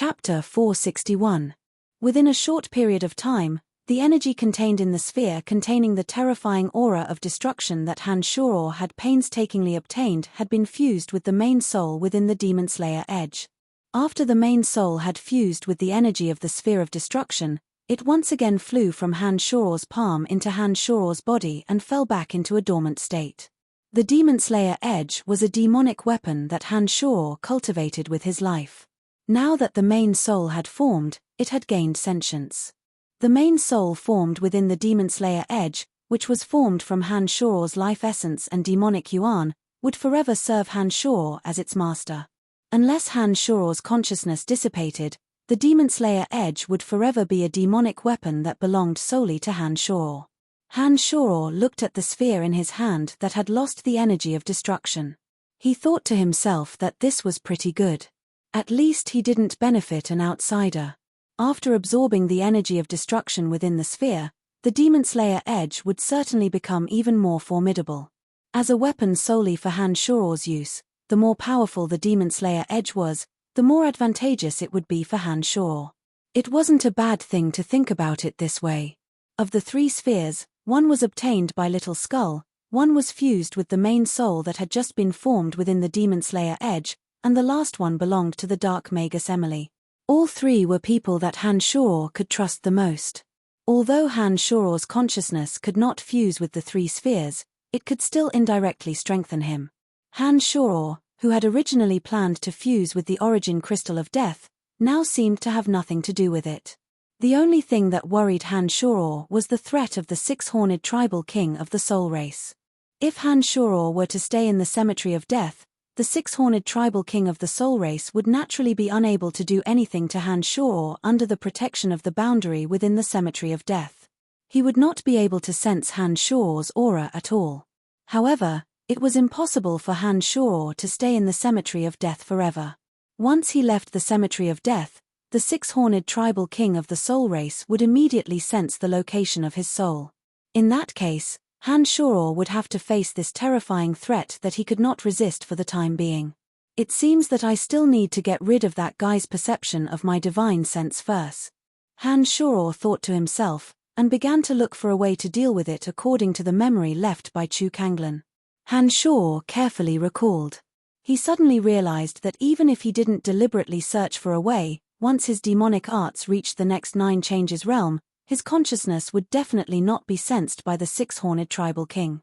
Chapter 461. Within a short period of time, the energy contained in the sphere containing the terrifying aura of destruction that Han Shuro had painstakingly obtained had been fused with the main soul within the Demon Slayer Edge. After the main soul had fused with the energy of the sphere of destruction, it once again flew from Han Shuro's palm into Han Shuro's body and fell back into a dormant state. The Demon Slayer Edge was a demonic weapon that Han Shuro cultivated with his life. Now that the main soul had formed, it had gained sentience. The main soul formed within the Demon Slayer Edge, which was formed from Han Shuro's life essence and demonic yuan, would forever serve Han Shuro as its master. Unless Han Shuro's consciousness dissipated, the Demon Slayer Edge would forever be a demonic weapon that belonged solely to Han Shuro. Han Shuro looked at the sphere in his hand that had lost the energy of destruction. He thought to himself that this was pretty good. At least he didn't benefit an outsider. After absorbing the energy of destruction within the sphere, the Demon Slayer Edge would certainly become even more formidable. As a weapon solely for Han Shuro's use, the more powerful the Demon Slayer Edge was, the more advantageous it would be for Han Shuro. It wasn't a bad thing to think about it this way. Of the three spheres, one was obtained by Little Skull, one was fused with the main soul that had just been formed within the Demon Slayer Edge, and the last one belonged to the Dark Magus Emily. All three were people that Han Shuro could trust the most. Although Han Shuro's consciousness could not fuse with the three spheres, it could still indirectly strengthen him. Han Shuro, who had originally planned to fuse with the Origin Crystal of Death, now seemed to have nothing to do with it. The only thing that worried Han Shuro was the threat of the six-horned tribal king of the soul race. If Han Shuro were to stay in the Cemetery of Death, the six-horned tribal king of the soul race would naturally be unable to do anything to Han Shuro under the protection of the boundary within the Cemetery of Death. He would not be able to sense Han Shuro's aura at all. However, it was impossible for Han Shuro to stay in the Cemetery of Death forever. Once he left the Cemetery of Death, the six-horned tribal king of the soul race would immediately sense the location of his soul. In that case, Han Shuro would have to face this terrifying threat that he could not resist for the time being. It seems that I still need to get rid of that guy's perception of my divine sense first. Han Shuro thought to himself, and began to look for a way to deal with it according to the memory left by Chu Kanglan. Han Shuro carefully recalled. He suddenly realized that even if he didn't deliberately search for a way, once his demonic arts reached the next 9 changes realm, his consciousness would definitely not be sensed by the six-horned tribal king.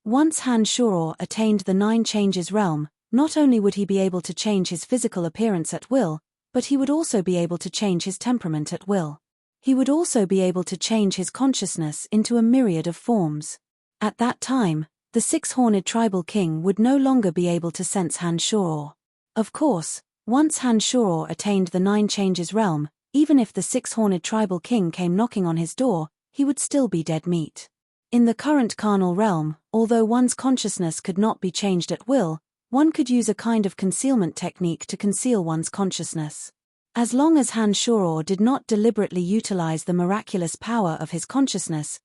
Once Han Shuro attained the 9 changes realm, not only would he be able to change his physical appearance at will, but he would also be able to change his temperament at will. He would also be able to change his consciousness into a myriad of forms. At that time, the six-horned tribal king would no longer be able to sense Han Shuro. Of course, once Han Shuro attained the 9 changes realm, even if the six-horned tribal king came knocking on his door, he would still be dead meat. In the current carnal realm, although one's consciousness could not be changed at will, one could use a kind of concealment technique to conceal one's consciousness. As long as Han Shuro did not deliberately utilize the miraculous power of his consciousness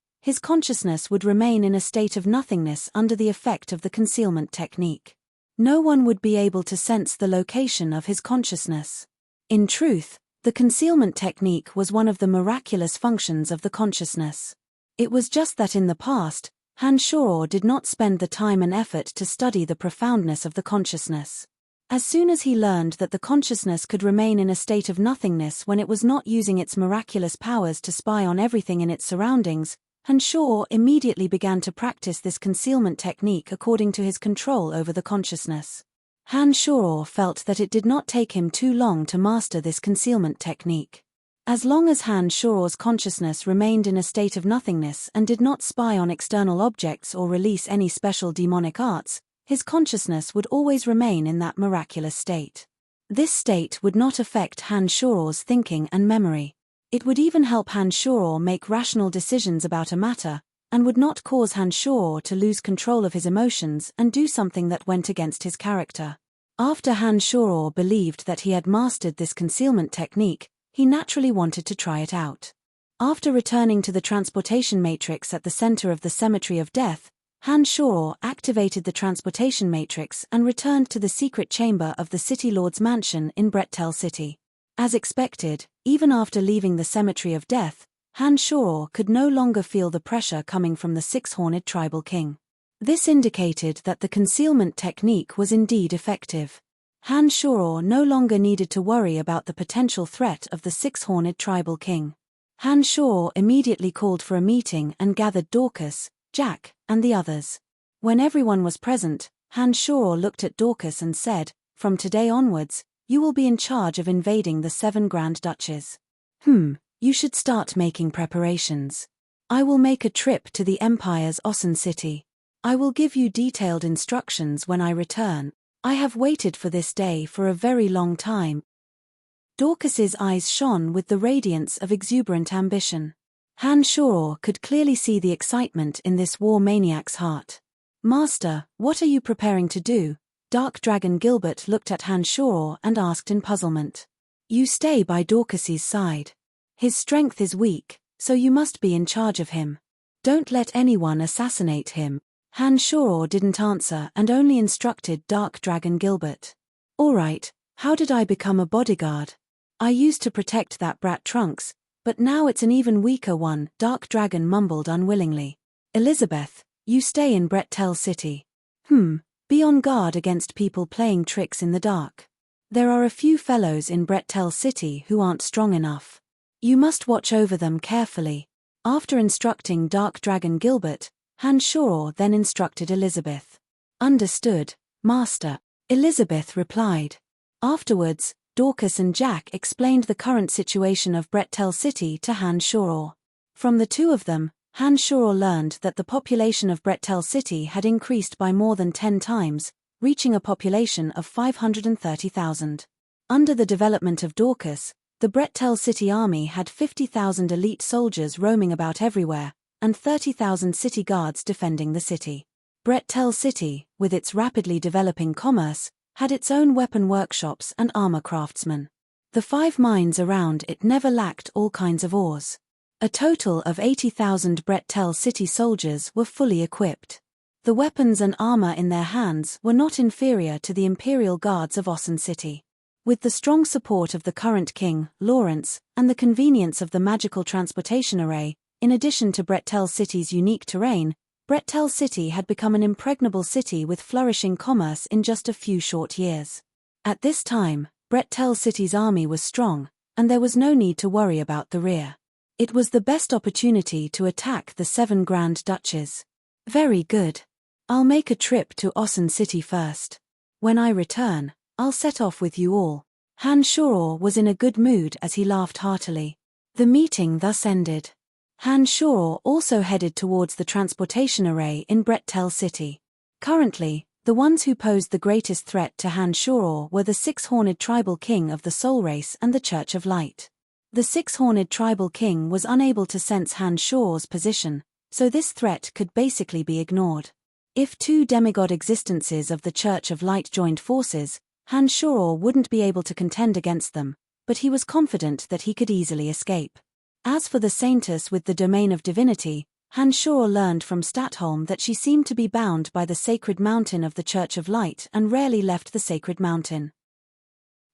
would remain in a state of nothingness under the effect of the concealment technique. No one would be able to sense the location of his consciousness. In truth, the concealment technique was one of the miraculous functions of the consciousness. It was just that in the past, Han Shuro did not spend the time and effort to study the profoundness of the consciousness. As soon as he learned that the consciousness could remain in a state of nothingness when it was not using its miraculous powers to spy on everything in its surroundings, Han Shuro immediately began to practice this concealment technique according to his control over the consciousness. Han Shuro felt that it did not take him too long to master this concealment technique. As long as Han Shuro's consciousness remained in a state of nothingness and did not spy on external objects or release any special demonic arts, his consciousness would always remain in that miraculous state. This state would not affect Han Shuro's thinking and memory. It would even help Han Shuro make rational decisions about a matter, and would not cause Han Shuro to lose control of his emotions and do something that went against his character. After Han Shuro believed that he had mastered this concealment technique, he naturally wanted to try it out. After returning to the transportation matrix at the center of the Cemetery of Death, Han Shuro activated the transportation matrix and returned to the secret chamber of the City Lord's mansion in Brettel City. As expected, even after leaving the cemetery of death, Han Shoror could no longer feel the pressure coming from the six-horned tribal king. This indicated that the concealment technique was indeed effective. Han Shoror no longer needed to worry about the potential threat of the six-horned tribal king. Han Shoror immediately called for a meeting and gathered Dorcas, Jack, and the others. When everyone was present, Han Shoror looked at Dorcas and said, "From today onwards, you will be in charge of invading the 7 Grand Duchies. You should start making preparations. I will make a trip to the Empire's Ossen city. I will give you detailed instructions when I return. I have waited for this day for a very long time." Dorcas's eyes shone with the radiance of exuberant ambition. Han Shoror could clearly see the excitement in this war maniac's heart. "Master, what are you preparing to do?" Dark Dragon Gilbert looked at Han Shoror and asked in puzzlement. "You stay by Dorcas's side. His strength is weak, so you must be in charge of him. Don't let anyone assassinate him." Han Shoror didn't answer and only instructed Dark Dragon Gilbert. "All right, how did I become a bodyguard? I used to protect that brat Trunks, but now it's an even weaker one," Dark Dragon mumbled unwillingly. "Elizabeth, you stay in Brettel City. Be on guard against people playing tricks in the dark. There are a few fellows in Brettel City who aren't strong enough. You must watch over them carefully." After instructing Dark Dragon Gilbert, Han Shoror then instructed Elizabeth. "Understood, Master," Elizabeth replied. Afterwards, Dorcas and Jack explained the current situation of Brettel City to Han Shoror. From the two of them, Han Shoror learned that the population of Brettel City had increased by more than 10 times, reaching a population of 530,000. Under the development of Dorcas, the Brettel City army had 50,000 elite soldiers roaming about everywhere, and 30,000 city guards defending the city. Brettel City, with its rapidly developing commerce, had its own weapon workshops and armor craftsmen. The 5 mines around it never lacked all kinds of ores. A total of 80,000 Brettel City soldiers were fully equipped. The weapons and armor in their hands were not inferior to the Imperial Guards of Ossen City. With the strong support of the current king, Lawrence, and the convenience of the magical transportation array, in addition to Brettel City's unique terrain, Brettel City had become an impregnable city with flourishing commerce in just a few short years. At this time, Brettel City's army was strong, and there was no need to worry about the rear. It was the best opportunity to attack the 7 Grand Duchies. "Very good. I'll make a trip to Ossen City first. When I return, I'll set off with you all." Han Shoror was in a good mood as he laughed heartily. The meeting thus ended. Han Shoror also headed towards the transportation array in Brettel City. Currently, the ones who posed the greatest threat to Han Shoror were the 6-horned tribal king of the Soul Race and the Church of Light. The 6-horned tribal king was unable to sense Han Shoror's position, so this threat could basically be ignored. If 2 demigod existences of the Church of Light joined forces, Han Shoror wouldn't be able to contend against them, but he was confident that he could easily escape. As for the Saintess with the domain of divinity, Han Shoror learned from Statholm that she seemed to be bound by the sacred mountain of the Church of Light and rarely left the sacred mountain.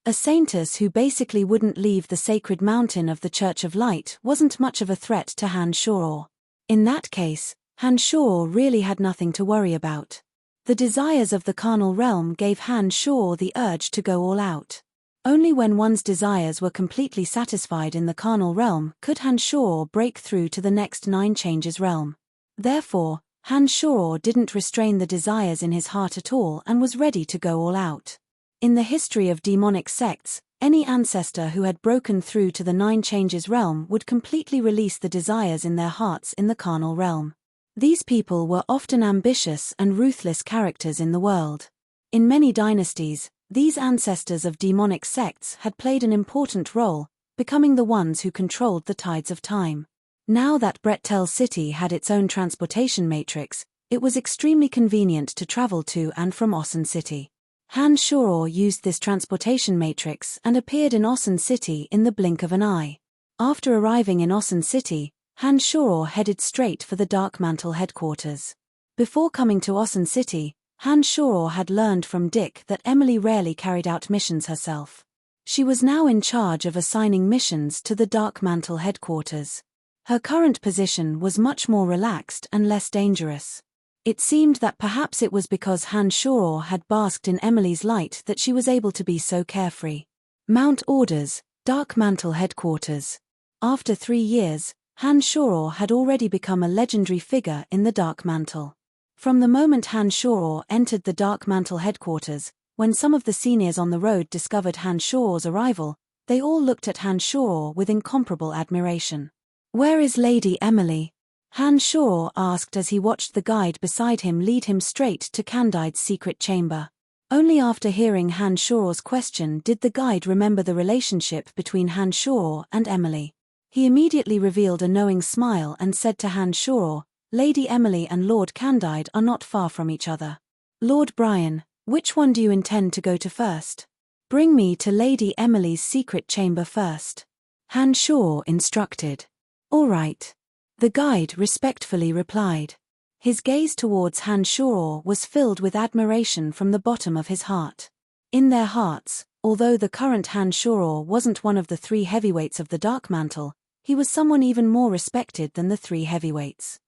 A Saintess who basically wouldn't leave the sacred mountain of the Church of Light wasn't much of a threat to Han Shoror. In that case, Han Shoror really had nothing to worry about. The desires of the carnal realm gave Han Shoror the urge to go all out. Only when one's desires were completely satisfied in the carnal realm could Han Shoror break through to the next 9 changes realm. Therefore, Han Shoror didn't restrain the desires in his heart at all and was ready to go all out. In the history of demonic sects, any ancestor who had broken through to the 9 changes realm would completely release the desires in their hearts in the carnal realm. These people were often ambitious and ruthless characters in the world. In many dynasties, these ancestors of demonic sects had played an important role, becoming the ones who controlled the tides of time. Now that Brettel City had its own transportation matrix, it was extremely convenient to travel to and from Ossen City. Han Shoror used this transportation matrix and appeared in Ossen City in the blink of an eye. After arriving in Ossen City, Han Shoror headed straight for the Dark Mantle headquarters. Before coming to Ossen City, Han Shoror had learned from Dick that Emily rarely carried out missions herself. She was now in charge of assigning missions to the Dark Mantle headquarters. Her current position was much more relaxed and less dangerous. It seemed that perhaps it was because Han Shoror had basked in Emily's light that she was able to be so carefree. Mount Orders, Dark Mantle headquarters. After 3 years, Han Shoror had already become a legendary figure in the Dark Mantle. From the moment Han Shoror entered the Dark Mantle headquarters, when some of the seniors on the road discovered Han Shoror's arrival, they all looked at Han Shoror with incomparable admiration. "Where is Lady Emily?" Han Shoror asked as he watched the guide beside him lead him straight to Candide's secret chamber. Only after hearing Han Shoror's question did the guide remember the relationship between Han Shoror and Emily. He immediately revealed a knowing smile and said to Han Shoror, "Lady Emily and Lord Candide are not far from each other. Lord Brian, which one do you intend to go to first?" "Bring me to Lady Emily's secret chamber first," Han Shoror instructed. "All right," the guide respectfully replied. His gaze towards Han Shoror was filled with admiration from the bottom of his heart. In their hearts, although the current Han Shoror wasn't one of the 3 heavyweights of the Dark Mantle, he was someone even more respected than the 3 heavyweights.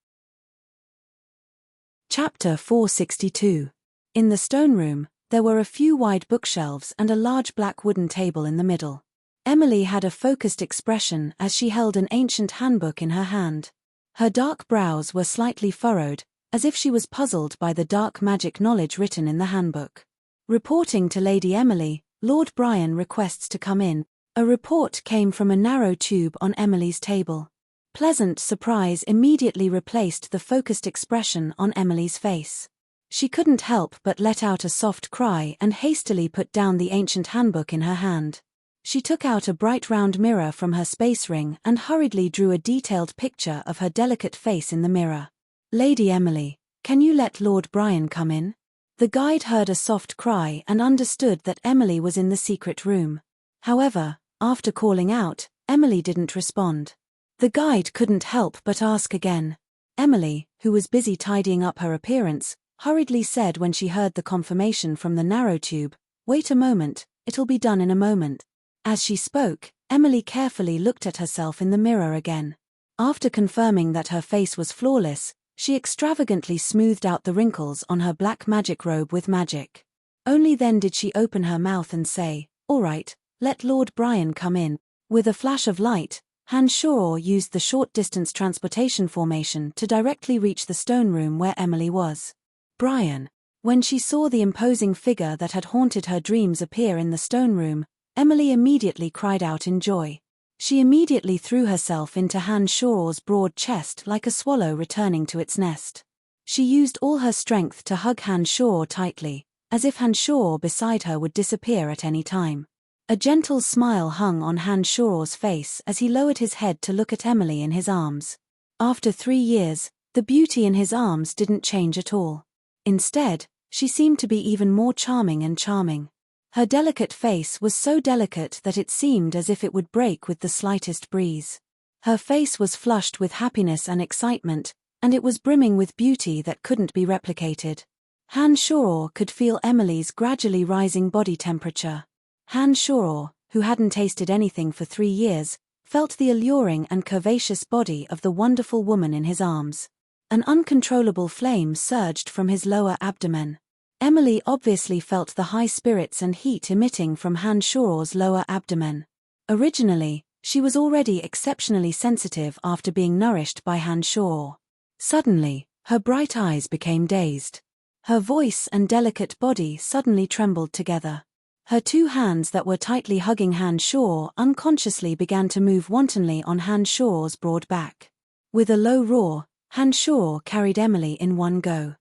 Chapter 462. In the stone room, there were a few wide bookshelves and a large black wooden table in the middle. Emily had a focused expression as she held an ancient handbook in her hand. Her dark brows were slightly furrowed, as if she was puzzled by the dark magic knowledge written in the handbook. Reporting to Lady Emily, Lord Brian requests to come in. A report came from a narrow tube on Emily's table. Pleasant surprise immediately replaced the focused expression on Emily's face. She couldn't help but let out a soft cry and hastily put down the ancient handbook in her hand. She took out a bright round mirror from her space ring and hurriedly drew a detailed picture of her delicate face in the mirror. "Lady Emily, can you let Lord Brian come in?" The guide heard a soft cry and understood that Emily was in the secret room. However, after calling out, Emily didn't respond. The guide couldn't help but ask again. Emily, who was busy tidying up her appearance, hurriedly said when she heard the confirmation from the narrow tube, "Wait a moment, it'll be done in a moment." As she spoke, Emily carefully looked at herself in the mirror again. After confirming that her face was flawless, she extravagantly smoothed out the wrinkles on her black magic robe with magic. Only then did she open her mouth and say, "All right, let Lord Brian come in." With a flash of light, Han Shoror used the short-distance transportation formation to directly reach the stone room where Emily was. Brian. When she saw the imposing figure that had haunted her dreams appear in the stone room, Emily immediately cried out in joy. She immediately threw herself into Han Shoror's broad chest like a swallow returning to its nest. She used all her strength to hug Han Shoror tightly, as if Han Shoror beside her would disappear at any time. A gentle smile hung on Han Shoror's face as he lowered his head to look at Emily in his arms. After 3 years, the beauty in his arms didn't change at all. Instead, she seemed to be even more charming and charming. Her delicate face was so delicate that it seemed as if it would break with the slightest breeze. Her face was flushed with happiness and excitement, and it was brimming with beauty that couldn't be replicated. Han Shoror could feel Emily's gradually rising body temperature. Han Shoror, who hadn't tasted anything for 3 years, felt the alluring and curvaceous body of the wonderful woman in his arms. An uncontrollable flame surged from his lower abdomen. Emily obviously felt the high spirits and heat emitting from Han Shoror's lower abdomen. Originally, she was already exceptionally sensitive after being nourished by Han Shoror. Suddenly, her bright eyes became dazed. Her voice and delicate body suddenly trembled together. Her 2 hands that were tightly hugging Han Shoror unconsciously began to move wantonly on Han Shoror's broad back. With a low roar, Han Shoror carried Emily in one go.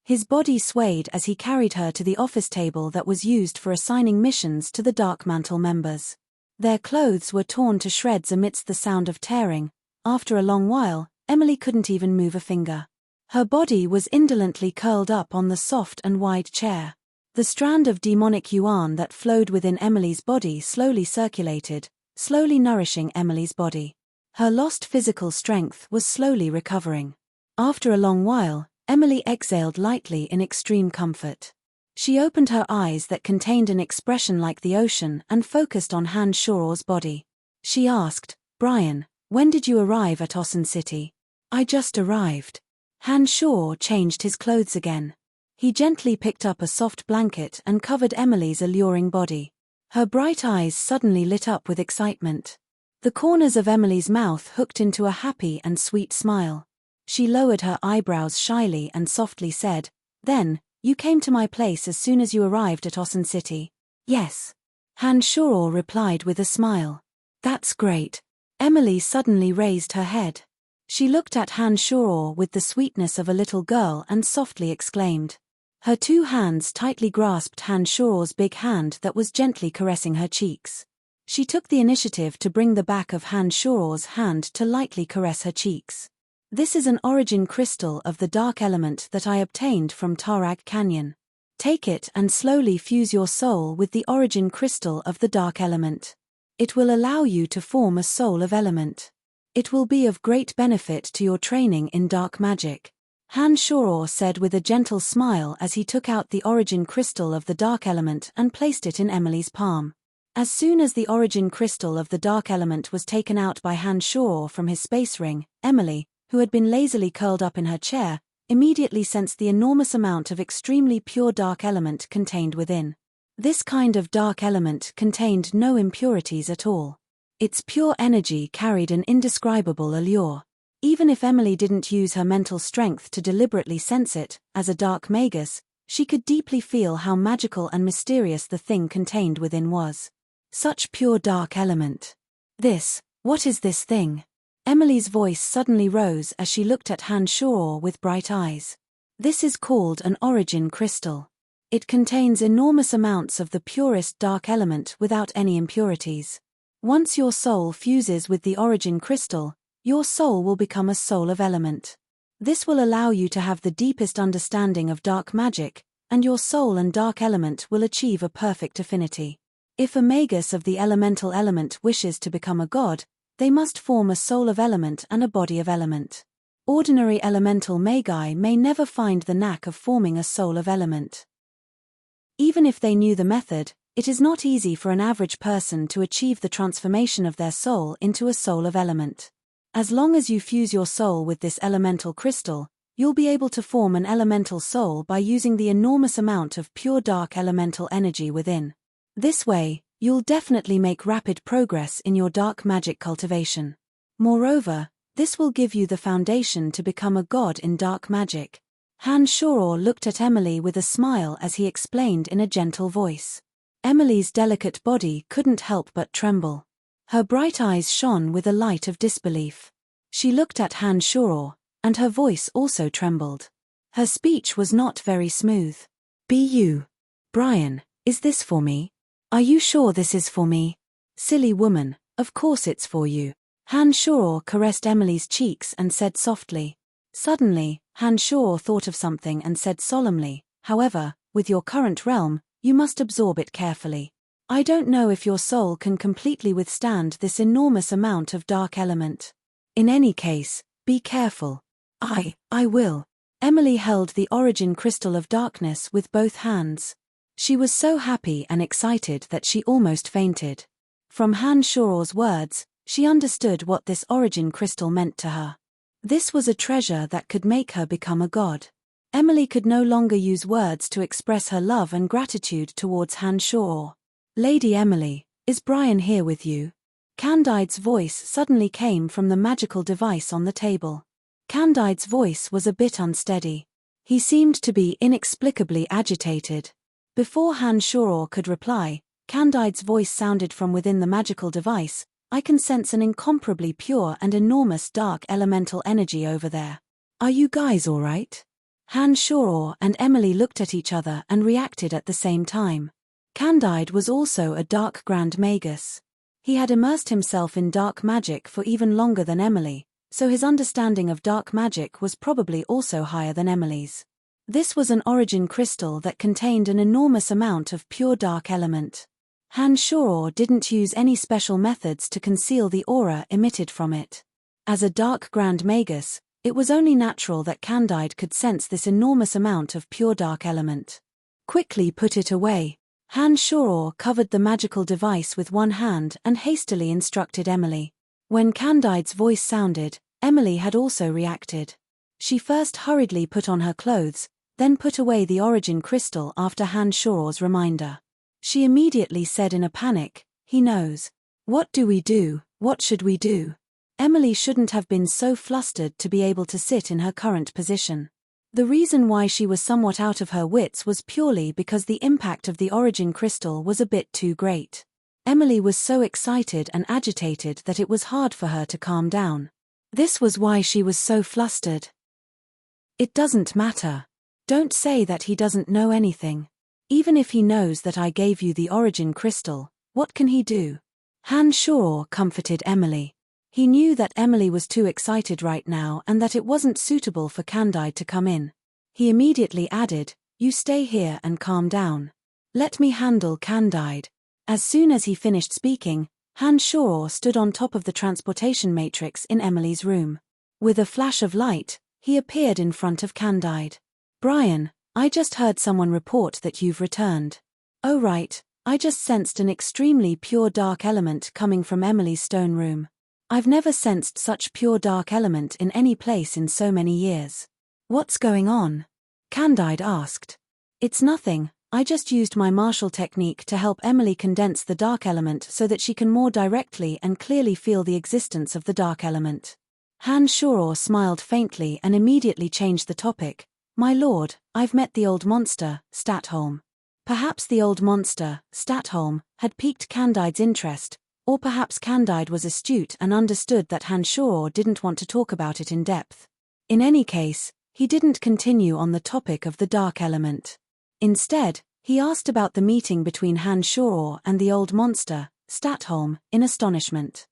His body swayed as he carried her to the office table that was used for assigning missions to the Dark Mantle members. Their clothes were torn to shreds amidst the sound of tearing. After a long while, Emily couldn't even move a finger. Her body was indolently curled up on the soft and wide chair. The strand of demonic yuan that flowed within Emily's body slowly circulated, slowly nourishing Emily's body. Her lost physical strength was slowly recovering. After a long while, Emily exhaled lightly in extreme comfort. She opened her eyes that contained an expression like the ocean and focused on Han Shuor's body. She asked, "Brian, when did you arrive at Osun City?" "I just arrived." Han Shuor changed his clothes again. He gently picked up a soft blanket and covered Emily's alluring body. Her bright eyes suddenly lit up with excitement. The corners of Emily's mouth hooked into a happy and sweet smile. She lowered her eyebrows shyly and softly said, "Then, you came to my place as soon as you arrived at Osun City?" "Yes." Han Shuor replied with a smile. "That's great." Emily suddenly raised her head. She looked at Han Shuor with the sweetness of a little girl and softly exclaimed. Her two hands tightly grasped Han Shuor's big hand that was gently caressing her cheeks. She took the initiative to bring the back of Han Shuor's hand to lightly caress her cheeks. "This is an origin crystal of the dark element that I obtained from Tarag Canyon. Take it and slowly fuse your soul with the origin crystal of the dark element. It will allow you to form a soul of element. It will be of great benefit to your training in dark magic." Han Shuor said with a gentle smile as he took out the origin crystal of the dark element and placed it in Emily's palm. As soon as the origin crystal of the dark element was taken out by Han Shuor from his space ring, Emily, who had been lazily curled up in her chair, immediately sensed the enormous amount of extremely pure dark element contained within. This kind of dark element contained no impurities at all. Its pure energy carried an indescribable allure. Even if Emily didn't use her mental strength to deliberately sense it, as a dark magus, she could deeply feel how magical and mysterious the thing contained within was. Such pure dark element. What is this thing? Emily's voice suddenly rose as she looked at Han Shuor with bright eyes. This is called an origin crystal. It contains enormous amounts of the purest dark element without any impurities. Once your soul fuses with the origin crystal, your soul will become a soul of element. This will allow you to have the deepest understanding of dark magic, and your soul and dark element will achieve a perfect affinity. If a magus of the elemental element wishes to become a god, they must form a soul of element and a body of element. Ordinary elemental magi may never find the knack of forming a soul of element. Even if they knew the method, it is not easy for an average person to achieve the transformation of their soul into a soul of element. As long as you fuse your soul with this elemental crystal, you'll be able to form an elemental soul by using the enormous amount of pure dark elemental energy within. This way, you'll definitely make rapid progress in your dark magic cultivation. Moreover, this will give you the foundation to become a god in dark magic. Han Shuor looked at Emily with a smile as he explained in a gentle voice. Emily's delicate body couldn't help but tremble. Her bright eyes shone with a light of disbelief. She looked at Han Shuor, and her voice also trembled. Her speech was not very smooth. Brian, is this for me? Are you sure this is for me? Silly woman, of course it's for you. Han Shuor caressed Emily's cheeks and said softly. Suddenly, Han Shuor thought of something and said solemnly, "However, with your current realm, you must absorb it carefully. I don't know if your soul can completely withstand this enormous amount of dark element. In any case, be careful." I will." Emily held the origin crystal of darkness with both hands. She was so happy and excited that she almost fainted. From Han Shuor's words, she understood what this origin crystal meant to her. This was a treasure that could make her become a god. Emily could no longer use words to express her love and gratitude towards Han Shuor. "Lady Emily, is Brian here with you?" Candide's voice suddenly came from the magical device on the table. Candide's voice was a bit unsteady. He seemed to be inexplicably agitated. Before Han Shuor could reply, Candide's voice sounded from within the magical device, "I can sense an incomparably pure and enormous dark elemental energy over there. Are you guys all right?" Han Shuor and Emily looked at each other and reacted at the same time. Candide was also a dark grand magus. He had immersed himself in dark magic for even longer than Emily, so his understanding of dark magic was probably also higher than Emily's. This was an origin crystal that contained an enormous amount of pure dark element. Han Shuor didn't use any special methods to conceal the aura emitted from it. As a dark grand magus, it was only natural that Candide could sense this enormous amount of pure dark element. Quickly put it away. Han Shoror covered the magical device with one hand and hastily instructed Emily. When Candide's voice sounded, Emily had also reacted. She first hurriedly put on her clothes, then put away the origin crystal after Han Shoror's reminder. She immediately said in a panic, "He knows. What do we do? What should we do?" Emily shouldn't have been so flustered to be able to sit in her current position. The reason why she was somewhat out of her wits was purely because the impact of the origin crystal was a bit too great. Emily was so excited and agitated that it was hard for her to calm down. This was why she was so flustered. "It doesn't matter. Don't say that he doesn't know anything. Even if he knows that I gave you the origin crystal, what can he do?" Han Shoror comforted Emily. He knew that Emily was too excited right now and that it wasn't suitable for Candide to come in. He immediately added, "You stay here and calm down. Let me handle Candide." As soon as he finished speaking, Han Shoror stood on top of the transportation matrix in Emily's room. With a flash of light, he appeared in front of Candide. "Brian, I just heard someone report that you've returned." "Oh right, I just sensed an extremely pure dark element coming from Emily's stone room. I've never sensed such pure dark element in any place in so many years." "What's going on?" Candide asked. "It's nothing, I just used my martial technique to help Emily condense the dark element so that she can more directly and clearly feel the existence of the dark element." Han Shoror smiled faintly and immediately changed the topic. "My lord, I've met the old monster, Statholm." Perhaps the old monster, Statholm, had piqued Candide's interest, or perhaps Candide was astute and understood that Han Shoror didn't want to talk about it in depth. In any case, he didn't continue on the topic of the dark element. Instead, he asked about the meeting between Han Shoror and the old monster, Statholm, in astonishment.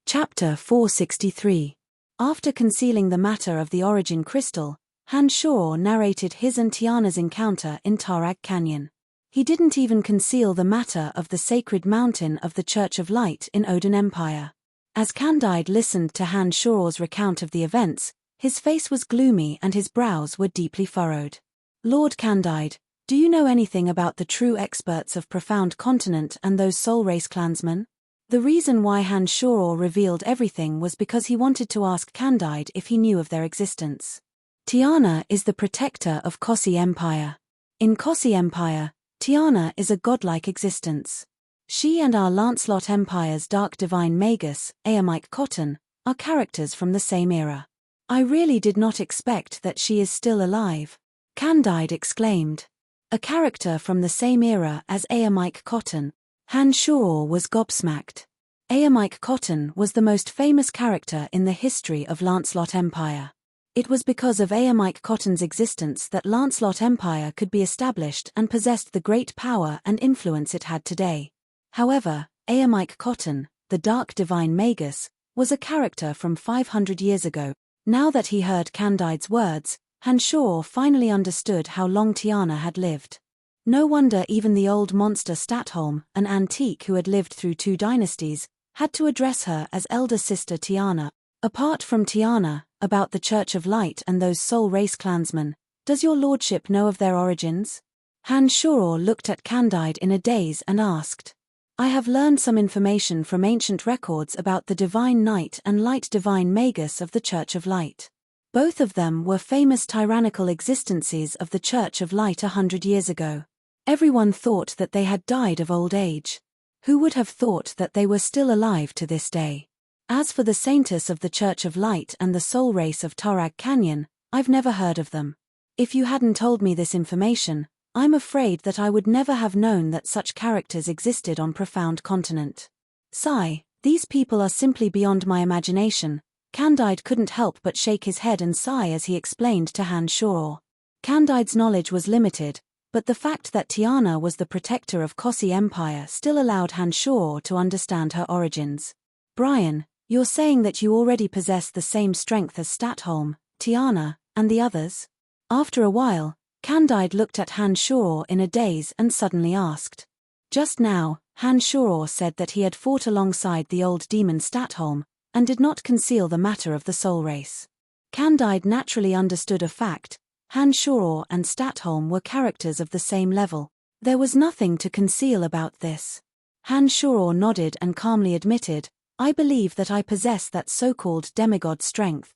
Chapter 463. After concealing the matter of the origin crystal, Han Shoror narrated his and Tiana's encounter in Tarag Canyon. He didn't even conceal the matter of the sacred mountain of the Church of Light in Odin Empire. As Candide listened to Han Shoror's recount of the events, his face was gloomy and his brows were deeply furrowed. "Lord Candide, do you know anything about the true experts of Profound Continent and those Soul Race clansmen?" The reason why Han Shoror revealed everything was because he wanted to ask Candide if he knew of their existence. Tiana is the protector of Kossi Empire. In Kossi Empire, Tiana is a godlike existence. She and our Lancelot Empire's dark divine Magus, Aamike Cotton, are characters from the same era. "I really did not expect that she is still alive," Candide exclaimed. "A character from the same era as Aamike Cotton." Han Shoror was gobsmacked. Aamike Cotton was the most famous character in the history of Lancelot Empire. It was because of Aamike Cotton's existence that Lancelot Empire could be established and possessed the great power and influence it had today. However, Aamike Cotton, the dark divine Magus, was a character from 500 years ago. Now that he heard Candide's words, Han Shoror finally understood how long Tiana had lived. No wonder even the old monster Statholm, an antique who had lived through 2 dynasties, had to address her as elder sister Tiana. "Apart from Tiana, about the Church of Light and those Soul Race clansmen, does your lordship know of their origins?" Han Shoror looked at Candide in a daze and asked. "I have learned some information from ancient records about the Divine Knight and Light Divine Magus of the Church of Light. Both of them were famous tyrannical existences of the Church of Light 100 years ago. Everyone thought that they had died of old age. Who would have thought that they were still alive to this day? As for the Saintess of the Church of Light and the Soul Race of Tarag Canyon, I've never heard of them. If you hadn't told me this information, I'm afraid that I would never have known that such characters existed on Profound Continent. Sigh, these people are simply beyond my imagination." Candide couldn't help but shake his head and sigh as he explained to Han Shoror. Candide's knowledge was limited, but the fact that Tiana was the protector of Kossi Empire still allowed Han Shoror to understand her origins. "Brian, you're saying that you already possess the same strength as Statholm, Tiana, and the others?" After a while, Candide looked at Han Shoror in a daze and suddenly asked. Just now, Han Shoror said that he had fought alongside the old demon Statholm, and did not conceal the matter of the Soul Race. Candide naturally understood a fact, Hanshaw and Statholm were characters of the same level. There was nothing to conceal about this. Hanshaw nodded and calmly admitted, "I believe that I possess that so-called demigod strength."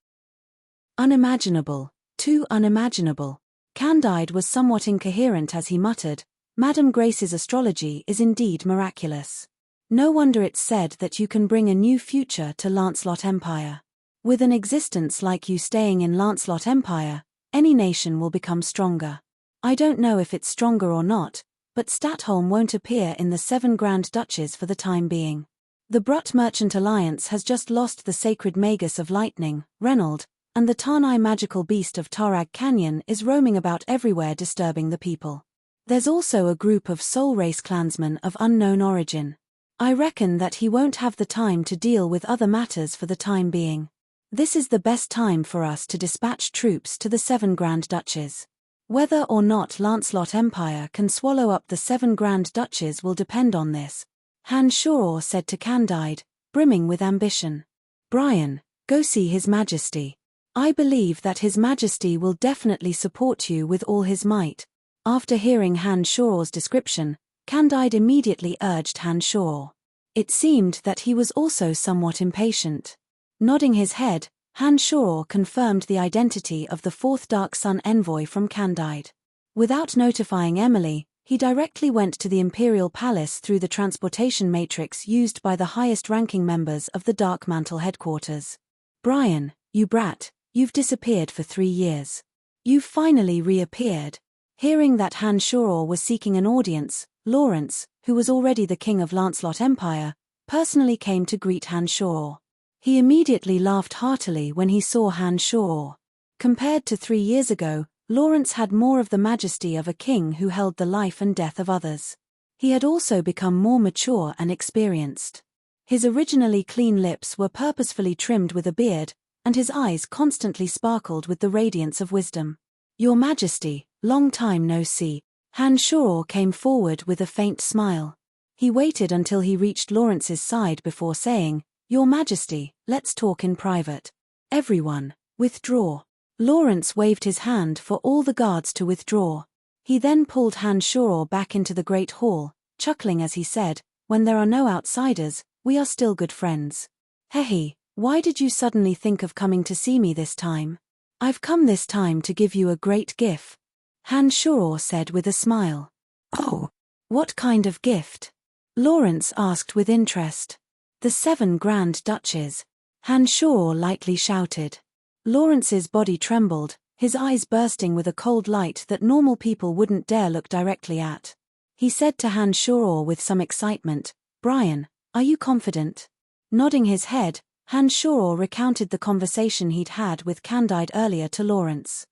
Unimaginable, too unimaginable. Candide was somewhat incoherent as he muttered, "Madame Grace's astrology is indeed miraculous. No wonder it's said that you can bring a new future to Lancelot Empire. With an existence like you staying in Lancelot Empire, any nation will become stronger. I don't know if it's stronger or not, but Statholm won't appear in the 7 Grand Duchies for the time being. The Brut Merchant Alliance has just lost the sacred Magus of Lightning, Reynold, and the Tarnai magical beast of Tarag Canyon is roaming about everywhere disturbing the people. There's also a group of soul race clansmen of unknown origin. I reckon that he won't have the time to deal with other matters for the time being. This is the best time for us to dispatch troops to the 7 Grand Duchies. Whether or not Lancelot Empire can swallow up the 7 Grand Duchies will depend on this," Hanshaw said to Candide, brimming with ambition. "Brian, go see His Majesty. I believe that His Majesty will definitely support you with all his might." After hearing Hanshaw's description, Candide immediately urged Hanshaw. It seemed that he was also somewhat impatient. Nodding his head, Hanshaw confirmed the identity of the 4th Dark Sun envoy from Candide. Without notifying Emily, he directly went to the Imperial Palace through the transportation matrix used by the highest-ranking members of the Dark Mantle headquarters. "Brian, you brat, you've disappeared for 3 years. You've finally reappeared." Hearing that Hanshaw was seeking an audience, Lawrence, who was already the king of Lancelot Empire, personally came to greet Hanshaw. He immediately laughed heartily when he saw Hanshaw. Compared to 3 years ago, Lawrence had more of the majesty of a king who held the life and death of others. He had also become more mature and experienced. His originally clean lips were purposefully trimmed with a beard, and his eyes constantly sparkled with the radiance of wisdom. "Your Majesty, long time no see." Hanshaw came forward with a faint smile. He waited until he reached Lawrence's side before saying, "Your Majesty, let's talk in private. Everyone, withdraw." Lawrence waved his hand for all the guards to withdraw. He then pulled Hanshaw back into the Great Hall, chuckling as he said, "When there are no outsiders, we are still good friends. Hehe, why did you suddenly think of coming to see me this time?" "I've come this time to give you a great gift," Hanshaw said with a smile. "Oh, what kind of gift?" Lawrence asked with interest. "The 7 Grand Duchies," Hanshaw lightly shouted. Lawrence's body trembled, his eyes bursting with a cold light that normal people wouldn't dare look directly at. He said to Hanshaw with some excitement, "Brian, are you confident?" Nodding his head, Hanshaw recounted the conversation he'd had with Candide earlier to Lawrence.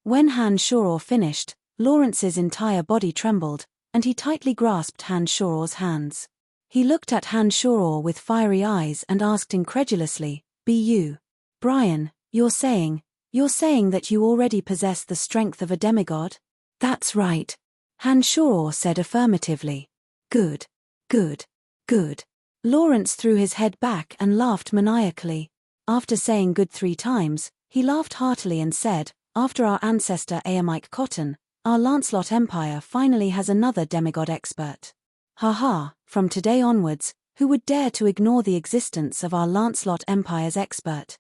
When Hanshaw finished, Lawrence's entire body trembled, and he tightly grasped Hanshaw's hands. He looked at Hanshaw with fiery eyes and asked incredulously, "Be you? Brian, you're saying that you already possess the strength of a demigod?" "That's right," Hanshaw said affirmatively. Good. Lawrence threw his head back and laughed maniacally. After saying good 3 times, he laughed heartily and said, "After our ancestor Aamike Cotton, our Lancelot Empire finally has another demigod expert. Haha, from today onwards, who would dare to ignore the existence of our Lancelot Empire's expert?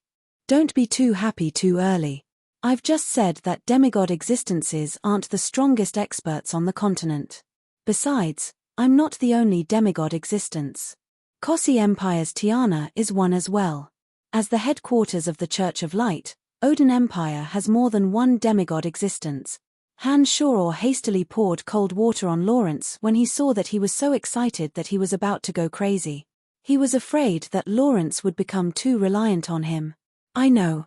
Don't be too happy too early. I've just said that demigod existences aren't the strongest experts on the continent. Besides, I'm not the only demigod existence. Kossi Empire's Tiana is one as well. As the headquarters of the Church of Light, Odin Empire has more than one demigod existence." Hanshaw hastily poured cold water on Lawrence when he saw that he was so excited that he was about to go crazy. He was afraid that Lawrence would become too reliant on him. I know.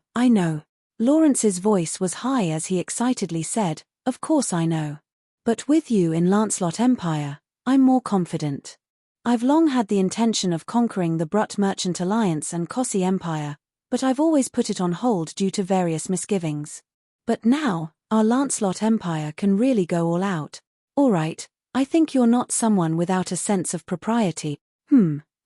Lawrence's voice was high as he excitedly said, "Of course I know. But with you in Lancelot Empire, I'm more confident. I've long had the intention of conquering the Brut Merchant Alliance and Kossi Empire, but I've always put it on hold due to various misgivings. But now, our Lancelot Empire can really go all out. Alright, I think you're not someone without a sense of propriety.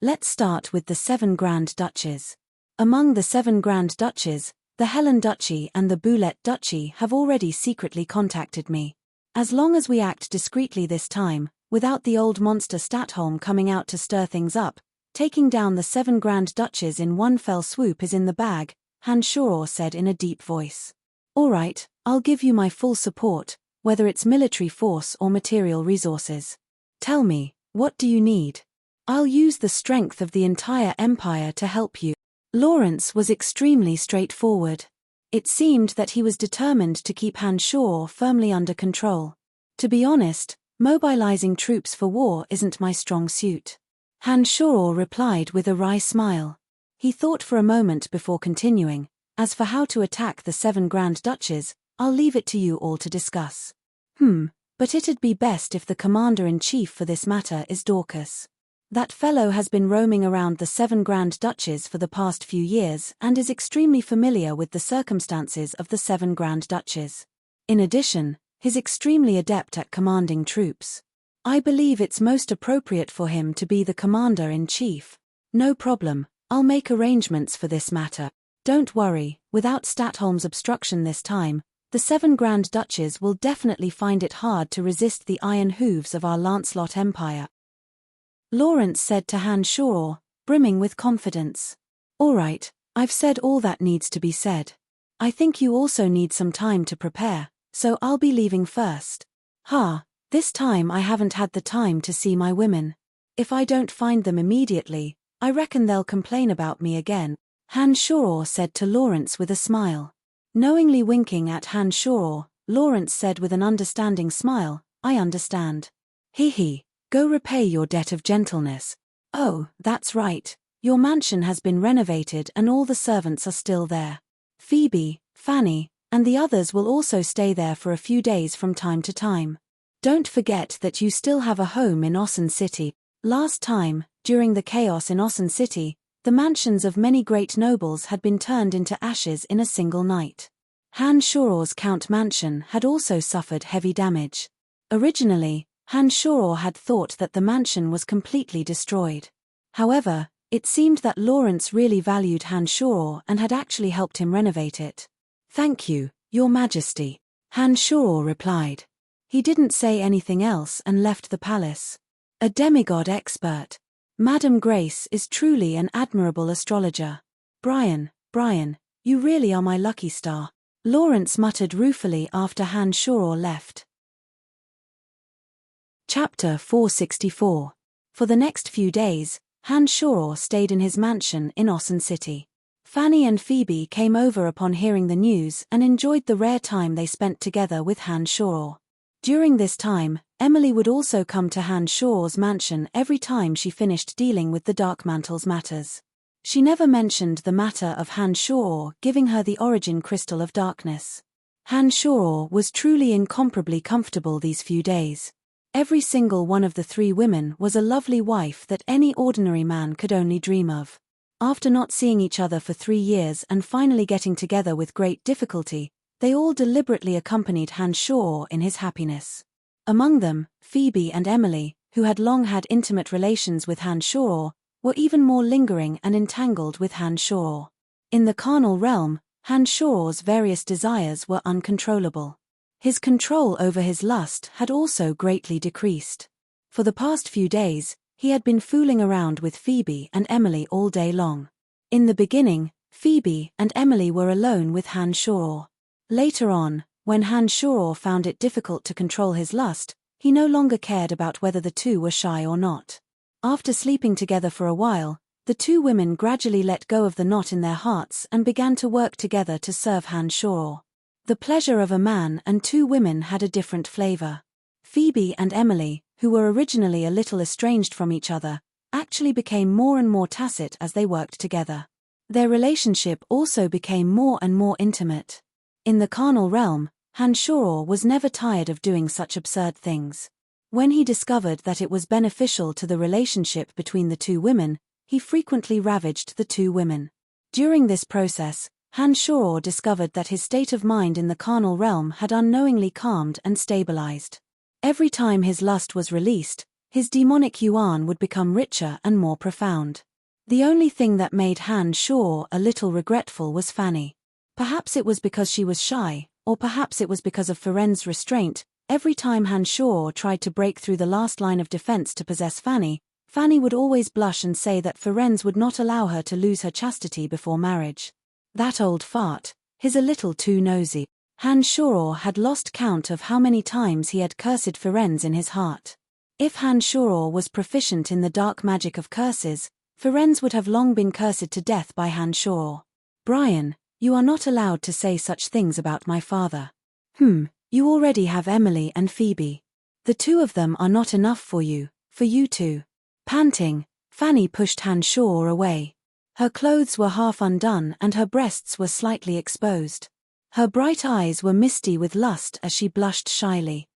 Let's start with the 7 Grand Duchies. Among the 7 Grand Duchies, The Helen Duchy and the Boulette Duchy have already secretly contacted me. As long as we act discreetly this time, without the old monster Statholm coming out to stir things up, taking down the 7 Grand Duchess in one fell swoop is in the bag, Han Shoror said in a deep voice. All right, I'll give you my full support, whether it's military force or material resources. Tell me, what do you need? I'll use the strength of the entire empire to help you. Lawrence was extremely straightforward. It seemed that he was determined to keep Han Shoror firmly under control. To be honest, mobilizing troops for war isn't my strong suit. Han Shoror replied with a wry smile. He thought for a moment before continuing. As for how to attack the 7 Grand Duchess, I'll leave it to you all to discuss. But it'd be best if the commander-in-chief for this matter is Dorcas. That fellow has been roaming around the 7 Grand Duchies for the past few years and is extremely familiar with the circumstances of the 7 Grand Duchies. In addition, he's extremely adept at commanding troops. I believe it's most appropriate for him to be the commander-in-chief. No problem, I'll make arrangements for this matter. Don't worry, without Statholm's obstruction this time, the 7 Grand Duchies will definitely find it hard to resist the iron hooves of our Lancelot Empire. Lawrence said to Han Shoror, brimming with confidence. All right, I've said all that needs to be said. I think you also need some time to prepare, so I'll be leaving first. This time I haven't had the time to see my women. If I don't find them immediately, I reckon they'll complain about me again, Han Shoror said to Lawrence with a smile. Knowingly winking at Han Shoror, Lawrence said with an understanding smile, I understand. Hee. Go repay your debt of gentleness. Oh, that's right. Your mansion has been renovated and all the servants are still there. Phoebe, Fanny, and the others will also stay there for a few days from time to time. Don't forget that you still have a home in Ossen City. Last time, during the chaos in Ossen City, the mansions of many great nobles had been turned into ashes in a single night. Han Shoror's Count Mansion had also suffered heavy damage. Originally, Han Shoror had thought that the mansion was completely destroyed. However, it seemed that Lawrence really valued Han Shoror and had actually helped him renovate it. Thank you, Your Majesty, Han Shoror replied. He didn't say anything else and left the palace. A demigod expert. Madam Grace is truly an admirable astrologer. Brian, you really are my lucky star, Lawrence muttered ruefully after Han Shoror left. Chapter 464. For the next few days, Han Shoror stayed in his mansion in Ossen City. Fanny and Phoebe came over upon hearing the news and enjoyed the rare time they spent together with Han Shoror. During this time, Emily would also come to Han Shoror's mansion every time she finished dealing with the Darkmantle's matters. She never mentioned the matter of Han Shoror giving her the origin crystal of darkness. Han Shoror was truly incomparably comfortable these few days. Every single one of the 3 women was a lovely wife that any ordinary man could only dream of. After not seeing each other for 3 years and finally getting together with great difficulty, they all deliberately accompanied Han Shoror in his happiness. Among them, Phoebe and Emily, who had long had intimate relations with Han Shoror, were even more lingering and entangled with Han Shoror. In the carnal realm, Han Shoror's various desires were uncontrollable. His control over his lust had also greatly decreased. For the past few days, he had been fooling around with Phoebe and Emily all day long. In the beginning, Phoebe and Emily were alone with Han Shoror. Later on, when Han Shoror found it difficult to control his lust, he no longer cared about whether the two were shy or not. After sleeping together for a while, the 2 women gradually let go of the knot in their hearts and began to work together to serve Han Shoror. The pleasure of a man and 2 women had a different flavor. Phoebe and Emily, who were originally a little estranged from each other, actually became more and more tacit as they worked together. Their relationship also became more and more intimate. In the carnal realm, Han Shoror was never tired of doing such absurd things. When he discovered that it was beneficial to the relationship between the 2 women, he frequently ravaged the 2 women. During this process, Han Shoror discovered that his state of mind in the carnal realm had unknowingly calmed and stabilized. Every time his lust was released, his demonic yuan would become richer and more profound. The only thing that made Han Shoror a little regretful was Fanny. Perhaps it was because she was shy, or perhaps it was because of Feren's restraint. Every time Han Shor tried to break through the last line of defense to possess Fanny, Fanny would always blush and say that Ferenz would not allow her to lose her chastity before marriage. That old fart, he's a little too nosy. Han Shor had lost count of how many times he had cursed Ferenz in his heart. If Han Shor was proficient in the dark magic of curses, Ferenz would have long been cursed to death by Han Shor. Brian, you are not allowed to say such things about my father. You already have Emily and Phoebe. The two of them are not enough for you two. Panting, Fanny pushed Han Shor away. Her clothes were half undone and her breasts were slightly exposed. Her bright eyes were misty with lust as she blushed shyly.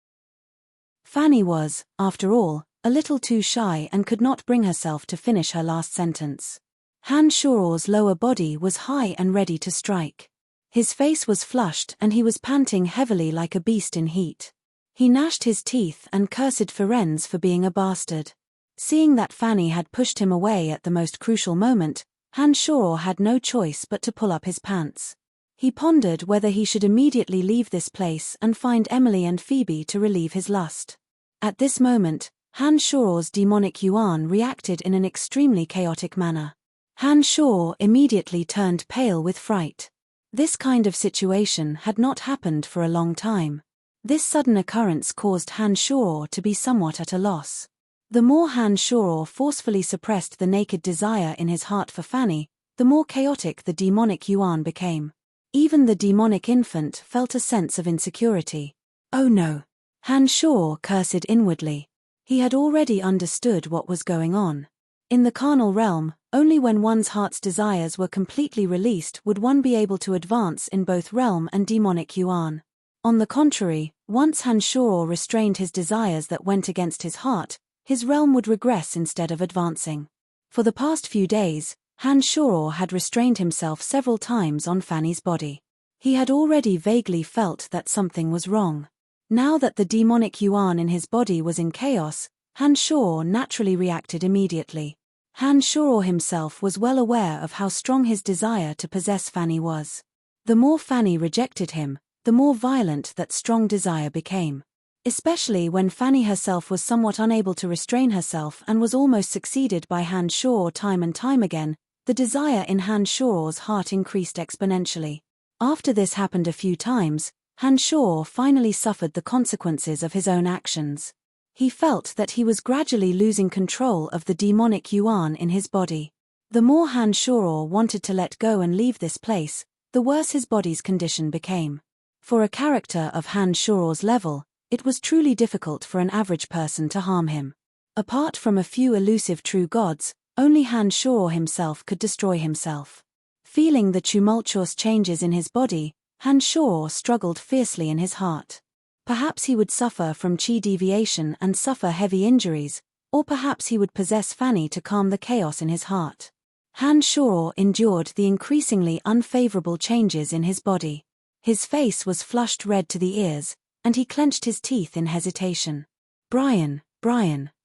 Fanny was, after all, a little too shy and could not bring herself to finish her last sentence. Han Shor's lower body was high and ready to strike. His face was flushed and he was panting heavily like a beast in heat. He gnashed his teeth and cursed Ferenz for being a bastard. Seeing that Fanny had pushed him away at the most crucial moment, Han Shor had no choice but to pull up his pants. He pondered whether he should immediately leave this place and find Emily and Phoebe to relieve his lust. At this moment, Han Shor's demonic yuan reacted in an extremely chaotic manner. Han Shor immediately turned pale with fright. This kind of situation had not happened for a long time. This sudden occurrence caused Han Shor to be somewhat at a loss. The more Han Shor forcefully suppressed the naked desire in his heart for Fanny, the more chaotic the demonic yuan became. Even the demonic infant felt a sense of insecurity. Oh no! Han Shor cursed inwardly. He had already understood what was going on. In the carnal realm, only when one's heart's desires were completely released would one be able to advance in both realm and demonic yuan. On the contrary, once Han Shor restrained his desires that went against his heart, his realm would regress instead of advancing. For the past few days, Han Shor had restrained himself several times on Fanny's body. He had already vaguely felt that something was wrong. Now that the demonic yuan in his body was in chaos, Han Shor naturally reacted immediately. Han Shor himself was well aware of how strong his desire to possess Fanny was. The more Fanny rejected him, the more violent that strong desire became. Especially when Fanny herself was somewhat unable to restrain herself and was almost succeeded by Han Shor time and time again, the desire in Han Shor's heart increased exponentially. After this happened a few times, Han Shor finally suffered the consequences of his own actions. He felt that he was gradually losing control of the demonic yuan in his body. The more Han Shor wanted to let go and leave this place, the worse his body's condition became. For a character of Han Shor's level, it was truly difficult for an average person to harm him. Apart from a few elusive true gods, only Han Shor himself could destroy himself. Feeling the tumultuous changes in his body, Han Shor struggled fiercely in his heart. Perhaps he would suffer from chi deviation and suffer heavy injuries, or perhaps he would possess Fanny to calm the chaos in his heart. Han Shor endured the increasingly unfavorable changes in his body. His face was flushed red to the ears, and he clenched his teeth in hesitation. Brian,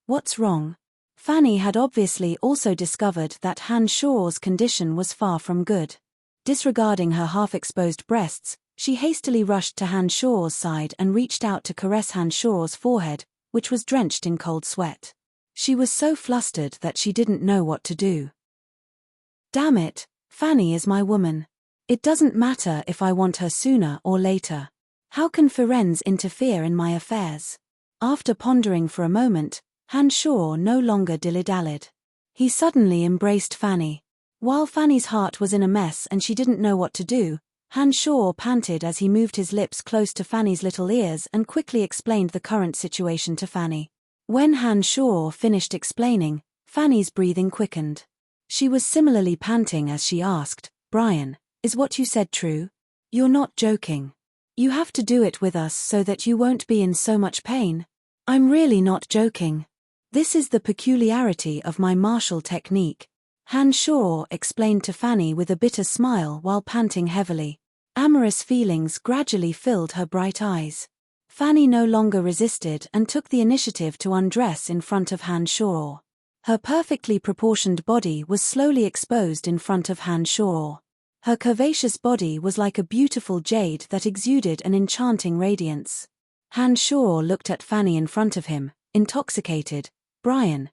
what's wrong? Fanny had obviously also discovered that Han Shor's condition was far from good. Disregarding her half-exposed breasts, she hastily rushed to Han Shor's side and reached out to caress Han Shor's forehead, which was drenched in cold sweat. She was so flustered that she didn't know what to do. Damn it, Fanny is my woman. It doesn't matter if I want her sooner or later. How can Ferenz interfere in my affairs? After pondering for a moment, Han Shor no longer dilly-dallied. He suddenly embraced Fanny. While Fanny's heart was in a mess and she didn't know what to do, Han Shor panted as he moved his lips close to Fanny's little ears and quickly explained the current situation to Fanny. When Han Shor finished explaining, Fanny's breathing quickened. She was similarly panting as she asked, Brian, is what you said true? You're not joking. You have to do it with us so that you won't be in so much pain. I'm really not joking. This is the peculiarity of my martial technique. Han Shor explained to Fanny with a bitter smile while panting heavily. Amorous feelings gradually filled her bright eyes. Fanny no longer resisted and took the initiative to undress in front of Han Shor. Her perfectly proportioned body was slowly exposed in front of Han Shor. Her curvaceous body was like a beautiful jade that exuded an enchanting radiance. Han Shore looked at Fanny in front of him, intoxicated. "Brian,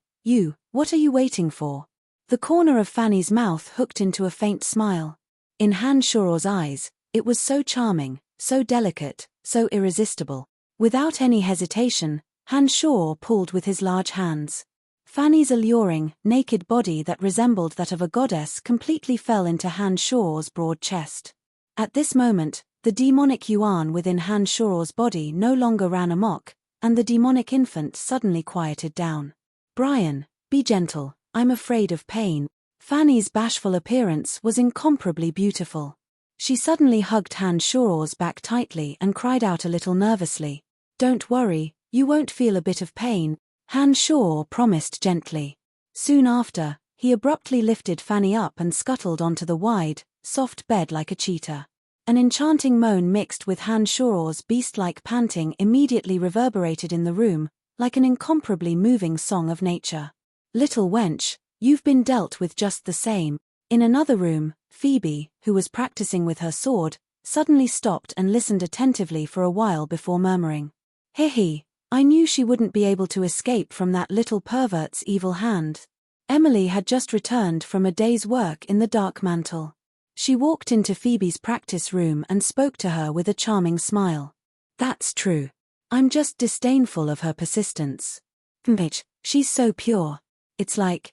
what are you waiting for?" The corner of Fanny's mouth hooked into a faint smile. In Han Shore's eyes, it was so charming, so delicate, so irresistible. Without any hesitation, Han Shore pulled with his large hands. Fanny's alluring, naked body that resembled that of a goddess completely fell into Han Shore's broad chest. At this moment, the demonic yuan within Han Shore's body no longer ran amok, and the demonic infant suddenly quieted down. "Brian, be gentle, I'm afraid of pain." Fanny's bashful appearance was incomparably beautiful. She suddenly hugged Han Shore's back tightly and cried out a little nervously. "Don't worry, you won't feel a bit of pain," Han Shore promised gently. Soon after, he abruptly lifted Fanny up and scuttled onto the wide, soft bed like a cheetah. An enchanting moan mixed with Han Shore's beast-like panting immediately reverberated in the room, like an incomparably moving song of nature. "Little wench, you've been dealt with just the same." In another room, Phoebe, who was practicing with her sword, suddenly stopped and listened attentively for a while before murmuring, "Hee, I knew she wouldn't be able to escape from that little pervert's evil hand." Emily had just returned from a day's work in the Dark Mantle. She walked into Phoebe's practice room and spoke to her with a charming smile. "That's true. I'm just disdainful of her persistence. Bitch, she's so pure. It's like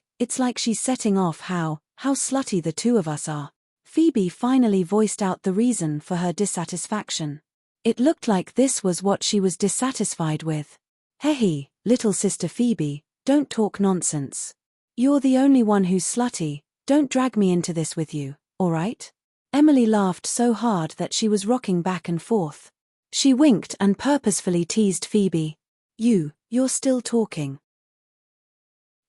she's setting off how slutty the two of us are." Phoebe finally voiced out the reason for her dissatisfaction. It looked like this was what she was dissatisfied with. "Hey, little sister Phoebe, don't talk nonsense. You're the only one who's slutty, don't drag me into this with you, alright?" Emily laughed so hard that she was rocking back and forth. She winked and purposefully teased Phoebe. You're still talking."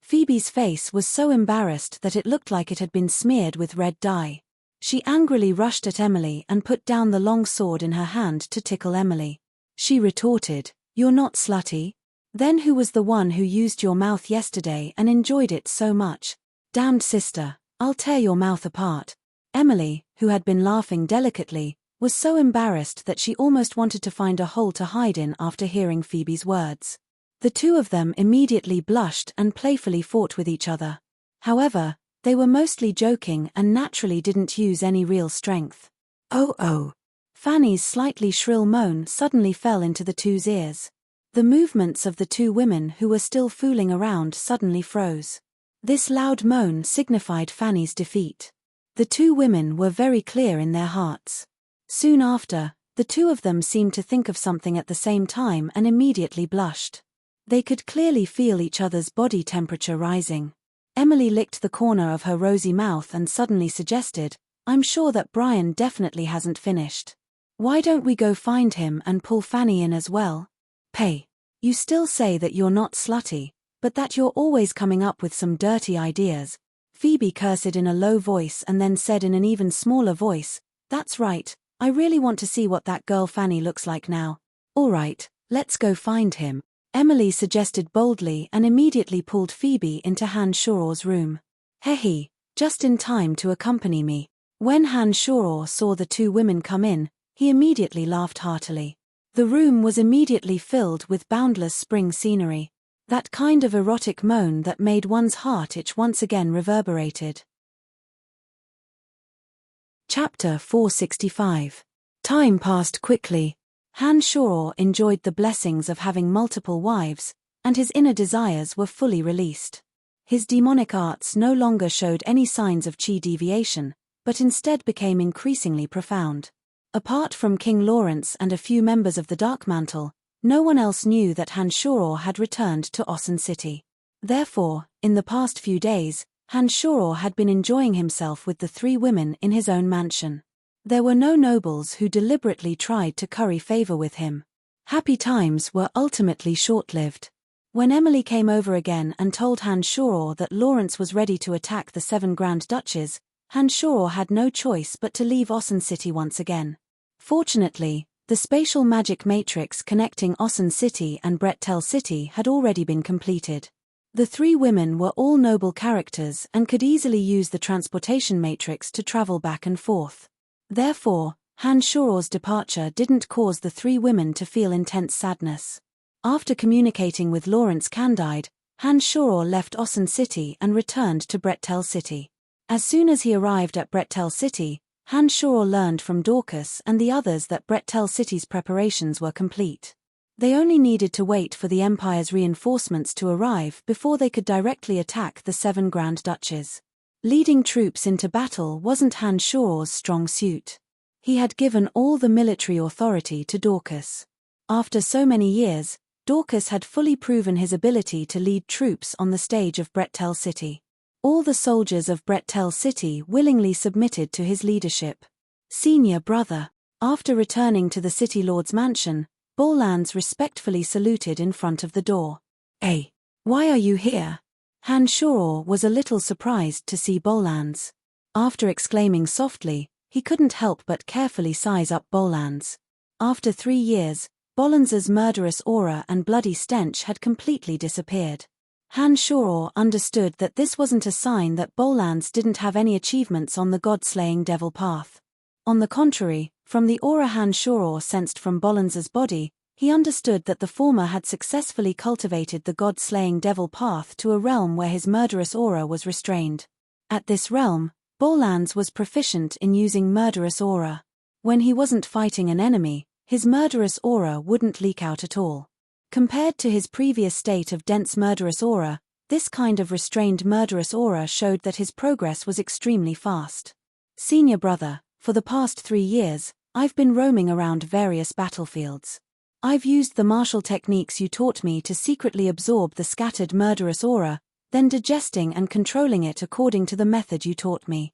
Phoebe's face was so embarrassed that it looked like it had been smeared with red dye. She angrily rushed at Emily and put down the long sword in her hand to tickle Emily. She retorted, "You're not slutty. Then who was the one who used your mouth yesterday and enjoyed it so much? Damned sister, I'll tear your mouth apart." Emily, who had been laughing delicately, was so embarrassed that she almost wanted to find a hole to hide in after hearing Phoebe's words. The two of them immediately blushed and playfully fought with each other. However, they were mostly joking and naturally didn't use any real strength. Oh. Fanny's slightly shrill moan suddenly fell into the two's ears. The movements of the two women who were still fooling around suddenly froze. This loud moan signified Fanny's defeat. The two women were very clear in their hearts. Soon after, the two of them seemed to think of something at the same time and immediately blushed. They could clearly feel each other's body temperature rising. Emily licked the corner of her rosy mouth and suddenly suggested, "I'm sure that Brian definitely hasn't finished. Why don't we go find him and pull Fanny in as well?" "Pay. You still say that you're not slutty, but that you're always coming up with some dirty ideas." Phoebe cursed in a low voice and then said in an even smaller voice, "That's right, I really want to see what that girl Fanny looks like now." "All right, let's go find him," Emily suggested boldly and immediately pulled Phoebe into Han Shore's room. "Hey, just in time to accompany me." When Han Shore saw the two women come in, he immediately laughed heartily. The room was immediately filled with boundless spring scenery. That kind of erotic moan that made one's heart itch once again reverberated. Chapter 465. Time passed quickly. Han Shore enjoyed the blessings of having multiple wives, and his inner desires were fully released. His demonic arts no longer showed any signs of chi deviation, but instead became increasingly profound. Apart from King Lawrence and a few members of the Dark Mantle, no one else knew that Han Shore had returned to Osun City. Therefore, in the past few days, Han Shore had been enjoying himself with the three women in his own mansion. There were no nobles who deliberately tried to curry favor with him. Happy times were ultimately short-lived. When Emily came over again and told Han Shore that Lawrence was ready to attack the 7 Grand Duchies, Han Shore had no choice but to leave Osun City once again. Fortunately, the spatial magic matrix connecting Osun City and Brettel City had already been completed. The three women were all noble characters and could easily use the transportation matrix to travel back and forth. Therefore, Han Shuor's departure didn't cause the three women to feel intense sadness. After communicating with Lawrence Candide, Han Shuor left Osun City and returned to Brettel City. As soon as he arrived at Brettel City, Han Shuor learned from Dorcas and the others that Brettel City's preparations were complete. They only needed to wait for the Empire's reinforcements to arrive before they could directly attack the 7 Grand Duchies. Leading troops into battle wasn't Han Shuor's strong suit. He had given all the military authority to Dorcas. After so many years, Dorcas had fully proven his ability to lead troops on the stage of Brettel City. All the soldiers of Brettel City willingly submitted to his leadership. Senior brother. After returning to the City Lord's mansion, Bolans respectfully saluted in front of the door. "Hey, why are you here?" Han Shuor was a little surprised to see Bolans. After exclaiming softly, he couldn't help but carefully size up Bolans. After 3 years, Bolans's murderous aura and bloody stench had completely disappeared. Han Shuor understood that this wasn't a sign that Bolans didn't have any achievements on the god-slaying devil path. On the contrary, from the aura Han Shuor sensed from Bolans's body, he understood that the former had successfully cultivated the god-slaying devil path to a realm where his murderous aura was restrained. At this realm, Bolans was proficient in using murderous aura. When he wasn't fighting an enemy, his murderous aura wouldn't leak out at all. Compared to his previous state of dense murderous aura, this kind of restrained murderous aura showed that his progress was extremely fast. "Senior brother, for the past 3 years, I've been roaming around various battlefields. I've used the martial techniques you taught me to secretly absorb the scattered murderous aura, then digesting and controlling it according to the method you taught me.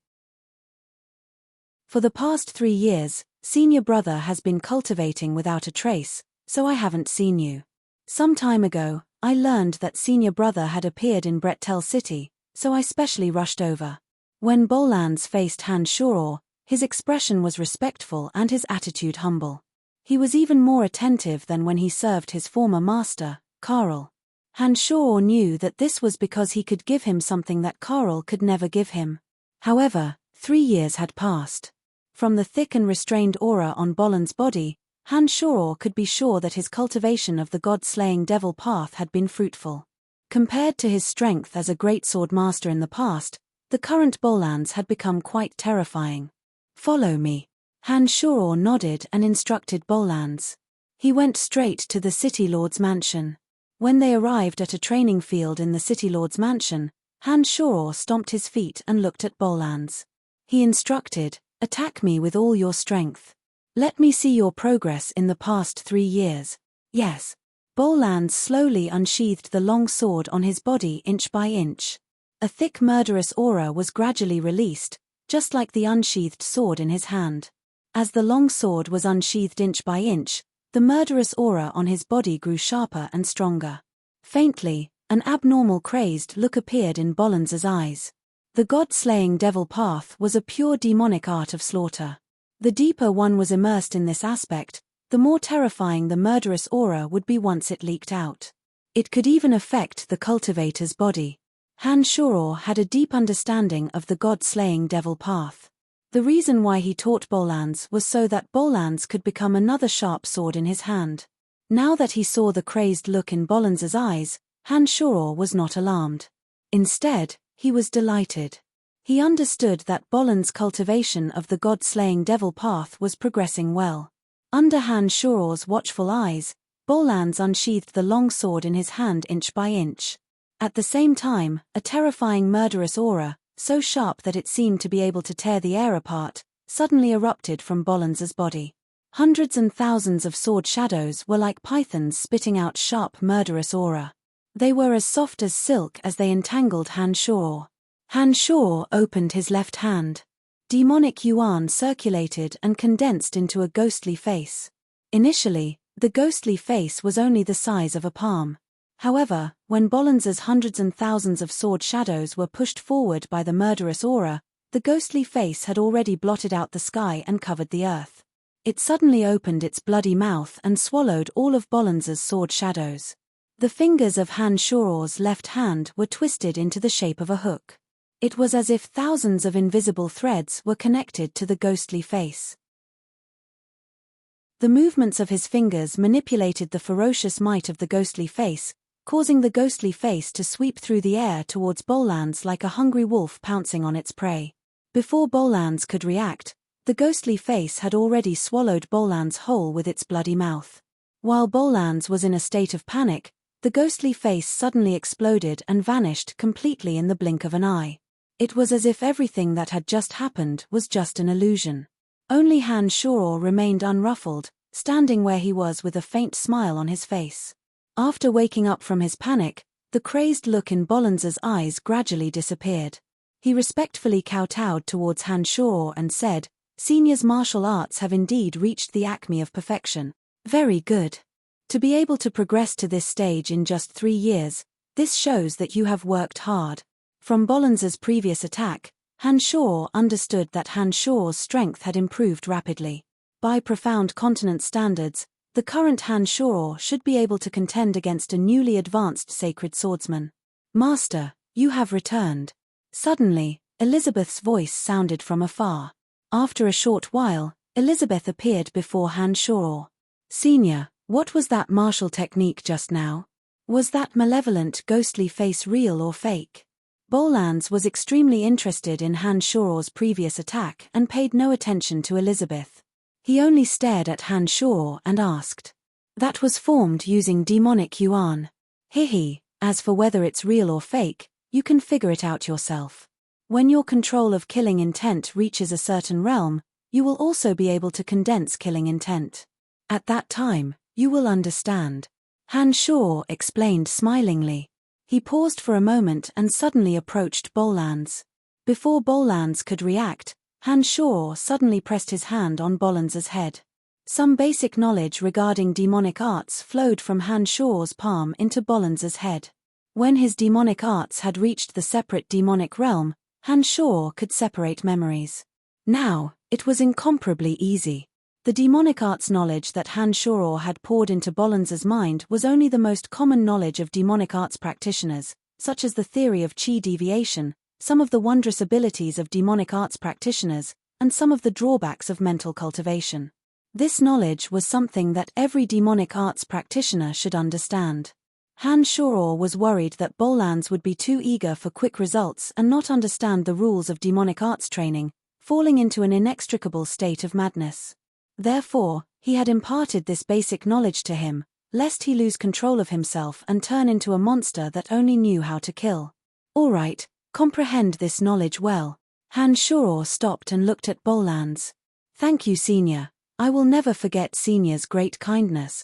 For the past 3 years, senior brother has been cultivating without a trace, so I haven't seen you. Some time ago, I learned that senior brother had appeared in Brettel City, so I specially rushed over." When Bolans faced Han Shuor, his expression was respectful and his attitude humble. He was even more attentive than when he served his former master, Karl. Han Shuor knew that this was because he could give him something that Karl could never give him. However, 3 years had passed. From the thick and restrained aura on Bolan's body, Han Shuor could be sure that his cultivation of the god-slaying devil path had been fruitful. Compared to his strength as a great sword master in the past, the current Bolans had become quite terrifying. "Follow me." Han Shuor nodded and instructed Bolans. He went straight to the City Lord's mansion. When they arrived at a training field in the City Lord's mansion, Han Shuor stomped his feet and looked at Bolans. He instructed, "Attack me with all your strength. Let me see your progress in the past 3 years. Yes." Bolans slowly unsheathed the long sword on his body inch by inch. A thick murderous aura was gradually released, just like the unsheathed sword in his hand. As the long sword was unsheathed inch by inch, the murderous aura on his body grew sharper and stronger. Faintly, an abnormal crazed look appeared in Bolans's eyes. The god-slaying devil path was a pure demonic art of slaughter. The deeper one was immersed in this aspect, the more terrifying the murderous aura would be once it leaked out. It could even affect the cultivator's body. Han Shuor had a deep understanding of the god-slaying devil path. The reason why he taught Bolans was so that Bolans could become another sharp sword in his hand. Now that he saw the crazed look in Bolans's eyes, Han Shuor was not alarmed. Instead, he was delighted. He understood that Bolan's cultivation of the god-slaying devil path was progressing well. Under Han Shuor's watchful eyes, Bolans unsheathed the long sword in his hand inch by inch. At the same time, a terrifying murderous aura, so sharp that it seemed to be able to tear the air apart, suddenly erupted from Bolans's body. Hundreds and thousands of sword shadows were like pythons spitting out sharp murderous aura. They were as soft as silk as they entangled Han Shuor. Han Shuor opened his left hand. Demonic yuan circulated and condensed into a ghostly face. Initially, the ghostly face was only the size of a palm. However, when Bolans's hundreds and thousands of sword shadows were pushed forward by the murderous aura, the ghostly face had already blotted out the sky and covered the earth. It suddenly opened its bloody mouth and swallowed all of Bolans's sword shadows. The fingers of Han Shuor's left hand were twisted into the shape of a hook. It was as if thousands of invisible threads were connected to the ghostly face. The movements of his fingers manipulated the ferocious might of the ghostly face, causing the ghostly face to sweep through the air towards Bolans like a hungry wolf pouncing on its prey. Before Bolans could react, the ghostly face had already swallowed Bolans whole with its bloody mouth. While Bolans was in a state of panic, the ghostly face suddenly exploded and vanished completely in the blink of an eye. It was as if everything that had just happened was just an illusion. Only Han Shuor remained unruffled, standing where he was with a faint smile on his face. After waking up from his panic, the crazed look in Bolans's eyes gradually disappeared. He respectfully kowtowed towards Han Shuor and said, "Senior's martial arts have indeed reached the acme of perfection. Very good. To be able to progress to this stage in just 3 years, this shows that you have worked hard." From Bolans's previous attack, Han Shuor understood that Han Shuor's strength had improved rapidly. By profound continent standards, the current Han Shuor should be able to contend against a newly advanced sacred swordsman. "Master, you have returned." Suddenly, Elizabeth's voice sounded from afar. After a short while, Elizabeth appeared before Han Shuor. "Senior, what was that martial technique just now? Was that malevolent ghostly face real or fake?" Bolans was extremely interested in Han Shuor's previous attack and paid no attention to Elizabeth. He only stared at Han Shuor and asked, "That was formed using demonic yuan. Hihi, as for whether it's real or fake, you can figure it out yourself. When your control of killing intent reaches a certain realm, you will also be able to condense killing intent. At that time, you will understand." Han Shuor explained smilingly. He paused for a moment and suddenly approached Bolans. Before Bolans could react, Han Shuor suddenly pressed his hand on Bolans's head. Some basic knowledge regarding demonic arts flowed from Han Shuor's palm into Bolans's head. When his demonic arts had reached the separate demonic realm, Han Shuor could separate memories. Now, it was incomparably easy. The demonic arts knowledge that Han Shuor had poured into Bolans's mind was only the most common knowledge of demonic arts practitioners, such as the theory of chi deviation, some of the wondrous abilities of demonic arts practitioners, and some of the drawbacks of mental cultivation. This knowledge was something that every demonic arts practitioner should understand. Han Shuor was worried that Bolans would be too eager for quick results and not understand the rules of demonic arts training, falling into an inextricable state of madness. Therefore, he had imparted this basic knowledge to him, lest he lose control of himself and turn into a monster that only knew how to kill. "All right, comprehend this knowledge well." Han Shuor stopped and looked at Bolans. "Thank you, Senior. I will never forget Senior's great kindness."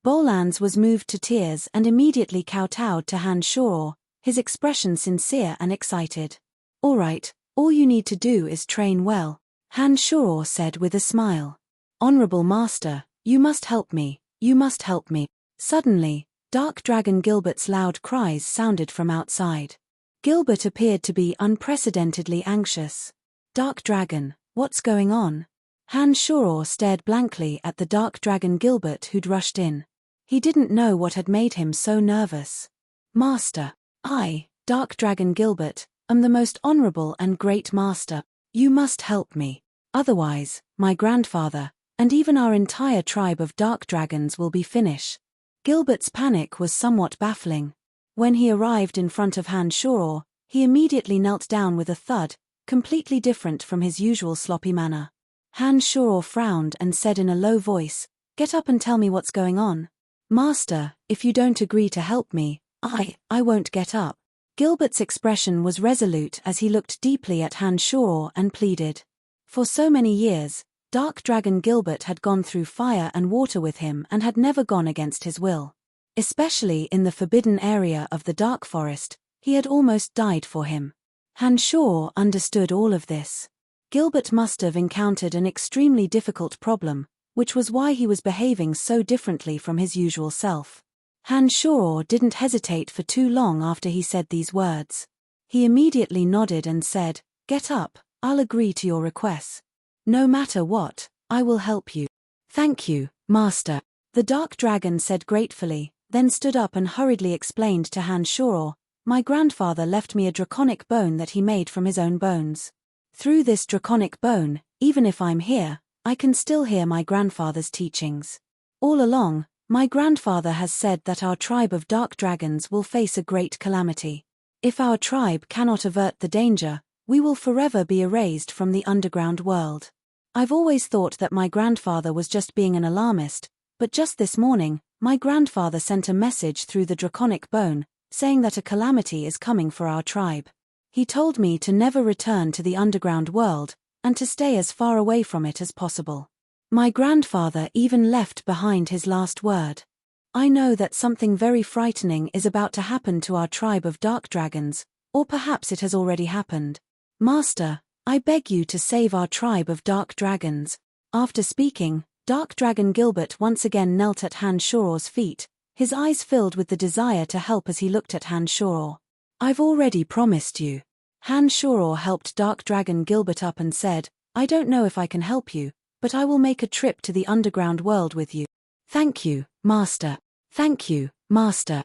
Bolans was moved to tears and immediately kowtowed to Han Shuor, his expression sincere and excited. "All right, all you need to do is train well," Han Shuor said with a smile. "Honorable Master, you must help me, you must help me." Suddenly, Dark Dragon Gilbert's loud cries sounded from outside. Gilbert appeared to be unprecedentedly anxious. "Dark Dragon, what's going on?" Han Shuor stared blankly at the Dark Dragon Gilbert who'd rushed in. He didn't know what had made him so nervous. "Master, I, Dark Dragon Gilbert, am the most honorable and great master. You must help me. Otherwise, my grandfather, and even our entire tribe of dark dragons will be finished." Gilbert's panic was somewhat baffling. When he arrived in front of Han Shuor, he immediately knelt down with a thud, completely different from his usual sloppy manner. Han Shuor frowned and said in a low voice, "Get up and tell me what's going on." "Master, if you don't agree to help me, I won't get up." Gilbert's expression was resolute as he looked deeply at Han Shuor and pleaded. For so many years, Dark Dragon Gilbert had gone through fire and water with him and had never gone against his will. Especially in the forbidden area of the Dark Forest, he had almost died for him. Han Shuor understood all of this. Gilbert must have encountered an extremely difficult problem, which was why he was behaving so differently from his usual self. Han Shuor didn't hesitate for too long after he said these words. He immediately nodded and said, "Get up, I'll agree to your requests. No matter what, I will help you." "Thank you, Master." The dark dragon said gratefully, then stood up and hurriedly explained to Han Shuro, "My grandfather left me a draconic bone that he made from his own bones. Through this draconic bone, even if I'm here, I can still hear my grandfather's teachings. All along, my grandfather has said that our tribe of dark dragons will face a great calamity. If our tribe cannot avert the danger, we will forever be erased from the underground world. I've always thought that my grandfather was just being an alarmist, but just this morning, my grandfather sent a message through the draconic bone, saying that a calamity is coming for our tribe. He told me to never return to the underground world, and to stay as far away from it as possible. My grandfather even left behind his last word. I know that something very frightening is about to happen to our tribe of dark dragons, or perhaps it has already happened. Master, I beg you to save our tribe of dark dragons." After speaking, Dark Dragon Gilbert once again knelt at Han Shuro's feet, his eyes filled with the desire to help as he looked at Han Shuro. "I've already promised you." Han Shuro helped Dark Dragon Gilbert up and said, "I don't know if I can help you, but I will make a trip to the underground world with you." "Thank you, Master. Thank you, Master.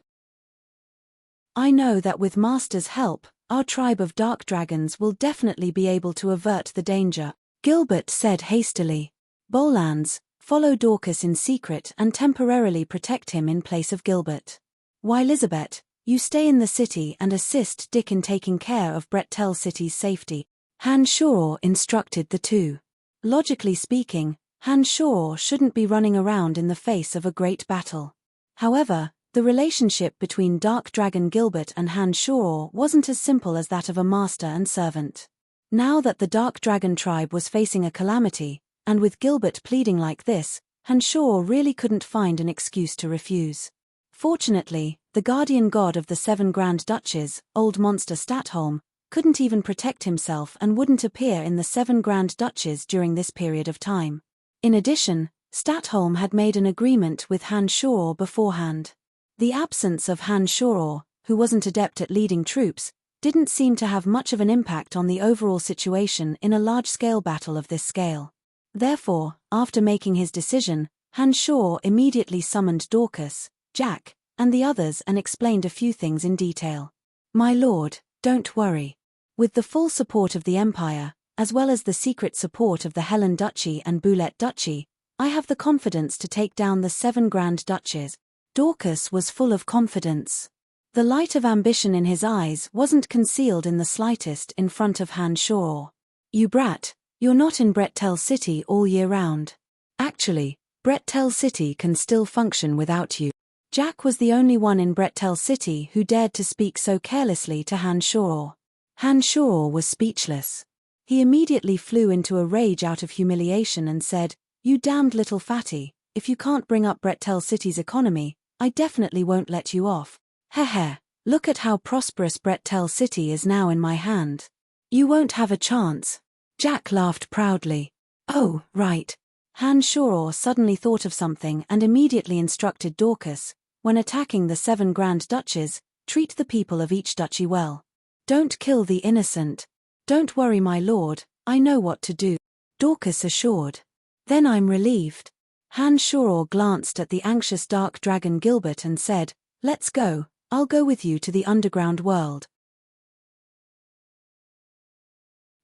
I know that with Master's help, our tribe of dark dragons will definitely be able to avert the danger," Gilbert said hastily. "Bolans, follow Dorcas in secret and temporarily protect him in place of Gilbert. While Elizabeth, you stay in the city and assist Dick in taking care of Brettel City's safety." Han Shuro instructed the two. Logically speaking, Han Shuro shouldn't be running around in the face of a great battle. However, the relationship between Dark Dragon Gilbert and Han Shuro wasn't as simple as that of a master and servant. Now that the Dark Dragon tribe was facing a calamity, and with Gilbert pleading like this, Han Shuro really couldn't find an excuse to refuse. Fortunately, the guardian god of the 7 Grand Duchies, Old Monster Statholm, couldn't even protect himself and wouldn't appear in the 7 Grand Duchies during this period of time. In addition, Statholm had made an agreement with Han Shuro beforehand. The absence of Han Shuro, who wasn't adept at leading troops, didn't seem to have much of an impact on the overall situation in a large-scale battle of this scale. Therefore, after making his decision, Han Shuro immediately summoned Dorcas, Jack, and the others and explained a few things in detail. "My lord, don't worry. With the full support of the Empire, as well as the secret support of the Helen Duchy and Boulette Duchy, I have the confidence to take down the 7 Grand Duchies." Dorcas was full of confidence. The light of ambition in his eyes wasn't concealed in the slightest in front of Han Shuro. "You brat, you're not in Brettel City all year round. Actually, Brettel City can still function without you." Jack was the only one in Brettel City who dared to speak so carelessly to Han Shuro. Han Shuro was speechless. He immediately flew into a rage out of humiliation and said, "You damned little fatty, if you can't bring up Brettel City's economy, I definitely won't let you off. Heh, look at how prosperous Brettel City is now in my hand. You won't have a chance." Jack laughed proudly. "Oh, right." Han Shuro suddenly thought of something and immediately instructed Dorcas, "When attacking the 7 Grand Duchies, treat the people of each duchy well. Don't kill the innocent." "Don't worry, my lord, I know what to do," Dorcas assured. "Then I'm relieved." Han Shuro glanced at the anxious Dark Dragon Gilbert and said, "Let's go, I'll go with you to the underground world."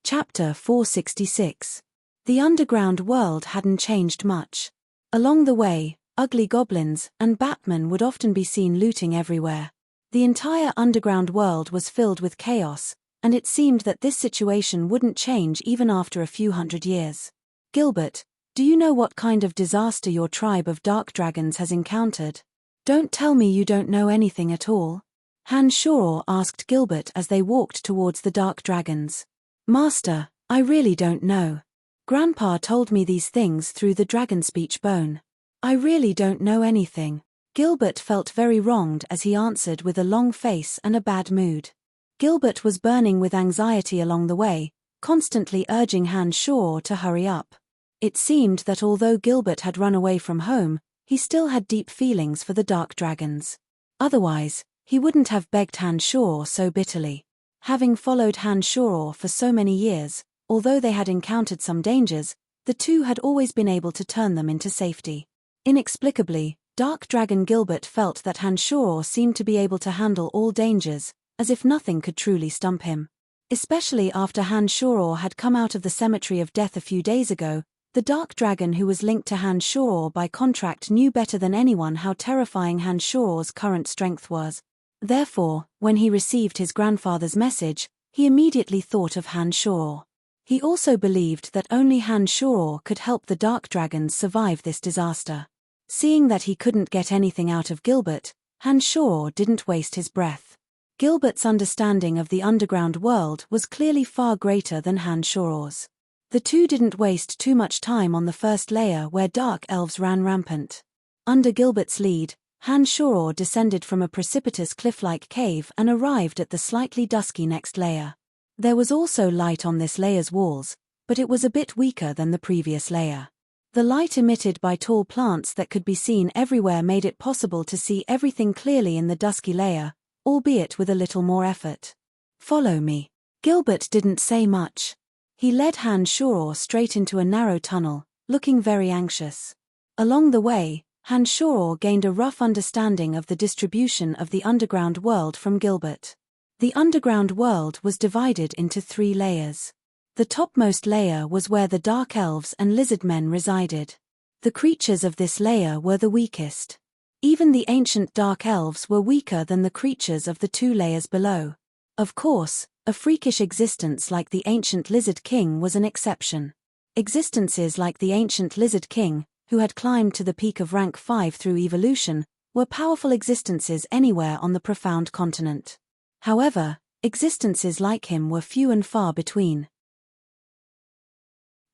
Chapter 466. The underground world hadn't changed much. Along the way, ugly goblins and Batmen would often be seen looting everywhere. The entire underground world was filled with chaos, and it seemed that this situation wouldn't change even after a few hundred years. "Gilbert, do you know what kind of disaster your tribe of dark dragons has encountered?" "Don't tell me you don't know anything at all," Han Shuro asked Gilbert as they walked towards the dark dragons. "Master, I really don't know. Grandpa told me these things through the dragon speech bone. I really don't know anything." Gilbert felt very wronged as he answered with a long face and a bad mood. Gilbert was burning with anxiety along the way, constantly urging Han Shuro to hurry up. It seemed that although Gilbert had run away from home, he still had deep feelings for the dark dragons. Otherwise, he wouldn't have begged Han Shuro so bitterly. Having followed Han Shuro for so many years, although they had encountered some dangers, the two had always been able to turn them into safety. Inexplicably, Dark Dragon Gilbert felt that Han Shoror seemed to be able to handle all dangers, as if nothing could truly stump him. Especially after Han Shoror had come out of the Cemetery of Death a few days ago, the Dark Dragon who was linked to Han Shoror by contract knew better than anyone how terrifying Han Shoror's current strength was. Therefore, when he received his grandfather's message, he immediately thought of Han Shoror. He also believed that only Han Shoror could help the Dark Dragons survive this disaster. Seeing that he couldn't get anything out of Gilbert, Han Shoror didn't waste his breath. Gilbert's understanding of the underground world was clearly far greater than Han Shoror's. The two didn't waste too much time on the first layer where dark elves ran rampant. Under Gilbert's lead, Han Shoror descended from a precipitous cliff-like cave and arrived at the slightly dusky next layer. There was also light on this layer's walls, but it was a bit weaker than the previous layer. The light emitted by tall plants that could be seen everywhere made it possible to see everything clearly in the dusky layer, albeit with a little more effort. "Follow me." Gilbert didn't say much. He led Han Shoror straight into a narrow tunnel, looking very anxious. Along the way, Han Shoror gained a rough understanding of the distribution of the underground world from Gilbert. The underground world was divided into 3 layers. The topmost layer was where the dark elves and lizard men resided. The creatures of this layer were the weakest. Even the ancient dark elves were weaker than the creatures of the 2 layers below. Of course, a freakish existence like the ancient lizard king was an exception. Existences like the ancient lizard king, who had climbed to the peak of rank 5 through evolution, were powerful existences anywhere on the profound continent. However, existences like him were few and far between.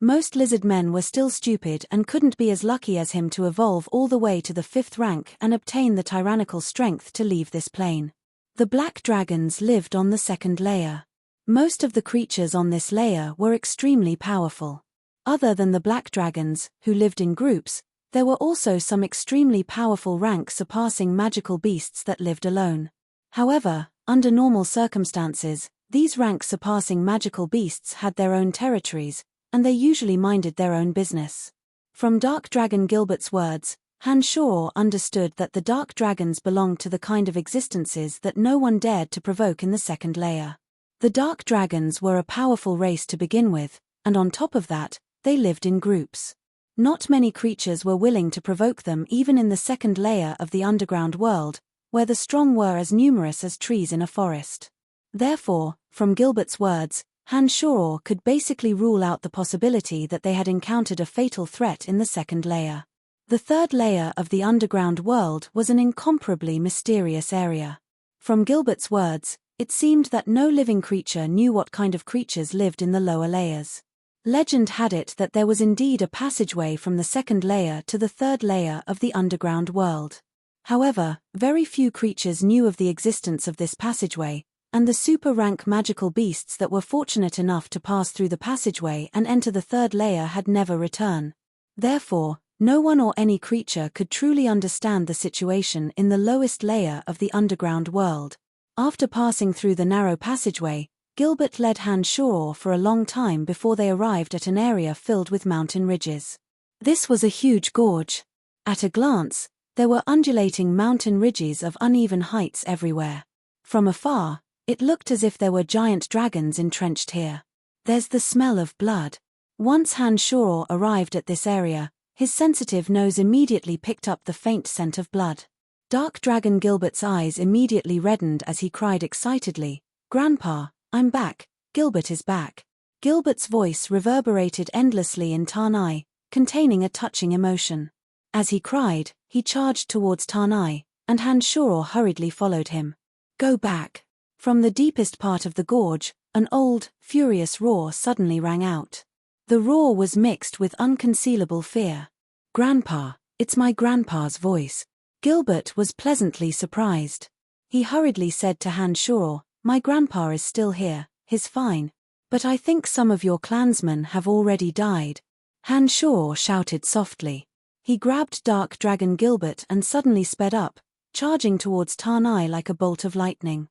Most lizard men were still stupid and couldn't be as lucky as him to evolve all the way to the 5th rank and obtain the tyrannical strength to leave this plane. The black dragons lived on the 2nd layer. Most of the creatures on this layer were extremely powerful. Other than the black dragons, who lived in groups, there were also some extremely powerful rank-surpassing magical beasts that lived alone. However, under normal circumstances, these rank-surpassing magical beasts had their own territories, and they usually minded their own business. From Dark Dragon Gilbert's words, Han Shoror understood that the dark dragons belonged to the kind of existences that no one dared to provoke in the 2nd layer. The dark dragons were a powerful race to begin with, and on top of that, they lived in groups. Not many creatures were willing to provoke them even in the 2nd layer of the underground world, where the strong were as numerous as trees in a forest. Therefore, from Gilbert's words, Han Shoror could basically rule out the possibility that they had encountered a fatal threat in the 2nd layer. The 3rd layer of the underground world was an incomparably mysterious area. From Gilbert's words, it seemed that no living creature knew what kind of creatures lived in the lower layers. Legend had it that there was indeed a passageway from the 2nd layer to the 3rd layer of the underground world. However, very few creatures knew of the existence of this passageway, and the super-rank magical beasts that were fortunate enough to pass through the passageway and enter the 3rd layer had never returned. Therefore, no one or any creature could truly understand the situation in the lowest layer of the underground world. After passing through the narrow passageway, Gilbert led Han Shoror for a long time before they arrived at an area filled with mountain ridges. This was a huge gorge. At a glance, there were undulating mountain ridges of uneven heights everywhere. From afar, it looked as if there were giant dragons entrenched here. "There's the smell of blood." Once Han Shoror arrived at this area, his sensitive nose immediately picked up the faint scent of blood. Dark Dragon Gilbert's eyes immediately reddened as he cried excitedly, "Grandpa, I'm back, Gilbert is back." Gilbert's voice reverberated endlessly in Tarnai, containing a touching emotion. As he cried, he charged towards Tarnai, and Han Shoror hurriedly followed him. "Go back." From the deepest part of the gorge, an old, furious roar suddenly rang out. The roar was mixed with unconcealable fear. "Grandpa, it's my grandpa's voice." Gilbert was pleasantly surprised. He hurriedly said to Han Shoror, "My grandpa is still here, he's fine. But I think some of your clansmen have already died." Han Shoror shouted softly. He grabbed Dark Dragon Gilbert and suddenly sped up, charging towards Tarnai like a bolt of lightning.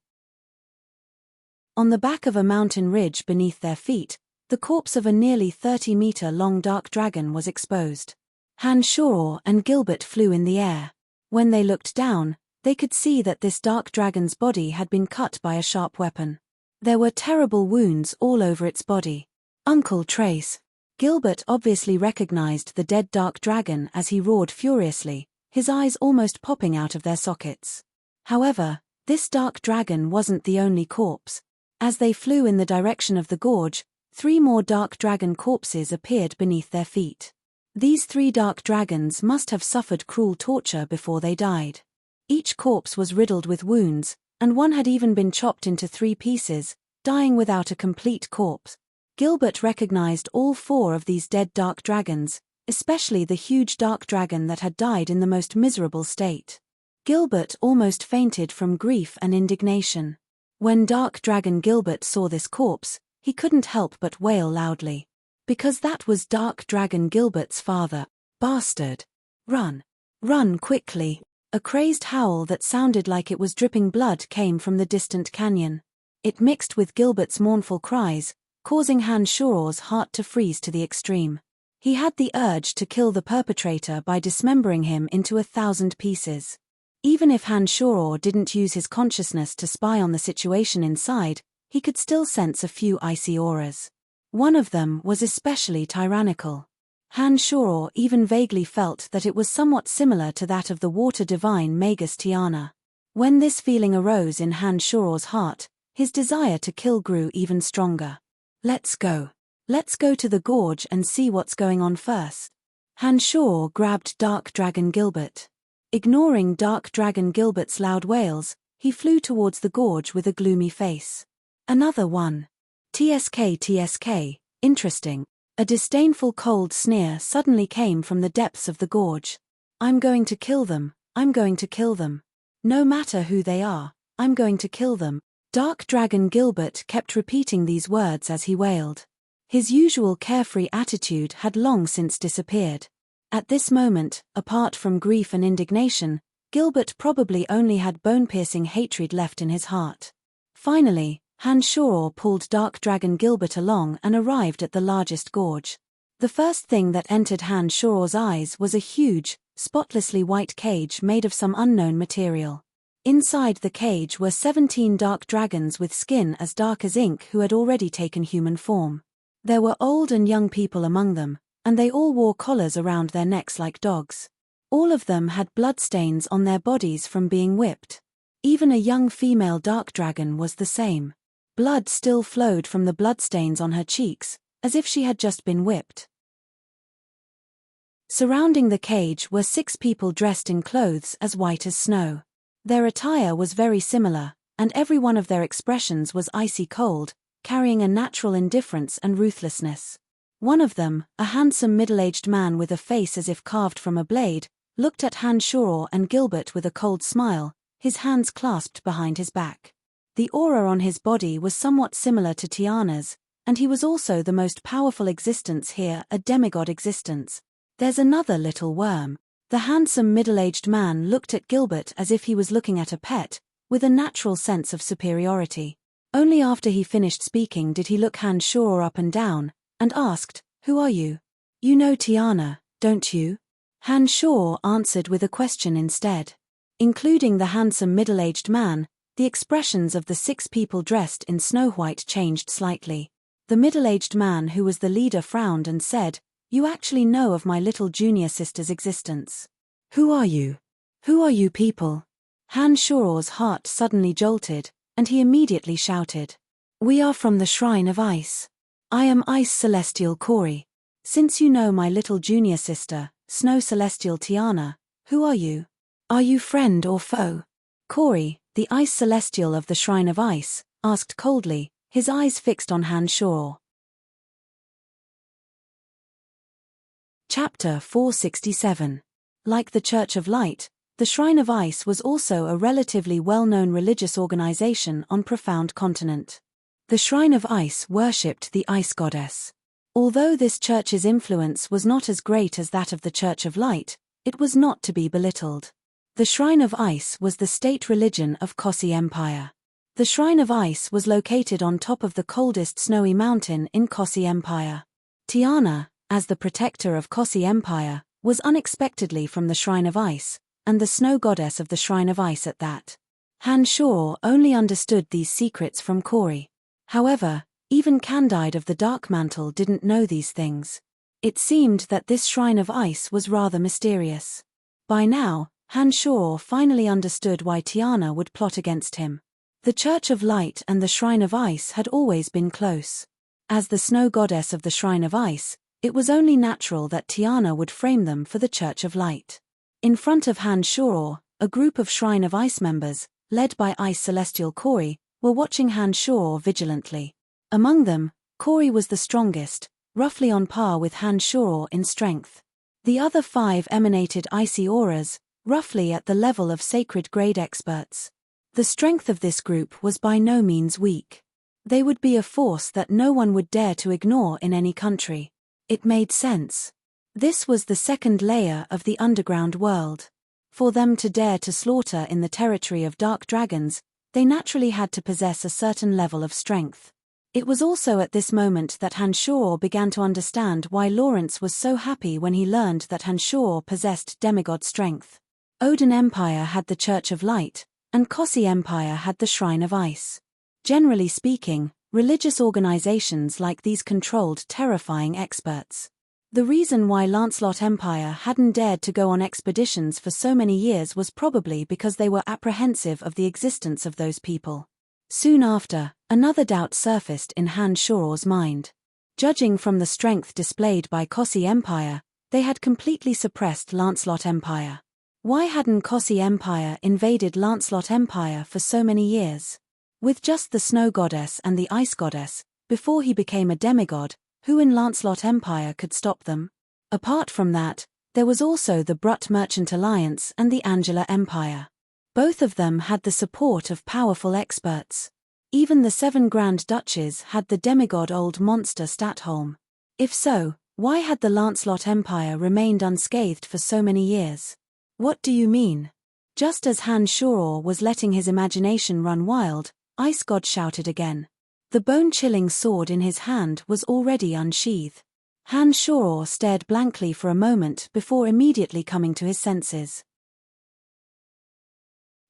On the back of a mountain ridge beneath their feet, the corpse of a nearly 30-meter-long dark dragon was exposed. Han and Gilbert flew in the air. When they looked down, they could see that this dark dragon's body had been cut by a sharp weapon. There were terrible wounds all over its body. Uncle Trace. Gilbert obviously recognized the dead dark dragon as he roared furiously, his eyes almost popping out of their sockets. However, this dark dragon wasn't the only corpse. As they flew in the direction of the gorge, 3 more dark dragon corpses appeared beneath their feet. These 3 dark dragons must have suffered cruel torture before they died. Each corpse was riddled with wounds, and one had even been chopped into 3 pieces, dying without a complete corpse. Gilbert recognized all 4 of these dead dark dragons, especially the huge dark dragon that had died in the most miserable state. Gilbert almost fainted from grief and indignation. When Dark Dragon Gilbert saw this corpse, he couldn't help but wail loudly. Because that was Dark Dragon Gilbert's father. Bastard! Run! Run quickly! A crazed howl that sounded like it was dripping blood came from the distant canyon. It mixed with Gilbert's mournful cries, causing Hanshor's heart to freeze to the extreme. He had the urge to kill the perpetrator by dismembering him into 1,000 pieces. Even if Hanshor didn't use his consciousness to spy on the situation inside, he could still sense a few icy auras. One of them was especially tyrannical. Hanshor even vaguely felt that it was somewhat similar to that of the water divine Magus Tiana. When this feeling arose in Hanshor's heart, his desire to kill grew even stronger. Let's go. Let's go to the gorge and see what's going on first. Hanshor grabbed Dark Dragon Gilbert. Ignoring Dark Dragon Gilbert's loud wails, he flew towards the gorge with a gloomy face. Another one. TSK, interesting. A disdainful cold sneer suddenly came from the depths of the gorge. I'm going to kill them, I'm going to kill them. No matter who they are, I'm going to kill them. Dark Dragon Gilbert kept repeating these words as he wailed. His usual carefree attitude had long since disappeared. At this moment, apart from grief and indignation, Gilbert probably only had bone-piercing hatred left in his heart. Finally, Hanshor pulled Dark Dragon Gilbert along and arrived at the largest gorge. The first thing that entered Hanshor's eyes was a huge, spotlessly white cage made of some unknown material. Inside the cage were 17 dark dragons with skin as dark as ink who had already taken human form. There were old and young people among them, and they all wore collars around their necks like dogs. All of them had bloodstains on their bodies from being whipped. Even a young female dark dragon was the same. Blood still flowed from the bloodstains on her cheeks, as if she had just been whipped. Surrounding the cage were 6 people dressed in clothes as white as snow. Their attire was very similar, and every one of their expressions was icy cold, carrying a natural indifference and ruthlessness. One of them, a handsome middle-aged man with a face as if carved from a blade, looked at Hanshor and Gilbert with a cold smile, his hands clasped behind his back. The aura on his body was somewhat similar to Tiana's, and he was also the most powerful existence here, a demigod existence. There's another little worm. The handsome middle-aged man looked at Gilbert as if he was looking at a pet, with a natural sense of superiority. Only after he finished speaking did he look Hanshor up and down, and asked, "Who are you?" "You know Tiana, don't you?" Hanshor answered with a question instead. Including the handsome middle-aged man, the expressions of the 6 people dressed in snow-white changed slightly. The middle-aged man who was the leader frowned and said, "You actually know of my little junior sister's existence. Who are you? Who are you people?" Hanshor's heart suddenly jolted, and he immediately shouted, "We are from the Shrine of Ice. I am Ice Celestial Cori. Since you know my little junior sister, Snow Celestial Tiana, who are you? Are you friend or foe?" Cori, the Ice Celestial of the Shrine of Ice, asked coldly, his eyes fixed on Hanshor. Chapter 467. Like the Church of Light, the Shrine of Ice was also a relatively well-known religious organization on Profound Continent. The Shrine of Ice worshipped the Ice Goddess. Although this church's influence was not as great as that of the Church of Light, it was not to be belittled. The Shrine of Ice was the state religion of Kossi Empire. The Shrine of Ice was located on top of the coldest snowy mountain in Kossi Empire. Tiana, as the protector of Kossi Empire, was unexpectedly from the Shrine of Ice, and the snow goddess of the Shrine of Ice at that. Han Shor only understood these secrets from Corey. However, even Candide of the Dark Mantle didn't know these things. It seemed that this Shrine of Ice was rather mysterious. By now, Han Shor finally understood why Tiana would plot against him. The Church of Light and the Shrine of Ice had always been close. As the snow goddess of the Shrine of Ice, it was only natural that Tiana would frame them for the Church of Light. In front of Han Shor, a group of Shrine of Ice members, led by Ice Celestial Corey, were watching Han Shor vigilantly. Among them, Corey was the strongest, roughly on par with Han Shor in strength. The other 5 emanated icy auras, roughly at the level of sacred grade experts. The strength of this group was by no means weak. They would be a force that no one would dare to ignore in any country. It made sense. This was the second layer of the underground world. For them to dare to slaughter in the territory of dark dragons, they naturally had to possess a certain level of strength. It was also at this moment that Han Shor began to understand why Lawrence was so happy when he learned that Han Shor possessed demigod strength. Odin Empire had the Church of Light, and Kossi Empire had the Shrine of Ice. Generally speaking, religious organizations like these controlled terrifying experts. The reason why Lancelot Empire hadn't dared to go on expeditions for so many years was probably because they were apprehensive of the existence of those people. Soon after, another doubt surfaced in Han Shor's mind. Judging from the strength displayed by Kossi Empire, they had completely suppressed Lancelot Empire. Why hadn't Kossi Empire invaded Lancelot Empire for so many years? With just the Snow Goddess and the Ice Goddess, before he became a demigod, who in Lancelot Empire could stop them? Apart from that, there was also the Brut Merchant Alliance and the Angela Empire. Both of them had the support of powerful experts. Even the 7 Grand Duchies had the demigod old monster Statholm. If so, why had the Lancelot Empire remained unscathed for so many years? What do you mean? Just as Han Shor was letting his imagination run wild, Ice God shouted again. The bone-chilling sword in his hand was already unsheathed. Han Shor stared blankly for a moment before immediately coming to his senses.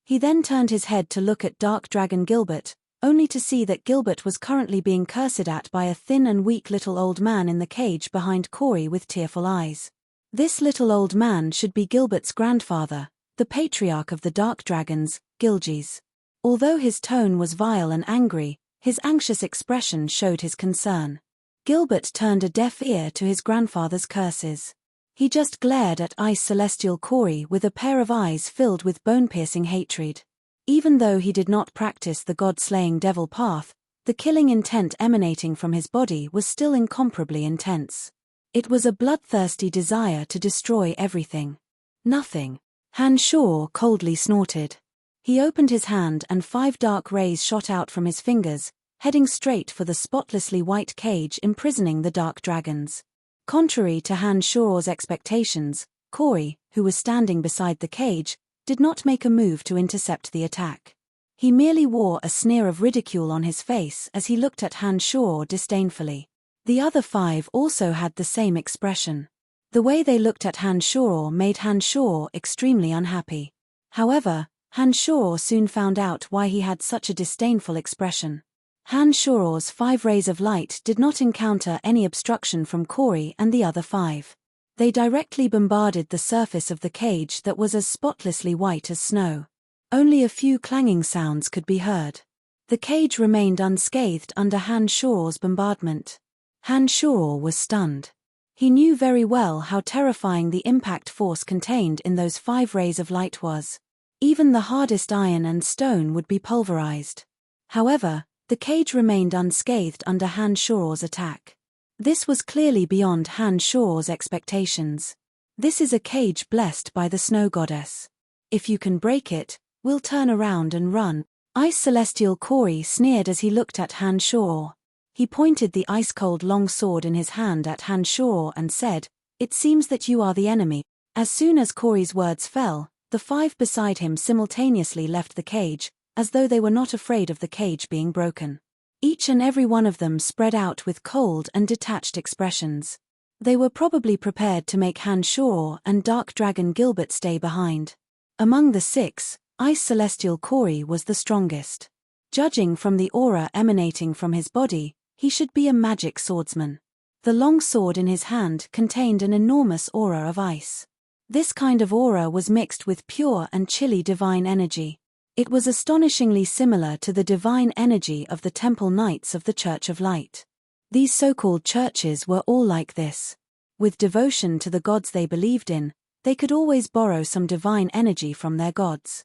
He then turned his head to look at Dark Dragon Gilbert, only to see that Gilbert was currently being cursed at by a thin and weak little old man in the cage behind Corey with tearful eyes. This little old man should be Gilbert's grandfather, the patriarch of the Dark Dragons, Gilgees. Although his tone was vile and angry, his anxious expression showed his concern. Gilbert turned a deaf ear to his grandfather's curses. He just glared at Ice Celestial Corey with a pair of eyes filled with bone-piercing hatred. Even though he did not practice the god-slaying devil path, the killing intent emanating from his body was still incomparably intense. It was a bloodthirsty desire to destroy everything. Nothing. Han Shor coldly snorted. He opened his hand and 5 dark rays shot out from his fingers, heading straight for the spotlessly white cage imprisoning the dark dragons. Contrary to Han Shor's expectations, Corey, who was standing beside the cage, did not make a move to intercept the attack. He merely wore a sneer of ridicule on his face as he looked at Han Shor disdainfully. The other 5 also had the same expression. The way they looked at Han Shor made Han Shor extremely unhappy. However, Han Shor soon found out why he had such a disdainful expression. Han Shor's 5 rays of light did not encounter any obstruction from Corey and the other 5. They directly bombarded the surface of the cage that was as spotlessly white as snow. Only a few clanging sounds could be heard. The cage remained unscathed under Han Shor's bombardment. Han Shor was stunned. He knew very well how terrifying the impact force contained in those 5 rays of light was. Even the hardest iron and stone would be pulverized. However, the cage remained unscathed under Han Shor's attack. This was clearly beyond Han Shor's expectations. This is a cage blessed by the Snow Goddess. If you can break it, we'll turn around and run. Ice Celestial Corey sneered as he looked at Han Shor. He pointed the ice-cold long sword in his hand at Han Shor and said, "It seems that you are the enemy." As soon as Corey's words fell, the 5 beside him simultaneously left the cage, as though they were not afraid of the cage being broken. Each and every one of them spread out with cold and detached expressions. They were probably prepared to make Han Shor and Dark Dragon Gilbert stay behind. Among the 6, Ice Celestial Corey was the strongest. Judging from the aura emanating from his body, he should be a magic swordsman. The long sword in his hand contained an enormous aura of ice. This kind of aura was mixed with pure and chilly divine energy. It was astonishingly similar to the divine energy of the temple knights of the Church of Light. These so-called churches were all like this. With devotion to the gods they believed in, they could always borrow some divine energy from their gods.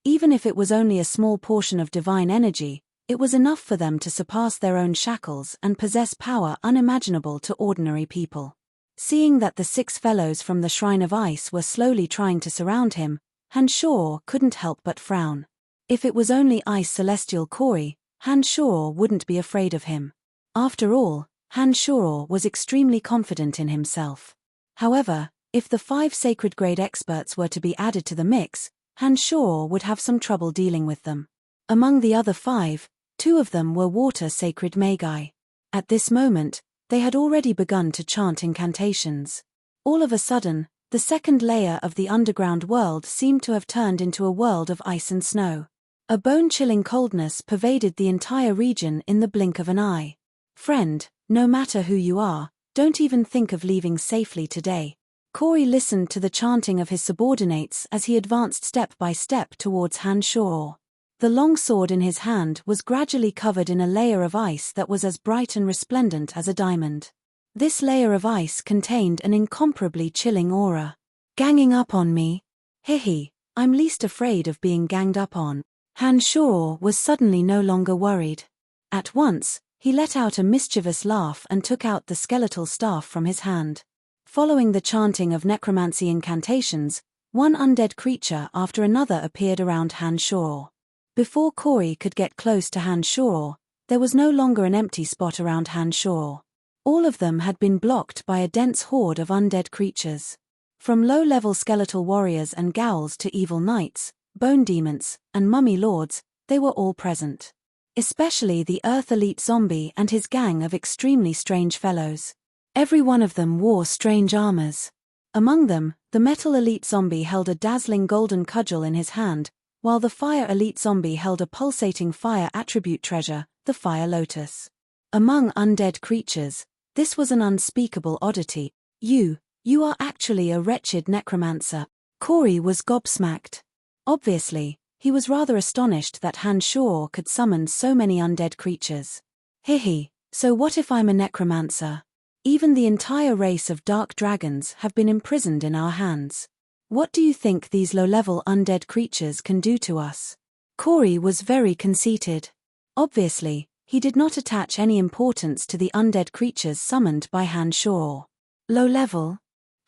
Even if it was only a small portion of divine energy, it was enough for them to surpass their own shackles and possess power unimaginable to ordinary people. Seeing that the 6 fellows from the Shrine of Ice were slowly trying to surround him, Han Shor couldn't help but frown. If it was only Ice Celestial Corey, Han Shor wouldn't be afraid of him. After all, Han Shor was extremely confident in himself. However, if the 5 sacred grade experts were to be added to the mix, Han Shor would have some trouble dealing with them. Among the other 5, 2 of them were water sacred magi. At this moment, they had already begun to chant incantations. All of a sudden, the second layer of the underground world seemed to have turned into a world of ice and snow. A bone-chilling coldness pervaded the entire region in the blink of an eye. Friend, no matter who you are, don't even think of leaving safely today. Corey listened to the chanting of his subordinates as he advanced step by step towards Han Shor. The long sword in his hand was gradually covered in a layer of ice that was as bright and resplendent as a diamond. This layer of ice contained an incomparably chilling aura. Ganging up on me? Hihi, I'm least afraid of being ganged up on. Han Shor was suddenly no longer worried. At once, he let out a mischievous laugh and took out the skeletal staff from his hand. Following the chanting of necromancy incantations, one undead creature after another appeared around Han Shor. Before Corey could get close to Han Shor, there was no longer an empty spot around Han Shor. All of them had been blocked by a dense horde of undead creatures. From low-level skeletal warriors and ghouls to evil knights, bone demons, and mummy lords, they were all present. Especially the Earth Elite Zombie and his gang of extremely strange fellows. Every one of them wore strange armors. Among them, the Metal Elite Zombie held a dazzling golden cudgel in his hand, while the Fire Elite Zombie held a pulsating fire attribute treasure, the Fire Lotus. Among undead creatures, this was an unspeakable oddity. You are actually a wretched necromancer. Corey was gobsmacked. Obviously, he was rather astonished that Han Shor could summon so many undead creatures. Hihi, so what if I'm a necromancer? Even the entire race of dark dragons have been imprisoned in our hands. What do you think these low-level undead creatures can do to us? Corey was very conceited. Obviously, he did not attach any importance to the undead creatures summoned by Han Shor. Low-level?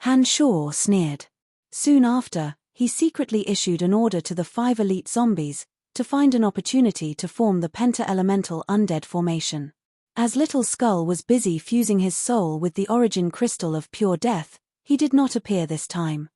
Han Shor sneered. Soon after, he secretly issued an order to the 5 elite zombies to find an opportunity to form the penta-elemental undead formation. As Little Skull was busy fusing his soul with the origin crystal of pure death, he did not appear this time.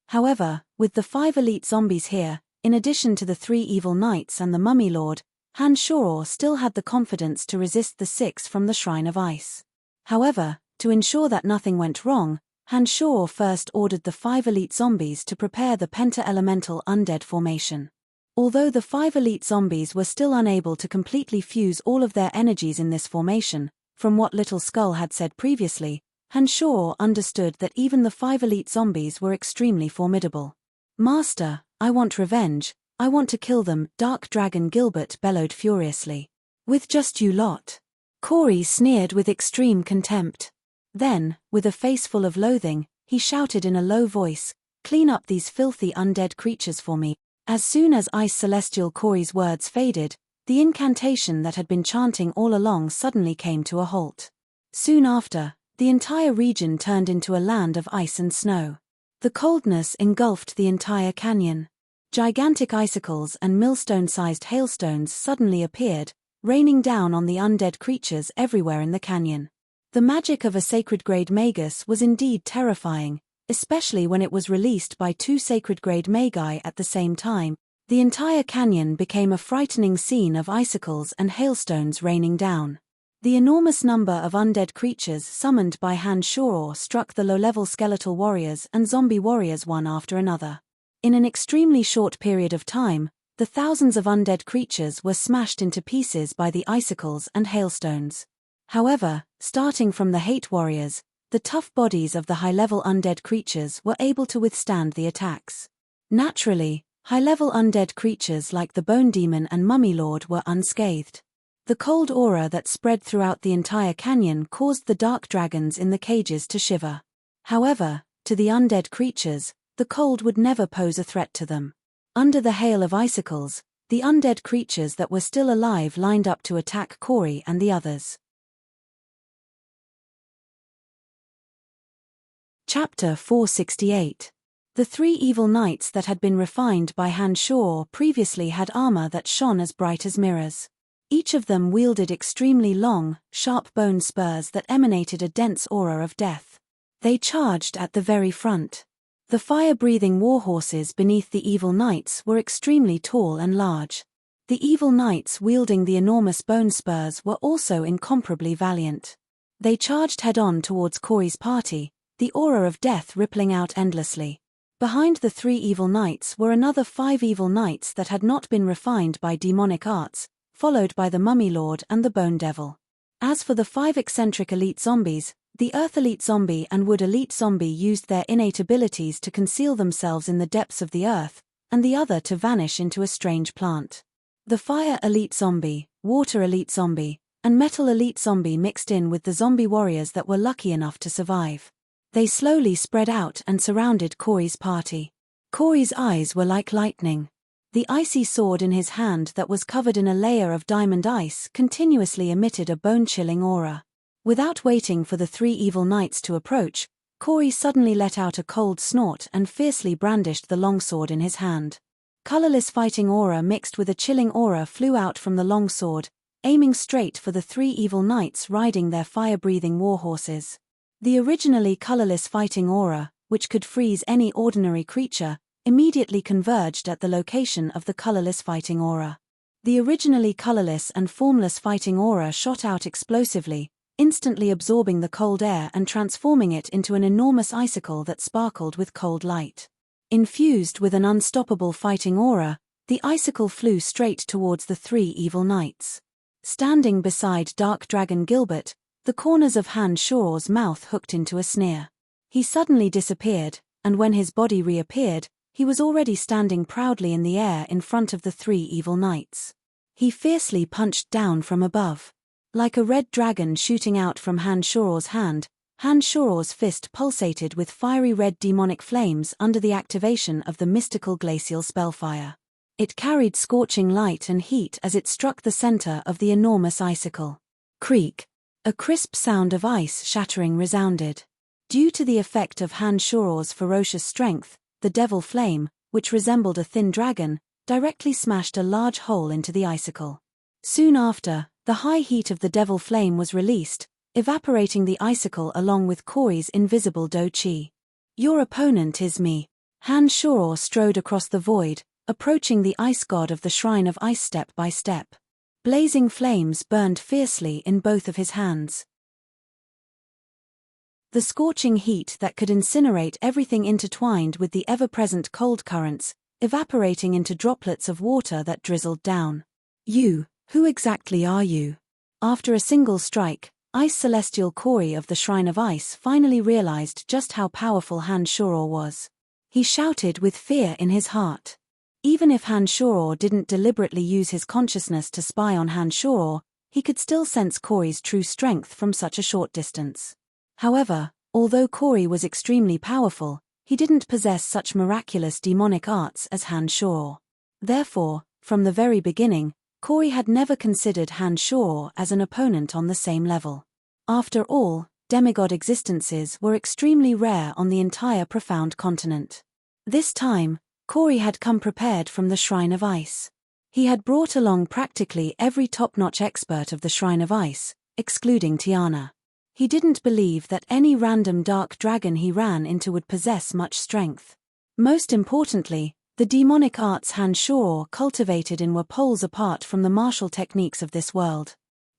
However, with the 5 elite zombies here, in addition to the 3 evil knights and the mummy lord, Han Shor still had the confidence to resist the 6 from the Shrine of Ice. However, to ensure that nothing went wrong, Han Shor first ordered the 5 elite zombies to prepare the penta-elemental undead formation. Although the 5 elite zombies were still unable to completely fuse all of their energies in this formation, from what Little Skull had said previously, Han Shor understood that even the 5 elite zombies were extremely formidable. Master, I want revenge, I want to kill them, Dark Dragon Gilbert bellowed furiously. With just you lot. Corey sneered with extreme contempt. Then, with a face full of loathing, he shouted in a low voice, "Clean up these filthy undead creatures for me." As soon as Ice Celestial Corey's words faded, the incantation that had been chanting all along suddenly came to a halt. Soon after, the entire region turned into a land of ice and snow. The coldness engulfed the entire canyon. Gigantic icicles and millstone-sized hailstones suddenly appeared, raining down on the undead creatures everywhere in the canyon. The magic of a sacred-grade magus was indeed terrifying, especially when it was released by 2 sacred-grade magi at the same time. The entire canyon became a frightening scene of icicles and hailstones raining down. The enormous number of undead creatures summoned by Han Shoror struck the low-level skeletal warriors and zombie warriors one after another. In an extremely short period of time, the thousands of undead creatures were smashed into pieces by the icicles and hailstones. However, starting from the hate warriors, the tough bodies of the high-level undead creatures were able to withstand the attacks. Naturally, high-level undead creatures like the Bone Demon and Mummy Lord were unscathed. The cold aura that spread throughout the entire canyon caused the dark dragons in the cages to shiver. However, to the undead creatures, the cold would never pose a threat to them. Under the hail of icicles, the undead creatures that were still alive lined up to attack Corey and the others. Chapter 468. The three evil knights that had been refined by Han Shoror previously had armor that shone as bright as mirrors. Each of them wielded extremely long, sharp bone spurs that emanated a dense aura of death. They charged at the very front. The fire-breathing warhorses beneath the evil knights were extremely tall and large. The evil knights wielding the enormous bone spurs were also incomparably valiant. They charged head-on towards Corey's party, the aura of death rippling out endlessly. Behind the three evil knights were another 5 evil knights that had not been refined by demonic arts, followed by the Mummy Lord and the Bone Devil. As for the 5 eccentric elite zombies, the Earth Elite Zombie and Wood Elite Zombie used their innate abilities to conceal themselves in the depths of the earth, and the other to vanish into a strange plant. The Fire Elite Zombie, Water Elite Zombie, and Metal Elite Zombie mixed in with the zombie warriors that were lucky enough to survive. They slowly spread out and surrounded Corey's party. Corey's eyes were like lightning. The icy sword in his hand that was covered in a layer of diamond ice continuously emitted a bone-chilling aura. Without waiting for the 3 evil knights to approach, Corey suddenly let out a cold snort and fiercely brandished the longsword in his hand. Colorless fighting aura mixed with a chilling aura flew out from the longsword, aiming straight for the 3 evil knights riding their fire-breathing warhorses. The originally colorless fighting aura, which could freeze any ordinary creature, immediately converged at the location of the colorless fighting aura. The originally colorless and formless fighting aura shot out explosively, instantly absorbing the cold air and transforming it into an enormous icicle that sparkled with cold light. Infused with an unstoppable fighting aura, the icicle flew straight towards the 3 evil knights. Standing beside Dark Dragon Gilbert, the corners of Han Shoror's mouth hooked into a sneer. He suddenly disappeared, and when his body reappeared, he was already standing proudly in the air in front of the 3 evil knights. He fiercely punched down from above. Like a red dragon shooting out from Han Shoror's hand, Han Shoror's fist pulsated with fiery red demonic flames under the activation of the mystical glacial spellfire. It carried scorching light and heat as it struck the center of the enormous icicle. Creak! A crisp sound of ice shattering resounded. Due to the effect of Han Shoror's ferocious strength, the devil flame, which resembled a thin dragon, directly smashed a large hole into the icicle. Soon after, the high heat of the devil flame was released, evaporating the icicle along with Corey's invisible Do-Chi. Your opponent is me. Han Shoror strode across the void, approaching the ice god of the Shrine of Ice step by step. Blazing flames burned fiercely in both of his hands. The scorching heat that could incinerate everything intertwined with the ever-present cold currents, evaporating into droplets of water that drizzled down. You, who exactly are you? After a single strike, Ice Celestial Corey of the Shrine of Ice finally realized just how powerful Han Shoror was. He shouted with fear in his heart. Even if Han Shoror didn't deliberately use his consciousness to spy on Han Shoror, he could still sense Corey's true strength from such a short distance. However, although Corey was extremely powerful, he didn't possess such miraculous demonic arts as Han Shoror. Therefore, from the very beginning, Corey had never considered Han Shoror as an opponent on the same level. After all, demigod existences were extremely rare on the entire profound continent. This time, Corey had come prepared from the Shrine of Ice. He had brought along practically every top-notch expert of the Shrine of Ice, excluding Tiana. He didn't believe that any random dark dragon he ran into would possess much strength. Most importantly, the demonic arts Han Shoror cultivated in were poles apart from the martial techniques of this world.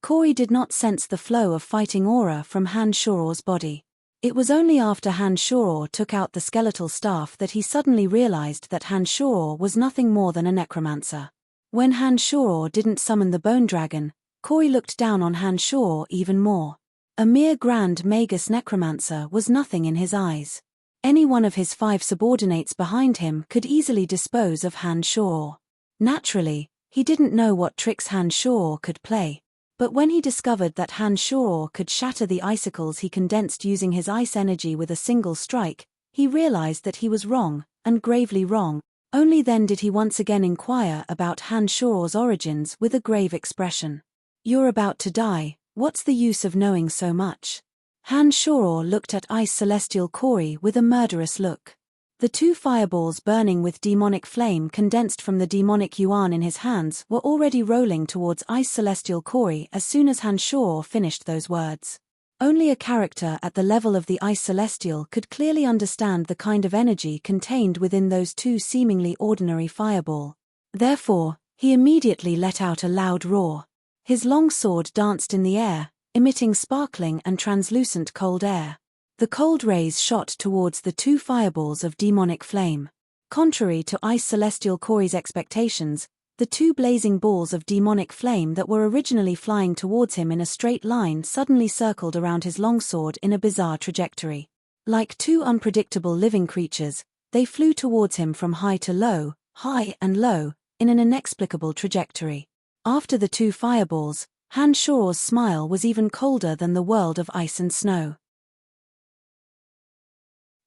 Corey did not sense the flow of fighting aura from Han Shoror's body. It was only after Han Shoror took out the skeletal staff that he suddenly realized that Han Shoror was nothing more than a necromancer. When Han Shoror didn't summon the bone dragon, Corey looked down on Han Shoror even more. A mere grand magus necromancer was nothing in his eyes. Any one of his 5 subordinates behind him could easily dispose of Han Shoror. Naturally, he didn't know what tricks Han Shoror could play. But when he discovered that Han Shoror could shatter the icicles he condensed using his ice energy with a single strike, he realized that he was wrong, and gravely wrong. Only then did he once again inquire about Han Shoror's origins with a grave expression. "You're about to die, what's the use of knowing so much?" Han Shoror looked at Ice Celestial Corey with a murderous look. The 2 fireballs burning with demonic flame condensed from the demonic yuan in his hands were already rolling towards Ice Celestial Corey as soon as Han Shoror finished those words. Only a character at the level of the Ice Celestial could clearly understand the kind of energy contained within those 2 seemingly ordinary fireball. Therefore, he immediately let out a loud roar. His long sword danced in the air, emitting sparkling and translucent cold air. The cold rays shot towards the 2 fireballs of demonic flame. Contrary to Ice Celestial Corey's expectations, the 2 blazing balls of demonic flame that were originally flying towards him in a straight line suddenly circled around his longsword in a bizarre trajectory. Like 2 unpredictable living creatures, they flew towards him from high to low, high and low, in an inexplicable trajectory. After the 2 fireballs, Han Shoror's smile was even colder than the world of ice and snow.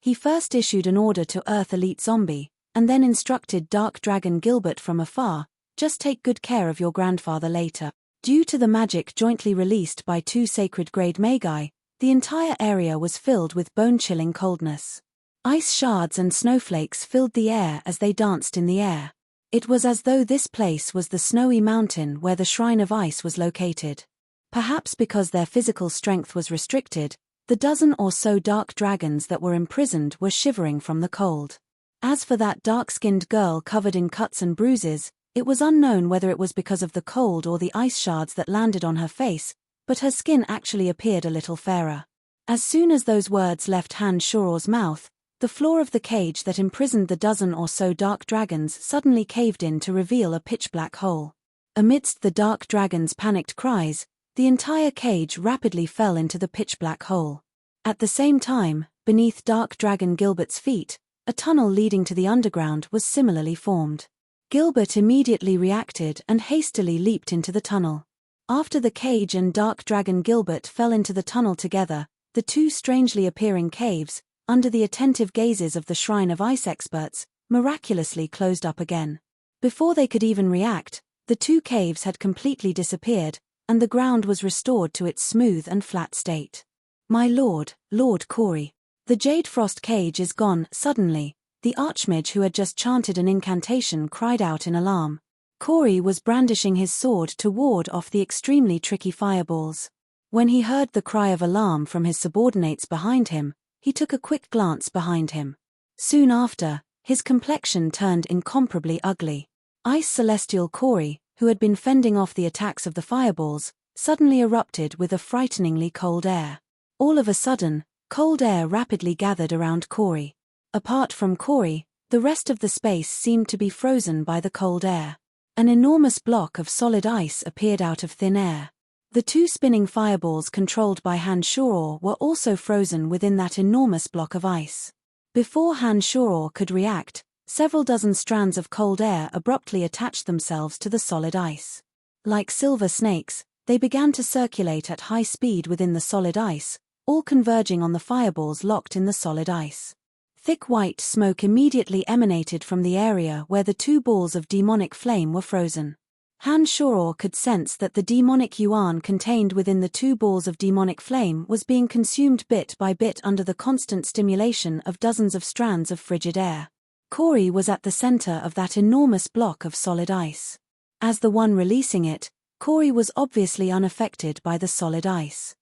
He first issued an order to Earth Elite Zombie, and then instructed Dark Dragon Gilbert from afar, "Just take good care of your grandfather later." Due to the magic jointly released by 2 sacred-grade magi, the entire area was filled with bone-chilling coldness. Ice shards and snowflakes filled the air as they danced in the air. It was as though this place was the snowy mountain where the Shrine of Ice was located. Perhaps because their physical strength was restricted, the dozen or so dark dragons that were imprisoned were shivering from the cold. As for that dark-skinned girl covered in cuts and bruises, it was unknown whether it was because of the cold or the ice shards that landed on her face, but her skin actually appeared a little fairer. As soon as those words left Han Shoror's mouth, the floor of the cage that imprisoned the dozen or so dark dragons suddenly caved in to reveal a pitch-black hole. Amidst the dark dragons' panicked cries, the entire cage rapidly fell into the pitch-black hole. At the same time, beneath Dark Dragon Gilbert's feet, a tunnel leading to the underground was similarly formed. Gilbert immediately reacted and hastily leaped into the tunnel. After the cage and Dark Dragon Gilbert fell into the tunnel together, the 2 strangely appearing caves, under the attentive gazes of the Shrine of Ice experts, miraculously closed up again. Before they could even react, the 2 caves had completely disappeared, and the ground was restored to its smooth and flat state. "My lord, Lord Corey. The Jade Frost cage is gone." Suddenly, the Archmage who had just chanted an incantation cried out in alarm. Corey was brandishing his sword to ward off the extremely tricky fireballs. When he heard the cry of alarm from his subordinates behind him, he took a quick glance behind him. Soon after, his complexion turned incomparably ugly. Ice Celestial Corey, who had been fending off the attacks of the fireballs, suddenly erupted with a frighteningly cold air. All of a sudden, cold air rapidly gathered around Corey. Apart from Corey, the rest of the space seemed to be frozen by the cold air. An enormous block of solid ice appeared out of thin air. The 2 spinning fireballs controlled by Han Shoror were also frozen within that enormous block of ice. Before Han Shoror could react, several dozen strands of cold air abruptly attached themselves to the solid ice. Like silver snakes, they began to circulate at high speed within the solid ice, all converging on the fireballs locked in the solid ice. Thick white smoke immediately emanated from the area where the 2 balls of demonic flame were frozen. Han Shoror could sense that the demonic yuan contained within the 2 balls of demonic flame was being consumed bit by bit under the constant stimulation of dozens of strands of frigid air. Corey was at the center of that enormous block of solid ice. As the one releasing it, Corey was obviously unaffected by the solid ice.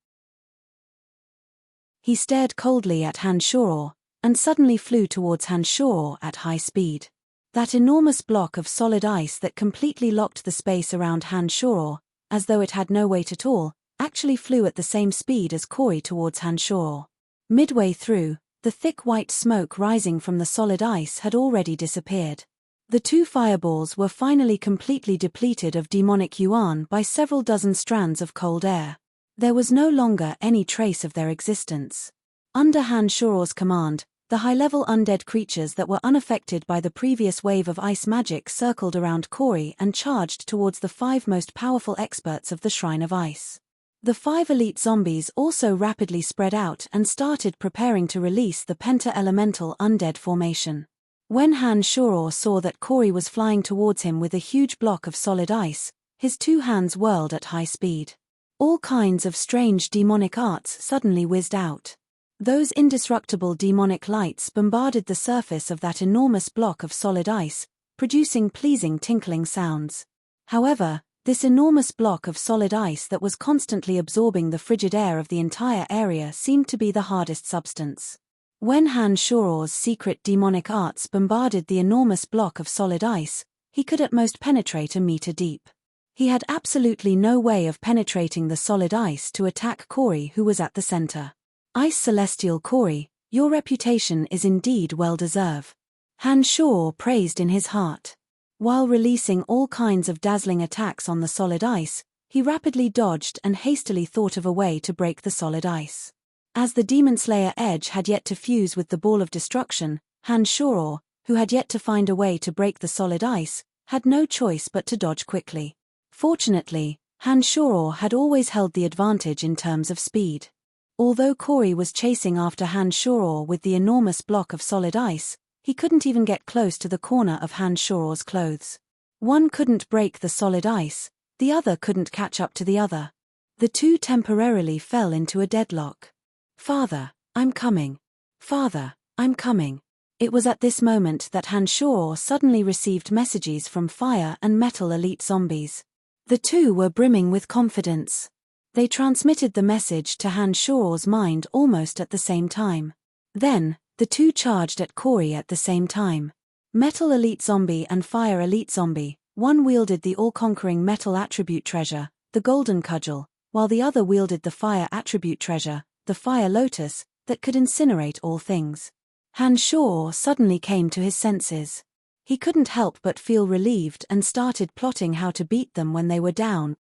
He stared coldly at Han Shoror, and suddenly flew towards Han Shoror at high speed. That enormous block of solid ice that completely locked the space around Han Shoror, as though it had no weight at all, actually flew at the same speed as Corey towards Han Shuro. Midway through, the thick white smoke rising from the solid ice had already disappeared. The two fireballs were finally completely depleted of demonic yuan by several dozen strands of cold air. There was no longer any trace of their existence. Under Han Shuro's command, the high-level undead creatures that were unaffected by the previous wave of ice magic circled around Corey and charged towards the 5 most powerful experts of the Shrine of Ice. The 5 elite zombies also rapidly spread out and started preparing to release the penta-elemental undead formation. When Han Shuro saw that Corey was flying towards him with a huge block of solid ice, his 2 hands whirled at high speed. All kinds of strange demonic arts suddenly whizzed out. Those indestructible demonic lights bombarded the surface of that enormous block of solid ice, producing pleasing tinkling sounds. However, this enormous block of solid ice that was constantly absorbing the frigid air of the entire area seemed to be the hardest substance. When Han Shuro's secret demonic arts bombarded the enormous block of solid ice, he could at most penetrate a meter deep. He had absolutely no way of penetrating the solid ice to attack Corey, who was at the center. Ice Celestial Corey, your reputation is indeed well-deserved. Han Shuro praised in his heart. While releasing all kinds of dazzling attacks on the solid ice, he rapidly dodged and hastily thought of a way to break the solid ice. As the Demon Slayer edge had yet to fuse with the ball of destruction, Han Shuro, who had yet to find a way to break the solid ice, had no choice but to dodge quickly. Fortunately, Han Shuro had always held the advantage in terms of speed. Although Corey was chasing after Han Shuro with the enormous block of solid ice, he couldn't even get close to the corner of Han Shuro's clothes. One couldn't break the solid ice, the other couldn't catch up to the other. The two temporarily fell into a deadlock. "Father, I'm coming. Father, I'm coming." It was at this moment that Han Shuro suddenly received messages from fire and metal elite zombies. The two were brimming with confidence. They transmitted the message to Han Shuro's mind almost at the same time. Then, the two charged at Corey at the same time. Metal Elite Zombie and Fire Elite Zombie, one wielded the all-conquering metal attribute treasure, the Golden Cudgel, while the other wielded the fire attribute treasure, the Fire Lotus, that could incinerate all things. Han Shuro suddenly came to his senses. He couldn't help but feel relieved and started plotting how to beat them when they were down.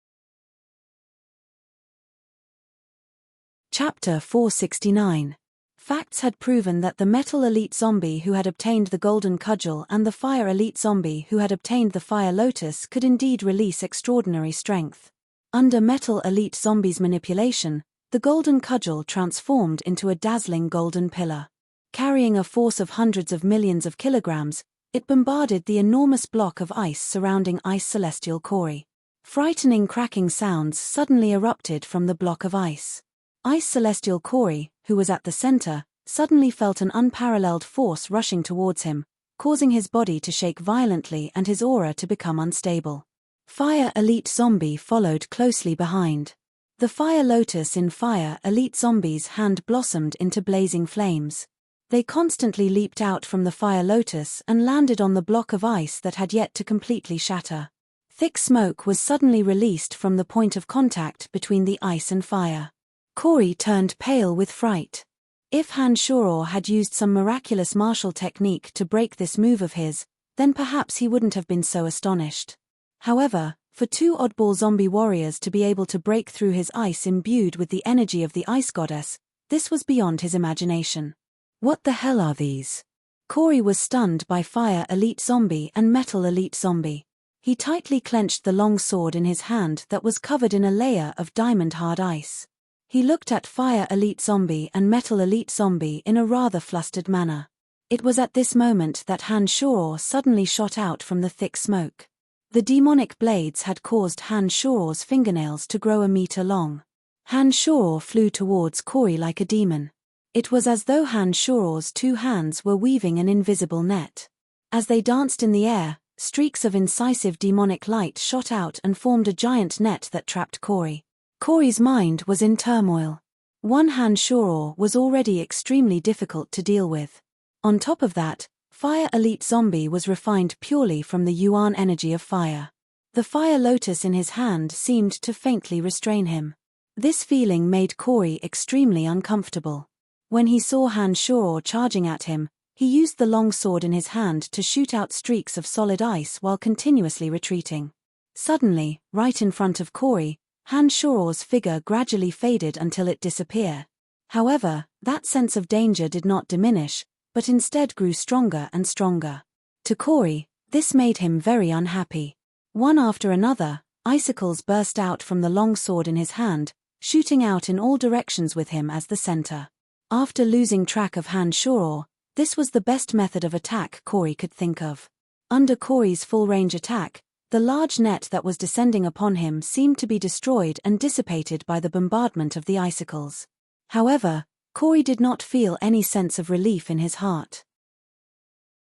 Chapter 469. Facts had proven that the Metal Elite Zombie who had obtained the Golden Cudgel and the Fire Elite Zombie who had obtained the Fire Lotus could indeed release extraordinary strength. Under Metal Elite Zombie's manipulation, the Golden Cudgel transformed into a dazzling golden pillar. Carrying a force of hundreds of millions of kilograms, it bombarded the enormous block of ice surrounding Ice Celestial Corey. Frightening cracking sounds suddenly erupted from the block of ice. Ice Celestial Corey, who was at the center, suddenly felt an unparalleled force rushing towards him, causing his body to shake violently and his aura to become unstable. Fire Elite Zombie followed closely behind. The Fire Lotus in Fire Elite Zombie's hand blossomed into blazing flames. They constantly leaped out from the Fire Lotus and landed on the block of ice that had yet to completely shatter. Thick smoke was suddenly released from the point of contact between the ice and fire. Corey turned pale with fright. If Han Shuro had used some miraculous martial technique to break this move of his, then perhaps he wouldn't have been so astonished. However, for two oddball zombie warriors to be able to break through his ice imbued with the energy of the ice goddess, this was beyond his imagination. What the hell are these? Corey was stunned by Fire Elite Zombie and Metal Elite Zombie. He tightly clenched the long sword in his hand that was covered in a layer of diamond-hard ice. He looked at Fire Elite Zombie and Metal Elite Zombie in a rather flustered manner. It was at this moment that Han Shuro suddenly shot out from the thick smoke. The demonic blades had caused Han Shuro's fingernails to grow a meter long. Han Shuro flew towards Corey like a demon. It was as though Han Shuro's two hands were weaving an invisible net. As they danced in the air, streaks of incisive demonic light shot out and formed a giant net that trapped Corey. Corey's mind was in turmoil. One Han Shuro was already extremely difficult to deal with. On top of that, Fire Elite Zombie was refined purely from the Yuan energy of fire. The fire lotus in his hand seemed to faintly restrain him. This feeling made Corey extremely uncomfortable. When he saw Han Shuro charging at him, he used the long sword in his hand to shoot out streaks of solid ice while continuously retreating. Suddenly, right in front of Corey, Han Shuro's figure gradually faded until it disappeared. However, that sense of danger did not diminish, but instead grew stronger and stronger. To Corey, this made him very unhappy. One after another, icicles burst out from the long sword in his hand, shooting out in all directions with him as the center. After losing track of Han Shuro, this was the best method of attack Corey could think of. Under Corey's full-range attack, the large net that was descending upon him seemed to be destroyed and dissipated by the bombardment of the icicles. However, Corey did not feel any sense of relief in his heart.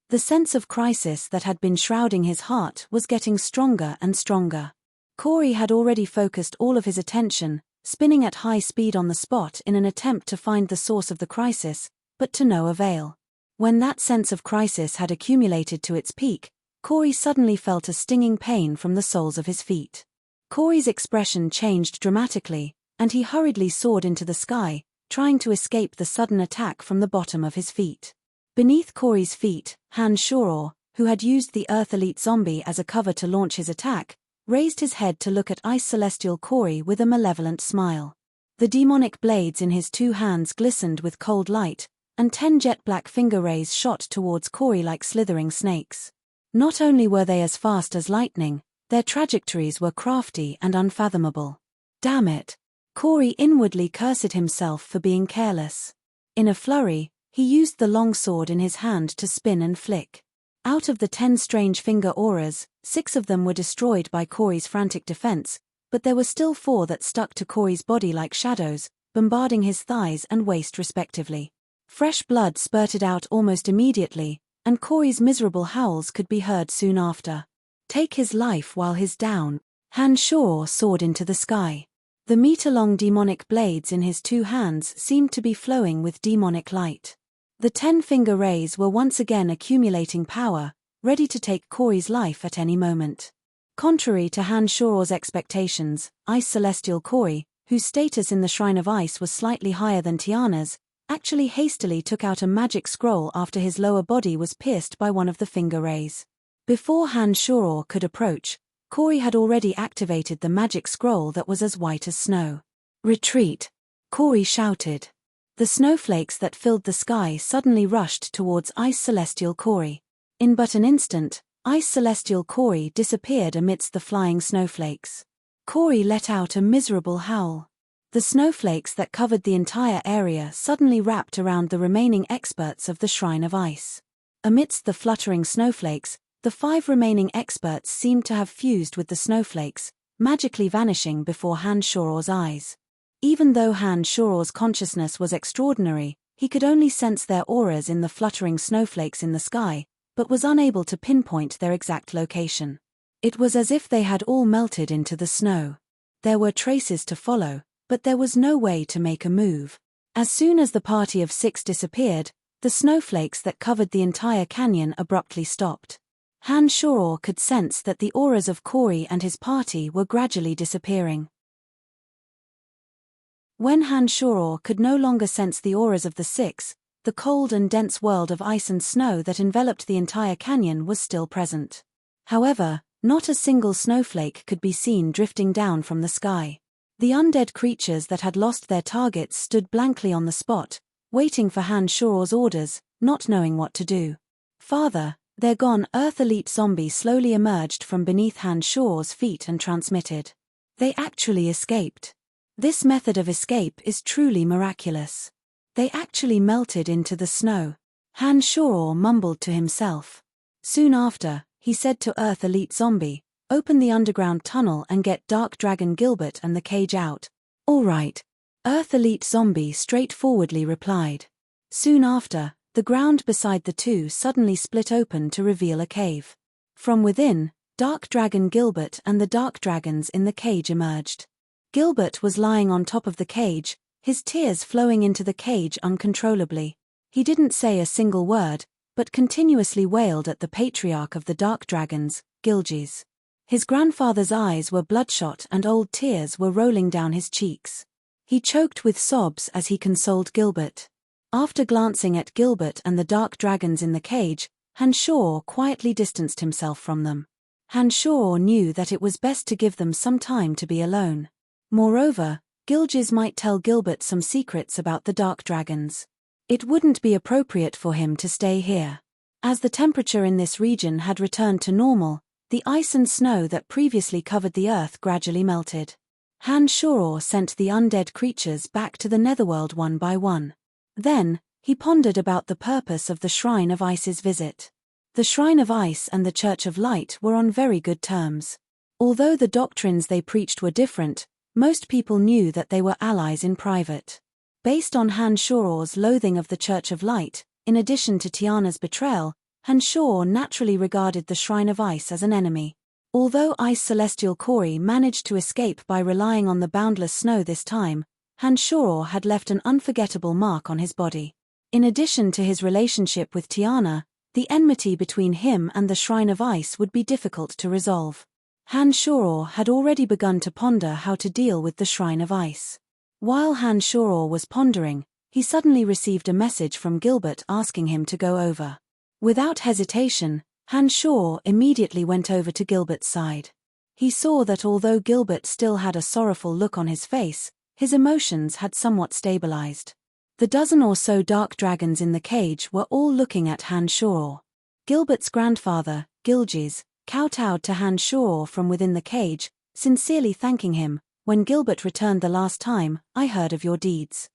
The sense of crisis that had been shrouding his heart was getting stronger and stronger. Corey had already focused all of his attention, spinning at high speed on the spot in an attempt to find the source of the crisis, but to no avail. When that sense of crisis had accumulated to its peak, Corey suddenly felt a stinging pain from the soles of his feet. Corey's expression changed dramatically, and he hurriedly soared into the sky, trying to escape the sudden attack from the bottom of his feet. Beneath Corey's feet, Han Shuro, who had used the Earth Elite Zombie as a cover to launch his attack, raised his head to look at Ice Celestial Corey with a malevolent smile. The demonic blades in his 2 hands glistened with cold light, and 10 jet-black finger rays shot towards Corey like slithering snakes. Not only were they as fast as lightning, their trajectories were crafty and unfathomable. Damn it! Corey inwardly cursed himself for being careless. In a flurry, he used the long sword in his hand to spin and flick. Out of the 10 strange finger auras, 6 of them were destroyed by Corey's frantic defense, but there were still 4 that stuck to Corey's body like shadows, bombarding his thighs and waist respectively. Fresh blood spurted out almost immediately, and Corey's miserable howls could be heard soon after. Take his life while he's down. Han Shuro soared into the sky. The meter-long demonic blades in his 2 hands seemed to be flowing with demonic light. The 10-finger rays were once again accumulating power, ready to take Corey's life at any moment. Contrary to Han Shuro's expectations, Ice Celestial Corey, whose status in the Shrine of Ice was slightly higher than Tiana's, actually hastily took out a magic scroll after his lower body was pierced by one of the finger rays. Before Han Shuro could approach, Corey had already activated the magic scroll that was as white as snow. "Retreat!" Corey shouted. The snowflakes that filled the sky suddenly rushed towards Ice Celestial Corey. In but an instant, Ice Celestial Corey disappeared amidst the flying snowflakes. Corey let out a miserable howl. The snowflakes that covered the entire area suddenly wrapped around the remaining experts of the Shrine of Ice. Amidst the fluttering snowflakes, the 5 remaining experts seemed to have fused with the snowflakes, magically vanishing before Han Shuro's eyes. Even though Han Shuro's consciousness was extraordinary, he could only sense their auras in the fluttering snowflakes in the sky, but was unable to pinpoint their exact location. It was as if they had all melted into the snow. There were traces to follow, but there was no way to make a move. As soon as the party of 6 disappeared, the snowflakes that covered the entire canyon abruptly stopped. Han Shuro could sense that the auras of Corey and his party were gradually disappearing. When Han Shuro could no longer sense the auras of the 6, the cold and dense world of ice and snow that enveloped the entire canyon was still present. However, not a single snowflake could be seen drifting down from the sky. The undead creatures that had lost their targets stood blankly on the spot, waiting for Han Shuro's orders, not knowing what to do. "Father, they're gone." Earth Elite Zombie slowly emerged from beneath Han Shuro's feet and transmitted. "They actually escaped. This method of escape is truly miraculous. They actually melted into the snow." Han Shuro mumbled to himself. Soon after, he said to Earth Elite Zombie, "Open the underground tunnel and get Dark Dragon Gilbert and the cage out." "All right." Earth Elite Zombie straightforwardly replied. Soon after, the ground beside the 2 suddenly split open to reveal a cave. From within, Dark Dragon Gilbert and the Dark Dragons in the cage emerged. Gilbert was lying on top of the cage, his tears flowing into the cage uncontrollably. He didn't say a single word, but continuously wailed at the patriarch of the Dark Dragons, Gilges. His grandfather's eyes were bloodshot and old tears were rolling down his cheeks. He choked with sobs as he consoled Gilbert. After glancing at Gilbert and the dark dragons in the cage, Hanshaw quietly distanced himself from them. Hanshaw knew that it was best to give them some time to be alone. Moreover, Gilges might tell Gilbert some secrets about the dark dragons. It wouldn't be appropriate for him to stay here. As the temperature in this region had returned to normal, the ice and snow that previously covered the earth gradually melted. Hanshaw sent the undead creatures back to the netherworld one by one. Then, he pondered about the purpose of the Shrine of Ice's visit. The Shrine of Ice and the Church of Light were on very good terms. Although the doctrines they preached were different, most people knew that they were allies in private. Based on Hanshaw's loathing of the Church of Light, in addition to Tiana's betrayal, Hanshaw naturally regarded the Shrine of Ice as an enemy. Although Ice Celestial Corey managed to escape by relying on the boundless snow this time, Hanshaw had left an unforgettable mark on his body. In addition to his relationship with Tiana, the enmity between him and the Shrine of Ice would be difficult to resolve. Hanshaw had already begun to ponder how to deal with the Shrine of Ice. While Hanshaw was pondering, he suddenly received a message from Gilbert asking him to go over. Without hesitation, Hanshaw immediately went over to Gilbert's side. He saw that although Gilbert still had a sorrowful look on his face, his emotions had somewhat stabilized. The dozen or so dark dragons in the cage were all looking at Hanshaw. Gilbert's grandfather, Gilges, kowtowed to Hanshaw from within the cage, sincerely thanking him. "When Gilbert returned the last time, I heard of your deeds.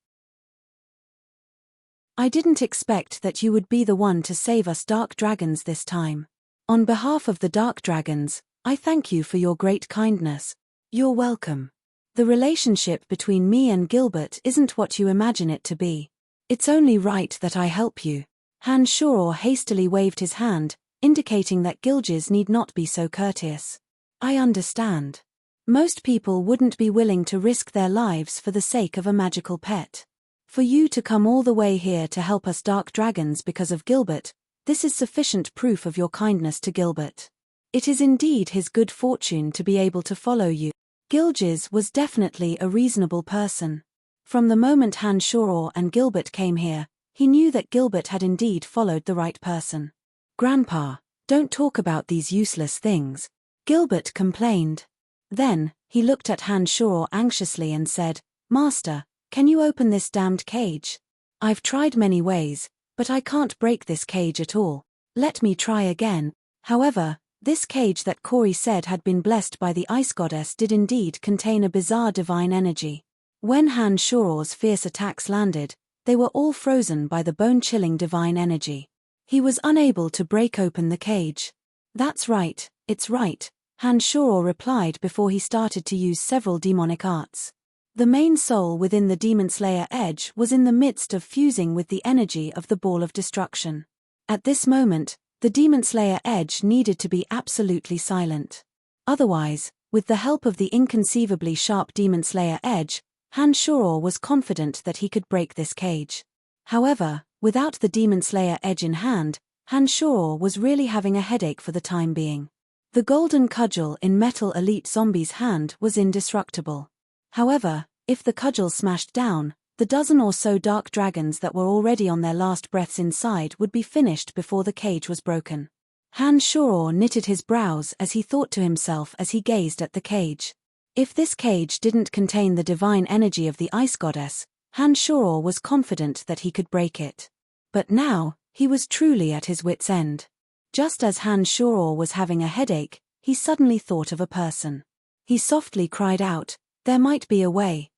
I didn't expect that you would be the one to save us dark dragons this time. On behalf of the dark dragons, I thank you for your great kindness. You're welcome. The relationship between me and Gilbert isn't what you imagine it to be. It's only right that I help you." Hanshaw hastily waved his hand, indicating that Gilges need not be so courteous. "I understand. Most people wouldn't be willing to risk their lives for the sake of a magical pet. For you to come all the way here to help us dark dragons because of Gilbert, this is sufficient proof of your kindness to Gilbert. It is indeed his good fortune to be able to follow you." Gilges was definitely a reasonable person. From the moment Hanshaw and Gilbert came here, he knew that Gilbert had indeed followed the right person. "Grandpa, don't talk about these useless things," Gilbert complained. Then, he looked at Hanshaw anxiously and said, "Master, can you open this damned cage? I've tried many ways, but I can't break this cage at all. Let me try again." However, this cage that Corey said had been blessed by the Ice Goddess did indeed contain a bizarre divine energy. When Hanshaw's fierce attacks landed, they were all frozen by the bone-chilling divine energy. He was unable to break open the cage. "That's right, it's right," Hanshaw replied before he started to use several demonic arts. The main soul within the Demon Slayer Edge was in the midst of fusing with the energy of the Ball of Destruction. At this moment, the Demon Slayer Edge needed to be absolutely silent. Otherwise, with the help of the inconceivably sharp Demon Slayer Edge, Hanshaw was confident that he could break this cage. However, without the Demon Slayer Edge in hand, Hanshaw was really having a headache for the time being. The golden cudgel in Metal Elite Zombie's hand was indestructible. However, if the cudgel smashed down, the dozen or so dark dragons that were already on their last breaths inside would be finished before the cage was broken. Hanshaw knitted his brows as he thought to himself as he gazed at the cage. If this cage didn't contain the divine energy of the Ice Goddess, Hanshaw was confident that he could break it. But now, he was truly at his wit's end. Just as Hanshaw was having a headache, he suddenly thought of a person. He softly cried out, "There might be a way."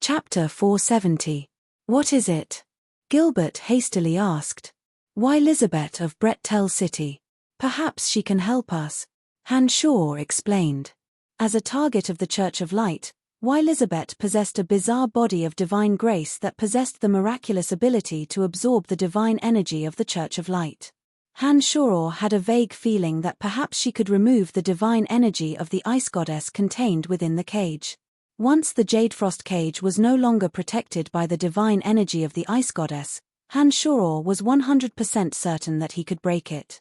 Chapter 470. What is it? Gilbert hastily asked. "Why, Lizabeth of Brettel City. Perhaps she can help us," Hanshaw explained. As a target of the Church of Light, Lizabeth possessed a bizarre body of divine grace that possessed the miraculous ability to absorb the divine energy of the Church of Light. Hanshaw had a vague feeling that perhaps she could remove the divine energy of the Ice Goddess contained within the cage. Once the Jade Frost cage was no longer protected by the divine energy of the Ice Goddess, Han Shoror was 100% certain that he could break it.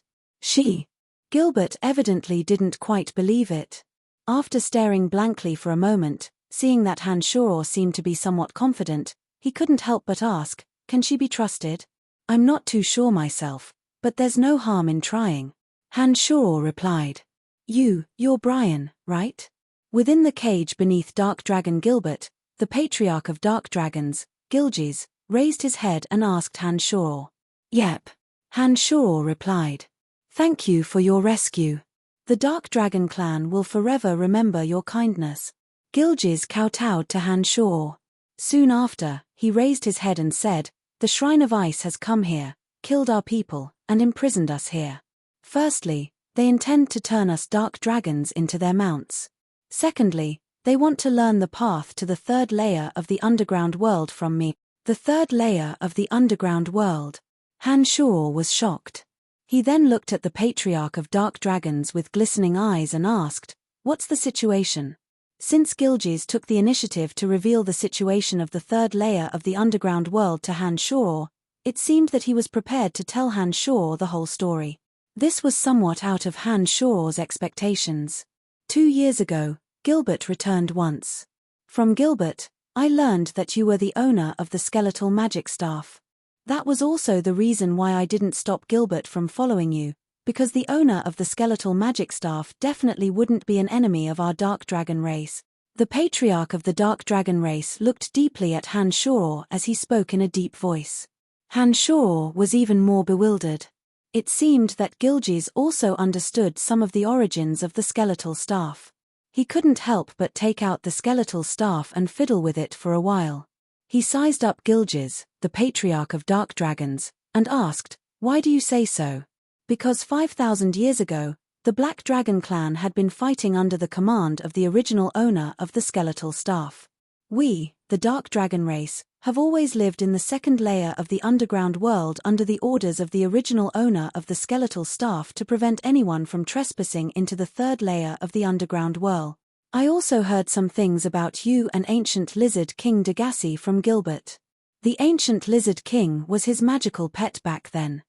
Gilbert evidently didn't quite believe it. After staring blankly for a moment, seeing that Han Shoror seemed to be somewhat confident, he couldn't help but ask, "Can she be trusted?" "I'm not too sure myself, but there's no harm in trying," Han Shoror replied. You're Brian, right?" Within the cage beneath Dark Dragon Gilbert, the patriarch of Dark Dragons, Gilges, raised his head and asked Han Shoror. "Yep," Han Shoror replied. "Thank you for your rescue. The Dark Dragon clan will forever remember your kindness." Gilges kowtowed to Han Shoror. Soon after, he raised his head and said, "The Shrine of Ice has come here, killed our people, and imprisoned us here. Firstly, they intend to turn us Dark Dragons into their mounts. Secondly, they want to learn the path to the third layer of the underground world from me." The third layer of the underground world. Han Shoror was shocked. He then looked at the patriarch of Dark Dragons with glistening eyes and asked, "What's the situation?" Since Gilges took the initiative to reveal the situation of the third layer of the underground world to Han Shoror, it seemed that he was prepared to tell Han Shoror the whole story. This was somewhat out of Han Shoror's expectations. 2 years ago, Gilbert returned once. "From Gilbert, I learned that you were the owner of the skeletal magic staff. That was also the reason why I didn't stop Gilbert from following you, because the owner of the skeletal magic staff definitely wouldn't be an enemy of our Dark Dragon race." The patriarch of the Dark Dragon race looked deeply at Han Shoror as he spoke in a deep voice. Han Shoror was even more bewildered. It seemed that Gilges also understood some of the origins of the skeletal staff. He couldn't help but take out the skeletal staff and fiddle with it for a while. He sized up Gilges, the patriarch of Dark Dragons, and asked, "Why do you say so?" "Because 5,000 years ago, the Black Dragon clan had been fighting under the command of the original owner of the skeletal staff. We, the Dark Dragon race, have always lived in the second layer of the underground world under the orders of the original owner of the skeletal staff to prevent anyone from trespassing into the third layer of the underground world. I also heard some things about you and Ancient Lizard King Degassi from Gilbert. The Ancient Lizard King was his magical pet back then.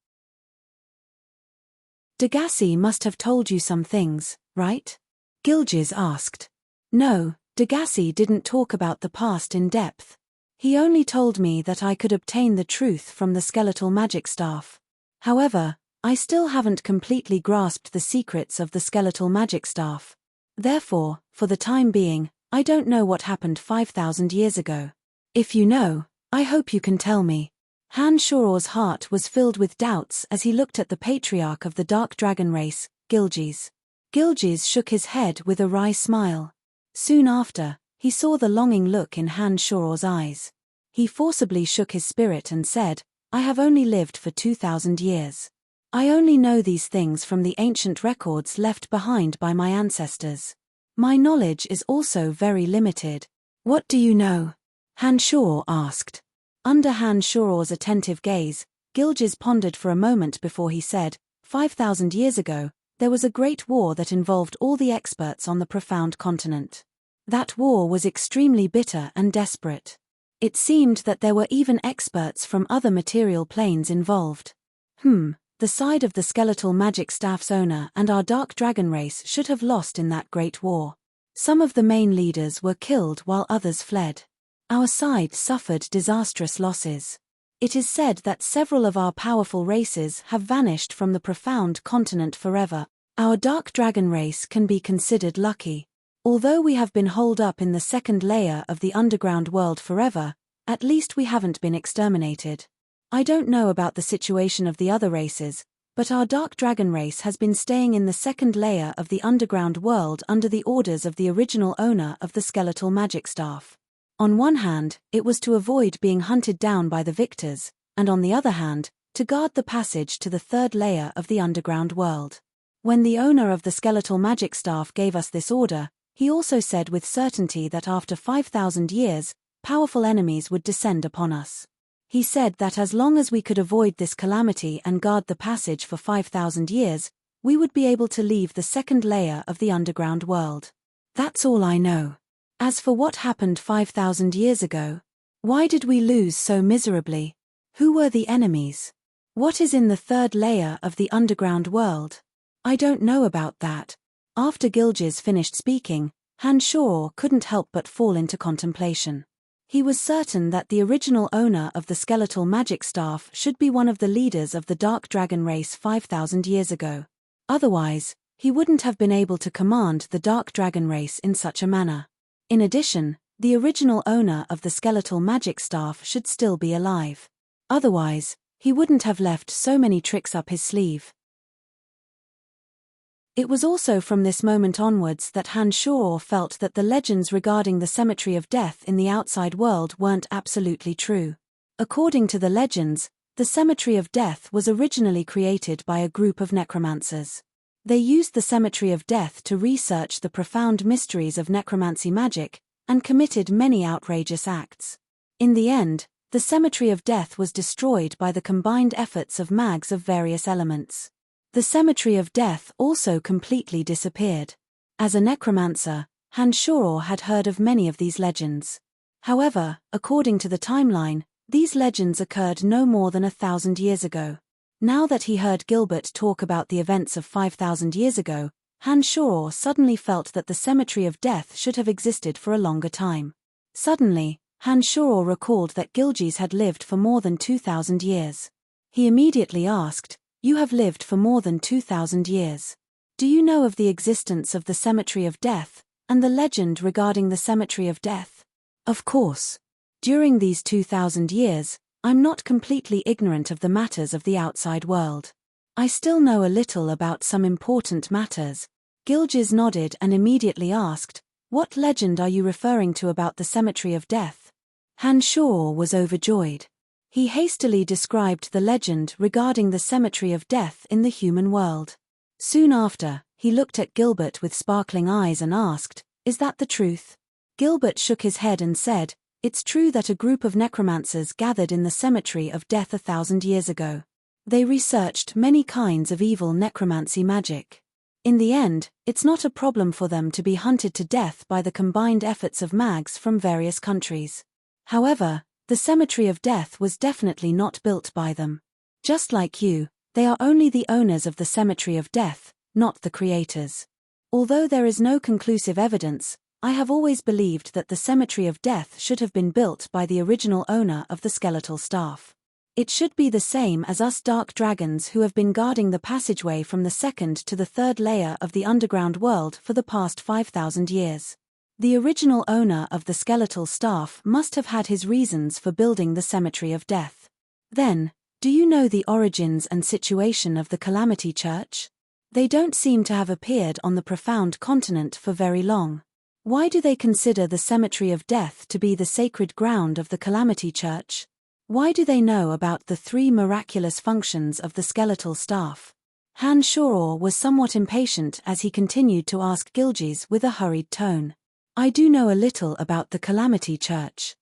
Degassi must have told you some things, right?" Gilges asked. "No, Degassi didn't talk about the past in depth. He only told me that I could obtain the truth from the skeletal magic staff. However, I still haven't completely grasped the secrets of the skeletal magic staff. Therefore, for the time being, I don't know what happened 5,000 years ago. If you know, I hope you can tell me." Han Shoror's heart was filled with doubts as he looked at the patriarch of the Dark Dragon race, Gilges. Gilges shook his head with a wry smile. Soon after, he saw the longing look in Han Shoror's eyes. He forcibly shook his spirit and said, "I have only lived for 2,000 years. I only know these things from the ancient records left behind by my ancestors. My knowledge is also very limited." "What do you know?" Han Shoror asked. Under Han Shoror's attentive gaze, Gilges pondered for a moment before he said, 5,000 years ago, there was a great war that involved all the experts on the profound continent. That war was extremely bitter and desperate. It seemed that there were even experts from other material planes involved. The side of the skeletal magic staff's owner and our Dark Dragon race should have lost in that great war. Some of the main leaders were killed while others fled. Our side suffered disastrous losses. It is said that several of our powerful races have vanished from the profound continent forever. Our Dark Dragon race can be considered lucky. Although we have been holed up in the second layer of the underground world forever, at least we haven't been exterminated. I don't know about the situation of the other races, but our Dark Dragon race has been staying in the second layer of the underground world under the orders of the original owner of the skeletal magic staff. On one hand, it was to avoid being hunted down by the victors, and on the other hand, to guard the passage to the third layer of the underground world. When the owner of the skeletal magic staff gave us this order, he also said with certainty that after 5,000 years, powerful enemies would descend upon us. He said that as long as we could avoid this calamity and guard the passage for 5,000 years, we would be able to leave the second layer of the underground world. That's all I know. As for what happened 5,000 years ago, why did we lose so miserably? Who were the enemies? What is in the third layer of the underground world? I don't know about that. After Gilges finished speaking, Han Shor couldn't help but fall into contemplation. He was certain that the original owner of the skeletal magic staff should be one of the leaders of the Dark Dragon race 5,000 years ago. Otherwise, he wouldn't have been able to command the Dark Dragon race in such a manner. In addition, the original owner of the skeletal magic staff should still be alive. Otherwise, he wouldn't have left so many tricks up his sleeve. It was also from this moment onwards that Han Shor felt that the legends regarding the Cemetery of Death in the outside world weren't absolutely true. According to the legends, the Cemetery of Death was originally created by a group of necromancers. They used the Cemetery of Death to research the profound mysteries of necromancy magic, and committed many outrageous acts. In the end, the Cemetery of Death was destroyed by the combined efforts of mags of various elements. The Cemetery of Death also completely disappeared. As a necromancer, Han Shor had heard of many of these legends. However, according to the timeline, these legends occurred no more than 1,000 years ago. Now that he heard Gilbert talk about the events of 5,000 years ago, Han Shor suddenly felt that the Cemetery of Death should have existed for a longer time. Suddenly, Han Shor recalled that Gilges had lived for more than 2,000 years. He immediately asked, "You have lived for more than 2,000 years. Do you know of the existence of the Cemetery of Death, and the legend regarding the Cemetery of Death?" "Of course. During these 2,000 years, I'm not completely ignorant of the matters of the outside world. I still know a little about some important matters." Gilges nodded and immediately asked, "What legend are you referring to about the Cemetery of Death?" Han Shor was overjoyed. He hastily described the legend regarding the Cemetery of Death in the human world. Soon after, he looked at Gilbert with sparkling eyes and asked, "Is that the truth?" Gilbert shook his head and said, "It's true that a group of necromancers gathered in the Cemetery of Death 1,000 years ago. They researched many kinds of evil necromancy magic. In the end, it's not a problem for them to be hunted to death by the combined efforts of mags from various countries. However, the Cemetery of Death was definitely not built by them. Just like you, they are only the owners of the Cemetery of Death, not the creators. Although there is no conclusive evidence, I have always believed that the Cemetery of Death should have been built by the original owner of the skeletal staff. It should be the same as us dark dragons who have been guarding the passageway from the second to the third layer of the underground world for the past 5,000 years. The original owner of the skeletal staff must have had his reasons for building the Cemetery of Death. Then, do you know the origins and situation of the Calamity Church? They don't seem to have appeared on the profound continent for very long. Why do they consider the Cemetery of Death to be the sacred ground of the Calamity Church? Why do they know about the 3 miraculous functions of the skeletal staff?" Han Shor was somewhat impatient as he continued to ask Gilges with a hurried tone. "I do know a little about the Calamity Church.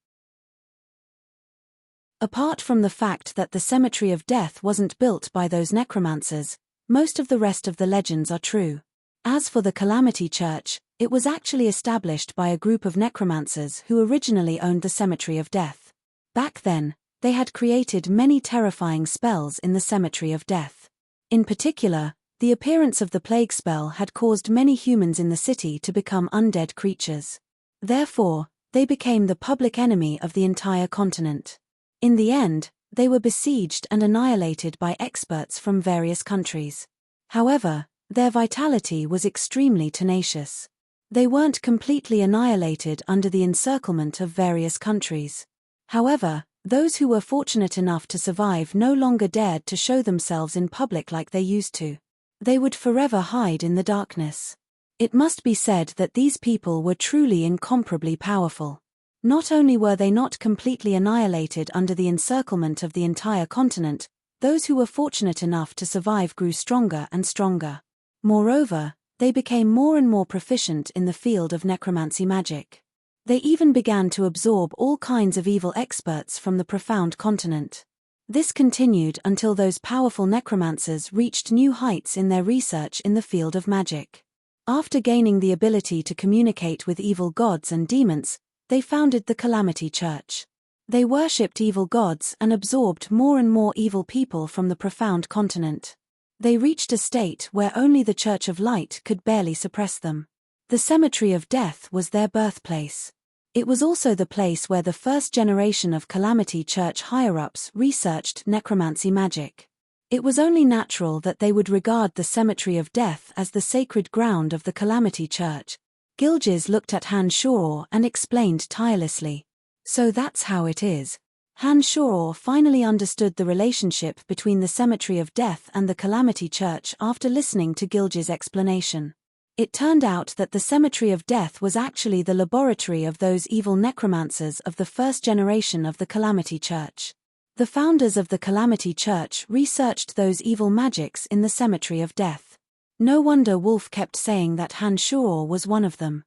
Apart from the fact that the Cemetery of Death wasn't built by those necromancers, most of the rest of the legends are true. As for the Calamity Church, it was actually established by a group of necromancers who originally owned the Cemetery of Death. Back then, they had created many terrifying spells in the Cemetery of Death. In particular, the appearance of the plague spell had caused many humans in the city to become undead creatures. Therefore, they became the public enemy of the entire continent. In the end, they were besieged and annihilated by experts from various countries. However, their vitality was extremely tenacious. They weren't completely annihilated under the encirclement of various countries. However, those who were fortunate enough to survive no longer dared to show themselves in public like they used to. They would forever hide in the darkness. It must be said that these people were truly incomparably powerful. Not only were they not completely annihilated under the encirclement of the entire continent, those who were fortunate enough to survive grew stronger and stronger. Moreover, they became more and more proficient in the field of necromancy magic. They even began to absorb all kinds of evil experts from the profound continent. This continued until those powerful necromancers reached new heights in their research in the field of magic. After gaining the ability to communicate with evil gods and demons, they founded the Calamity Church. They worshipped evil gods and absorbed more and more evil people from the profound continent. They reached a state where only the Church of Light could barely suppress them. The Cemetery of Death was their birthplace. It was also the place where the first generation of Calamity Church higher-ups researched necromancy magic. It was only natural that they would regard the Cemetery of Death as the sacred ground of the Calamity Church. Gilges looked at Han Shoror and explained tirelessly. So that's how it is. Han Shoror finally understood the relationship between the Cemetery of Death and the Calamity Church after listening to Gilges' explanation. It turned out that the Cemetery of Death was actually the laboratory of those evil necromancers of the first generation of the Calamity Church. The founders of the Calamity Church researched those evil magics in the Cemetery of Death. No wonder Wolf kept saying that Han Shoror was one of them.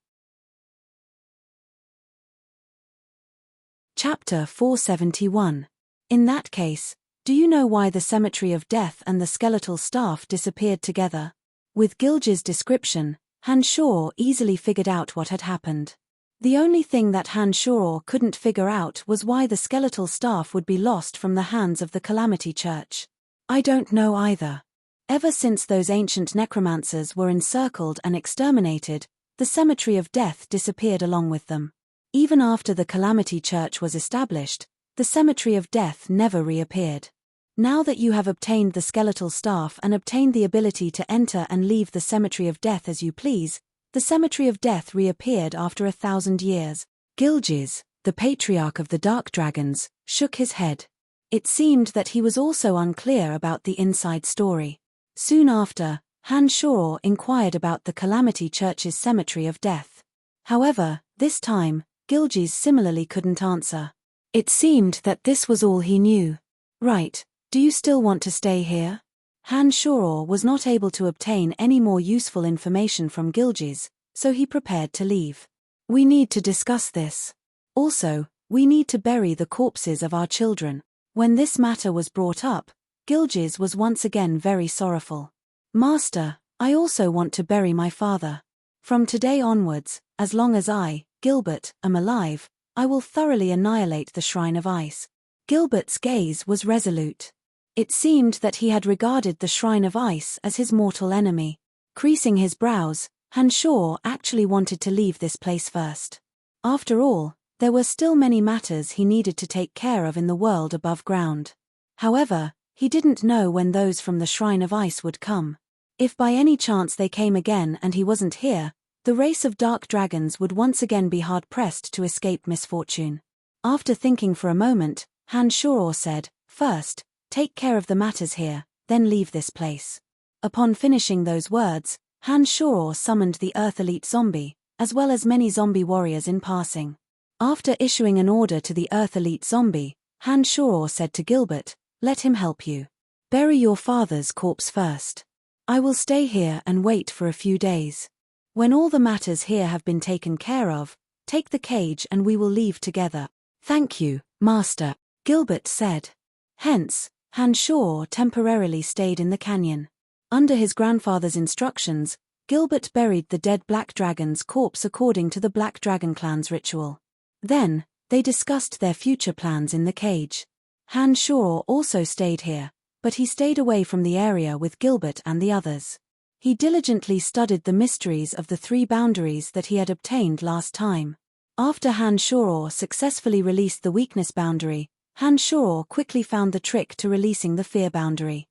Chapter 471. In that case, do you know why the Cemetery of Death and the skeletal staff disappeared together? With Gilges' description, Han Shoror easily figured out what had happened. The only thing that Han Shoror couldn't figure out was why the skeletal staff would be lost from the hands of the Calamity Church. I don't know either. Ever since those ancient necromancers were encircled and exterminated, the Cemetery of Death disappeared along with them. Even after the Calamity Church was established, the Cemetery of Death never reappeared. Now that you have obtained the skeletal staff and obtained the ability to enter and leave the Cemetery of Death as you please, the Cemetery of Death reappeared after 1,000 years. Gilges, the patriarch of the Dark Dragons, shook his head. It seemed that he was also unclear about the inside story. Soon after, Han Shoror inquired about the Calamity Church's Cemetery of Death. However, this time, Gilges similarly couldn't answer. It seemed that this was all he knew. Right, do you still want to stay here? Han Shoror was not able to obtain any more useful information from Gilges, so he prepared to leave. We need to discuss this. Also, we need to bury the corpses of our children. When this matter was brought up, Gilges was once again very sorrowful. Master, I also want to bury my father. From today onwards, as long as I, Gilbert, am alive, I will thoroughly annihilate the Shrine of Ice. Gilbert's gaze was resolute. It seemed that he had regarded the Shrine of Ice as his mortal enemy. Creasing his brows, Han Shoror actually wanted to leave this place first. After all, there were still many matters he needed to take care of in the world above ground. However, he didn't know when those from the Shrine of Ice would come. If by any chance they came again and he wasn't here, the race of dark dragons would once again be hard-pressed to escape misfortune. After thinking for a moment, Han Shoror said, "First, take care of the matters here, then leave this place." Upon finishing those words, Han Shoror summoned the Earth Elite Zombie, as well as many zombie warriors in passing. After issuing an order to the Earth Elite Zombie, Han Shoror said to Gilbert, "Let him help you. Bury your father's corpse first. I will stay here and wait for a few days. When all the matters here have been taken care of, take the cage and we will leave together." "Thank you, Master," Gilbert said. Hence, Han Shoror temporarily stayed in the canyon. Under his grandfather's instructions, Gilbert buried the dead Black Dragon's corpse according to the Black Dragon clan's ritual. Then, they discussed their future plans in the cage. Han Shoror also stayed here, but he stayed away from the area with Gilbert and the others. He diligently studied the mysteries of the 3 boundaries that he had obtained last time. After Han Shoror successfully released the weakness boundary, Han Shoror quickly found the trick to releasing the fear boundary.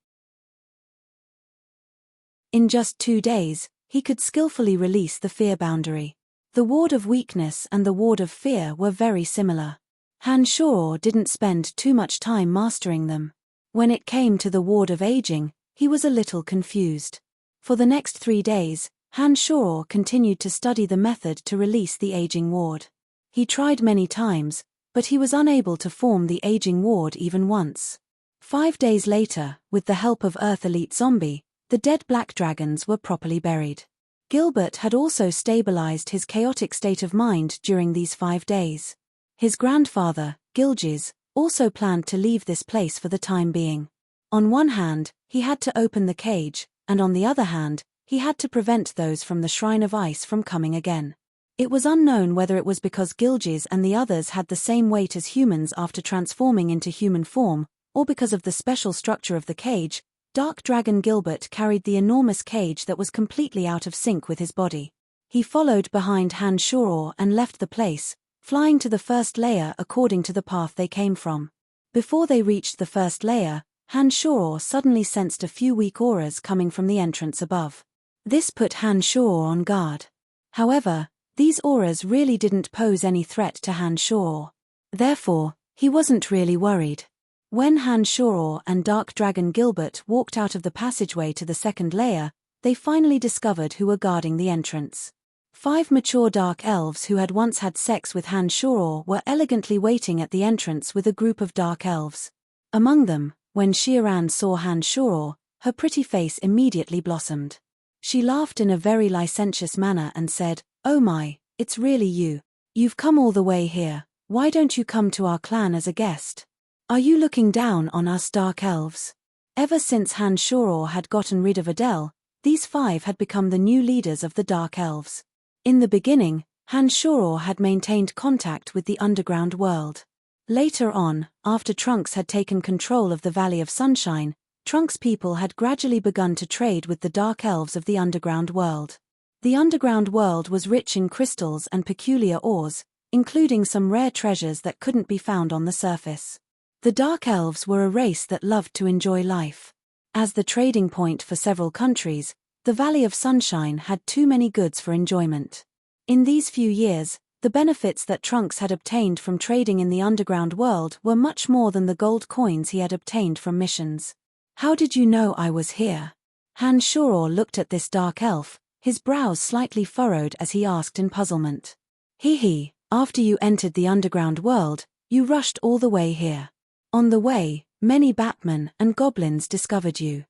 In just 2 days, he could skillfully release the fear boundary. The ward of weakness and the ward of fear were very similar. Han Shoror didn't spend too much time mastering them. When it came to the ward of aging, he was a little confused. For the next 3 days, Han Shoror continued to study the method to release the aging ward. He tried many times, but he was unable to form the aging ward even once. 5 days later, with the help of Earth Elite Zombie, the dead Black Dragons were properly buried. Gilbert had also stabilized his chaotic state of mind during these 5 days. His grandfather, Gilges, also planned to leave this place for the time being. On one hand, he had to open the cage, and on the other hand, he had to prevent those from the Shrine of Ice from coming again. It was unknown whether it was because Gilges and the others had the same weight as humans after transforming into human form, or because of the special structure of the cage. Dark Dragon Gilbert carried the enormous cage that was completely out of sync with his body. He followed behind Han Shoror and left the place, flying to the first layer according to the path they came from. Before they reached the first layer, Han Shoror suddenly sensed a few weak auras coming from the entrance above. This put Han Shoror on guard. However, these auras really didn't pose any threat to Han Shoror. Therefore, he wasn't really worried. When Han Shoror and Dark Dragon Gilbert walked out of the passageway to the second layer, they finally discovered who were guarding the entrance. 5 mature dark elves who had once had sex with Han Shoror were elegantly waiting at the entrance with a group of dark elves. Among them, when Xiaoran saw Han Shoror, her pretty face immediately blossomed. She laughed in a very licentious manner and said, "Oh my, it's really you. You've come all the way here. Why don't you come to our clan as a guest? Are you looking down on us dark elves?" Ever since Han Shoror had gotten rid of Adele, these 5 had become the new leaders of the dark elves. In the beginning, Han Shoror had maintained contact with the underground world. Later on, after Trunks had taken control of the Valley of Sunshine, Trunks' people had gradually begun to trade with the dark elves of the underground world. The underground world was rich in crystals and peculiar ores, including some rare treasures that couldn't be found on the surface. The dark elves were a race that loved to enjoy life. As the trading point for several countries, the Valley of Sunshine had too many goods for enjoyment. In these few years, the benefits that Trunks had obtained from trading in the underground world were much more than the gold coins he had obtained from missions. "How did you know I was here?" Han Shoror looked at this dark elf, his brows slightly furrowed as he asked in puzzlement. "Hee, after you entered the underground world, you rushed all the way here. On the way, many Batmen and goblins discovered you.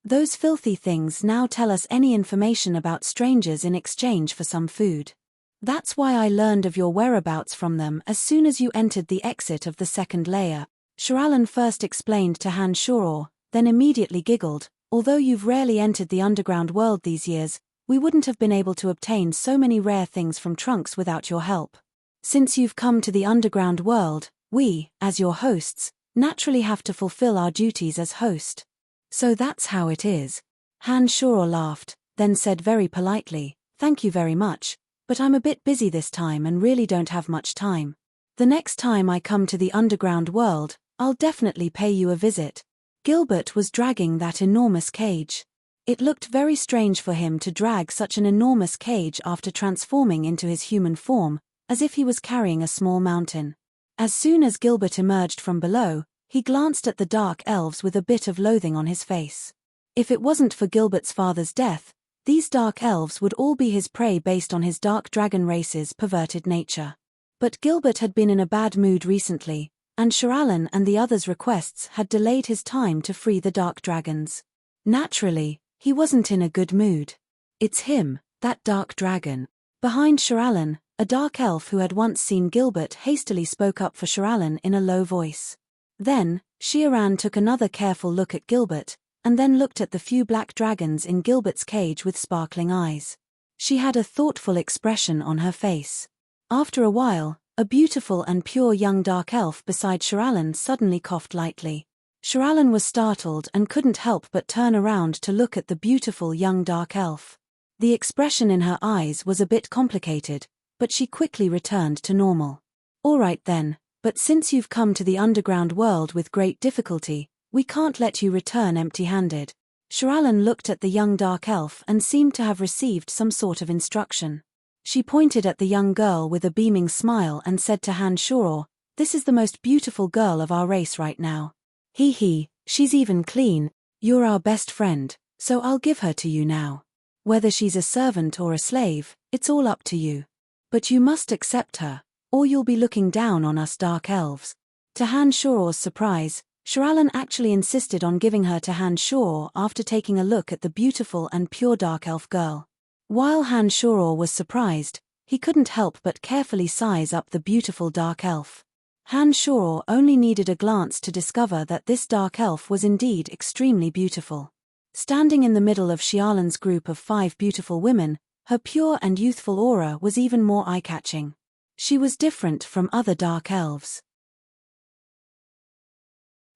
Those filthy things now tell us any information about strangers in exchange for some food. That's why I learned of your whereabouts from them as soon as you entered the exit of the second layer." Xiaoran first explained to Han Shoror, then immediately giggled. "Although you've rarely entered the underground world these years, we wouldn't have been able to obtain so many rare things from Trunks without your help. Since you've come to the underground world, we, as your hosts, naturally have to fulfill our duties as host. So that's how it is." Han Shoror laughed, then said very politely, "Thank you very much, but I'm a bit busy this time and really don't have much time. The next time I come to the underground world, I'll definitely pay you a visit." Gilbert was dragging that enormous cage. It looked very strange for him to drag such an enormous cage after transforming into his human form, as if he was carrying a small mountain. As soon as Gilbert emerged from below, he glanced at the dark elves with a bit of loathing on his face. If it wasn't for Gilbert's father's death, these dark elves would all be his prey based on his dark dragon race's perverted nature. But Gilbert had been in a bad mood recently, and Xiaoran and the others' requests had delayed his time to free the dark dragons. Naturally, he wasn't in a good mood. "It's him, that dark dragon." Behind Xiaoran, a dark elf who had once seen Gilbert hastily spoke up for Xiaoran in a low voice. Then, Xiaoran took another careful look at Gilbert, and then looked at the few black dragons in Gilbert's cage with sparkling eyes. She had a thoughtful expression on her face. After a while, a beautiful and pure young dark elf beside Xiaoran suddenly coughed lightly. Xiaoran was startled and couldn't help but turn around to look at the beautiful young dark elf. The expression in her eyes was a bit complicated, but she quickly returned to normal. "All right then, but since you've come to the underground world with great difficulty, we can't let you return empty-handed." Xiaoran looked at the young dark elf and seemed to have received some sort of instruction. She pointed at the young girl with a beaming smile and said to Han Shoror, "This is the most beautiful girl of our race right now. She's even clean. You're our best friend, so I'll give her to you now. Whether she's a servant or a slave, it's all up to you. But you must accept her, or you'll be looking down on us dark elves." To Han Shoror's surprise, Xiaoran actually insisted on giving her to Han Shoror after taking a look at the beautiful and pure dark elf girl. While Han Shoror was surprised, he couldn't help but carefully size up the beautiful dark elf. Han Shoror only needed a glance to discover that this dark elf was indeed extremely beautiful. Standing in the middle of Xiaolan's group of 5 beautiful women, Her pure and youthful aura was even more eye-catching. She was different from other dark elves.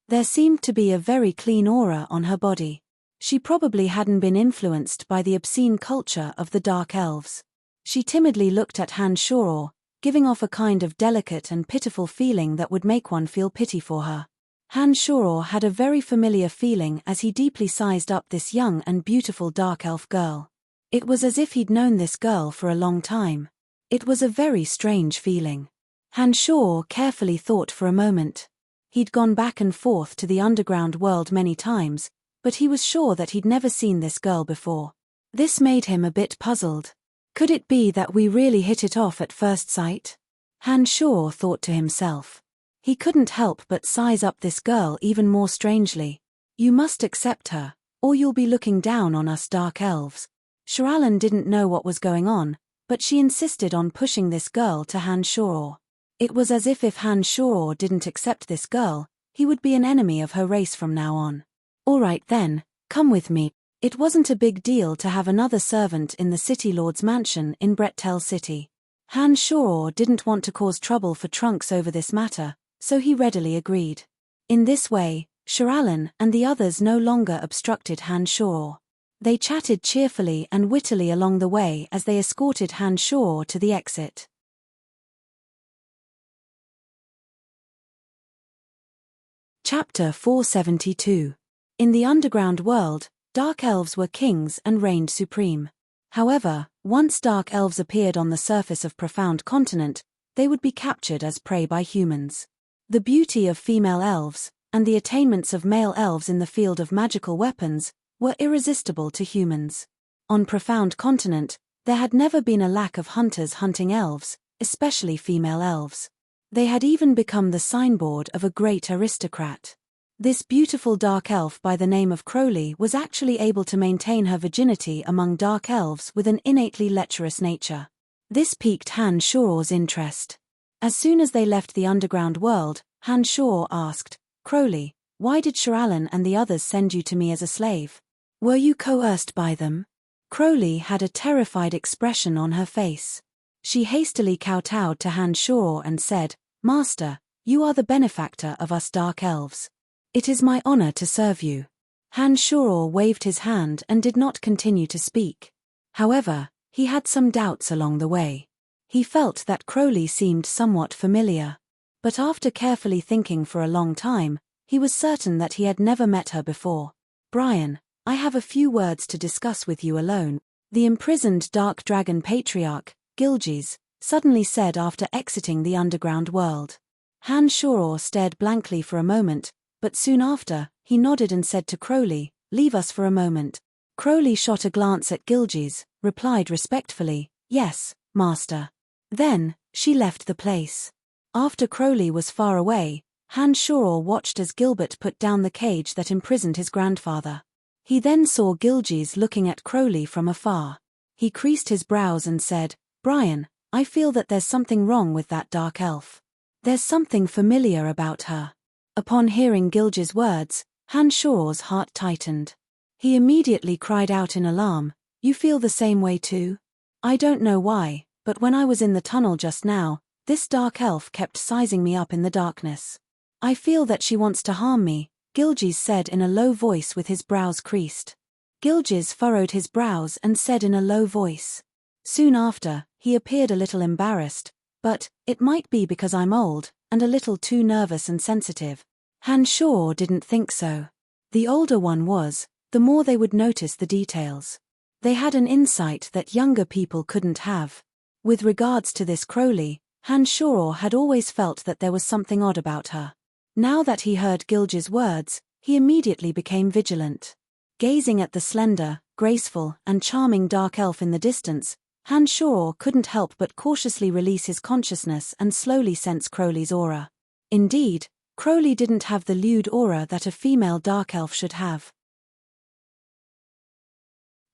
There seemed to be a very clean aura on her body. She probably hadn't been influenced by the obscene culture of the dark elves. She timidly looked at Han Shoror, giving off a kind of delicate and pitiful feeling that would make one feel pity for her. Han Shoror had a very familiar feeling as he deeply sized up this young and beautiful dark elf girl. It was as if he'd known this girl for a long time. It was a very strange feeling. Han Shoror carefully thought for a moment. He'd gone back and forth to the underground world many times, but he was sure that he'd never seen this girl before. This made him a bit puzzled. Could it be that we really hit it off at first sight? Han Shoror thought to himself. He couldn't help but size up this girl even more strangely. You must accept her, or you'll be looking down on us dark elves. Shirallen didn't know what was going on, but she insisted on pushing this girl to Han Shoror. It was as if Han Shoror didn't accept this girl, he would be an enemy of her race from now on. All right then, come with me. It wasn't a big deal to have another servant in the City Lord's mansion in Brettel City. Han Shoror didn't want to cause trouble for Trunks over this matter, so he readily agreed. In this way, Shirallen and the others no longer obstructed Han Shoror. They chatted cheerfully and wittily along the way as they escorted Han Shoror to the exit. Chapter 472. In the underground world, dark elves were kings and reigned supreme. However, once dark elves appeared on the surface of Profound Continent, they would be captured as prey by humans. The beauty of female elves, and the attainments of male elves in the field of magical weapons, were irresistible to humans. On Profound Continent, there had never been a lack of hunters hunting elves, especially female elves. They had even become the signboard of a great aristocrat. This beautiful dark elf by the name of Crowley was actually able to maintain her virginity among dark elves with an innately lecherous nature. This piqued Han Shoror's interest. As soon as they left the underground world, Han Shoror asked, "Crowley, why did Shirallen and the others send you to me as a slave? Were you coerced by them?" Crowley had a terrified expression on her face. She hastily kowtowed to Han Shoror and said, "Master, you are the benefactor of us dark elves. It is my honor to serve you." Han Shoror waved his hand and did not continue to speak. However, he had some doubts along the way. He felt that Crowley seemed somewhat familiar. But after carefully thinking for a long time, he was certain that he had never met her before. "Brian, I have a few words to discuss with you alone," the imprisoned dark dragon patriarch, Gilges, suddenly said after exiting the underground world. Han Shoror stared blankly for a moment, but soon after, he nodded and said to Crowley, "Leave us for a moment." Crowley shot a glance at Gilges, replied respectfully, "Yes, master." Then, she left the place. After Crowley was far away, Han Shoror watched as Gilbert put down the cage that imprisoned his grandfather. He then saw Gilges looking at Crowley from afar. He creased his brows and said, "Brian, I feel that there's something wrong with that dark elf. There's something familiar about her." Upon hearing Gilges' words, Han Shoror's heart tightened. He immediately cried out in alarm, "You feel the same way too? I don't know why, but when I was in the tunnel just now, this dark elf kept sizing me up in the darkness. I feel that she wants to harm me," Gilges said in a low voice with his brows creased. Gilges furrowed his brows and said in a low voice. Soon after, he appeared a little embarrassed, "But, it might be because I'm old, and a little too nervous and sensitive." Han Shoror didn't think so. The older one was, the more they would notice the details. They had an insight that younger people couldn't have. With regards to this Crowley, Han Shoror had always felt that there was something odd about her. Now that he heard Gilges' words, he immediately became vigilant. Gazing at the slender, graceful, and charming dark elf in the distance, Han Shoror couldn't help but cautiously release his consciousness and slowly sense Crowley's aura. Indeed, Crowley didn't have the lewd aura that a female dark elf should have.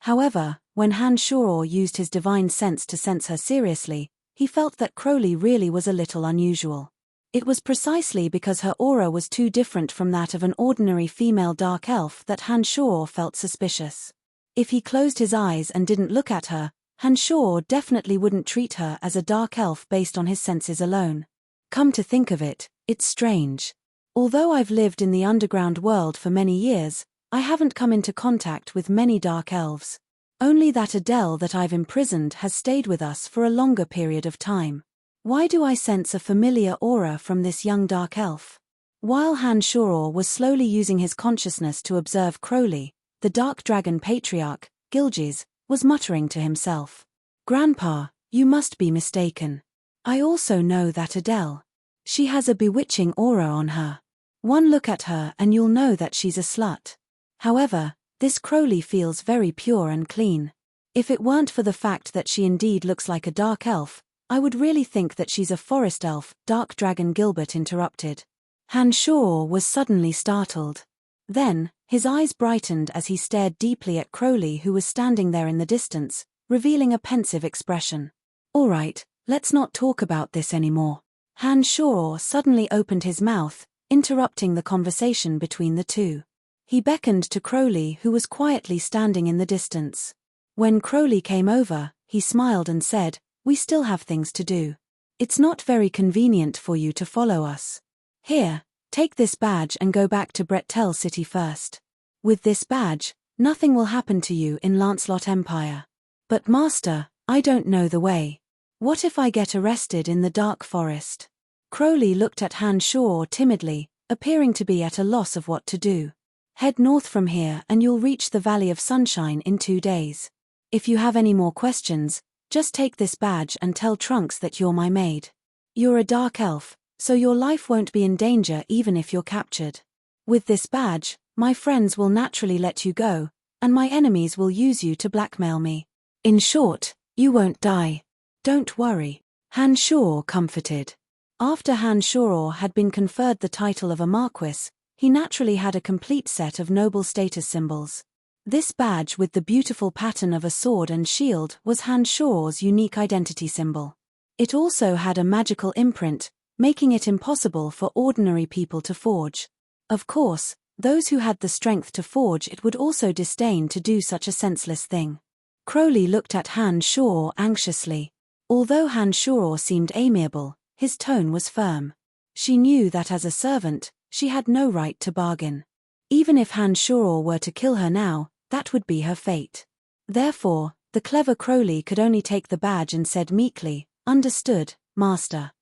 However, when Han Shoror used his divine sense to sense her seriously, he felt that Crowley really was a little unusual. It was precisely because her aura was too different from that of an ordinary female dark elf that Han Shoror felt suspicious. If he closed his eyes and didn't look at her, Han Shor definitely wouldn't treat her as a dark elf based on his senses alone. Come to think of it, it's strange. Although I've lived in the underground world for many years, I haven't come into contact with many dark elves. Only that Adele that I've imprisoned has stayed with us for a longer period of time. Why do I sense a familiar aura from this young dark elf? While Han Shor was slowly using his consciousness to observe Crowley, the dark dragon patriarch, Gilges, was muttering to himself. Grandpa, you must be mistaken. I also know that Adele. She has a bewitching aura on her. One look at her and you'll know that she's a slut. However, this Crowley feels very pure and clean. If it weren't for the fact that she indeed looks like a dark elf, I would really think that she's a forest elf, Dark Dragon Gilbert interrupted. Han Shor was suddenly startled. Then, his eyes brightened as he stared deeply at Crowley, who was standing there in the distance, revealing a pensive expression. All right, let's not talk about this anymore. Han Shor suddenly opened his mouth, interrupting the conversation between the two. He beckoned to Crowley, who was quietly standing in the distance. When Crowley came over, he smiled and said, "We still have things to do. It's not very convenient for you to follow us. Here, take this badge and go back to Brettel City first. With this badge, nothing will happen to you in Lancelot Empire. But Master, I don't know the way. What if I get arrested in the dark forest?" Crowley looked at Han Shor timidly, appearing to be at a loss of what to do. Head north from here and you'll reach the Valley of Sunshine in 2 days. If you have any more questions, just take this badge and tell Trunks that you're my maid. You're a dark elf, so your life won't be in danger even if you're captured. With this badge, my friends will naturally let you go, and my enemies will use you to blackmail me. In short, you won't die. Don't worry. Han Shor comforted. After Han Shor had been conferred the title of a marquis, he naturally had a complete set of noble status symbols. This badge with the beautiful pattern of a sword and shield was Han Shor's unique identity symbol. It also had a magical imprint, making it impossible for ordinary people to forge. Of course, those who had the strength to forge it would also disdain to do such a senseless thing. Crowley looked at Han Shor anxiously. Although Han Shor seemed amiable, his tone was firm. She knew that as a servant, she had no right to bargain. Even if Han Shor were to kill her now, that would be her fate. Therefore, the clever Crowley could only take the badge and said meekly, "Understood, Master.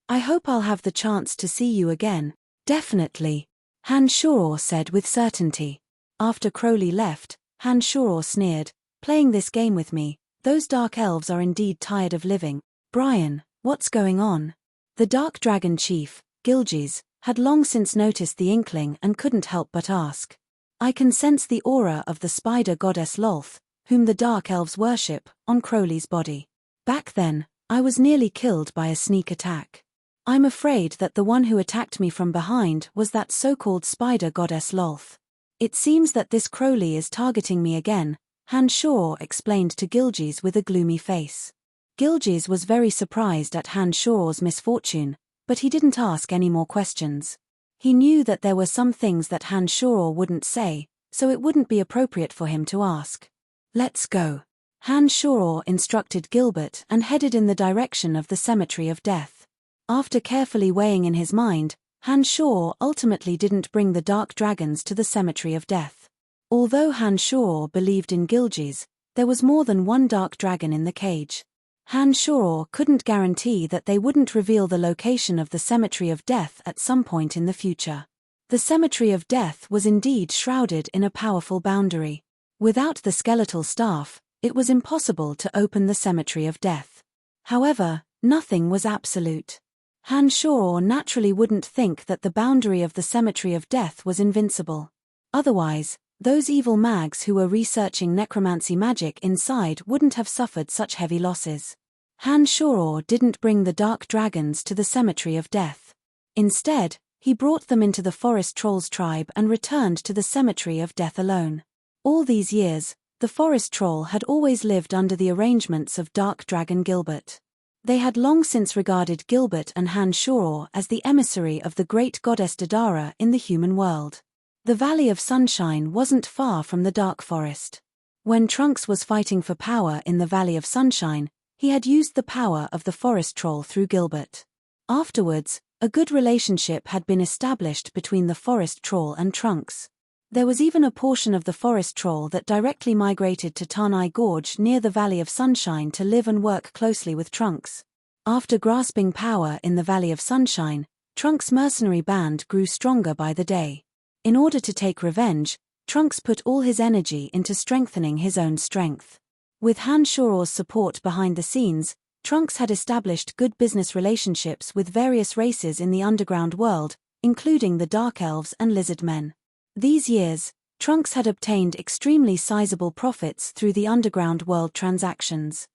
I hope I'll have the chance to see you again." "Definitely," Han Shor said with certainty. After Crowley left, Han Shor sneered, "Playing this game with me, those dark elves are indeed tired of living. Brian, what's going on?" The Dark Dragon Chief, Gilges, had long since noticed the inkling and couldn't help but ask. "I can sense the aura of the spider goddess Lolth, whom the Dark Elves worship, on Crowley's body. Back then, I was nearly killed by a sneak attack. I'm afraid that the one who attacked me from behind was that so-called spider goddess Lolth. It seems that this Crowley is targeting me again," Han Shor explained to Gilges with a gloomy face. Gilges was very surprised at Han Shor's misfortune, but he didn't ask any more questions. He knew that there were some things that Han Shor wouldn't say, so it wouldn't be appropriate for him to ask. "Let's go." Han Shor instructed Gilbert and headed in the direction of the Cemetery of Death. After carefully weighing in his mind, Han Shor ultimately didn't bring the dark dragons to the Cemetery of Death. Although Han Shor believed in Gilges, there was more than one dark dragon in the cage. Han Shor couldn't guarantee that they wouldn't reveal the location of the Cemetery of Death at some point in the future. The Cemetery of Death was indeed shrouded in a powerful boundary. Without the skeletal staff, it was impossible to open the Cemetery of Death. However, nothing was absolute. Han Shor naturally wouldn't think that the boundary of the Cemetery of Death was invincible. Otherwise, those evil mags who were researching necromancy magic inside wouldn't have suffered such heavy losses. Han Shor didn't bring the dark dragons to the Cemetery of Death. Instead, he brought them into the Forest Trolls tribe and returned to the Cemetery of Death alone. All these years, the Forest Troll had always lived under the arrangements of Dark Dragon Gilbert. They had long since regarded Gilbert and Han Shor as the emissary of the great goddess Dadara in the human world. The Valley of Sunshine wasn't far from the Dark Forest. When Trunks was fighting for power in the Valley of Sunshine, he had used the power of the forest troll through Gilbert. Afterwards, a good relationship had been established between the forest troll and Trunks. There was even a portion of the forest troll that directly migrated to Tanai Gorge near the Valley of Sunshine to live and work closely with Trunks. After grasping power in the Valley of Sunshine, Trunks' mercenary band grew stronger by the day. In order to take revenge, Trunks put all his energy into strengthening his own strength. With Han Shoror's support behind the scenes, Trunks had established good business relationships with various races in the underground world, including the Dark Elves and Lizard Men. These years, Trunks had obtained extremely sizable profits through the underground world transactions.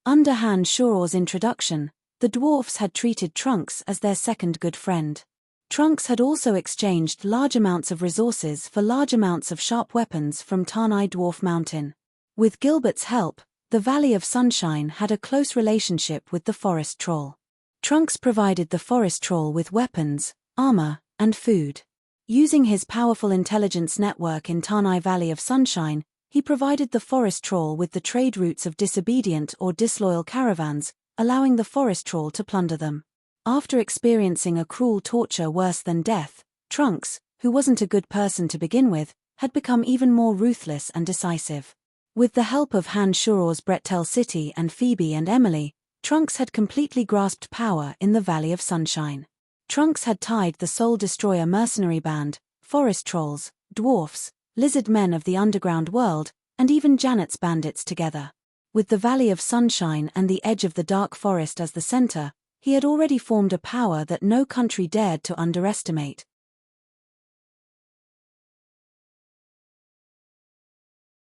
Under Han Shoror's introduction, the dwarfs had treated Trunks as their second good friend. Trunks had also exchanged large amounts of resources for large amounts of sharp weapons from Tanai Dwarf Mountain. With Gilbert's help, the Valley of Sunshine had a close relationship with the forest troll. Trunks provided the forest troll with weapons, armor, and food. Using his powerful intelligence network in Tanai Valley of Sunshine, he provided the forest troll with the trade routes of disobedient or disloyal caravans, allowing the forest troll to plunder them. After experiencing a cruel torture worse than death, Trunks, who wasn't a good person to begin with, had become even more ruthless and decisive. With the help of Han Shoror's Brettel City and Phoebe and Emily, Trunks had completely grasped power in the Valley of Sunshine. Trunks had tied the Soul Destroyer mercenary band, forest trolls, dwarfs, lizard men of the underground world, and even Janet's bandits together. With the Valley of Sunshine and the edge of the dark forest as the center, he had already formed a power that no country dared to underestimate.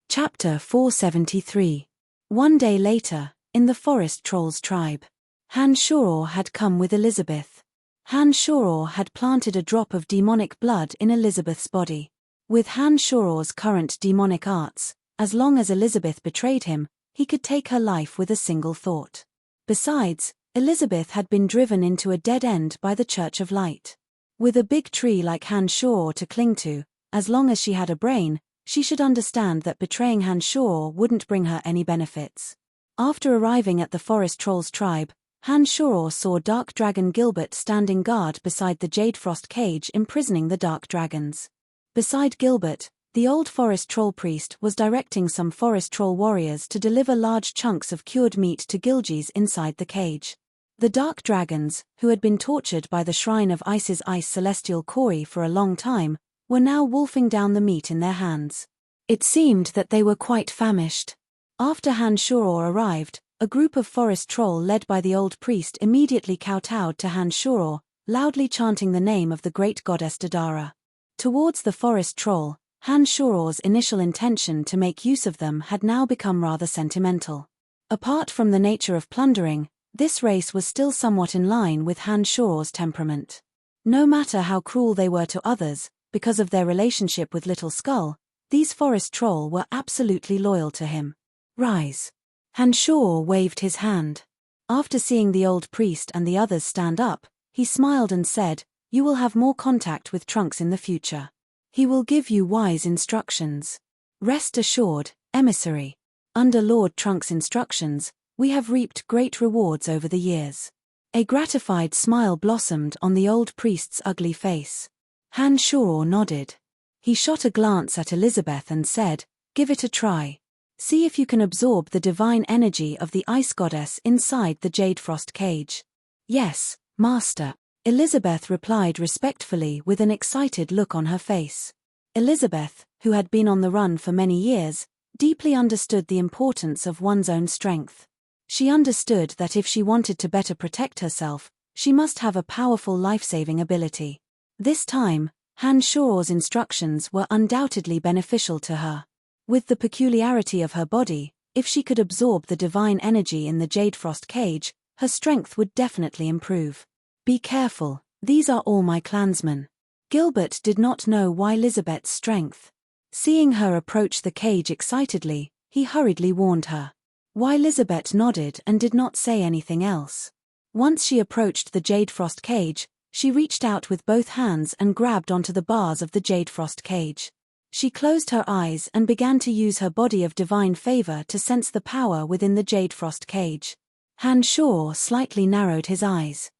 Chapter 473. One day later, in the forest troll's tribe, Han Shoror had come with Elizabeth. Han Shoror had planted a drop of demonic blood in Elizabeth's body. With Han Shoror's current demonic arts, as long as Elizabeth betrayed him, he could take her life with a single thought. Besides, Elizabeth had been driven into a dead end by the Church of Light. With a big tree like Han Shoror to cling to, as long as she had a brain, she should understand that betraying Han Shoror wouldn't bring her any benefits. After arriving at the forest troll's tribe, Han Shoror saw Dark Dragon Gilbert standing guard beside the Jade Frost cage imprisoning the Dark Dragons. Beside Gilbert, the old forest troll priest was directing some forest troll warriors to deliver large chunks of cured meat to Gilgies inside the cage. The Dark Dragons, who had been tortured by the Shrine of Ice's Ice Celestial Kori for a long time, were now wolfing down the meat in their hands. It seemed that they were quite famished. After Han Shoror arrived, a group of forest troll led by the old priest immediately kowtowed to Han Shoror, loudly chanting the name of the great goddess Dadara. Towards the forest troll, Han Shoror's initial intention to make use of them had now become rather sentimental. Apart from the nature of plundering, this race was still somewhat in line with Han Shoror's temperament. No matter how cruel they were to others, because of their relationship with Little Skull, these forest troll were absolutely loyal to him. Rise. Han Shoror waved his hand. After seeing the old priest and the others stand up, he smiled and said, "You will have more contact with Trunks in the future. He will give you wise instructions. Rest assured, emissary. Under Lord Trunks' instructions, we have reaped great rewards over the years." A gratified smile blossomed on the old priest's ugly face. Han Shoror nodded. He shot a glance at Elizabeth and said, "Give it a try. See if you can absorb the divine energy of the ice goddess inside the Jade Frost cage." "Yes, master," Elizabeth replied respectfully with an excited look on her face. Elizabeth, who had been on the run for many years, deeply understood the importance of one's own strength. She understood that if she wanted to better protect herself, she must have a powerful life-saving ability. This time, Han Shoror's instructions were undoubtedly beneficial to her. With the peculiarity of her body, if she could absorb the divine energy in the Jade Frost cage, her strength would definitely improve. "Be careful, these are all my clansmen." Gilbert did not know why Elizabeth's strength. Seeing her approach the cage excitedly, he hurriedly warned her. Why Elizabeth nodded and did not say anything else. Once she approached the Jade Frost cage, she reached out with both hands and grabbed onto the bars of the Jade Frost cage. She closed her eyes and began to use her body of divine favor to sense the power within the jade frost cage. Han Shuo slightly narrowed his eyes.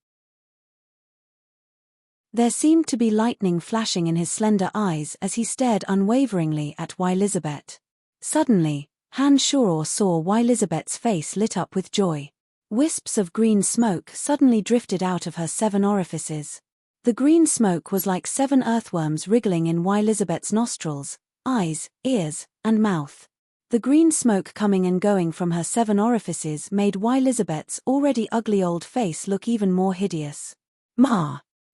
There seemed to be lightning flashing in his slender eyes as he stared unwaveringly at Elizabeth. Suddenly, Han Shuo saw Elizabeth's face lit up with joy. Wisps of green smoke suddenly drifted out of her 7 orifices. The green smoke was like 7 earthworms wriggling in Elizabeth's nostrils, eyes, ears, and mouth. The green smoke coming and going from her 7 orifices made Elizabeth's already ugly old face look even more hideous.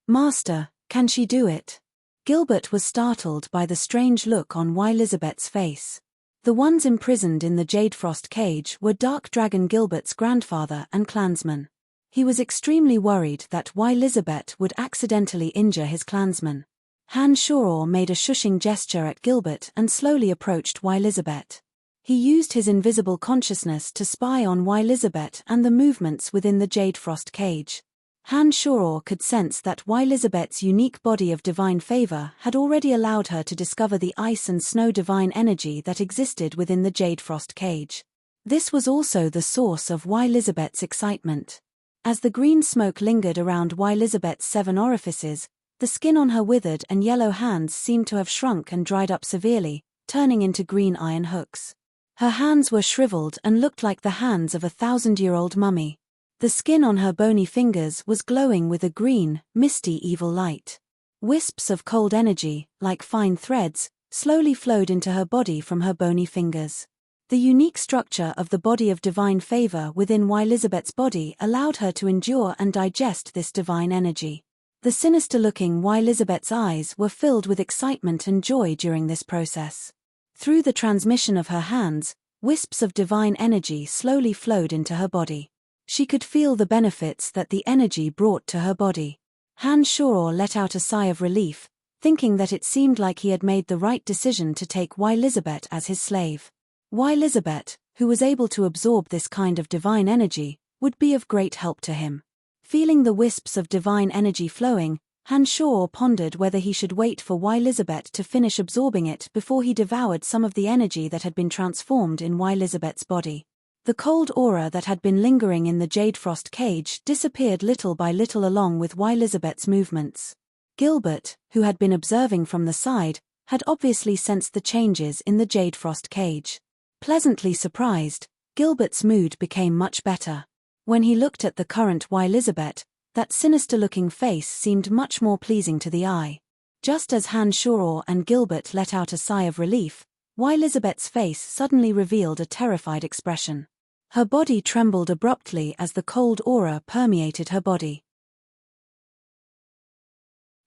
Master, can she do it? Gilbert was startled by the strange look on Elizabeth's face. The ones imprisoned in the jade frost cage were Dark Dragon Gilbert's grandfather and clansman. He was extremely worried that Elizabeth would accidentally injure his clansman. Han Shuo made a shushing gesture at Gilbert and slowly approached Elizabeth. He used his invisible consciousness to spy on Elizabeth and the movements within the jade frost cage. Han Shuo could sense that Elizabeth's unique body of divine favor had already allowed her to discover the ice and snow divine energy that existed within the jade frost cage. This was also the source of Elizabeth's excitement. As the green smoke lingered around Elizabeth's 7 orifices, the skin on her withered and yellow hands seemed to have shrunk and dried up severely, turning into green iron hooks. Her hands were shriveled and looked like the hands of a 1,000-year-old mummy. The skin on her bony fingers was glowing with a green, misty evil light. Wisps of cold energy, like fine threads, slowly flowed into her body from her bony fingers. The unique structure of the body of divine favor within Elizabeth's body allowed her to endure and digest this divine energy. The sinister-looking Elizabeth's eyes were filled with excitement and joy during this process. Through the transmission of her hands, wisps of divine energy slowly flowed into her body. She could feel the benefits that the energy brought to her body. Han Shuo let out a sigh of relief, thinking that it seemed like he had made the right decision to take Elizabeth as his slave. Elizabeth, who was able to absorb this kind of divine energy, would be of great help to him. Feeling the wisps of divine energy flowing, Han Shuo pondered whether he should wait for Elizabeth to finish absorbing it before he devoured some of the energy that had been transformed in Elizabeth's body. The cold aura that had been lingering in the jade frost cage disappeared little by little along with Elizabeth's movements. Gilbert, who had been observing from the side, had obviously sensed the changes in the jade frost cage. Pleasantly surprised, Gilbert's mood became much better. When he looked at the current Elizabeth, that sinister-looking face seemed much more pleasing to the eye. Just as Han Shuo and Gilbert let out a sigh of relief, Elizabeth's face suddenly revealed a terrified expression. Her body trembled abruptly as the cold aura permeated her body.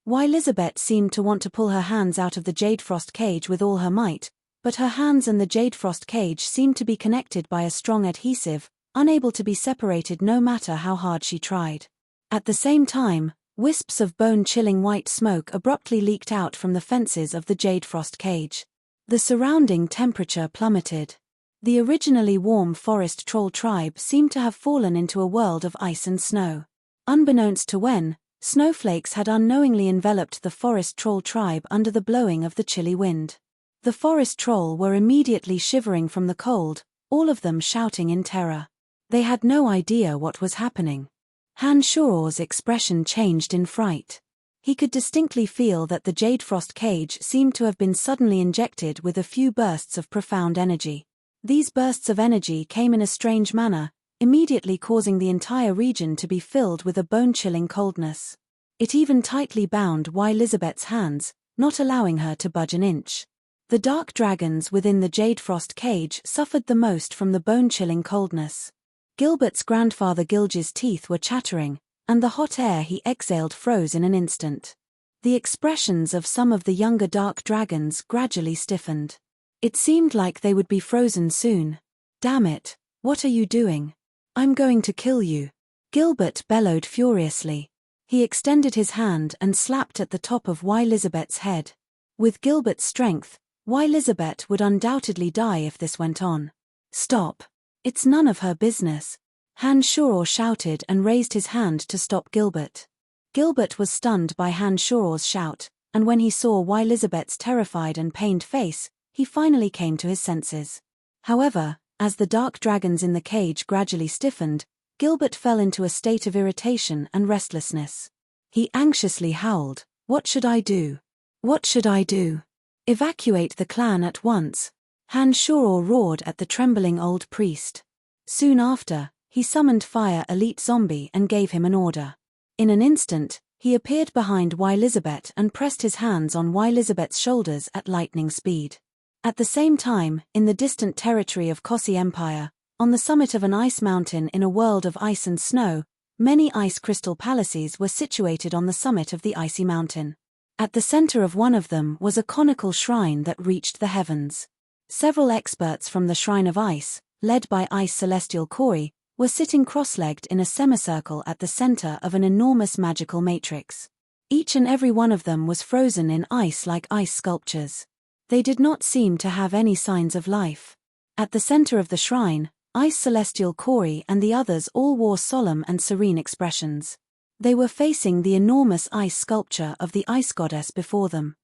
Elizabeth seemed to want to pull her hands out of the jade frost cage with all her might, but her hands and the jade frost cage seemed to be connected by a strong adhesive, unable to be separated no matter how hard she tried. At the same time, wisps of bone-chilling white smoke abruptly leaked out from the fences of the jade frost cage. The surrounding temperature plummeted. The originally warm forest troll tribe seemed to have fallen into a world of ice and snow. Unbeknownst to Wen, snowflakes had unknowingly enveloped the forest troll tribe under the blowing of the chilly wind. The forest troll were immediately shivering from the cold, all of them shouting in terror. They had no idea what was happening. Han Shuo's expression changed in fright. He could distinctly feel that the jade frost cage seemed to have been suddenly injected with a few bursts of profound energy. These bursts of energy came in a strange manner, immediately causing the entire region to be filled with a bone-chilling coldness. It even tightly bound Elizabeth's hands, not allowing her to budge an inch. The dark dragons within the jade frost cage suffered the most from the bone-chilling coldness. Gilbert's grandfather Gilge's teeth were chattering, and the hot air he exhaled froze in an instant. The expressions of some of the younger dark dragons gradually stiffened. It seemed like they would be frozen soon. "Damn it, what are you doing? I'm going to kill you," Gilbert bellowed furiously. He extended his hand and slapped at the top of Elizabeth's head. With Gilbert's strength, Elizabeth would undoubtedly die if this went on. "Stop. It's none of her business," Han Shuo shouted and raised his hand to stop Gilbert. Gilbert was stunned by Han Shuo's shout, and when he saw Elizabeth's terrified and pained face, he finally came to his senses. However, as the dark dragons in the cage gradually stiffened, Gilbert fell into a state of irritation and restlessness. He anxiously howled, "What should I do? What should I do? Evacuate the clan at once!" Han-Shoror roared at the trembling old priest. Soon after, he summoned Fire Elite Zombie and gave him an order. In an instant, he appeared behind Elizabeth and pressed his hands on Elizabeth's shoulders at lightning speed. At the same time, in the distant territory of Kossi Empire, on the summit of an ice mountain in a world of ice and snow, many ice crystal palaces were situated on the summit of the icy mountain. At the center of one of them was a conical shrine that reached the heavens. Several experts from the Shrine of Ice, led by Ice Celestial Kori, were sitting cross-legged in a semicircle at the center of an enormous magical matrix. Each and every one of them was frozen in ice like ice sculptures. They did not seem to have any signs of life. At the center of the shrine, Ice Celestial Kori and the others all wore solemn and serene expressions. They were facing the enormous ice sculpture of the ice goddess before them.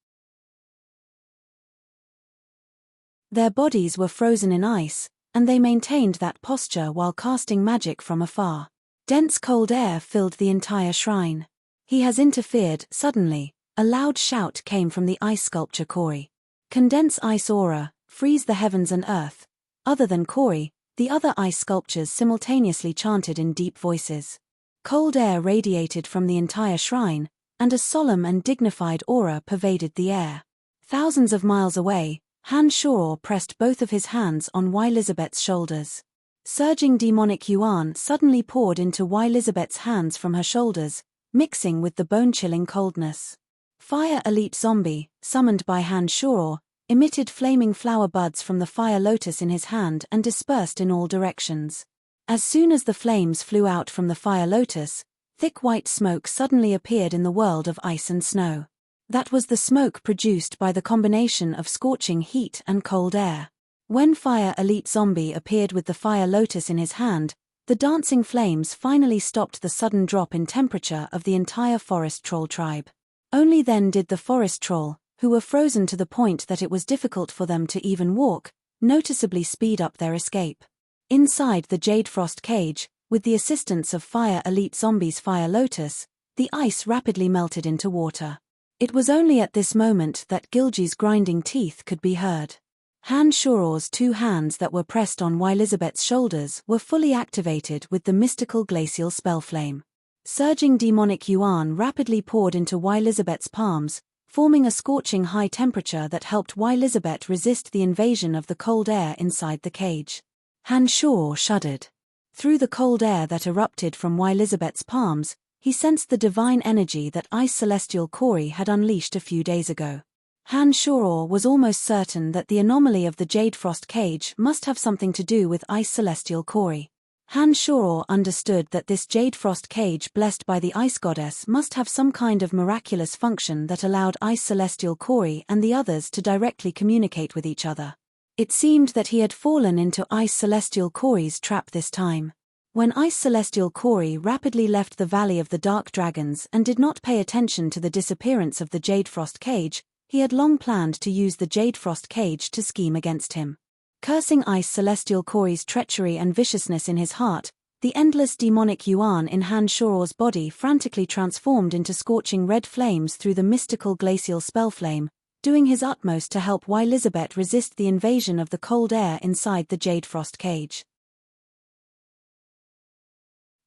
Their bodies were frozen in ice, and they maintained that posture while casting magic from afar. Dense cold air filled the entire shrine. "He has interfered." Suddenly, a loud shout came from the ice sculpture Kori. "Condense ice aura, freeze the heavens and earth." Other than Kori, the other ice sculptures simultaneously chanted in deep voices. Cold air radiated from the entire shrine, and a solemn and dignified aura pervaded the air. Thousands of miles away, Han-Shoror pressed both of his hands on Elizabeth's shoulders. Surging demonic yuan suddenly poured into Elizabeth's hands from her shoulders, mixing with the bone-chilling coldness. Fire Elite Zombie, summoned by Han-Shoror, emitted flaming flower buds from the fire lotus in his hand and dispersed in all directions. As soon as the flames flew out from the fire lotus, thick white smoke suddenly appeared in the world of ice and snow. That was the smoke produced by the combination of scorching heat and cold air. When Fire Elite Zombie appeared with the fire lotus in his hand, the dancing flames finally stopped the sudden drop in temperature of the entire forest troll tribe. Only then did the forest troll, who were frozen to the point that it was difficult for them to even walk, noticeably speed up their escape. Inside the Jade Frost cage, with the assistance of Fire Elite Zombie's fire lotus, the ice rapidly melted into water. It was only at this moment that Gilgy's grinding teeth could be heard. Han-Shoror's two hands that were pressed on Elizabeth's shoulders were fully activated with the mystical glacial spell flame. Surging demonic yuan rapidly poured into Elizabeth's palms, forming a scorching high temperature that helped Elizabeth resist the invasion of the cold air inside the cage. Han-Shoror shuddered. Through the cold air that erupted from Elizabeth's palms, he sensed the divine energy that Ice Celestial Kori had unleashed a few days ago. Han-Shoror was almost certain that the anomaly of the Jade Frost cage must have something to do with Ice Celestial Kori. Han-Shoror understood that this Jade Frost cage blessed by the Ice Goddess must have some kind of miraculous function that allowed Ice Celestial Kori and the others to directly communicate with each other. It seemed that he had fallen into Ice Celestial Kori's trap this time. When Ice Celestial Kori rapidly left the Valley of the Dark Dragons and did not pay attention to the disappearance of the Jade Frost cage, he had long planned to use the Jade Frost cage to scheme against him. Cursing Ice Celestial Kori's treachery and viciousness in his heart, the endless demonic yuan in Han-Shoror's body frantically transformed into scorching red flames through the mystical glacial spell flame, doing his utmost to help Elizabeth resist the invasion of the cold air inside the Jade Frost cage.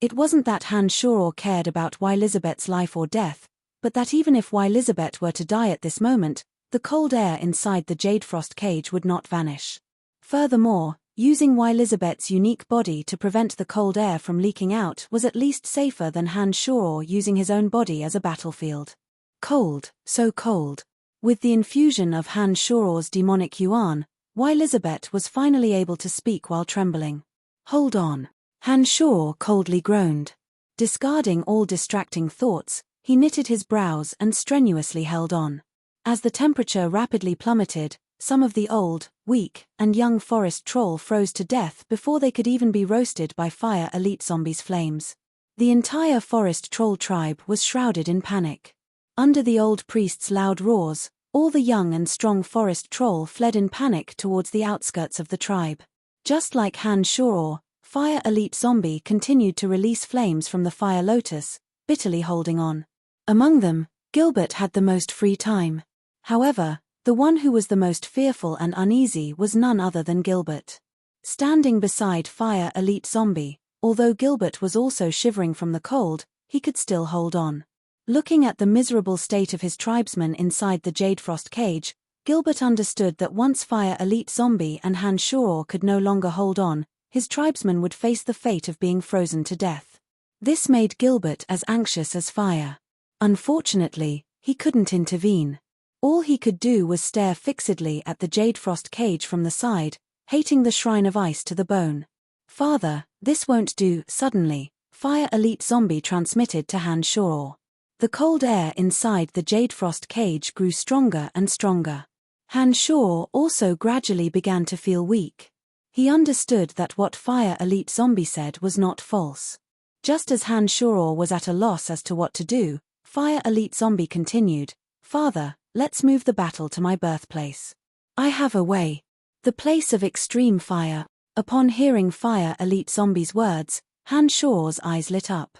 It wasn't that Han-Shoror cared about Elizabeth's life or death, but that even if Elizabeth were to die at this moment, the cold air inside the Jade Frost cage would not vanish. Furthermore, using Elizabeth's unique body to prevent the cold air from leaking out was at least safer than Han-Shoror using his own body as a battlefield. Cold, so cold. With the infusion of Han-Shoror's demonic yuan, Elizabeth was finally able to speak while trembling. "Hold on." Han-Shoror coldly groaned. Discarding all distracting thoughts, he knitted his brows and strenuously held on. As the temperature rapidly plummeted, some of the old, weak, and young forest troll froze to death before they could even be roasted by Fire Elite Zombie's flames. The entire forest troll tribe was shrouded in panic. Under the old priest's loud roars, all the young and strong forest troll fled in panic towards the outskirts of the tribe. Just like Han Shoror, Fire Elite Zombie continued to release flames from the Fire Lotus, bitterly holding on. Among them, Gilbert had the most free time. However, the one who was the most fearful and uneasy was none other than Gilbert. Standing beside Fire Elite Zombie, although Gilbert was also shivering from the cold, he could still hold on. Looking at the miserable state of his tribesmen inside the Jade Frost cage, Gilbert understood that once Fire Elite Zombie and Han Shoror could no longer hold on, his tribesmen would face the fate of being frozen to death. This made Gilbert as anxious as Fire. Unfortunately, he couldn't intervene. All he could do was stare fixedly at the Jade Frost cage from the side, hating the Shrine of Ice to the bone. "Father, this won't do." Suddenly, Fire Elite Zombie transmitted to Han Shoror. The cold air inside the Jade Frost cage grew stronger and stronger. Han Shoror also gradually began to feel weak. He understood that what Fire Elite Zombie said was not false. Just as Han Shoror was at a loss as to what to do, Fire Elite Zombie continued, "Father, let's move the battle to my birthplace. I have a way. The place of extreme fire." Upon hearing Fire Elite Zombie's words, Han Shoror's eyes lit up.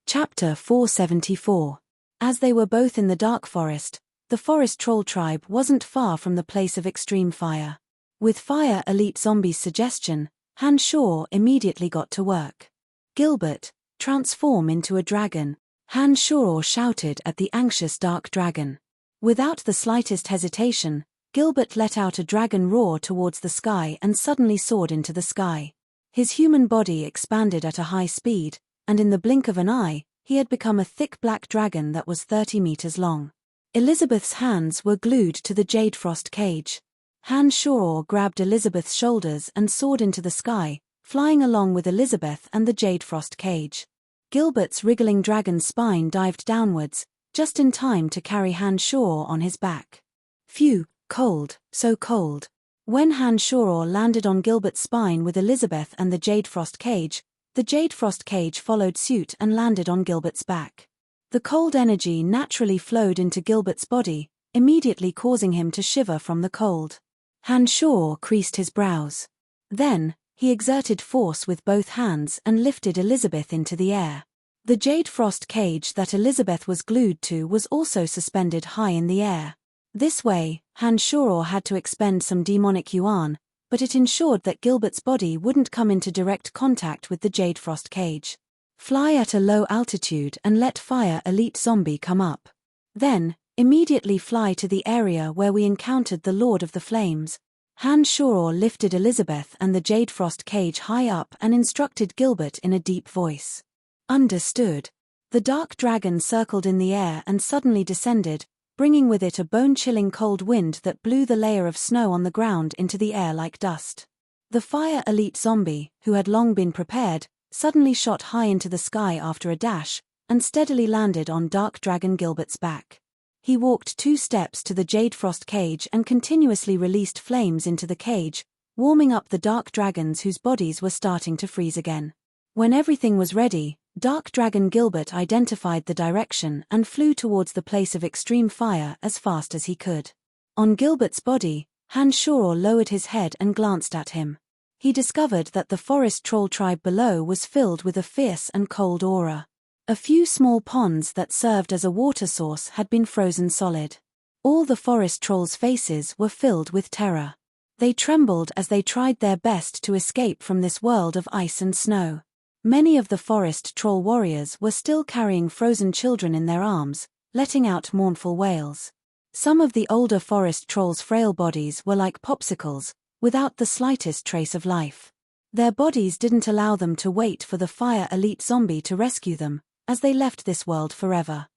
Chapter 474. As they were both in the dark forest, the forest troll tribe wasn't far from the place of extreme fire. With Fire Elite Zombie's suggestion, Han Shoror immediately got to work. "Gilbert, transform into a dragon," Han Shoror shouted at the anxious dark dragon. Without the slightest hesitation, Gilbert let out a dragon roar towards the sky and suddenly soared into the sky. His human body expanded at a high speed, and in the blink of an eye, he had become a thick black dragon that was 30 meters long. Elizabeth's hands were glued to the Jade Frost cage. Han Shoror grabbed Elizabeth's shoulders and soared into the sky, flying along with Elizabeth and the Jade Frost cage. Gilbert's wriggling dragon spine dived downwards, just in time to carry Han Shoror on his back. Phew, cold, so cold. When Han Shoror landed on Gilbert's spine with Elizabeth and the Jade Frost cage, the Jade Frost cage followed suit and landed on Gilbert's back. The cold energy naturally flowed into Gilbert's body, immediately causing him to shiver from the cold. Han Shoror creased his brows. Then, he exerted force with both hands and lifted Elizabeth into the air. The Jade Frost cage that Elizabeth was glued to was also suspended high in the air. This way, Han Shoror had to expend some demonic yuan, but it ensured that Gilbert's body wouldn't come into direct contact with the Jade Frost cage. "Fly at a low altitude and let Fire Elite Zombie come up. Then, immediately fly to the area where we encountered the Lord of the Flames." Han Shoror lifted Elizabeth and the Jade Frost cage high up and instructed Gilbert in a deep voice. "Understood." The dark dragon circled in the air and suddenly descended, bringing with it a bone-chilling cold wind that blew the layer of snow on the ground into the air like dust. The Fire Elite Zombie, who had long been prepared, suddenly shot high into the sky after a dash, and steadily landed on Dark Dragon Gilbert's back. He walked 2 steps to the Jade Frost cage and continuously released flames into the cage, warming up the dark dragons whose bodies were starting to freeze again. When everything was ready, Dark Dragon Gilbert identified the direction and flew towards the place of extreme fire as fast as he could. On Gilbert's body, Han Shoror lowered his head and glanced at him. He discovered that the forest troll tribe below was filled with a fierce and cold aura. A few small ponds that served as a water source had been frozen solid. All the forest trolls' faces were filled with terror. They trembled as they tried their best to escape from this world of ice and snow. Many of the forest troll warriors were still carrying frozen children in their arms, letting out mournful wails. Some of the older forest trolls' frail bodies were like popsicles, without the slightest trace of life. Their bodies didn't allow them to wait for the Fire Elite Zombie to rescue them, as they left this world forever.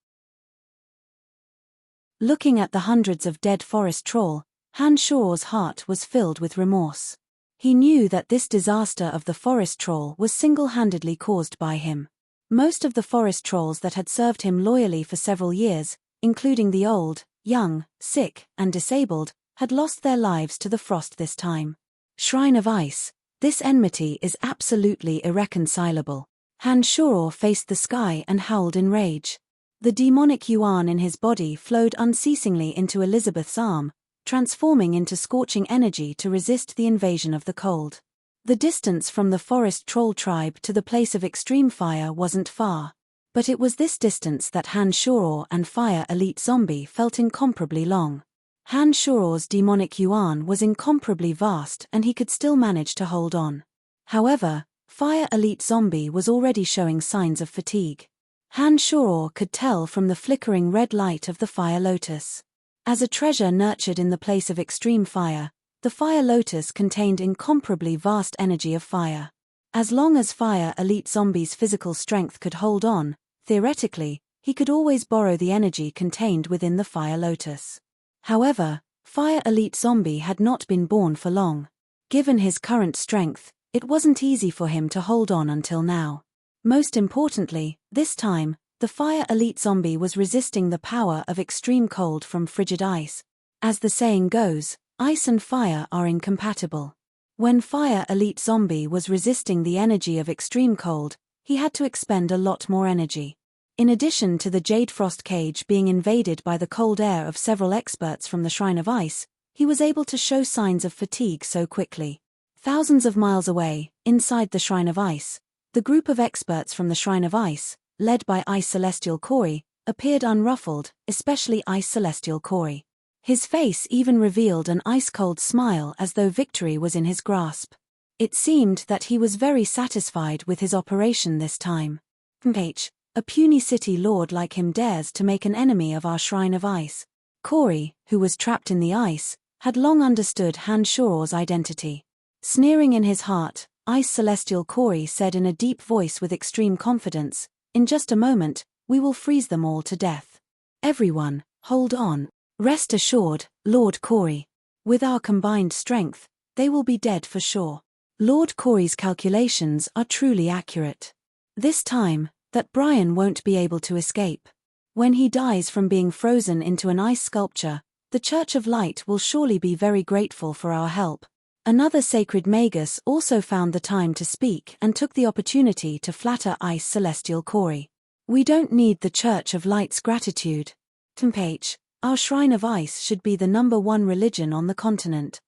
Looking at the hundreds of dead forest troll, Han Shoror's heart was filled with remorse. He knew that this disaster of the forest troll was single-handedly caused by him. Most of the forest trolls that had served him loyally for several years, including the old, young, sick, and disabled, had lost their lives to the frost this time. Shrine of Ice, this enmity is absolutely irreconcilable. Han Shuro faced the sky and howled in rage. The demonic yuan in his body flowed unceasingly into Elizabeth's arm, transforming into scorching energy to resist the invasion of the cold. The distance from the forest troll tribe to the place of extreme fire wasn't far. But it was this distance that Han Shuro and Fire Elite Zombie felt incomparably long. Han Shuro's demonic yuan was incomparably vast and he could still manage to hold on. However, Fire Elite Zombie was already showing signs of fatigue. Han Shuro could tell from the flickering red light of the Fire Lotus. As a treasure nurtured in the place of extreme fire, the Fire Lotus contained incomparably vast energy of fire. As long as Fire Elite Zombie's physical strength could hold on, theoretically, he could always borrow the energy contained within the Fire Lotus. However, Fire Elite Zombie had not been born for long. Given his current strength, it wasn't easy for him to hold on until now. Most importantly, this time, the Fire Elite Zombie was resisting the power of extreme cold from frigid ice. As the saying goes, ice and fire are incompatible. When Fire Elite Zombie was resisting the energy of extreme cold, he had to expend a lot more energy. In addition to the Jade Frost cage being invaded by the cold air of several experts from the Shrine of Ice, he was able to show signs of fatigue so quickly. Thousands of miles away, inside the Shrine of Ice, the group of experts from the Shrine of Ice, led by Ice Celestial Corey, appeared unruffled, especially Ice Celestial Corey. His face even revealed an ice-cold smile as though victory was in his grasp. It seemed that he was very satisfied with his operation this time. A puny city lord like him dares to make an enemy of our Shrine of Ice. Corey, who was trapped in the ice, had long understood Han Shuro's identity. Sneering in his heart, Ice Celestial Corey said in a deep voice with extreme confidence, "In just a moment, we will freeze them all to death. Everyone, hold on. Rest assured, Lord Corey. With our combined strength, they will be dead for sure. Lord Corey's calculations are truly accurate. This time, that Brian won't be able to escape. When he dies from being frozen into an ice sculpture, the Church of Light will surely be very grateful for our help." Another sacred magus also found the time to speak and took the opportunity to flatter Ice Celestial Corey. "We don't need the Church of Light's gratitude. Our Shrine of Ice should be the #1 religion on the continent.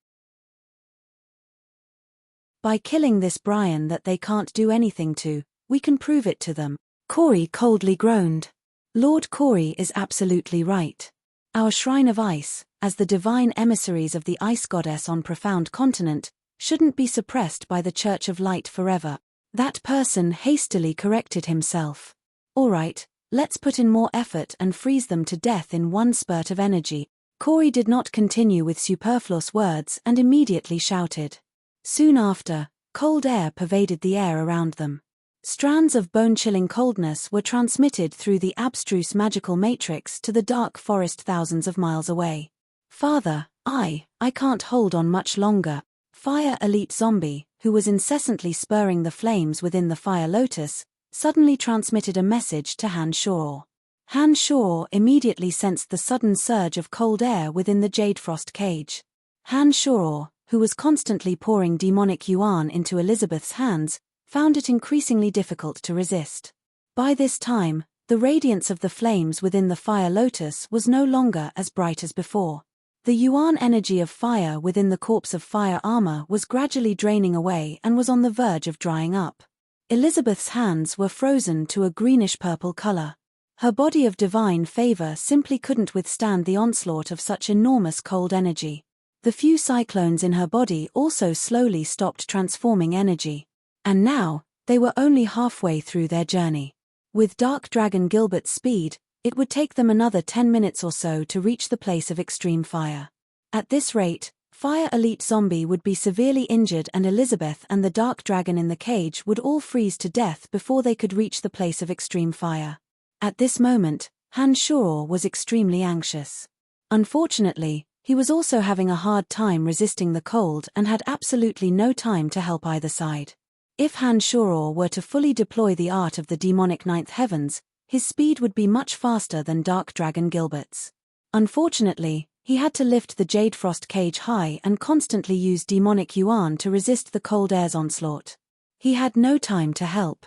By killing this Brian that they can't do anything to, we can prove it to them." Corey coldly groaned. Lord Corey is absolutely right. Our Shrine of Ice, as the divine emissaries of the Ice Goddess on Profound Continent, shouldn't be suppressed by the Church of Light forever. That person hastily corrected himself. "All right, let's put in more effort and freeze them to death in one spurt of energy." Corey did not continue with superfluous words and immediately shouted. Soon after, cold air pervaded the air around them. Strands of bone-chilling coldness were transmitted through the abstruse magical matrix to the dark forest thousands of miles away. "Father, I can't hold on much longer." Fire Elite Zombie, who was incessantly spurring the flames within the Fire Lotus, suddenly transmitted a message to Han Shuro. Han Shuro immediately sensed the sudden surge of cold air within the Jade Frost cage. Han Shuro, who was constantly pouring demonic yuan into Elizabeth's hands, found it increasingly difficult to resist. By this time, the radiance of the flames within the Fire Lotus was no longer as bright as before. The yuan energy of fire within the corpse of fire armor was gradually draining away and was on the verge of drying up. Elizabeth's hands were frozen to a greenish-purple color. Her body of divine favor simply couldn't withstand the onslaught of such enormous cold energy. The few cyclones in her body also slowly stopped transforming energy. And now, they were only halfway through their journey. With Dark Dragon Gilbert's speed, it would take them another 10 minutes or so to reach the place of extreme fire. At this rate, Fire Elite Zombie would be severely injured and Elizabeth and the Dark Dragon in the cage would all freeze to death before they could reach the place of extreme fire. At this moment, Han Shuro was extremely anxious. Unfortunately, he was also having a hard time resisting the cold and had absolutely no time to help either side. If Han Shuro were to fully deploy the art of the demonic Ninth Heavens, his speed would be much faster than Dark Dragon Gilbert's. Unfortunately, he had to lift the Jade Frost cage high and constantly use demonic yuan to resist the cold air's onslaught. He had no time to help.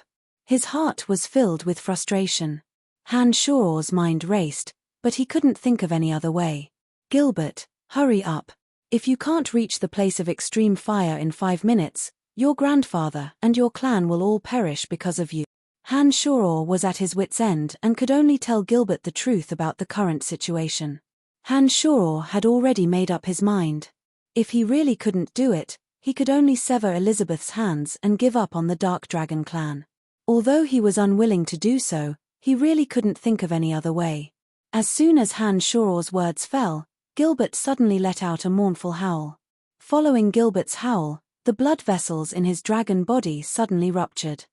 His heart was filled with frustration. Han Shuor's mind raced, but he couldn't think of any other way. Gilbert, hurry up. If you can't reach the place of extreme fire in 5 minutes, your grandfather and your clan will all perish because of you. Han Shuor was at his wit's end and could only tell Gilbert the truth about the current situation. Han Shuor had already made up his mind. If he really couldn't do it, he could only sever Elizabeth's hands and give up on the Dark Dragon clan. Although he was unwilling to do so, he really couldn't think of any other way. As soon as Han Shuor's words fell, Gilbert suddenly let out a mournful howl. Following Gilbert's howl, the blood vessels in his dragon body suddenly ruptured.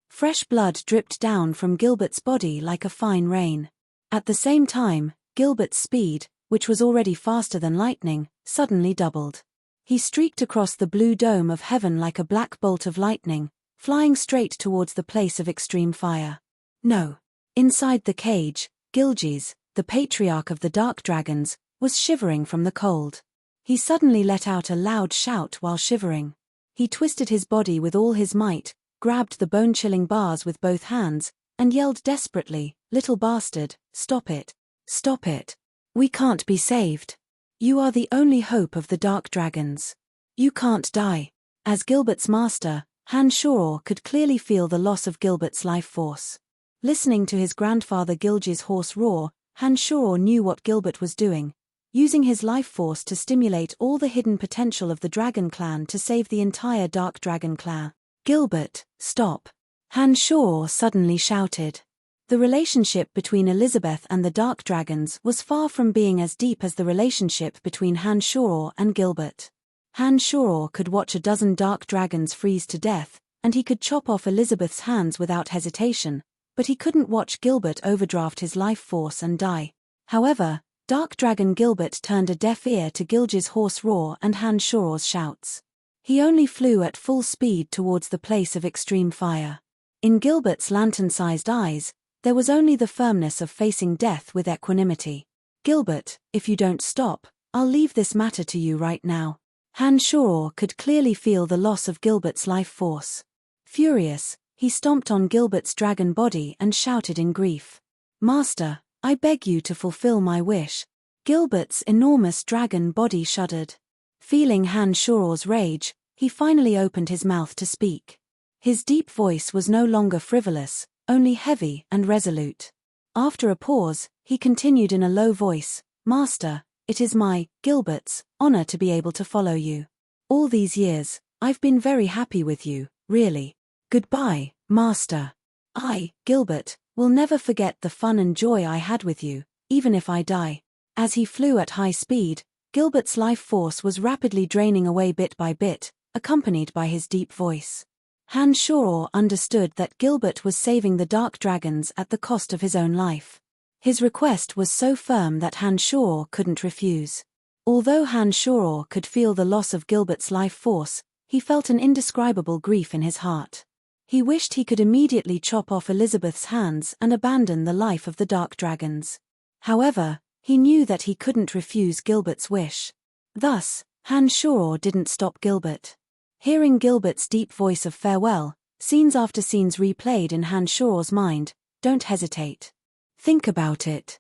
Fresh blood dripped down from Gilbert's body like a fine rain. At the same time, Gilbert's speed, which was already faster than lightning, suddenly doubled. He streaked across the blue dome of heaven like a black bolt of lightning, flying straight towards the place of extreme fire. No. Inside the cage, Gilgis, the patriarch of the Dark Dragons, was shivering from the cold. He suddenly let out a loud shout while shivering. He twisted his body with all his might, grabbed the bone-chilling bars with both hands, and yelled desperately, "Little bastard, stop it. Stop it. We can't be saved. You are the only hope of the Dark Dragons. You can't die." As Gilbert's master, Han Shuor could clearly feel the loss of Gilbert's life force. Listening to his grandfather Gilgis' hoarse roar, Han Shuor knew what Gilbert was doing, using his life force to stimulate all the hidden potential of the Dragon Clan to save the entire Dark Dragon Clan. "Gilbert, stop!" Han Shuor suddenly shouted. The relationship between Elizabeth and the Dark Dragons was far from being as deep as the relationship between Han Shuor and Gilbert. Han Shuor could watch a dozen Dark Dragons freeze to death, and he could chop off Elizabeth's hands without hesitation, but he couldn't watch Gilbert overdraft his life force and die. However, Dark Dragon Gilbert turned a deaf ear to Gilgis' hoarse roar and Han Shuor's shouts. He only flew at full speed towards the place of extreme fire. In Gilbert's lantern-sized eyes, there was only the firmness of facing death with equanimity. "Gilbert, if you don't stop, I'll leave this matter to you right now." Han Shuor could clearly feel the loss of Gilbert's life force. Furious, he stomped on Gilbert's dragon body and shouted in grief, "Master, I beg you to fulfill my wish." Gilbert's enormous dragon body shuddered. Feeling Han Shuor's rage, he finally opened his mouth to speak. His deep voice was no longer frivolous, only heavy and resolute. After a pause, he continued in a low voice, "Master, it is my, Gilbert's, honor to be able to follow you. All these years, I've been very happy with you, really. Goodbye, Master. I, Gilbert, will never forget the fun and joy I had with you, even if I die." As he flew at high speed, Gilbert's life force was rapidly draining away bit by bit, accompanied by his deep voice. Han Shuor understood that Gilbert was saving the Dark Dragons at the cost of his own life. His request was so firm that Han Shuor couldn't refuse. Although Han Shuor could feel the loss of Gilbert's life force, he felt an indescribable grief in his heart. He wished he could immediately chop off Elizabeth's hands and abandon the life of the Dark Dragons. However, he knew that he couldn't refuse Gilbert's wish. Thus, Han Shuor didn't stop Gilbert. Hearing Gilbert's deep voice of farewell, scenes after scenes replayed in Han Shuor's mind. Don't hesitate. Think about it.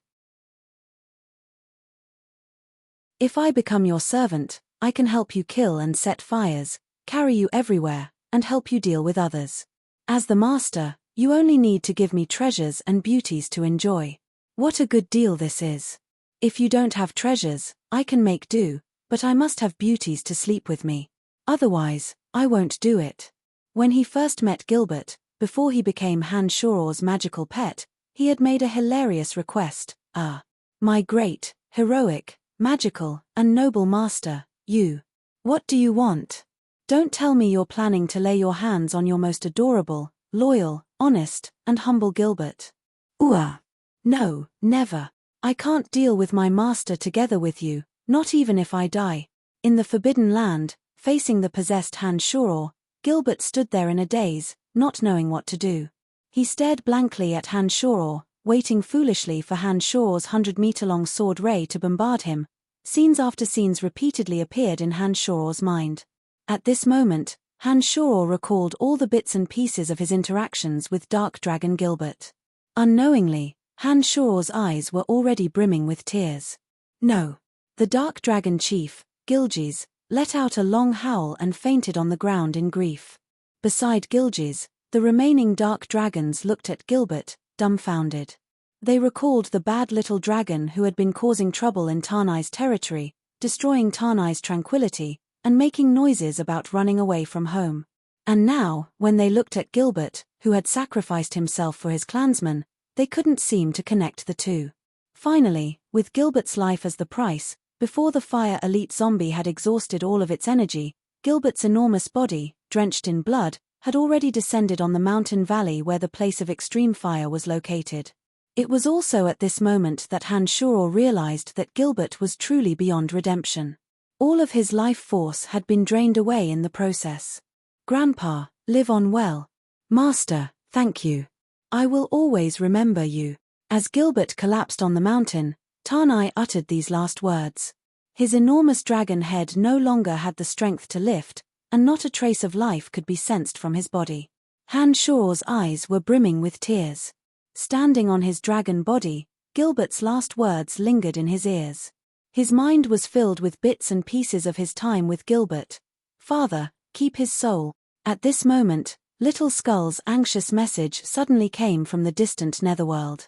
If I become your servant, I can help you kill and set fires, carry you everywhere, and help you deal with others. As the master, you only need to give me treasures and beauties to enjoy. What a good deal this is. If you don't have treasures, I can make do, but I must have beauties to sleep with me. Otherwise, I won't do it. When he first met Gilbert, before he became Han Shuor's magical pet, he had made a hilarious request. My great, heroic, magical, and noble master, what do you want? Don't tell me you're planning to lay your hands on your most adorable, loyal, honest, and humble Gilbert. No, never. I can't deal with my master together with you, not even if I die. In the Forbidden Land, facing the possessed Han Shuor, Gilbert stood there in a daze, not knowing what to do. He stared blankly at Han Shuor, waiting foolishly for Han Shuor's 100-meter-long sword ray to bombard him. Scenes after scenes repeatedly appeared in Han Shuor's mind. At this moment, Hanshuro recalled all the bits and pieces of his interactions with Dark Dragon Gilbert. Unknowingly, Hanshuro's eyes were already brimming with tears. No. The Dark Dragon chief, Gilgis, let out a long howl and fainted on the ground in grief. Beside Gilgis, the remaining Dark Dragons looked at Gilbert, dumbfounded. They recalled the bad little dragon who had been causing trouble in Tanai's territory, destroying Tanai's tranquility, and making noises about running away from home. And now, when they looked at Gilbert, who had sacrificed himself for his clansmen, they couldn't seem to connect the two. Finally, with Gilbert's life as the price, before the Fire Elite zombie had exhausted all of its energy, Gilbert's enormous body, drenched in blood, had already descended on the mountain valley where the place of extreme fire was located. It was also at this moment that Hanshuro realized that Gilbert was truly beyond redemption. All of his life force had been drained away in the process. Grandpa, live on well. Master, thank you. I will always remember you. As Gilbert collapsed on the mountain, Tanai uttered these last words. His enormous dragon head no longer had the strength to lift, and not a trace of life could be sensed from his body. Hanshuro's eyes were brimming with tears. Standing on his dragon body, Gilbert's last words lingered in his ears. His mind was filled with bits and pieces of his time with Gilbert. Father, keep his soul. At this moment, Little Skull's anxious message suddenly came from the distant netherworld.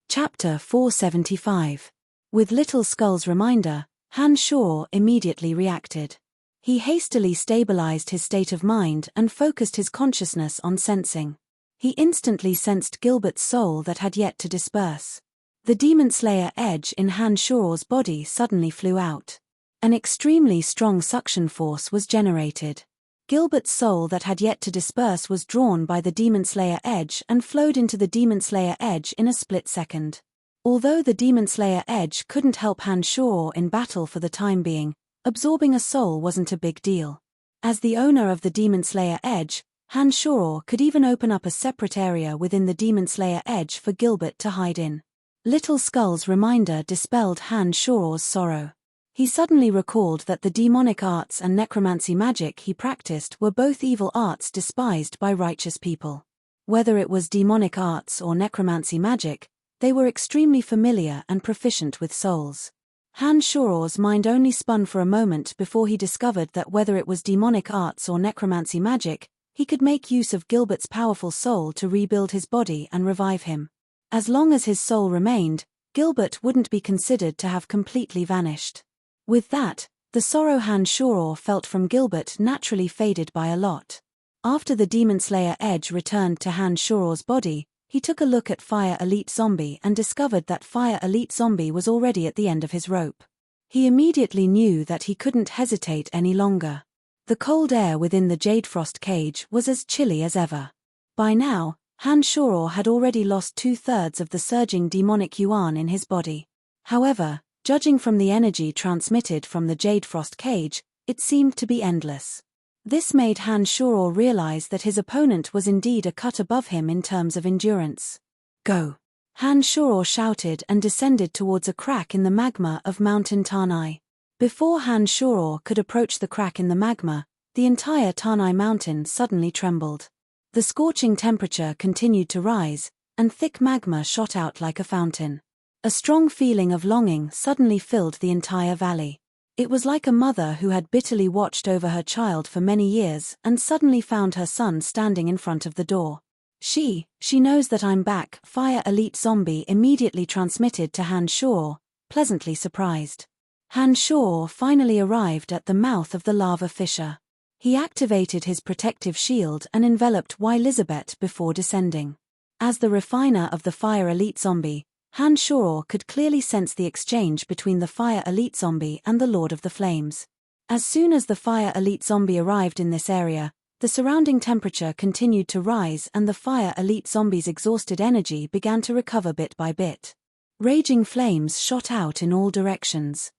Chapter 475. With Little Skull's reminder, Hanshuro immediately reacted. He hastily stabilized his state of mind and focused his consciousness on sensing. He instantly sensed Gilbert's soul that had yet to disperse. The Demon Slayer edge in Hanshuro's body suddenly flew out. An extremely strong suction force was generated. Gilbert's soul that had yet to disperse was drawn by the Demon Slayer edge and flowed into the Demon Slayer edge in a split second. Although the Demon Slayer edge couldn't help Hanshuro in battle for the time being, absorbing a soul wasn't a big deal. As the owner of the Demon Slayer edge, Hanshuro could even open up a separate area within the Demon Slayer edge for Gilbert to hide in. Little Skull's reminder dispelled Hanshuro's sorrow. He suddenly recalled that the demonic arts and necromancy magic he practiced were both evil arts despised by righteous people. Whether it was demonic arts or necromancy magic, they were extremely familiar and proficient with souls. Hanshuro's mind only spun for a moment before he discovered that whether it was demonic arts or necromancy magic, he could make use of Gilbert's powerful soul to rebuild his body and revive him. As long as his soul remained, Gilbert wouldn't be considered to have completely vanished. With that, the sorrow Hanshuro felt from Gilbert naturally faded by a lot. After the Demon Slayer edge returned to Hanshuro's body, he took a look at Fire Elite Zombie and discovered that Fire Elite Zombie was already at the end of his rope. He immediately knew that he couldn't hesitate any longer. The cold air within the Jadefrost cage was as chilly as ever. By now, Hanshuro had already lost 2/3 of the surging demonic yuan in his body. However, judging from the energy transmitted from the Jadefrost cage, it seemed to be endless. This made Hanshuro realize that his opponent was indeed a cut above him in terms of endurance. Go! Hanshuro shouted and descended towards a crack in the magma of Mountain Tanai. Before Hanshuro could approach the crack in the magma, the entire Tanai mountain suddenly trembled. The scorching temperature continued to rise, and thick magma shot out like a fountain. A strong feeling of longing suddenly filled the entire valley. It was like a mother who had bitterly watched over her child for many years and suddenly found her son standing in front of the door. She knows that I'm back, Fire Elite Zombie immediately transmitted to Hanshuro, pleasantly surprised. Hanshuro finally arrived at the mouth of the lava fissure. He activated his protective shield and enveloped Elizabeth before descending. As the refiner of the Fire Elite Zombie, Hanshuro could clearly sense the exchange between the Fire Elite Zombie and the Lord of the Flames. As soon as the Fire Elite Zombie arrived in this area, the surrounding temperature continued to rise and the Fire Elite Zombie's exhausted energy began to recover bit by bit. Raging flames shot out in all directions.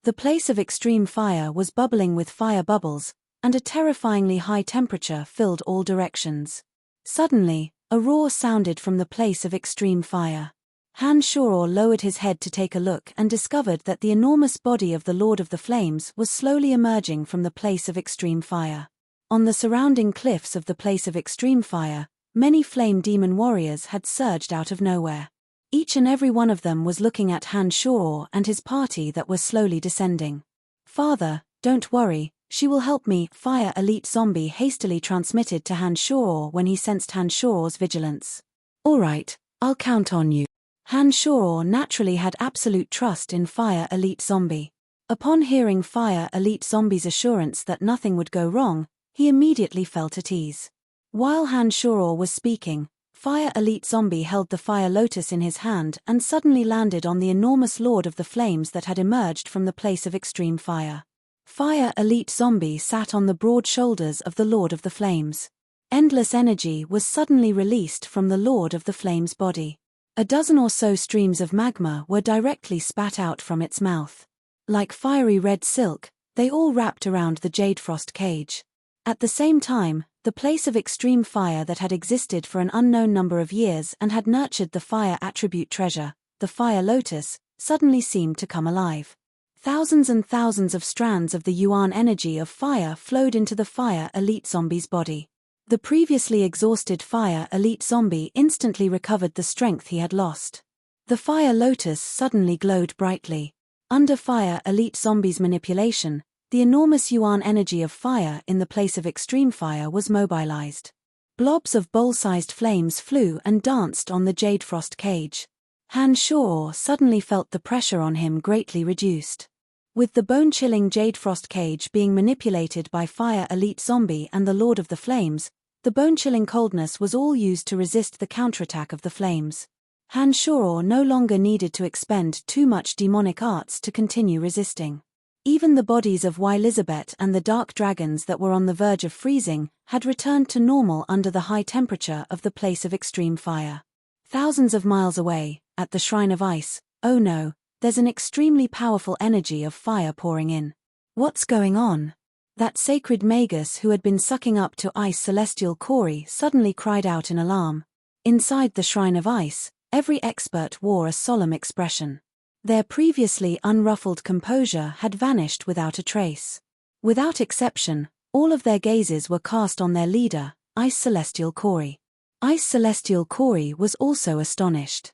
The place of extreme fire was bubbling with fire bubbles, and a terrifyingly high temperature filled all directions. Suddenly, a roar sounded from the place of extreme fire. Han Shoror lowered his head to take a look and discovered that the enormous body of the Lord of the Flames was slowly emerging from the place of extreme fire. On the surrounding cliffs of the place of extreme fire, many flame demon warriors had surged out of nowhere. Each and every one of them was looking at Han Shoror and his party that were slowly descending. "Father, don't worry, she will help me," Fire Elite Zombie hastily transmitted to Han Shoror when he sensed Han Shoror's vigilance. "All right, I'll count on you." Han Shoror naturally had absolute trust in Fire Elite Zombie. Upon hearing Fire Elite Zombie's assurance that nothing would go wrong, he immediately felt at ease. While Han Shoror was speaking, Fire Elite Zombie held the Fire Lotus in his hand and suddenly landed on the enormous Lord of the Flames that had emerged from the place of extreme fire. Fire Elite Zombie sat on the broad shoulders of the Lord of the Flames. Endless energy was suddenly released from the Lord of the Flames' body. A dozen or so streams of magma were directly spat out from its mouth. Like fiery red silk, they all wrapped around the Jade Frost cage. At the same time, the place of extreme fire that had existed for an unknown number of years and had nurtured the fire attribute treasure, the Fire Lotus, suddenly seemed to come alive. Thousands and thousands of strands of the Yuan energy of fire flowed into the Fire Elite Zombie's body. The previously exhausted Fire Elite Zombie instantly recovered the strength he had lost. The Fire Lotus suddenly glowed brightly. Under Fire Elite Zombie's manipulation, the enormous Yuan energy of fire in the place of extreme fire was mobilized. Blobs of bowl-sized flames flew and danced on the Jade Frost cage. Han Shoror suddenly felt the pressure on him greatly reduced. With the bone-chilling Jade Frost cage being manipulated by Fire Elite Zombie and the Lord of the Flames, the bone-chilling coldness was all used to resist the counterattack of the flames. Han Shoror no longer needed to expend too much demonic arts to continue resisting. Even the bodies of Elizabeth and the dark dragons that were on the verge of freezing had returned to normal under the high temperature of the place of extreme fire. Thousands of miles away, at the Shrine of Ice, oh no, there's an extremely powerful energy of fire pouring in. What's going on? That sacred magus who had been sucking up to ice celestial Corey suddenly cried out in alarm. Inside the Shrine of Ice, every expert wore a solemn expression. Their previously unruffled composure had vanished without a trace. Without exception, all of their gazes were cast on their leader, Ice Celestial Corey. Ice Celestial Corey was also astonished.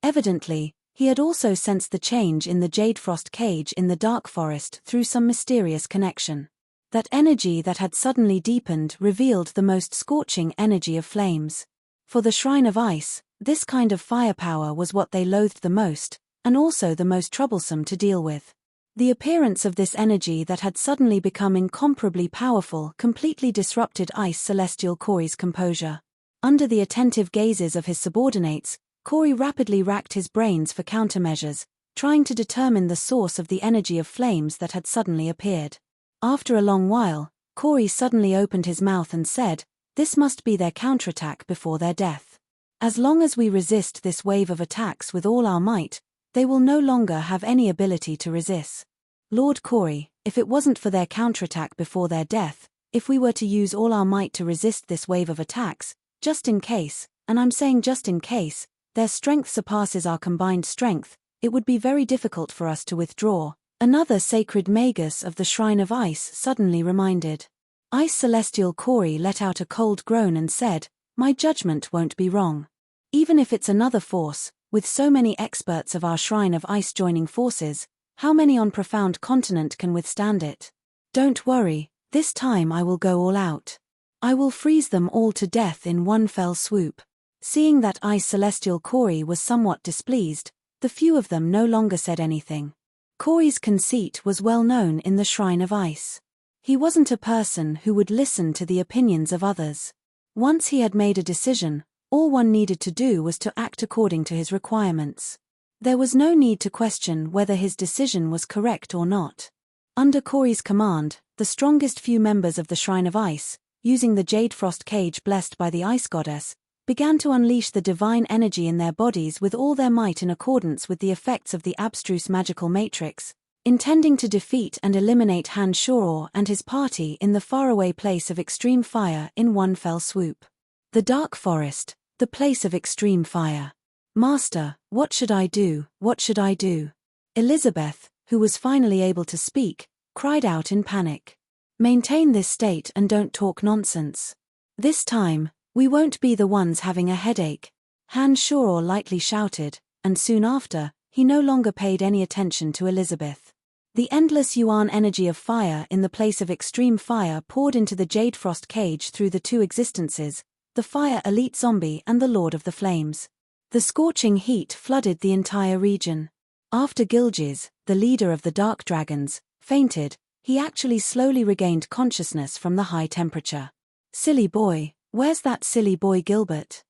Evidently, he had also sensed the change in the Jade Frost cage in the dark forest through some mysterious connection. That energy that had suddenly deepened revealed the most scorching energy of flames. For the Shrine of Ice, this kind of firepower was what they loathed the most, and also the most troublesome to deal with. The appearance of this energy that had suddenly become incomparably powerful completely disrupted Ice Celestial Corey's composure. Under the attentive gazes of his subordinates, Corey rapidly racked his brains for countermeasures, trying to determine the source of the energy of flames that had suddenly appeared. After a long while, Corey suddenly opened his mouth and said, "This must be their counterattack before their death. As long as we resist this wave of attacks with all our might, they will no longer have any ability to resist. Lord Corey, if it wasn't for their counterattack before their death, if we were to use all our might to resist this wave of attacks, just in case, and I'm saying just in case, their strength surpasses our combined strength, it would be very difficult for us to withdraw," another sacred magus of the Shrine of Ice suddenly reminded. Ice Celestial Corey let out a cold groan and said, "My judgment won't be wrong. Even if it's another force, with so many experts of our Shrine of Ice joining forces, how many on Profound Continent can withstand it? Don't worry, this time I will go all out. I will freeze them all to death in one fell swoop." Seeing that Ice Celestial Corey was somewhat displeased, the few of them no longer said anything. Corey's conceit was well known in the Shrine of Ice. He wasn't a person who would listen to the opinions of others. Once he had made a decision, all one needed to do was to act according to his requirements. There was no need to question whether his decision was correct or not. Under Corey's command, the strongest few members of the Shrine of Ice, using the Jade Frost cage blessed by the Ice Goddess, began to unleash the divine energy in their bodies with all their might in accordance with the effects of the abstruse magical matrix, intending to defeat and eliminate Han Shoror and his party in the faraway place of extreme fire in one fell swoop. The dark forest, the place of extreme fire. Master, what should I do, what should I do? Elizabeth, who was finally able to speak, cried out in panic. Maintain this state and don't talk nonsense. This time, we won't be the ones having a headache, Han Shoror lightly shouted, and soon after, he no longer paid any attention to Elizabeth. The endless yuan energy of fire in the place of extreme fire poured into the Jade Frost cage through the two existences, the Fire Elite Zombie and the Lord of the Flames. The scorching heat flooded the entire region. After Gilges, the leader of the Dark Dragons, fainted, he actually slowly regained consciousness from the high temperature. Silly boy, where's that silly boy Gilbert?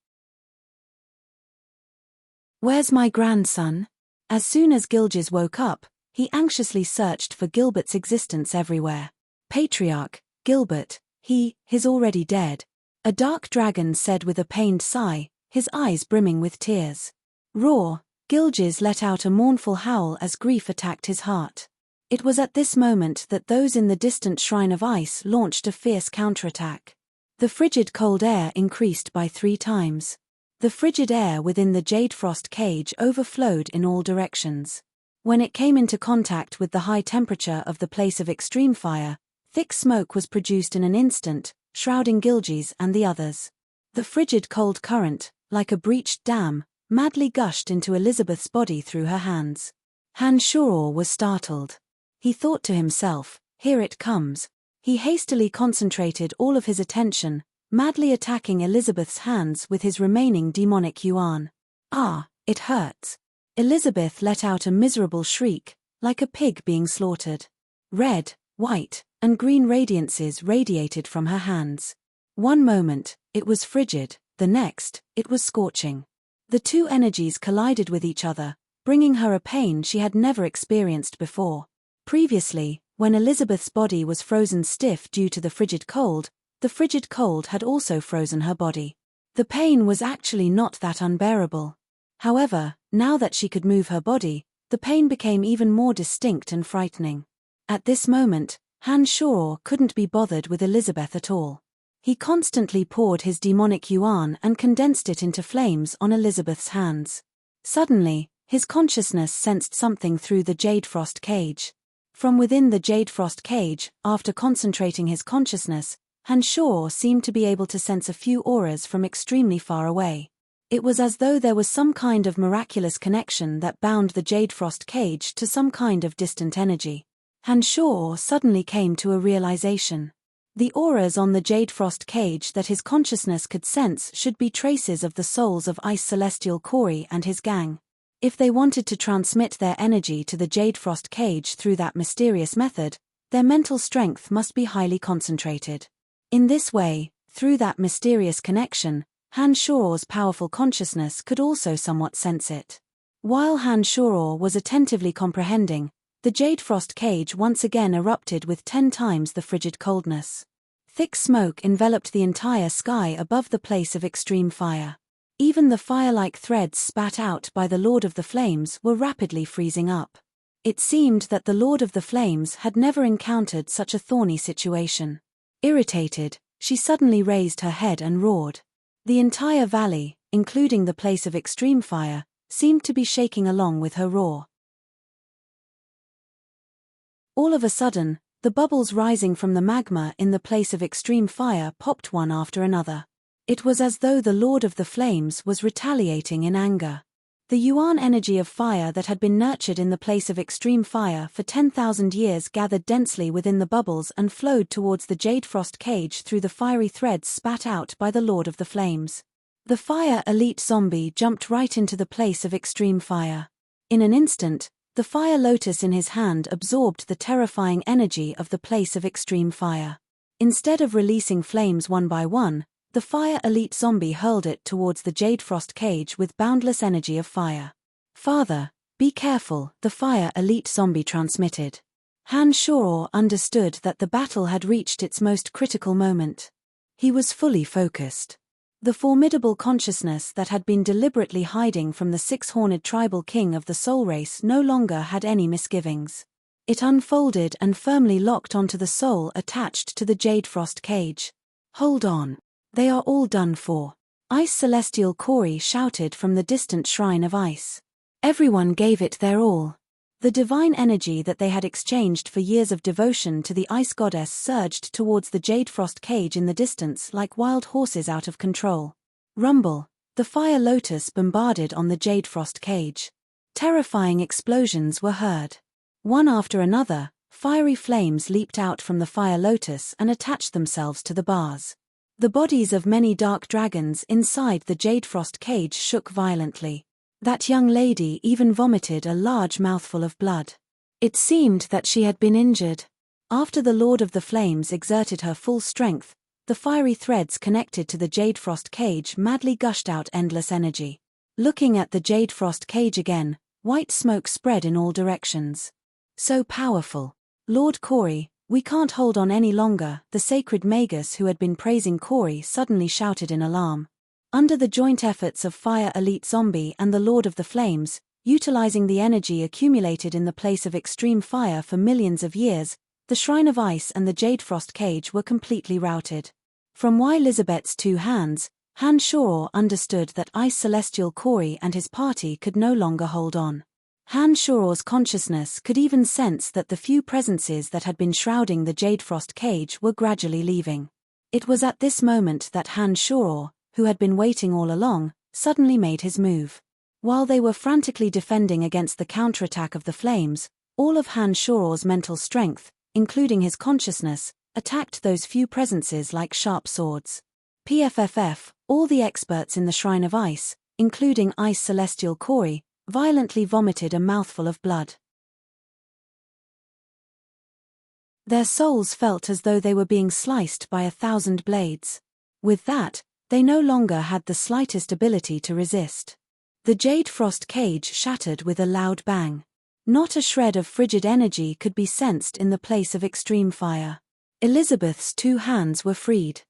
Where's my grandson? As soon as Gilges woke up, he anxiously searched for Gilbert's existence everywhere. Patriarch, Gilbert, he's already dead. A dark dragon said with a pained sigh, his eyes brimming with tears. Roar, Gilges let out a mournful howl as grief attacked his heart. It was at this moment that those in the distant Shrine of Ice launched a fierce counterattack. The frigid cold air increased by 3 times. The frigid air within the Jade Frost cage overflowed in all directions. When it came into contact with the high temperature of the place of extreme fire, thick smoke was produced in an instant, shrouding Gilges and the others. The frigid cold current, like a breached dam, madly gushed into Elizabeth's body through her hands. Han Shoror was startled. He thought to himself, here it comes. He hastily concentrated all of his attention, madly attacking Elizabeth's hands with his remaining demonic yuan. Ah, it hurts. Elizabeth let out a miserable shriek, like a pig being slaughtered. Red, white, and green radiances radiated from her hands. One moment, it was frigid, the next, it was scorching. The two energies collided with each other, bringing her a pain she had never experienced before. Previously, when Elizabeth's body was frozen stiff due to the frigid cold had also frozen her body. The pain was actually not that unbearable. However, now that she could move her body, the pain became even more distinct and frightening. At this moment, Han Shoror couldn't be bothered with Elizabeth at all. He constantly poured his demonic yuan and condensed it into flames on Elizabeth's hands. Suddenly, his consciousness sensed something through the Jade Frost cage. From within the Jade Frost cage, after concentrating his consciousness, Han Shoror seemed to be able to sense a few auras from extremely far away. It was as though there was some kind of miraculous connection that bound the Jade Frost cage to some kind of distant energy. Han Shoror suddenly came to a realization. The auras on the Jade Frost cage that his consciousness could sense should be traces of the souls of Ice Celestial Corey and his gang. If they wanted to transmit their energy to the Jade Frost cage through that mysterious method, their mental strength must be highly concentrated. In this way, through that mysterious connection, Han Shoror's powerful consciousness could also somewhat sense it. While Han Shoror was attentively comprehending, the Jade Frost cage once again erupted with 10 times the frigid coldness. Thick smoke enveloped the entire sky above the place of extreme fire. Even the fire-like threads spat out by the Lord of the Flames were rapidly freezing up. It seemed that the Lord of the Flames had never encountered such a thorny situation. Irritated, she suddenly raised her head and roared. The entire valley, including the place of extreme fire, seemed to be shaking along with her roar. All of a sudden, the bubbles rising from the magma in the place of extreme fire popped one after another. It was as though the Lord of the Flames was retaliating in anger. The yuan energy of fire that had been nurtured in the place of extreme fire for 10,000 years gathered densely within the bubbles and flowed towards the Jade Frost cage through the fiery threads spat out by the Lord of the Flames. The Fire Elite Zombie jumped right into the place of extreme fire. In an instant, the fire lotus in his hand absorbed the terrifying energy of the place of extreme fire. Instead of releasing flames one by one, the Fire Elite Zombie hurled it towards the Jade Frost cage with boundless energy of fire. "Father, be careful," the Fire Elite Zombie transmitted. Han Shoror understood that the battle had reached its most critical moment. He was fully focused. The formidable consciousness that had been deliberately hiding from the six-horned tribal king of the soul race no longer had any misgivings. It unfolded and firmly locked onto the soul attached to the Jade Frost cage. "Hold on. They are all done for. Ice Celestial Kori shouted from the distant shrine of ice. Everyone gave it their all. The divine energy that they had exchanged for years of devotion to the ice goddess surged towards the jade frost cage in the distance like wild horses out of control. Rumble. The fire lotus bombarded on the jade frost cage. Terrifying explosions were heard. One after another, fiery flames leaped out from the fire lotus and attached themselves to the bars. The bodies of many dark dragons inside the jade frost cage shook violently. That young lady even vomited a large mouthful of blood. It seemed that she had been injured. After the Lord of the Flames exerted her full strength, the fiery threads connected to the jade frost cage madly gushed out endless energy. Looking at the jade frost cage again, white smoke spread in all directions. So powerful. Lord Kori, we can't hold on any longer, the sacred magus who had been praising Kori suddenly shouted in alarm. Under the joint efforts of Fire Elite Zombie and the Lord of the Flames, utilizing the energy accumulated in the place of extreme fire for millions of years, the Shrine of Ice and the Jade Frost Cage were completely routed. From Y. Elizabeth's two hands, Han Shoror understood that Ice Celestial Kori and his party could no longer hold on. Han Shoror's consciousness could even sense that the few presences that had been shrouding the Jade Frost Cage were gradually leaving. It was at this moment that Han Shoror, who had been waiting all along, suddenly made his move. While they were frantically defending against the counterattack of the flames, all of Han Shoror's mental strength, including his consciousness, attacked those few presences like sharp swords. PFFF, all the experts in the Shrine of Ice, including Ice Celestial Kori, violently vomited a mouthful of blood. Their souls felt as though they were being sliced by 1,000 blades. With that, they no longer had the slightest ability to resist. The jade frost cage shattered with a loud bang. Not a shred of frigid energy could be sensed in the place of extreme fire. Elizabeth's two hands were freed.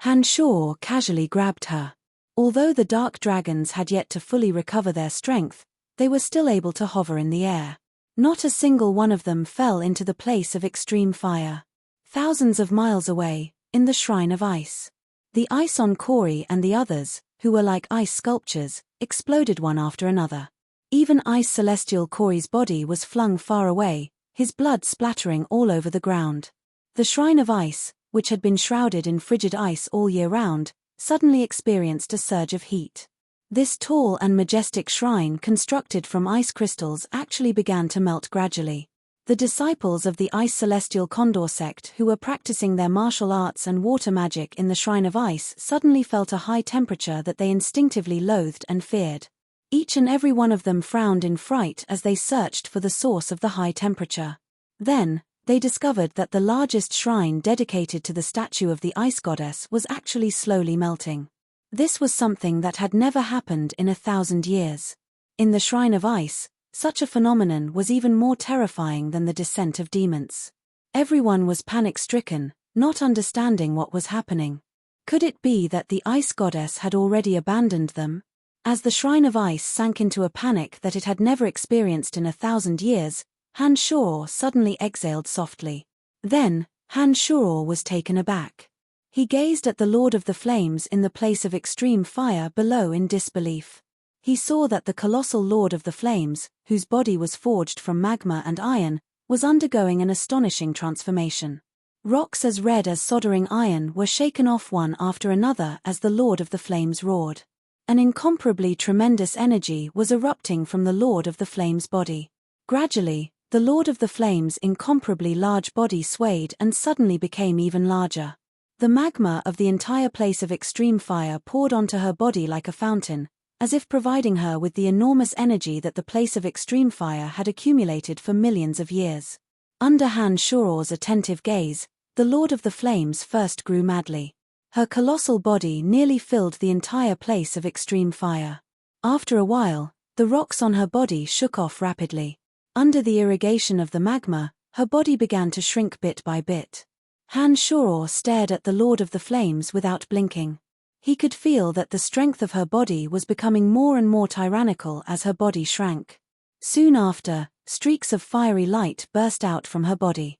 Han Shoror casually grabbed her. Although the dark dragons had yet to fully recover their strength, they were still able to hover in the air. Not a single one of them fell into the place of extreme fire. Thousands of miles away, in the Shrine of Ice, the ice on Kori and the others, who were like ice sculptures, exploded one after another. Even Ice Celestial Kori's body was flung far away, his blood splattering all over the ground. The Shrine of Ice, which had been shrouded in frigid ice all year round, suddenly experienced a surge of heat. This tall and majestic shrine constructed from ice crystals actually began to melt gradually. The disciples of the Ice Celestial Condor sect who were practicing their martial arts and water magic in the Shrine of Ice suddenly felt a high temperature that they instinctively loathed and feared. Each and every one of them frowned in fright as they searched for the source of the high temperature. Then, they discovered that the largest shrine dedicated to the statue of the ice goddess was actually slowly melting. This was something that had never happened in 1,000 years. In the Shrine of Ice, such a phenomenon was even more terrifying than the descent of demons. Everyone was panic-stricken, not understanding what was happening. Could it be that the ice goddess had already abandoned them? As the Shrine of Ice sank into a panic that it had never experienced in 1,000 years, Han Shoror suddenly exhaled softly. Then, Han Shoror was taken aback. He gazed at the Lord of the Flames in the place of extreme fire below in disbelief. He saw that the colossal Lord of the Flames, whose body was forged from magma and iron, was undergoing an astonishing transformation. Rocks as red as soldering iron were shaken off one after another as the Lord of the Flames roared. An incomparably tremendous energy was erupting from the Lord of the Flames' body. Gradually, the Lord of the Flames' incomparably large body swayed and suddenly became even larger. The magma of the entire place of extreme fire poured onto her body like a fountain, as if providing her with the enormous energy that the place of extreme fire had accumulated for millions of years. Under Han Shoror's attentive gaze, the Lord of the Flames first grew madly. Her colossal body nearly filled the entire place of extreme fire. After a while, the rocks on her body shook off rapidly. Under the irrigation of the magma, her body began to shrink bit by bit. Han Shoror stared at the Lord of the Flames without blinking. He could feel that the strength of her body was becoming more and more tyrannical as her body shrank. Soon after, streaks of fiery light burst out from her body.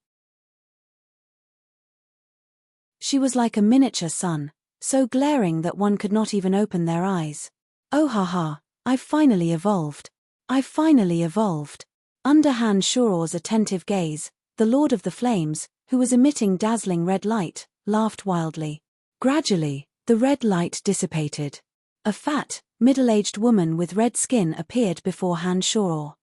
She was like a miniature sun, so glaring that one could not even open their eyes. Oh ha ha, I've finally evolved. I've finally evolved. Under Han Shuor's attentive gaze, the Lord of the Flames, who was emitting dazzling red light, laughed wildly. Gradually, the red light dissipated. A fat, middle-aged woman with red skin appeared before Han Shuor.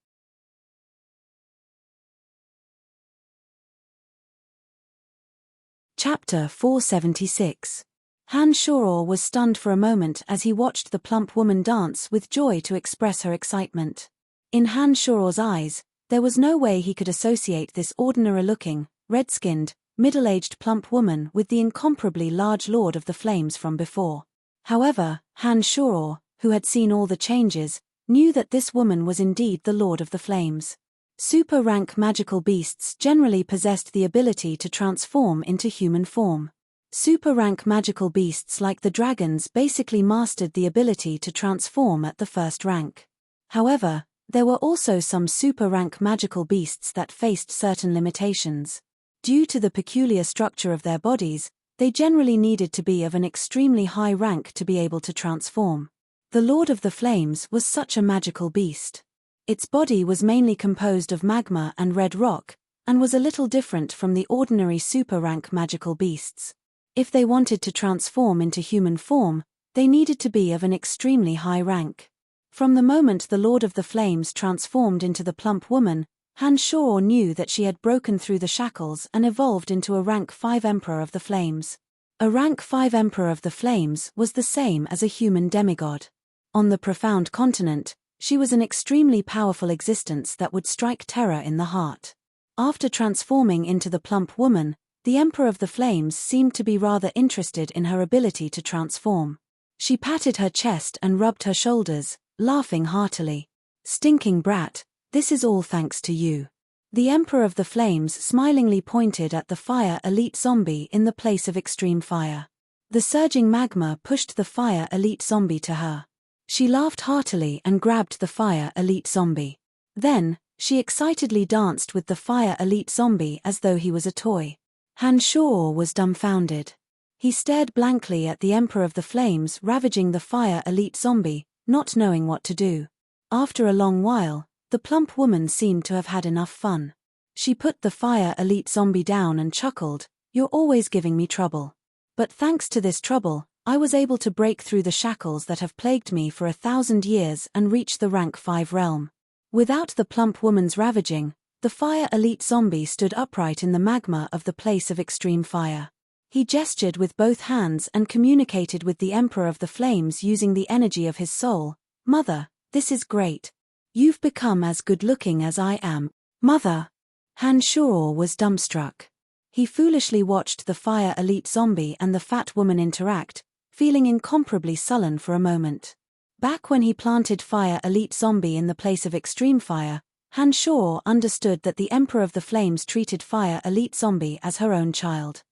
Chapter 476. Han Shuor was stunned for a moment as he watched the plump woman dance with joy to express her excitement. In Han Shuor's eyes, there was no way he could associate this ordinary-looking, red-skinned, middle-aged plump woman with the incomparably large Lord of the Flames from before. However, Han Shuor, who had seen all the changes, knew that this woman was indeed the Lord of the Flames. Super-rank magical beasts generally possessed the ability to transform into human form. Super-rank magical beasts like the dragons basically mastered the ability to transform at the first rank. However, there were also some super-rank magical beasts that faced certain limitations. Due to the peculiar structure of their bodies, they generally needed to be of an extremely high rank to be able to transform. The Lord of the Flames was such a magical beast. Its body was mainly composed of magma and red rock, and was a little different from the ordinary super-rank magical beasts. If they wanted to transform into human form, they needed to be of an extremely high rank. From the moment the Lord of the Flames transformed into the plump woman, Han Shuor knew that she had broken through the shackles and evolved into a rank 5 Emperor of the Flames. A rank 5 Emperor of the Flames was the same as a human demigod. On the profound continent, she was an extremely powerful existence that would strike terror in the heart. After transforming into the plump woman, the Emperor of the Flames seemed to be rather interested in her ability to transform. She patted her chest and rubbed her shoulders, laughing heartily. "Stinking brat, this is all thanks to you." The Emperor of the Flames smilingly pointed at the fire elite zombie in the place of extreme fire. The surging magma pushed the fire elite zombie to her. She laughed heartily and grabbed the fire elite zombie. Then, she excitedly danced with the fire elite zombie as though he was a toy. Han Shuor was dumbfounded. He stared blankly at the Emperor of the Flames ravaging the fire elite zombie, not knowing what to do. After a long while, the plump woman seemed to have had enough fun. She put the fire elite zombie down and chuckled, "You're always giving me trouble. But thanks to this trouble, I was able to break through the shackles that have plagued me for 1,000 years and reach the rank 5 realm." Without the plump woman's ravaging, the fire elite zombie stood upright in the magma of the place of extreme fire. He gestured with both hands and communicated with the Emperor of the Flames using the energy of his soul. "Mother, this is great. You've become as good-looking as I am, Mother." Han Shuor was dumbstruck. He foolishly watched the fire elite zombie and the fat woman interact, feeling incomparably sullen for a moment. Back when he planted fire elite zombie in the place of extreme fire, Han Shuor understood that the Emperor of the Flames treated fire elite zombie as her own child.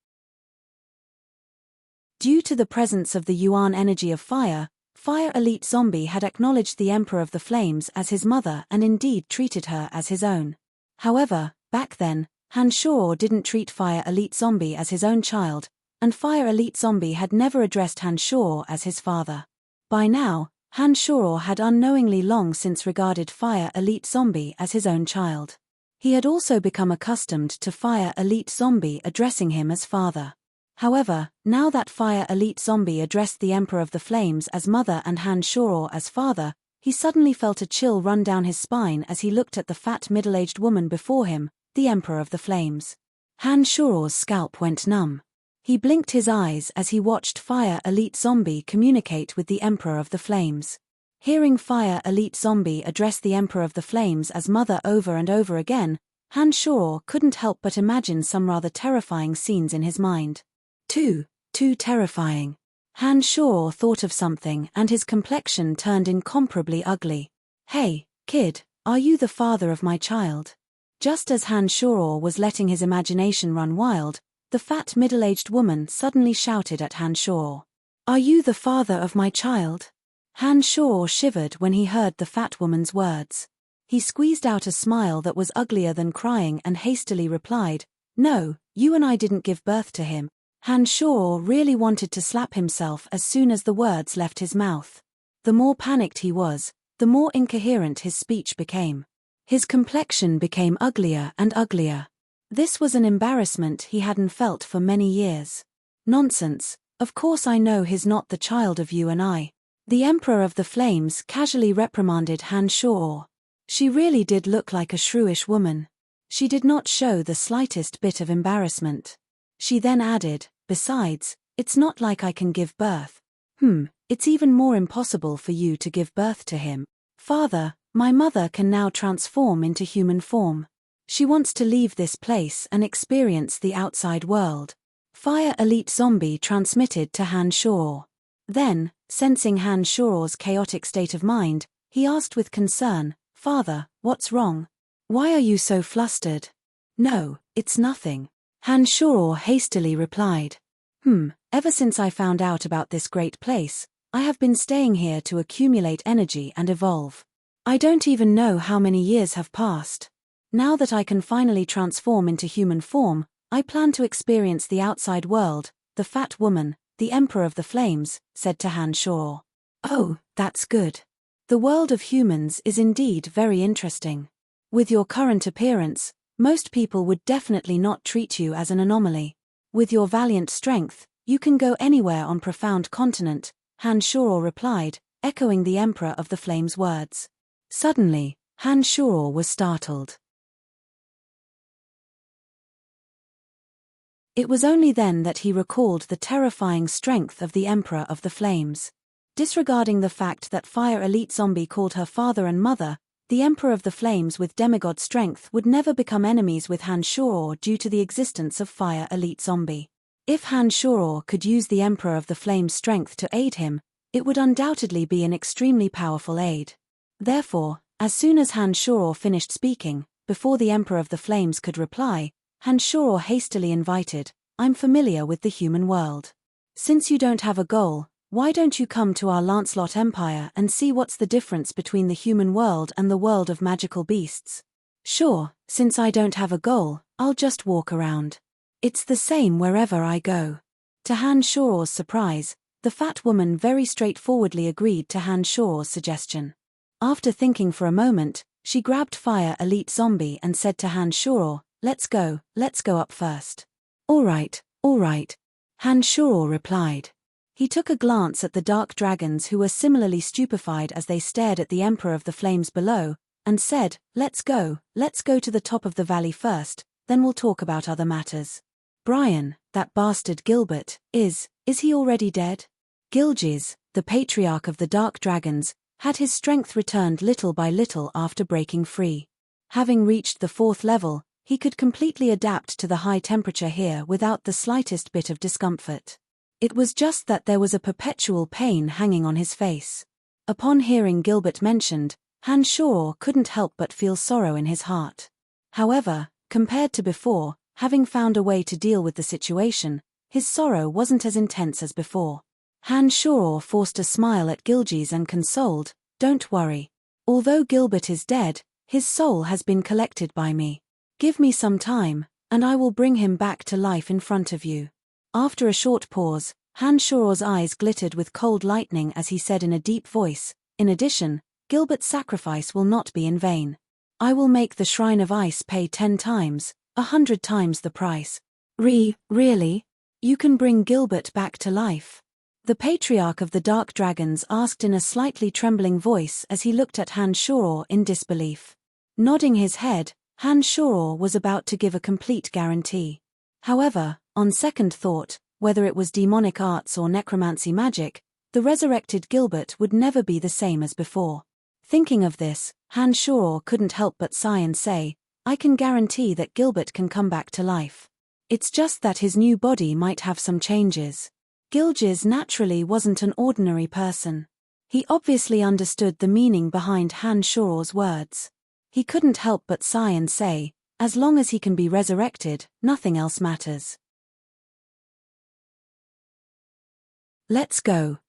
Due to the presence of the Yuan energy of fire, fire elite zombie had acknowledged the Emperor of the Flames as his mother and indeed treated her as his own. However, back then, Han Shuor didn't treat fire elite zombie as his own child, and fire elite zombie had never addressed Han Shuor as his father. By now, Han Shuor had unknowingly long since regarded fire elite zombie as his own child. He had also become accustomed to fire elite zombie addressing him as father. However, now that fire elite zombie addressed the Emperor of the Flames as mother and Han Shuor as father, he suddenly felt a chill run down his spine as he looked at the fat middle-aged woman before him, the Emperor of the Flames. Han Shuor's scalp went numb. He blinked his eyes as he watched fire elite zombie communicate with the Emperor of the Flames. Hearing fire elite zombie address the Emperor of the Flames as mother over and over again, Han Shuor couldn't help but imagine some rather terrifying scenes in his mind. Too terrifying. Han Shuor thought of something and his complexion turned incomparably ugly. "Hey, kid, are you the father of my child?" Just as Han Shuor was letting his imagination run wild, the fat middle-aged woman suddenly shouted at Han Shuor. "Are you the father of my child?" Han Shuor shivered when he heard the fat woman's words. He squeezed out a smile that was uglier than crying and hastily replied, "No, you and I didn't give birth to him. Han Shor really wanted to slap himself as soon as the words left his mouth. The more panicked he was, the more incoherent his speech became. His complexion became uglier and uglier. This was an embarrassment he hadn't felt for many years. Nonsense, of course I know he's not the child of you and I. The Emperor of the Flames casually reprimanded Han Shor. She really did look like a shrewish woman. She did not show the slightest bit of embarrassment. She then added, besides, it's not like I can give birth. It's even more impossible for you to give birth to him. Father, my mother can now transform into human form. She wants to leave this place and experience the outside world. Fire Elite Zombie transmitted to Han Shor. Then, sensing Han Shor's chaotic state of mind, he asked with concern, Father, what's wrong? Why are you so flustered? No, it's nothing. Han Shor hastily replied. Ever since I found out about this great place, I have been staying here to accumulate energy and evolve. I don't even know how many years have passed. Now that I can finally transform into human form, I plan to experience the outside world. The fat woman, the Emperor of the Flames, said to Han Shor. Oh, that's good. The world of humans is indeed very interesting. With your current appearance, most people would definitely not treat you as an anomaly. With your valiant strength, you can go anywhere on Profound Continent, Han Shor replied, echoing the Emperor of the Flames' words. Suddenly, Han Shor was startled. It was only then that he recalled the terrifying strength of the Emperor of the Flames. Disregarding the fact that Fire Elite Zombie called her father and mother, the Emperor of the Flames with demigod strength would never become enemies with Han Shor due to the existence of Fire Elite Zombie. If Han Shor could use the Emperor of the Flames' strength to aid him, it would undoubtedly be an extremely powerful aid. Therefore, as soon as Han Shor finished speaking, before the Emperor of the Flames could reply, Han Shor hastily invited, I'm familiar with the human world. Since you don't have a goal, why don't you come to our Lancelot Empire and see what's the difference between the human world and the world of magical beasts? Sure, since I don't have a goal, I'll just walk around. It's the same wherever I go. To Han Shor's surprise, the fat woman very straightforwardly agreed to Han Shor's suggestion. After thinking for a moment, she grabbed Fire Elite Zombie and said to Han Shor, let's go up first. All right, Han Shor replied. He took a glance at the dark dragons who were similarly stupefied as they stared at the Emperor of the Flames below, and said, let's go to the top of the valley first, then we'll talk about other matters. Brian, that bastard Gilbert, is he already dead? Gilges, the patriarch of the dark dragons, had his strength returned little by little after breaking free. Having reached the 4th level, he could completely adapt to the high temperature here without the slightest bit of discomfort. It was just that there was a perpetual pain hanging on his face. Upon hearing Gilbert mentioned, Han Shor couldn't help but feel sorrow in his heart. However, compared to before, having found a way to deal with the situation, his sorrow wasn't as intense as before. Han Shor forced a smile at Gilges and consoled, don't worry. Although Gilbert is dead, his soul has been collected by me. Give me some time, and I will bring him back to life in front of you. After a short pause, Han Shor's eyes glittered with cold lightning as he said in a deep voice, in addition, Gilbert's sacrifice will not be in vain. I will make the Shrine of Ice pay 10 times, 100 times the price. Really? You can bring Gilbert back to life? The Patriarch of the Dark Dragons asked in a slightly trembling voice as he looked at Han Shor in disbelief. Nodding his head, Han Shor was about to give a complete guarantee. However, on second thought, whether it was demonic arts or necromancy magic, the resurrected Gilbert would never be the same as before. Thinking of this, Han Shor couldn't help but sigh and say, I can guarantee that Gilbert can come back to life. It's just that his new body might have some changes. Gilges naturally wasn't an ordinary person. He obviously understood the meaning behind Han Shor's words. He couldn't help but sigh and say, as long as he can be resurrected, nothing else matters. Let's go.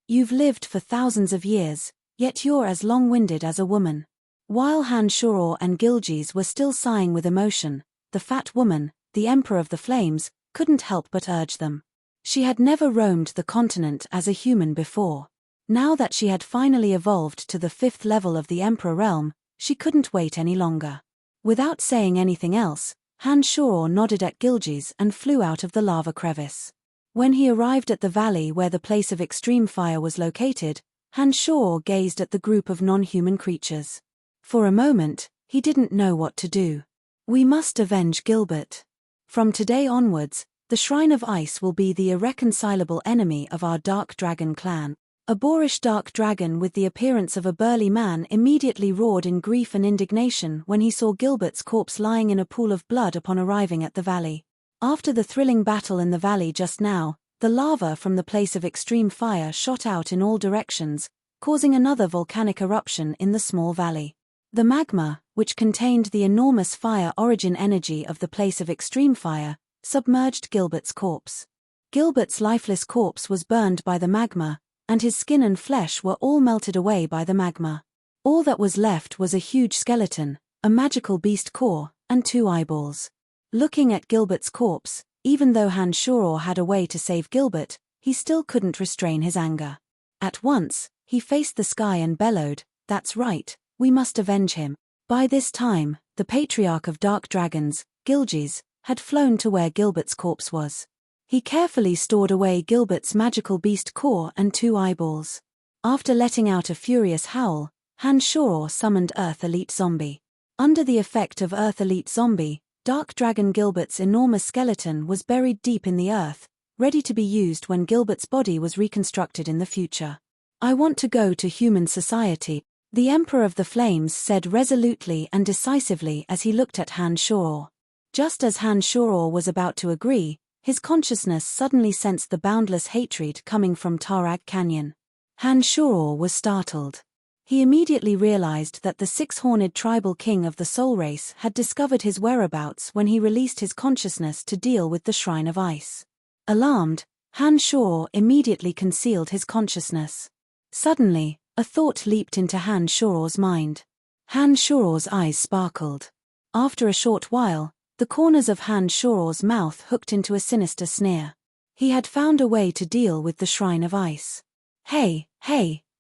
You've lived for thousands of years, yet you're as long-winded as a woman. While Han Shor and Gilges were still sighing with emotion, the fat woman, the Emperor of the Flames, couldn't help but urge them. She had never roamed the continent as a human before. Now that she had finally evolved to the 5th level of the Emperor realm, she couldn't wait any longer. Without saying anything else, Han Shor nodded at Gilgis and flew out of the lava crevice. When he arrived at the valley where the place of extreme fire was located, Han Shor gazed at the group of non-human creatures. For a moment, he didn't know what to do. We must avenge Gilbert. From today onwards, the Shrine of Ice will be the irreconcilable enemy of our Dark Dragon clan. A boorish dark dragon with the appearance of a burly man immediately roared in grief and indignation when he saw Gilbert's corpse lying in a pool of blood upon arriving at the valley. After the thrilling battle in the valley just now, the lava from the place of extreme fire shot out in all directions, causing another volcanic eruption in the small valley. The magma, which contained the enormous fire origin energy of the place of extreme fire, submerged Gilbert's corpse. Gilbert's lifeless corpse was burned by the magma, and his skin and flesh were all melted away by the magma. All that was left was a huge skeleton, a magical beast core, and 2 eyeballs. Looking at Gilbert's corpse, even though Han Shor had a way to save Gilbert, he still couldn't restrain his anger. At once, he faced the sky and bellowed, "That's right, we must avenge him." By this time, the patriarch of Dark Dragons, Gilgis, had flown to where Gilbert's corpse was. He carefully stored away Gilbert's magical beast core and 2 eyeballs. After letting out a furious howl, Han Shor summoned Earth Elite Zombie. Under the effect of Earth Elite Zombie, Dark Dragon Gilbert's enormous skeleton was buried deep in the earth, ready to be used when Gilbert's body was reconstructed in the future. "I want to go to human society," the Emperor of the Flames said resolutely and decisively as he looked at Han Shor. Just as Han Shor was about to agree, his consciousness suddenly sensed the boundless hatred coming from Tarag Canyon. Han Shor was startled. He immediately realized that the 6-horned tribal king of the soul race had discovered his whereabouts when he released his consciousness to deal with the Shrine of Ice. Alarmed, Han Shor immediately concealed his consciousness. Suddenly, a thought leaped into Han Shor's mind. Han Shor's eyes sparkled. After a short while, the corners of Han Shor's mouth hooked into a sinister sneer. He had found a way to deal with the Shrine of Ice. Hey,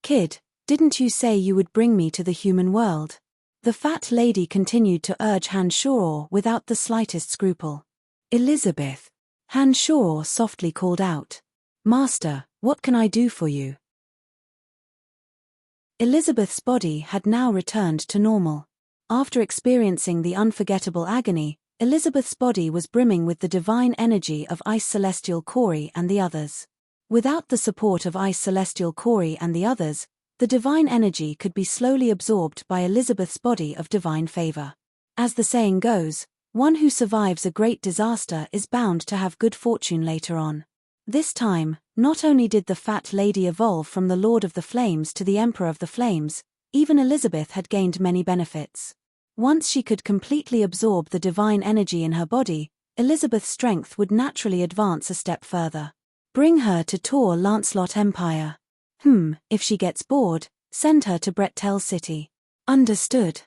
kid, didn't you say you would bring me to the human world?" The fat lady continued to urge Han Shor without the slightest scruple. "Elizabeth," Han Shor softly called out. "Master, what can I do for you?" Elizabeth's body had now returned to normal. After experiencing the unforgettable agony, Elizabeth's body was brimming with the divine energy of Ice Celestial Cori and the others. Without the support of Ice Celestial Cori and the others, the divine energy could be slowly absorbed by Elizabeth's body of divine favor. As the saying goes, one who survives a great disaster is bound to have good fortune later on. This time, not only did the fat lady evolve from the Lord of the Flames to the Emperor of the Flames, even Elizabeth had gained many benefits. Once she could completely absorb the divine energy in her body, Elizabeth's strength would naturally advance a step further. Bring her to Tor Lancelot Empire. If she gets bored, send her to Brettel City. Understood.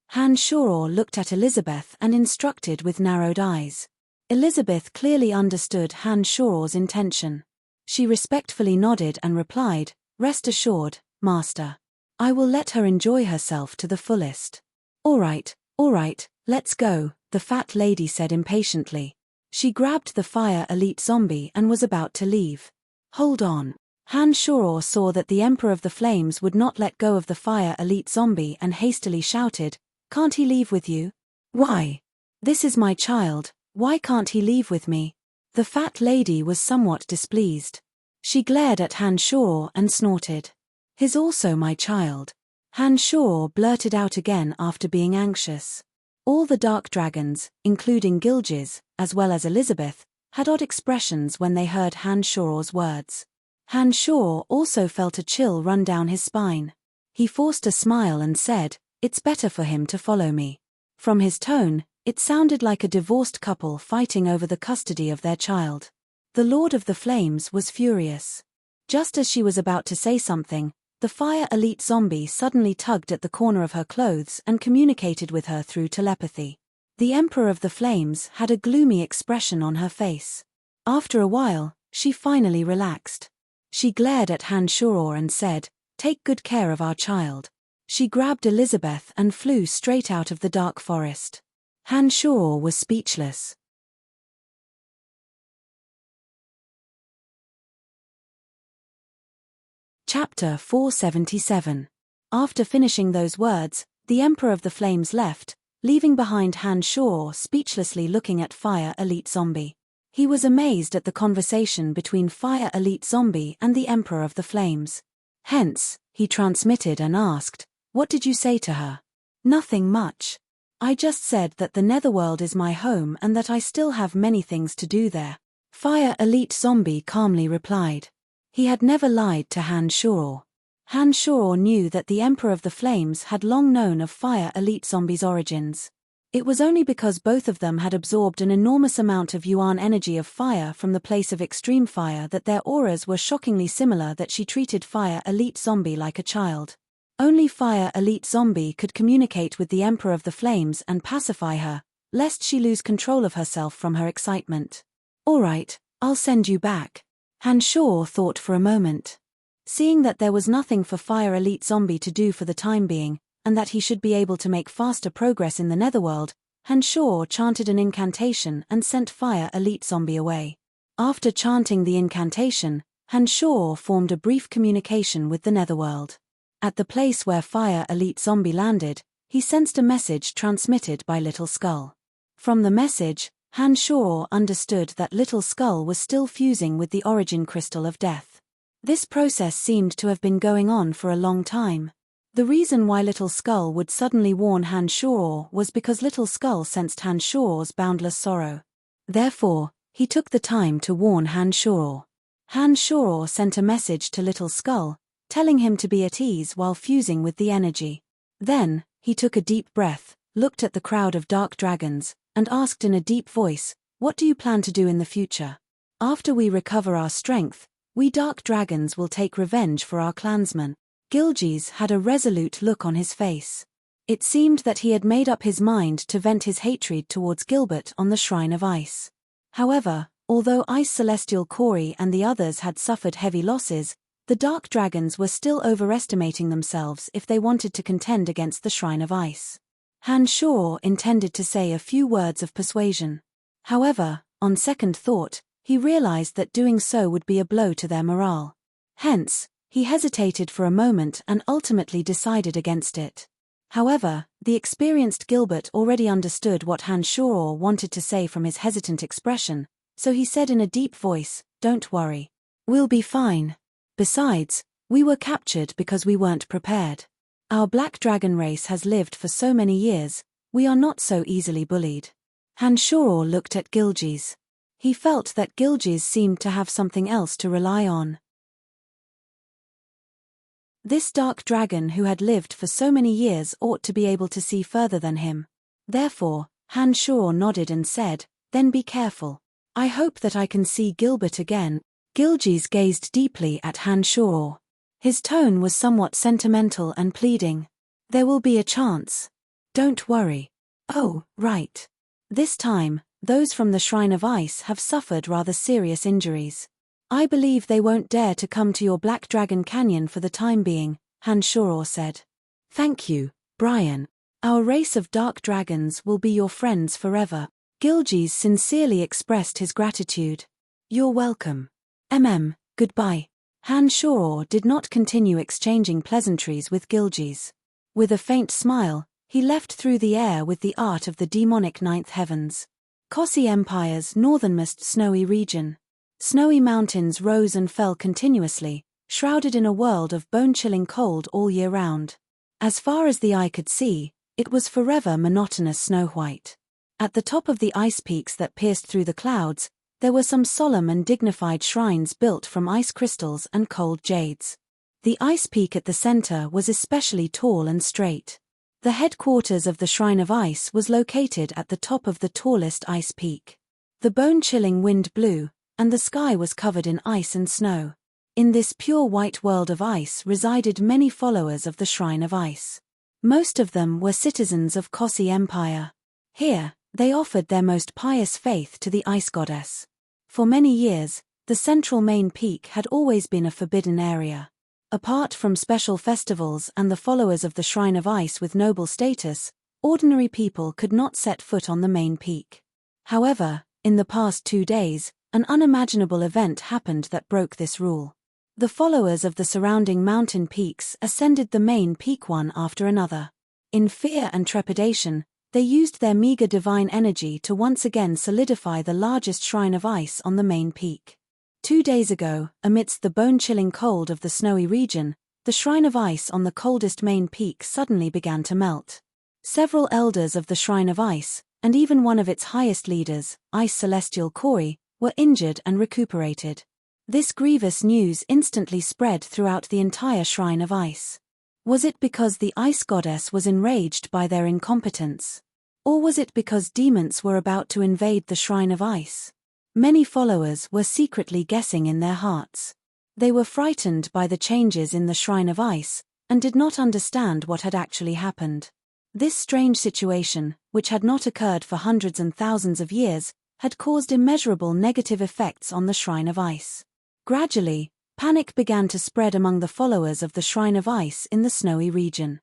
Han Shor looked at Elizabeth and instructed with narrowed eyes. Elizabeth clearly understood Han Shor's intention. She respectfully nodded and replied, "Rest assured, Master. I will let her enjoy herself to the fullest." All right, let's go," the fat lady said impatiently. She grabbed the Fire Elite Zombie and was about to leave. Hold on. Han Shor saw that the Emperor of the Flames would not let go of the Fire Elite Zombie and hastily shouted, "Can't he leave with you?" "Why? This is my child, why can't he leave with me?" The fat lady was somewhat displeased. She glared at Han Shor and snorted. "He's also my child." Han Shor blurted out again after being anxious. All the dark dragons, including Gilgis, as well as Elizabeth, had odd expressions when they heard Han Shor's words. Han Shor also felt a chill run down his spine. He forced a smile and said, "It's better for him to follow me." From his tone, it sounded like a divorced couple fighting over the custody of their child. The Lord of the Flames was furious. Just as she was about to say something, the Fire Elite Zombie suddenly tugged at the corner of her clothes and communicated with her through telepathy. The Emperor of the Flames had a gloomy expression on her face. After a while, she finally relaxed. She glared at Han Shoror and said, "Take good care of our child." She grabbed Elizabeth and flew straight out of the dark forest. Han Shoror was speechless. Chapter 477. After finishing those words, the Emperor of the Flames left, leaving behind Han Shoror speechlessly looking at Fire Elite Zombie. He was amazed at the conversation between Fire Elite Zombie and the Emperor of the Flames. Hence, he transmitted and asked, "What did you say to her?" "Nothing much. I just said that the Netherworld is my home and that I still have many things to do there." Fire Elite Zombie calmly replied. He had never lied to Han Shoror. Han Shoror knew that the Emperor of the Flames had long known of Fire Elite Zombie's origins. It was only because both of them had absorbed an enormous amount of Yuan energy of fire from the place of extreme fire that their auras were shockingly similar that she treated Fire Elite Zombie like a child. Only Fire Elite Zombie could communicate with the Emperor of the Flames and pacify her, lest she lose control of herself from her excitement. "All right, I'll send you back." Han Shoror thought for a moment. Seeing that there was nothing for Fire Elite Zombie to do for the time being, and that he should be able to make faster progress in the Netherworld, Han Shoror chanted an incantation and sent Fire Elite Zombie away. After chanting the incantation, Han Shoror formed a brief communication with the Netherworld. At the place where Fire Elite Zombie landed, he sensed a message transmitted by Little Skull. From the message, Han Shoror understood that Little Skull was still fusing with the origin crystal of death. This process seemed to have been going on for a long time. The reason why Little Skull would suddenly warn Han Shoror was because Little Skull sensed Han Shoror's boundless sorrow. Therefore, he took the time to warn Han Shoror. Han Shoror sent a message to Little Skull, telling him to be at ease while fusing with the energy. Then, he took a deep breath, looked at the crowd of dark dragons, and asked in a deep voice, "What do you plan to do in the future?" "After we recover our strength, we dark dragons will take revenge for our clansmen." Gilgees had a resolute look on his face. It seemed that he had made up his mind to vent his hatred towards Gilbert on the Shrine of Ice. However, although Ice Celestial Corey and the others had suffered heavy losses, the dark dragons were still overestimating themselves if they wanted to contend against the Shrine of Ice. Han Shoror intended to say a few words of persuasion. However, on second thought, he realized that doing so would be a blow to their morale. Hence, he hesitated for a moment and ultimately decided against it. However, the experienced Gilbert already understood what Han Shoror wanted to say from his hesitant expression, so he said in a deep voice, "Don't worry. We'll be fine. Besides, we were captured because we weren't prepared. Our black dragon race has lived for so many years, we are not so easily bullied." Han Shoror looked at Gilgees. He felt that Gilgees seemed to have something else to rely on. This dark dragon who had lived for so many years ought to be able to see further than him. Therefore, Han Shoror nodded and said, "Then be careful. I hope that I can see Gilbert again." Gilgees gazed deeply at Han Shoror. His tone was somewhat sentimental and pleading. "There will be a chance. Don't worry." "Oh, right. This time, those from the Shrine of Ice have suffered rather serious injuries. I believe they won't dare to come to your Black Dragon Canyon for the time being," Han Shoror said. "Thank you, Brian. Our race of dark dragons will be your friends forever." Gilgees sincerely expressed his gratitude. "You're welcome. Goodbye." Han Shoror did not continue exchanging pleasantries with Gilgees. With a faint smile, he left through the air with the art of the demonic ninth heavens. Kossi Empire's northernmost snowy region. Snowy mountains rose and fell continuously, shrouded in a world of bone-chilling cold all year round. As far as the eye could see, it was forever monotonous snow-white. At the top of the ice peaks that pierced through the clouds, there were some solemn and dignified shrines built from ice crystals and cold jades. The ice peak at the center was especially tall and straight. The headquarters of the Shrine of Ice was located at the top of the tallest ice peak. The bone-chilling wind blew, and the sky was covered in ice and snow. In this pure white world of ice resided many followers of the Shrine of Ice. Most of them were citizens of Kossi Empire. Here, they offered their most pious faith to the Ice Goddess. For many years, the central main peak had always been a forbidden area. Apart from special festivals and the followers of the Shrine of Ice with noble status, ordinary people could not set foot on the main peak. However, in the past 2 days, an unimaginable event happened that broke this rule. The followers of the surrounding mountain peaks ascended the main peak one after another. In fear and trepidation, they used their meager divine energy to once again solidify the largest shrine of ice on the main peak. 2 days ago, amidst the bone-chilling cold of the snowy region, the shrine of ice on the coldest main peak suddenly began to melt. Several elders of the Shrine of Ice, and even one of its highest leaders, Ice Celestial Kori, were injured and recuperated. This grievous news instantly spread throughout the entire Shrine of Ice. Was it because the Ice Goddess was enraged by their incompetence? Or was it because demons were about to invade the Shrine of Ice? Many followers were secretly guessing in their hearts. They were frightened by the changes in the Shrine of Ice, and did not understand what had actually happened. This strange situation, which had not occurred for hundreds and thousands of years, had caused immeasurable negative effects on the Shrine of Ice. Gradually, panic began to spread among the followers of the Shrine of Ice in the snowy region.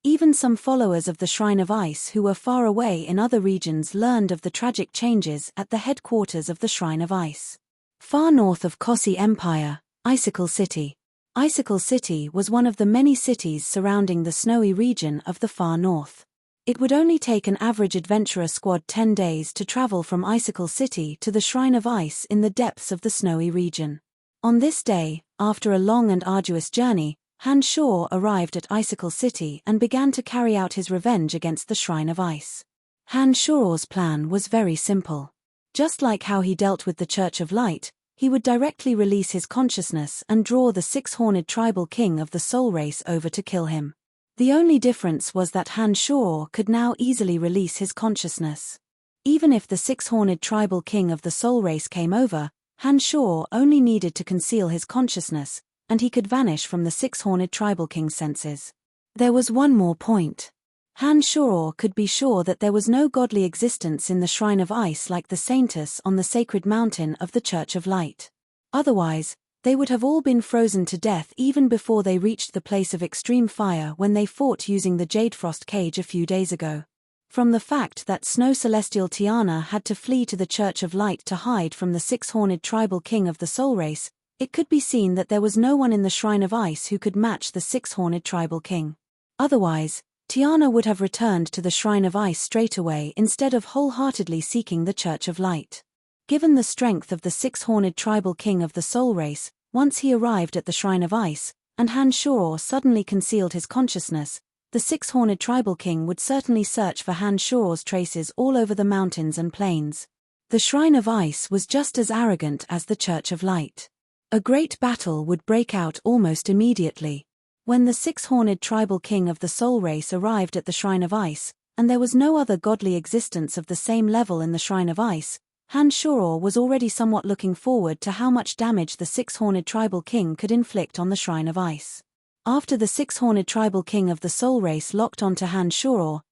Even some followers of the Shrine of Ice who were far away in other regions learned of the tragic changes at the headquarters of the Shrine of Ice. Far north of Kossi Empire, Icicle City. Icicle City was one of the many cities surrounding the snowy region of the far north. It would only take an average adventurer squad 10 days to travel from Icicle City to the Shrine of Ice in the depths of the snowy region. On this day, after a long and arduous journey, Han Shor arrived at Icicle City and began to carry out his revenge against the Shrine of Ice. Han Shor's plan was very simple. Just like how he dealt with the Church of Light, he would directly release his consciousness and draw the six-horned tribal king of the soul race over to kill him. The only difference was that Han Shor could now easily release his consciousness. Even if the six-horned tribal king of the soul race came over, Han Shor only needed to conceal his consciousness, and he could vanish from the six-horned tribal king's senses. There was one more point. Han Shor could be sure that there was no godly existence in the Shrine of Ice like the Saintus on the sacred mountain of the Church of Light. Otherwise, they would have all been frozen to death even before they reached the place of extreme fire when they fought using the Jadefrost cage a few days ago. From the fact that Snow Celestial Tiana had to flee to the Church of Light to hide from the six-horned tribal king of the soul race, it could be seen that there was no one in the Shrine of Ice who could match the six-horned tribal king. Otherwise, Tiana would have returned to the Shrine of Ice straight away instead of wholeheartedly seeking the Church of Light. Given the strength of the six-horned tribal king of the soul race, once he arrived at the Shrine of Ice, and Han Shor suddenly concealed his consciousness, the six-horned tribal king would certainly search for Han Shor's traces all over the mountains and plains. The Shrine of Ice was just as arrogant as the Church of Light. A great battle would break out almost immediately. When the six-horned tribal king of the soul race arrived at the Shrine of Ice, and there was no other godly existence of the same level in the Shrine of Ice, Han Shor was already somewhat looking forward to how much damage the six-horned tribal king could inflict on the Shrine of Ice. After the six-horned tribal king of the soul race locked onto Han Shor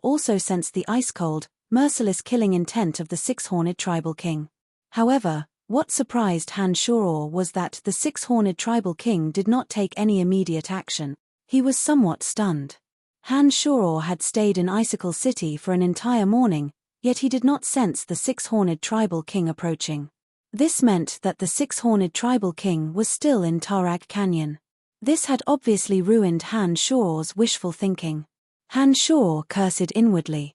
also sensed the ice-cold, merciless killing intent of the six-horned tribal king. However, what surprised Han Shor was that the six-horned tribal king did not take any immediate action. He was somewhat stunned. Han Shor had stayed in Icicle City for an entire morning, yet he did not sense the six-horned tribal king approaching. This meant that the six-horned tribal king was still in Tarag Canyon. This had obviously ruined Han Shor's wishful thinking. Han Shor cursed inwardly.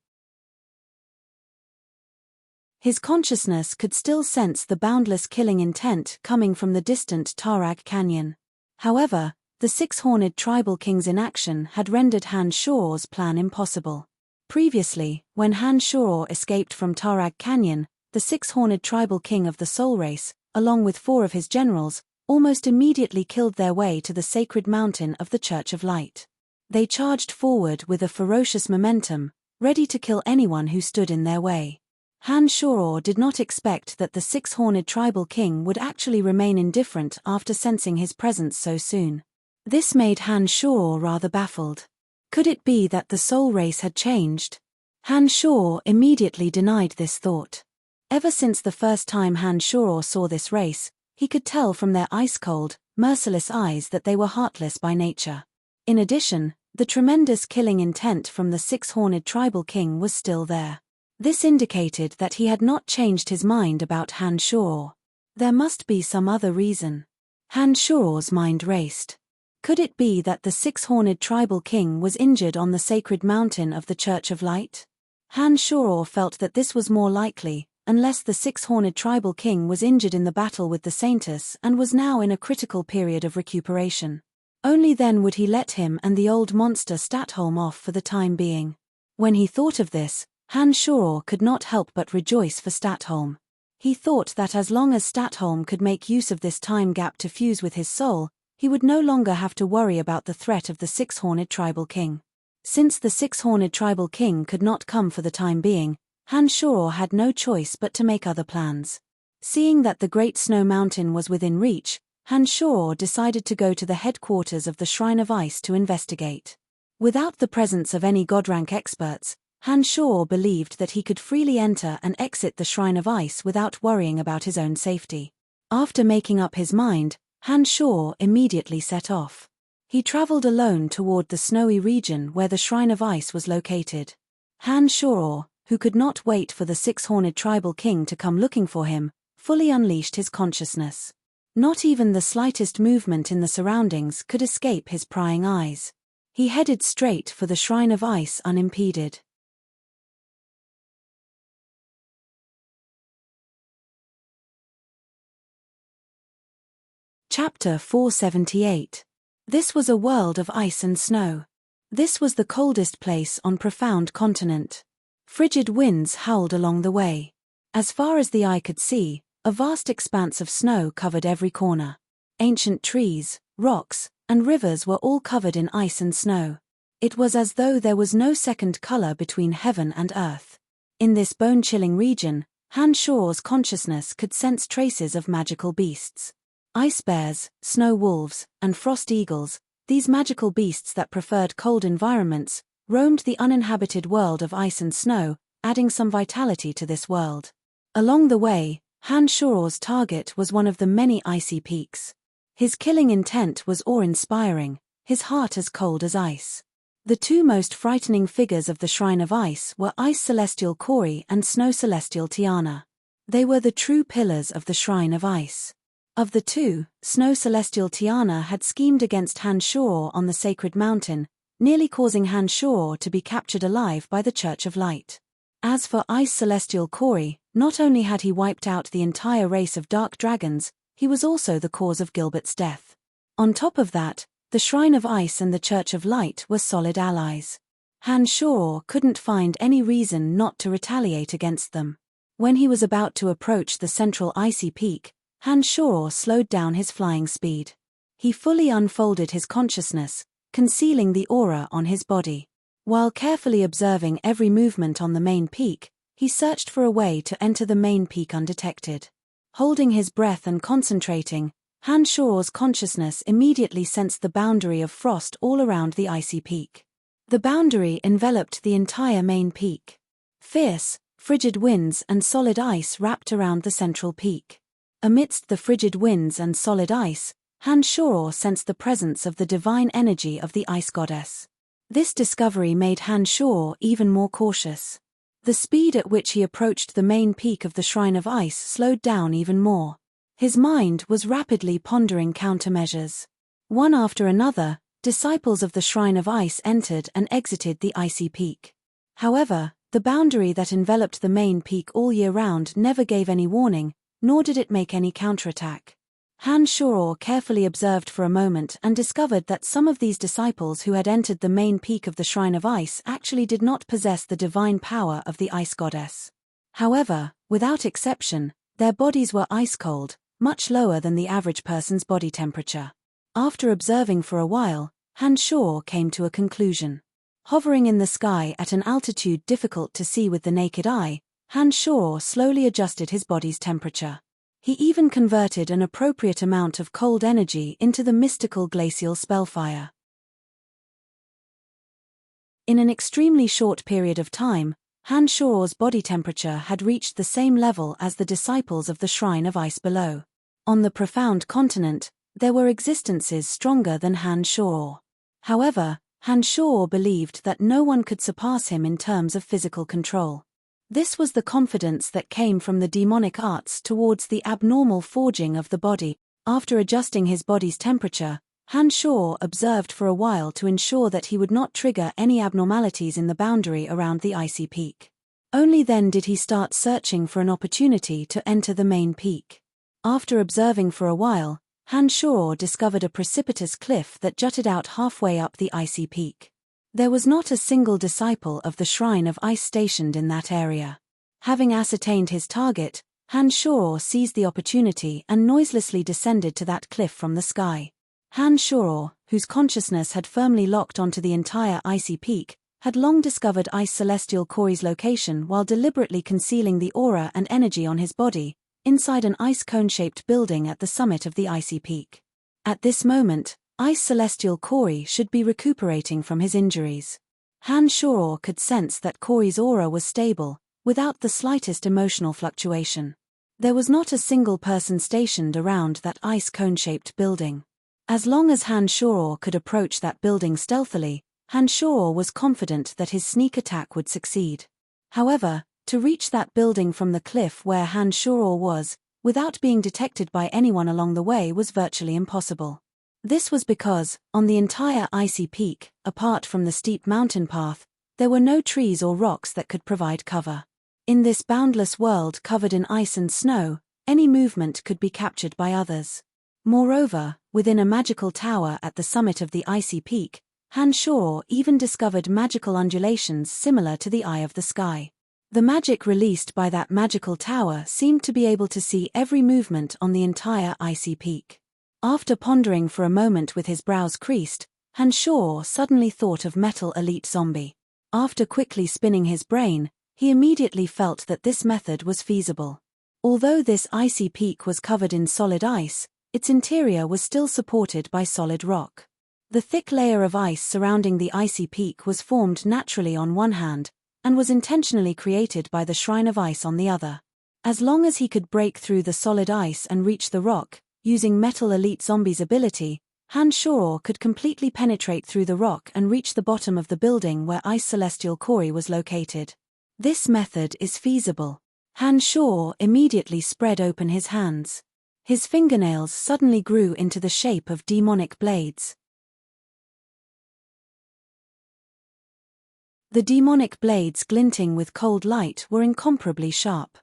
His consciousness could still sense the boundless killing intent coming from the distant Tarag Canyon. However, the six-horned tribal king's inaction had rendered Han Shor's plan impossible. Previously, when Han Shor escaped from Tarag Canyon, the six-horned tribal king of the soul race, along with 4 of his generals, almost immediately killed their way to the sacred mountain of the Church of Light. They charged forward with a ferocious momentum, ready to kill anyone who stood in their way. Han Shor did not expect that the six-horned tribal king would actually remain indifferent after sensing his presence so soon. This made Han Shor rather baffled. Could it be that the soul race had changed? Han Shor immediately denied this thought. Ever since the first time Han Shor saw this race, he could tell from their ice-cold, merciless eyes that they were heartless by nature. In addition, the tremendous killing intent from the six-horned tribal king was still there. This indicated that he had not changed his mind about Han Shor. There must be some other reason. Han Shor's mind raced. Could it be that the six-horned tribal king was injured on the sacred mountain of the Church of Light? Han Shor felt that this was more likely, unless the six-horned tribal king was injured in the battle with the Saintess and was now in a critical period of recuperation. Only then would he let him and the old monster Statholm off for the time being. When he thought of this, Han Shor could not help but rejoice for Statholm. He thought that as long as Statholm could make use of this time gap to fuse with his soul, he would no longer have to worry about the threat of the six-horned tribal king. Since the six-horned tribal king could not come for the time being, Han Shor had no choice but to make other plans. Seeing that the Great Snow Mountain was within reach, Han Shor decided to go to the headquarters of the Shrine of Ice to investigate. Without the presence of any God-rank experts, Han Shor believed that he could freely enter and exit the Shrine of Ice without worrying about his own safety. After making up his mind, Han Shor immediately set off. He traveled alone toward the snowy region where the Shrine of Ice was located. Han Shor, who could not wait for the six-horned tribal king to come looking for him, fully unleashed his consciousness. Not even the slightest movement in the surroundings could escape his prying eyes. He headed straight for the Shrine of Ice unimpeded. Chapter 478. This was a world of ice and snow. This was the coldest place on profound continent. Frigid winds howled along the way. As far as the eye could see, a vast expanse of snow covered every corner. Ancient trees, rocks, and rivers were all covered in ice and snow. It was as though there was no second color between heaven and earth. In this bone-chilling region, Han Shor's consciousness could sense traces of magical beasts. Ice bears, snow wolves, and frost eagles, these magical beasts that preferred cold environments, roamed the uninhabited world of ice and snow, adding some vitality to this world. Along the way, Han Shor's target was one of the many icy peaks. His killing intent was awe-inspiring, his heart as cold as ice. The two most frightening figures of the Shrine of Ice were Ice Celestial Kori and Snow Celestial Tiana. They were the true pillars of the Shrine of Ice. Of the two, Snow Celestial Tiana had schemed against Han Shor on the sacred mountain, nearly causing Han Shor to be captured alive by the Church of Light. As for Ice Celestial Kori, not only had he wiped out the entire race of dark dragons, he was also the cause of Gilbert's death. On top of that, the Shrine of Ice and the Church of Light were solid allies. Han Shor couldn't find any reason not to retaliate against them. When he was about to approach the central icy peak, Han Shor slowed down his flying speed. He fully unfolded his consciousness, concealing the aura on his body. While carefully observing every movement on the main peak, he searched for a way to enter the main peak undetected. Holding his breath and concentrating, Han Shor's consciousness immediately sensed the boundary of frost all around the icy peak. The boundary enveloped the entire main peak. Fierce, frigid winds and solid ice wrapped around the central peak. Amidst the frigid winds and solid ice, Han Shor sensed the presence of the divine energy of the ice goddess. This discovery made Han Shor even more cautious. The speed at which he approached the main peak of the Shrine of Ice slowed down even more. His mind was rapidly pondering countermeasures. One after another, disciples of the Shrine of Ice entered and exited the icy peak. However, the boundary that enveloped the main peak all year round never gave any warning, nor did it make any counterattack. Han Shor carefully observed for a moment and discovered that some of these disciples who had entered the main peak of the Shrine of Ice actually did not possess the divine power of the ice goddess. However, without exception, their bodies were ice-cold, much lower than the average person's body temperature. After observing for a while, Han Shor came to a conclusion. Hovering in the sky at an altitude difficult to see with the naked eye, Han Shor slowly adjusted his body's temperature. He even converted an appropriate amount of cold energy into the mystical glacial spellfire. In an extremely short period of time, Han Shuo's body temperature had reached the same level as the disciples of the Shrine of Ice below. On the profound continent, there were existences stronger than Han Shuo. However, Han Shuo believed that no one could surpass him in terms of physical control. This was the confidence that came from the demonic arts towards the abnormal forging of the body. After adjusting his body's temperature, Han Shuo observed for a while to ensure that he would not trigger any abnormalities in the boundary around the icy peak. Only then did he start searching for an opportunity to enter the main peak. After observing for a while, Han Shuo discovered a precipitous cliff that jutted out halfway up the icy peak. There was not a single disciple of the Shrine of Ice stationed in that area. Having ascertained his target, Han Shuo seized the opportunity and noiselessly descended to that cliff from the sky. Han Shuo, whose consciousness had firmly locked onto the entire icy peak, had long discovered Ice Celestial Kori's location while deliberately concealing the aura and energy on his body, inside an ice cone-shaped building at the summit of the icy peak. At this moment, Ice Celestial Kori should be recuperating from his injuries. Han Shuo could sense that Kori's aura was stable, without the slightest emotional fluctuation. There was not a single person stationed around that ice cone-shaped building. As long as Han Shuo could approach that building stealthily, Han Shuo was confident that his sneak attack would succeed. However, to reach that building from the cliff where Han Shuo was, without being detected by anyone along the way was virtually impossible. This was because, on the entire icy peak, apart from the steep mountain path, there were no trees or rocks that could provide cover. In this boundless world covered in ice and snow, any movement could be captured by others. Moreover, within a magical tower at the summit of the icy peak, Han Shuo even discovered magical undulations similar to the eye of the sky. The magic released by that magical tower seemed to be able to see every movement on the entire icy peak. After pondering for a moment with his brows creased, Han Shuo suddenly thought of Metal Elite Zombie. After quickly spinning his brain, he immediately felt that this method was feasible. Although this icy peak was covered in solid ice, its interior was still supported by solid rock. The thick layer of ice surrounding the icy peak was formed naturally on one hand, and was intentionally created by the Shrine of Ice on the other. As long as he could break through the solid ice and reach the rock, using Metal Elite Zombie's ability, Han Shuo could completely penetrate through the rock and reach the bottom of the building where Ice Celestial Kori was located. This method is feasible. Han Shuo immediately spread open his hands. His fingernails suddenly grew into the shape of demonic blades. The demonic blades glinting with cold light were incomparably sharp.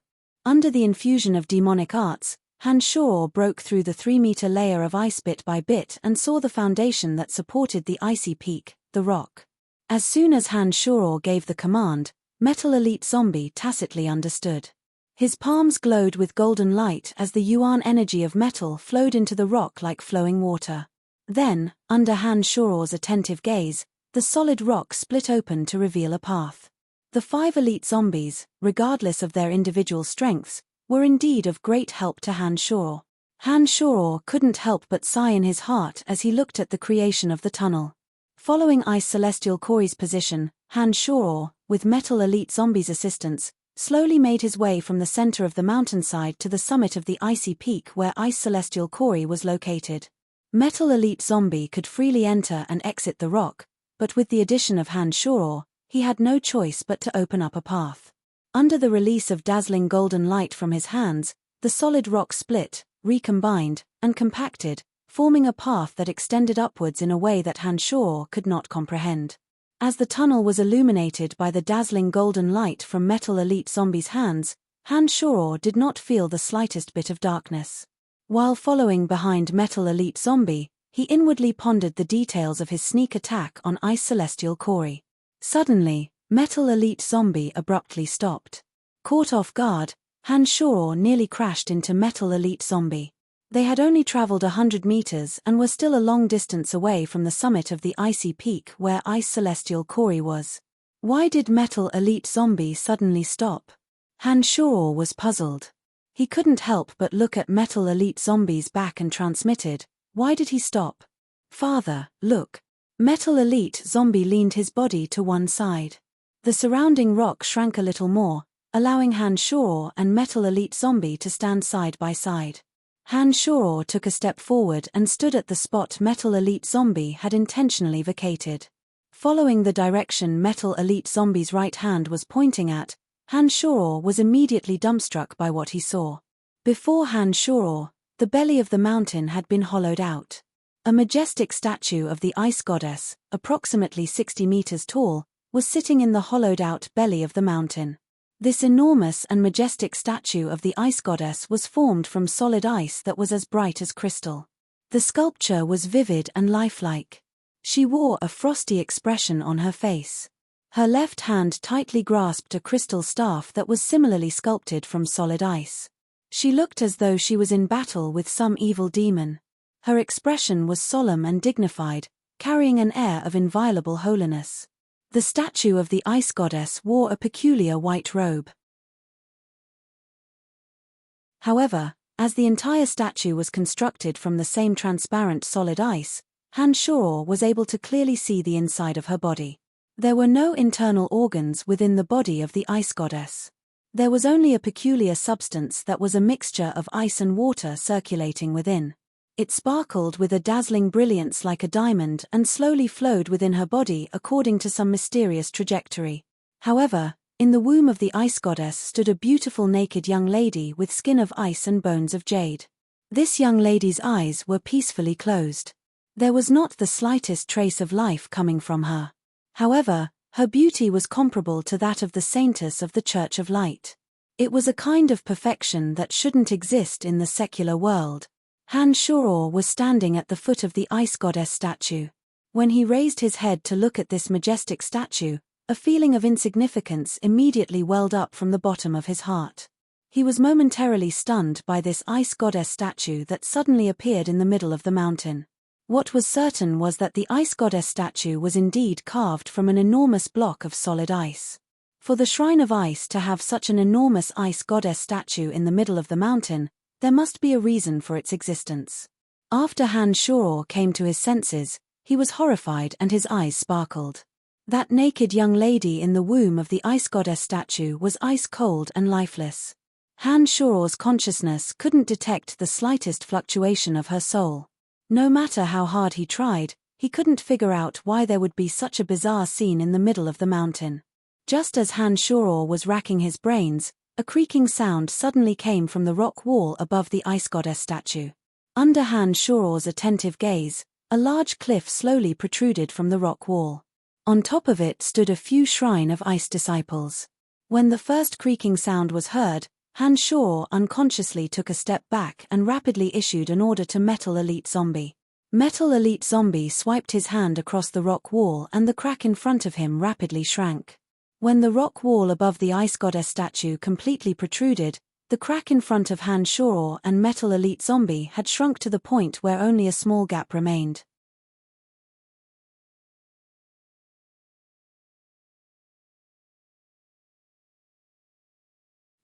Under the infusion of demonic arts, Han Shuo broke through the 3-meter layer of ice bit by bit and saw the foundation that supported the icy peak, the rock. As soon as Han Shuo gave the command, Metal Elite Zombie tacitly understood. His palms glowed with golden light as the yuan energy of metal flowed into the rock like flowing water. Then, under Han Shuo's attentive gaze, the solid rock split open to reveal a path. The 5 elite zombies, regardless of their individual strengths, were indeed of great help to Han Shuo. Han Shuo couldn't help but sigh in his heart as he looked at the creation of the tunnel. Following Ice Celestial Kori's position, Han Shuo, with Metal Elite Zombie's assistance, slowly made his way from the center of the mountainside to the summit of the icy peak where Ice Celestial Kori was located. Metal Elite Zombie could freely enter and exit the rock, but with the addition of Han Shuo, he had no choice but to open up a path. Under the release of dazzling golden light from his hands, the solid rock split, recombined, and compacted, forming a path that extended upwards in a way that Han Shuo could not comprehend. As the tunnel was illuminated by the dazzling golden light from Metal Elite Zombie's hands, Han Shuo did not feel the slightest bit of darkness. While following behind Metal Elite Zombie, he inwardly pondered the details of his sneak attack on Ice Celestial Kori. Suddenly, Metal Elite Zombie abruptly stopped. Caught off guard, Han Shuo nearly crashed into Metal Elite Zombie. They had only traveled 100 meters and were still a long distance away from the summit of the icy peak where Ice Celestial Kori was. Why did Metal Elite Zombie suddenly stop? Han Shuo was puzzled. He couldn't help but look at Metal Elite Zombie's back and transmitted, "Why did he stop? Father, look." Metal Elite Zombie leaned his body to one side. The The surrounding rock shrank a little more, allowing Han Shoror and Metal Elite Zombie to stand side by side. Han Shoror took a step forward and stood at the spot Metal Elite Zombie had intentionally vacated. Following the direction Metal Elite Zombie's right hand was pointing at, Han Shoror was immediately dumbstruck by what he saw. Before Han Shoror, the belly of the mountain had been hollowed out. A majestic statue of the ice goddess, approximately 60 meters tall, was sitting in the hollowed-out belly of the mountain. This enormous and majestic statue of the ice goddess was formed from solid ice that was as bright as crystal. The sculpture was vivid and lifelike. She wore a frosty expression on her face. Her left hand tightly grasped a crystal staff that was similarly sculpted from solid ice. She looked as though she was in battle with some evil demon. Her expression was solemn and dignified, carrying an air of inviolable holiness. The statue of the ice goddess wore a peculiar white robe. However, as the entire statue was constructed from the same transparent solid ice, Han Shoror was able to clearly see the inside of her body. There were no internal organs within the body of the ice goddess. There was only a peculiar substance that was a mixture of ice and water circulating within. It sparkled with a dazzling brilliance like a diamond and slowly flowed within her body according to some mysterious trajectory. However, in the womb of the ice goddess stood a beautiful naked young lady with skin of ice and bones of jade. This young lady's eyes were peacefully closed. There was not the slightest trace of life coming from her. However, her beauty was comparable to that of the saintess of the Church of Light. It was a kind of perfection that shouldn't exist in the secular world. Han Shoror was standing at the foot of the ice goddess statue. When he raised his head to look at this majestic statue, a feeling of insignificance immediately welled up from the bottom of his heart. He was momentarily stunned by this ice goddess statue that suddenly appeared in the middle of the mountain. What was certain was that the ice goddess statue was indeed carved from an enormous block of solid ice. For the Shrine of Ice to have such an enormous ice goddess statue in the middle of the mountain, there must be a reason for its existence. After Han Shoror came to his senses, he was horrified and his eyes sparkled. That naked young lady in the womb of the ice goddess statue was ice cold and lifeless. Han Shoror's consciousness couldn't detect the slightest fluctuation of her soul. No matter how hard he tried, he couldn't figure out why there would be such a bizarre scene in the middle of the mountain. Just as Han Shoror was racking his brains, a creaking sound suddenly came from the rock wall above the ice goddess statue. Under Han Shoror's attentive gaze, a large cliff slowly protruded from the rock wall. On top of it stood a few Shrine of Ice disciples. When the first creaking sound was heard, Han Shoror unconsciously took a step back and rapidly issued an order to Metal Elite Zombie. Metal Elite Zombie swiped his hand across the rock wall and the crack in front of him rapidly shrank. When the rock wall above the ice goddess statue completely protruded, the crack in front of Han Shoror and Metal Elite Zombie had shrunk to the point where only a small gap remained.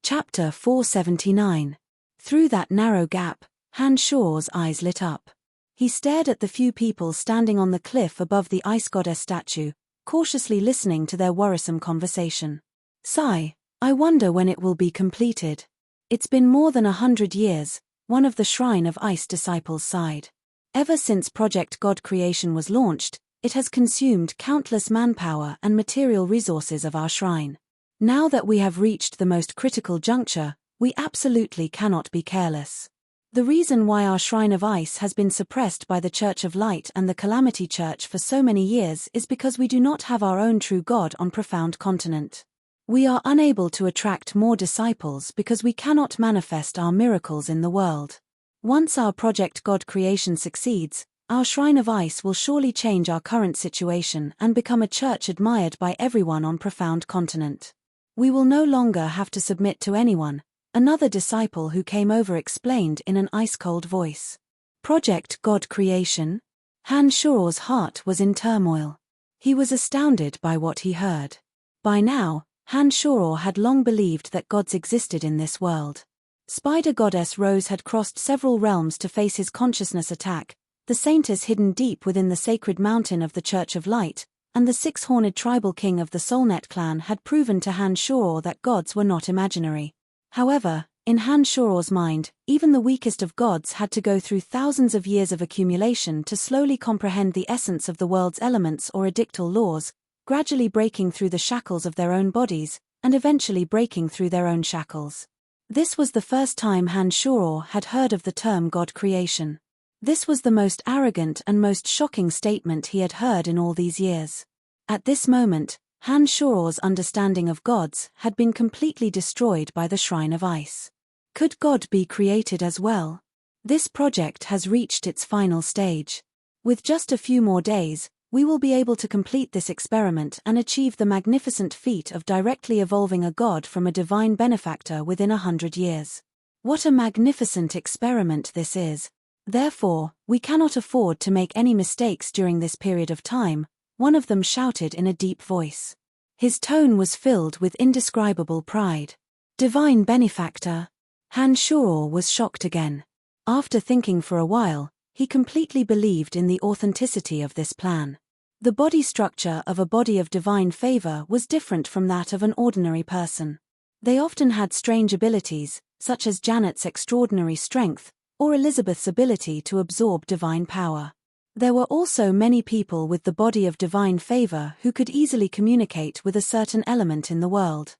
Chapter 479. Through that narrow gap, Han Shoror's eyes lit up. He stared at the few people standing on the cliff above the ice goddess statue, cautiously listening to their worrisome conversation. Sigh, I wonder when it will be completed. It's been more than 100 years, one of the Shrine of Ice disciples sighed. Ever since Project God Creation was launched, it has consumed countless manpower and material resources of our shrine. Now that we have reached the most critical juncture, we absolutely cannot be careless. The reason why our Shrine of Ice has been suppressed by the Church of Light and the Calamity Church for so many years is because we do not have our own true God on Profound Continent. We are unable to attract more disciples because we cannot manifest our miracles in the world. Once our Project God Creation succeeds, our Shrine of Ice will surely change our current situation and become a church admired by everyone on Profound Continent. We will no longer have to submit to anyone, another disciple who came over explained in an ice-cold voice. Project God Creation? Han Shoror's heart was in turmoil. He was astounded by what he heard. By now, Han Shoror had long believed that gods existed in this world. Spider Goddess Rose had crossed several realms to face his consciousness attack, the saintess hidden deep within the sacred mountain of the Church of Light, and the six-horned tribal king of the Solnet clan had proven to Han Shoror that gods were not imaginary. However, in Han Shoror's mind, even the weakest of gods had to go through thousands of years of accumulation to slowly comprehend the essence of the world's elements or edictal laws, gradually breaking through the shackles of their own bodies, and eventually breaking through their own shackles. This was the first time Han Shoror had heard of the term God creation. This was the most arrogant and most shocking statement he had heard in all these years. At this moment, Han Shoror's understanding of gods had been completely destroyed by the Shrine of Ice. Could God be created as well? This project has reached its final stage. With just a few more days, we will be able to complete this experiment and achieve the magnificent feat of directly evolving a god from a divine benefactor within 100 years. What a magnificent experiment this is! Therefore, we cannot afford to make any mistakes during this period of time, one of them shouted in a deep voice. His tone was filled with indescribable pride. Divine benefactor! Han Shoror was shocked again. After thinking for a while, he completely believed in the authenticity of this plan. The body structure of a body of divine favor was different from that of an ordinary person. They often had strange abilities, such as Janet's extraordinary strength, or Elizabeth's ability to absorb divine power. There were also many people with the body of divine favor who could easily communicate with a certain element in the world.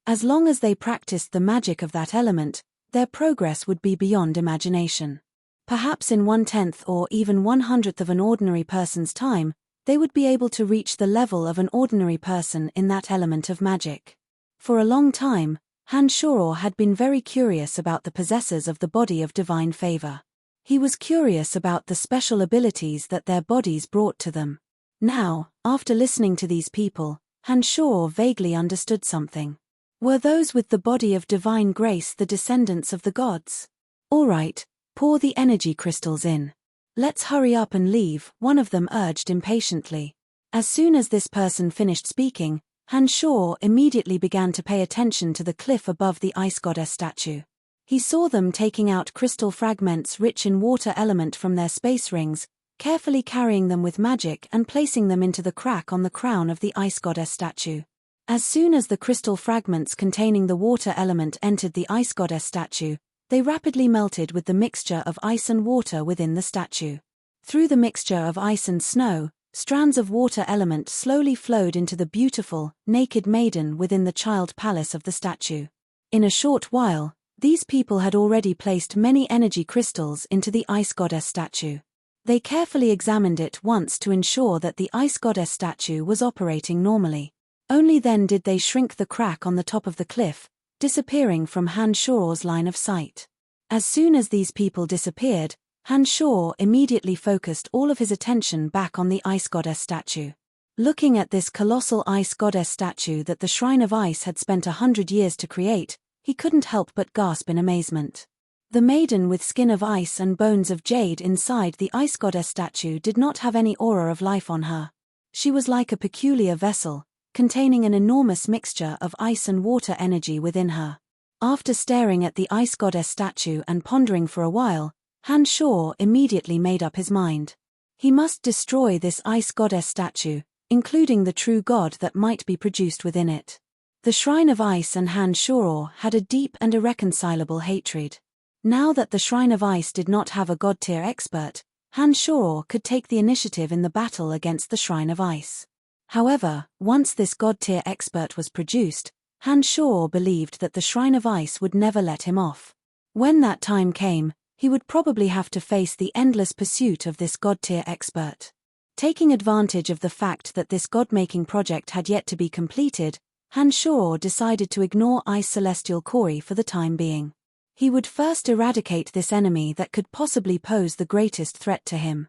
As long as they practiced the magic of that element, their progress would be beyond imagination. Perhaps in 1/10 or even 1/100th of an ordinary person's time, they would be able to reach the level of an ordinary person in that element of magic. For a long time, Han Shoror had been very curious about the possessors of the body of divine favor. He was curious about the special abilities that their bodies brought to them. Now, after listening to these people, Han Shoror vaguely understood something. Were those with the body of divine grace the descendants of the gods? All right, pour the energy crystals in. Let's hurry up and leave, one of them urged impatiently. As soon as this person finished speaking, Han Shoror immediately began to pay attention to the cliff above the ice goddess statue. He saw them taking out crystal fragments rich in water element from their space rings, carefully carrying them with magic and placing them into the crack on the crown of the ice goddess statue. As soon as the crystal fragments containing the water element entered the ice goddess statue, they rapidly melted with the mixture of ice and water within the statue. Through the mixture of ice and snow, strands of water element slowly flowed into the beautiful, naked maiden within the child palace of the statue. In a short while, these people had already placed many energy crystals into the ice goddess statue. They carefully examined it once to ensure that the ice goddess statue was operating normally. Only then did they shrink the crack on the top of the cliff, disappearing from Han Shoror's line of sight. As soon as these people disappeared, Han Shoror immediately focused all of his attention back on the ice goddess statue. Looking at this colossal ice goddess statue that the Shrine of Ice had spent 100 years to create, he couldn't help but gasp in amazement. The maiden with skin of ice and bones of jade inside the ice goddess statue did not have any aura of life on her. She was like a peculiar vessel, containing an enormous mixture of ice and water energy within her. After staring at the ice goddess statue and pondering for a while, Han Shoror immediately made up his mind. He must destroy this ice goddess statue, including the true god that might be produced within it. The Shrine of Ice and Han Shoror had a deep and irreconcilable hatred. Now that the Shrine of Ice did not have a god-tier expert, Han Shoror could take the initiative in the battle against the Shrine of Ice. However, once this god-tier expert was produced, Han Shoror believed that the Shrine of Ice would never let him off. When that time came, he would probably have to face the endless pursuit of this god-tier expert. Taking advantage of the fact that this god-making project had yet to be completed, Han Shoror decided to ignore Ice Celestial Kori for the time being. He would first eradicate this enemy that could possibly pose the greatest threat to him.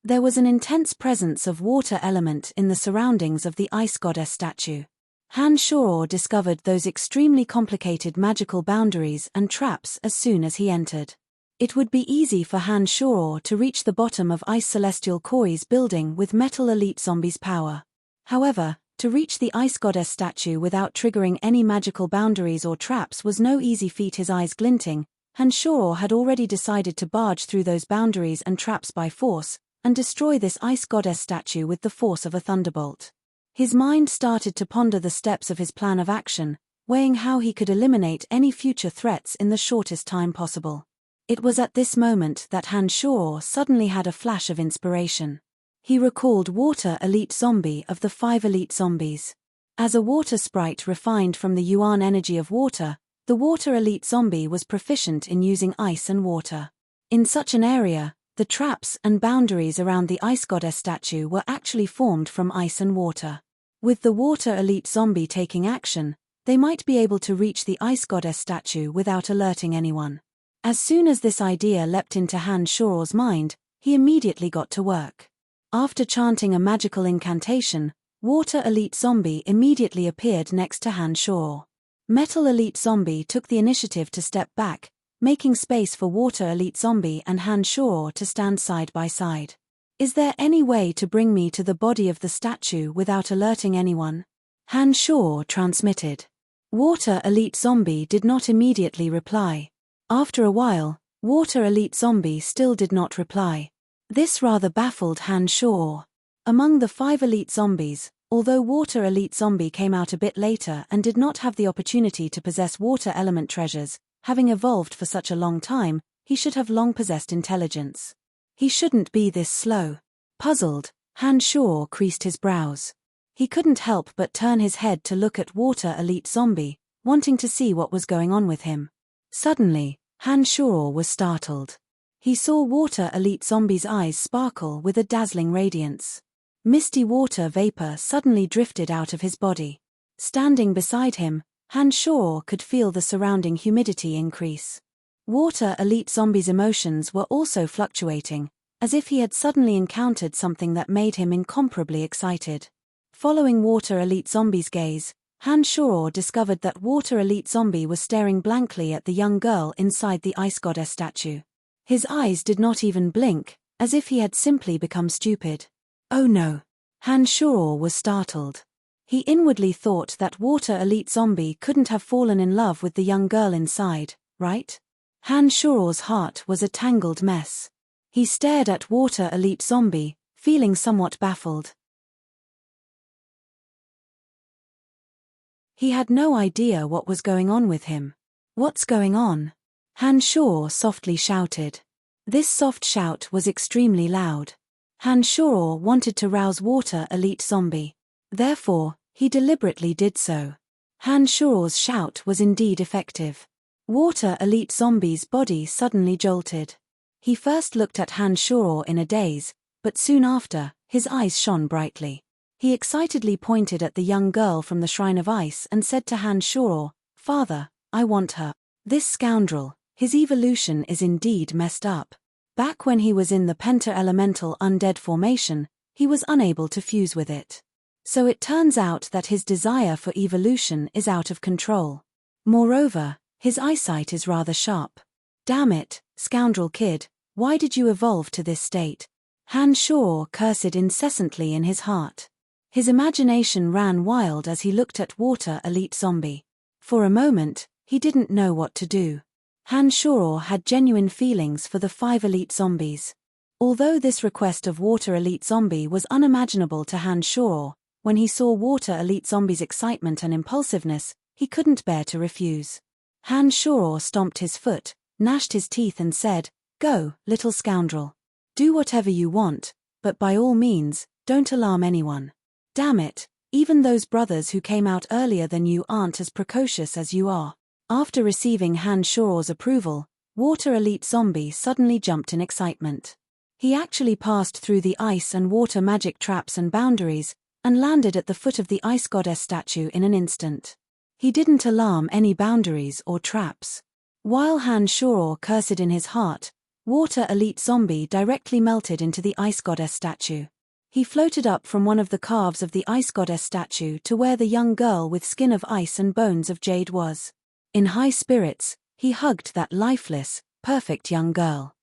There was an intense presence of water element in the surroundings of the ice goddess statue. Han Shoror discovered those extremely complicated magical boundaries and traps as soon as he entered. It would be easy for Han Shoror to reach the bottom of Ice Celestial Kori's building with Metal Elite Zombie's power. However, to reach the ice goddess statue without triggering any magical boundaries or traps was no easy feat. His eyes glinting, Han Shuro had already decided to barge through those boundaries and traps by force, and destroy this ice goddess statue with the force of a thunderbolt. His mind started to ponder the steps of his plan of action, weighing how he could eliminate any future threats in the shortest time possible. It was at this moment that Han Shuro suddenly had a flash of inspiration. He recalled Water Elite Zombie of the 5 Elite Zombies. As a water sprite refined from the Yuan energy of water, the Water Elite Zombie was proficient in using ice and water. In such an area, the traps and boundaries around the ice goddess statue were actually formed from ice and water. With the Water Elite Zombie taking action, they might be able to reach the ice goddess statue without alerting anyone. As soon as this idea leapt into Han Shuro's mind, he immediately got to work. After chanting a magical incantation, Water Elite Zombie immediately appeared next to Han Shuro. Metal Elite Zombie took the initiative to step back, making space for Water Elite Zombie and Han Shuro to stand side by side. Is there any way to bring me to the body of the statue without alerting anyone? Han Shuro transmitted. Water Elite Zombie did not immediately reply. After a while, Water Elite Zombie still did not reply. This rather baffled Han Shuro. Among the 5 Elite Zombies, although Water Elite Zombie came out a bit later and did not have the opportunity to possess water element treasures, having evolved for such a long time, he should have long possessed intelligence. He shouldn't be this slow. Puzzled, Han Shuro creased his brows. He couldn't help but turn his head to look at Water Elite Zombie, wanting to see what was going on with him. Suddenly, Han Shuro was startled. He saw Water Elite Zombie's eyes sparkle with a dazzling radiance. Misty water vapor suddenly drifted out of his body. Standing beside him, Han Shuro could feel the surrounding humidity increase. Water Elite Zombie's emotions were also fluctuating, as if he had suddenly encountered something that made him incomparably excited. Following Water Elite Zombie's gaze, Han Shuro discovered that Water Elite Zombie was staring blankly at the young girl inside the ice goddess statue. His eyes did not even blink, as if he had simply become stupid. Oh no! Han Shuro was startled. He inwardly thought that Water Elite Zombie couldn't have fallen in love with the young girl inside, right? Han Shuro's heart was a tangled mess. He stared at Water Elite Zombie, feeling somewhat baffled. He had no idea what was going on with him. What's going on? Han Shuro softly shouted. This soft shout was extremely loud. Han Shuro wanted to rouse Water Elite Zombie. Therefore, he deliberately did so. Han Shuro's shout was indeed effective. Water Elite Zombie's body suddenly jolted. He first looked at Han Shuro in a daze, but soon after, his eyes shone brightly. He excitedly pointed at the young girl from the Shrine of Ice and said to Han Shuro, "Father, I want her." This scoundrel, his evolution is indeed messed up. Back when he was in the Penta-Elemental Undead formation, he was unable to fuse with it. So it turns out that his desire for evolution is out of control. Moreover, his eyesight is rather sharp. Damn it, scoundrel kid, why did you evolve to this state? Han Shuro cursed incessantly in his heart. His imagination ran wild as he looked at Water Elite Zombie. For a moment, he didn't know what to do. Han Shuro had genuine feelings for the 5 Elite Zombies. Although this request of Water Elite Zombie was unimaginable to Han Shuro, when he saw Water Elite Zombie's excitement and impulsiveness, he couldn't bear to refuse. Han Shuro stomped his foot, gnashed his teeth and said, "Go, little scoundrel. Do whatever you want, but by all means, don't alarm anyone. Damn it, even those brothers who came out earlier than you aren't as precocious as you are." After receiving Han Shuro's approval, Water Elite Zombie suddenly jumped in excitement. He actually passed through the ice and water magic traps and boundaries, and landed at the foot of the ice goddess statue in an instant. He didn't alarm any boundaries or traps. While Han Shuro cursed in his heart, Water Elite Zombie directly melted into the ice goddess statue. He floated up from one of the calves of the ice goddess statue to where the young girl with skin of ice and bones of jade was. In high spirits, he hugged that lifeless, perfect young girl.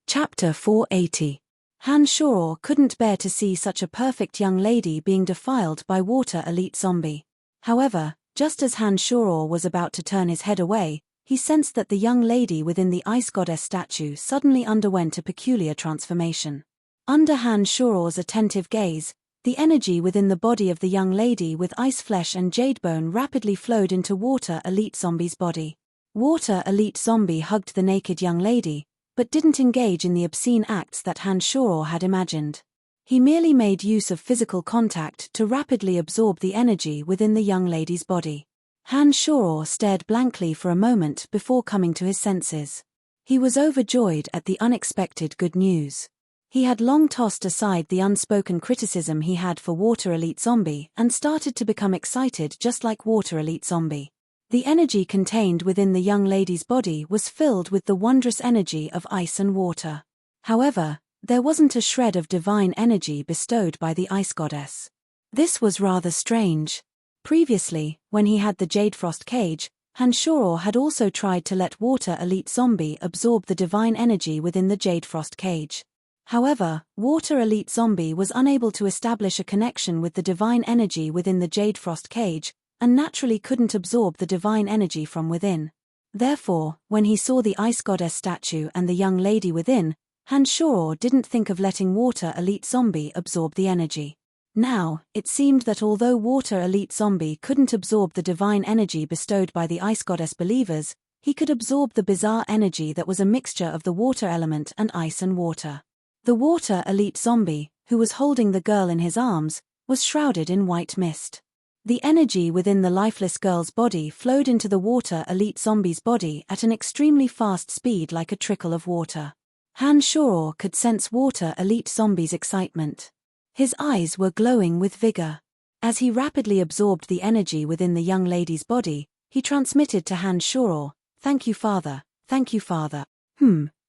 Chapter 480. Han Shoror couldn't bear to see such a perfect young lady being defiled by water elite zombie. However, just as Han Shoror was about to turn his head away, he sensed that the young lady within the ice goddess statue suddenly underwent a peculiar transformation. Under Han Shoror's attentive gaze, the energy within the body of the young lady with ice flesh and jade bone rapidly flowed into water elite zombie's body. Water elite zombie hugged the naked young lady, but didn't engage in the obscene acts that Han Shoror had imagined. He merely made use of physical contact to rapidly absorb the energy within the young lady's body. Han Shoror stared blankly for a moment before coming to his senses. He was overjoyed at the unexpected good news. He had long tossed aside the unspoken criticism he had for Water Elite Zombie and started to become excited just like Water Elite Zombie. The energy contained within the young lady's body was filled with the wondrous energy of ice and water. However, there wasn't a shred of divine energy bestowed by the ice goddess. This was rather strange. Previously, when he had the Jade Frost cage, Han Shoror had also tried to let Water Elite Zombie absorb the divine energy within the Jade Frost cage. However, Water Elite Zombie was unable to establish a connection with the divine energy within the Jade Frost cage, and naturally couldn't absorb the divine energy from within. Therefore, when he saw the ice goddess statue and the young lady within, Han Shoror didn't think of letting Water Elite Zombie absorb the energy. Now, it seemed that although Water Elite Zombie couldn't absorb the divine energy bestowed by the ice goddess believers, he could absorb the bizarre energy that was a mixture of the water element and ice and water. The Water Elite Zombie, who was holding the girl in his arms, was shrouded in white mist. The energy within the lifeless girl's body flowed into the Water Elite Zombie's body at an extremely fast speed like a trickle of water. Han Shoror could sense Water Elite Zombie's excitement. His eyes were glowing with vigor. As he rapidly absorbed the energy within the young lady's body, he transmitted to Han Shoror, "Thank you, Father, thank you, Father.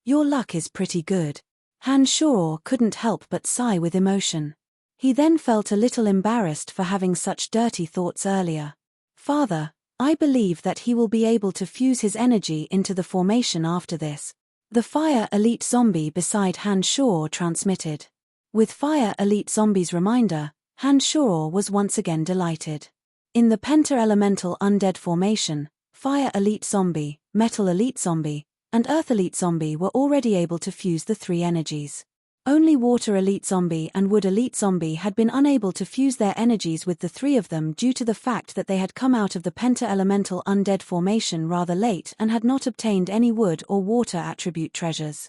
Your luck is pretty good." Han Shoror couldn't help but sigh with emotion. He then felt a little embarrassed for having such dirty thoughts earlier. "Father, I believe that he will be able to fuse his energy into the formation after this." The Fire Elite Zombie beside Han Shoror transmitted. With Fire Elite Zombie's reminder, Han Shoror was once again delighted. In the Penta-Elemental Undead formation, Fire Elite Zombie, Metal Elite Zombie, and Earth Elite Zombie were already able to fuse the three energies. Only Water Elite Zombie and Wood Elite Zombie had been unable to fuse their energies with the three of them due to the fact that they had come out of the Penta-Elemental Undead formation rather late and had not obtained any wood or water attribute treasures.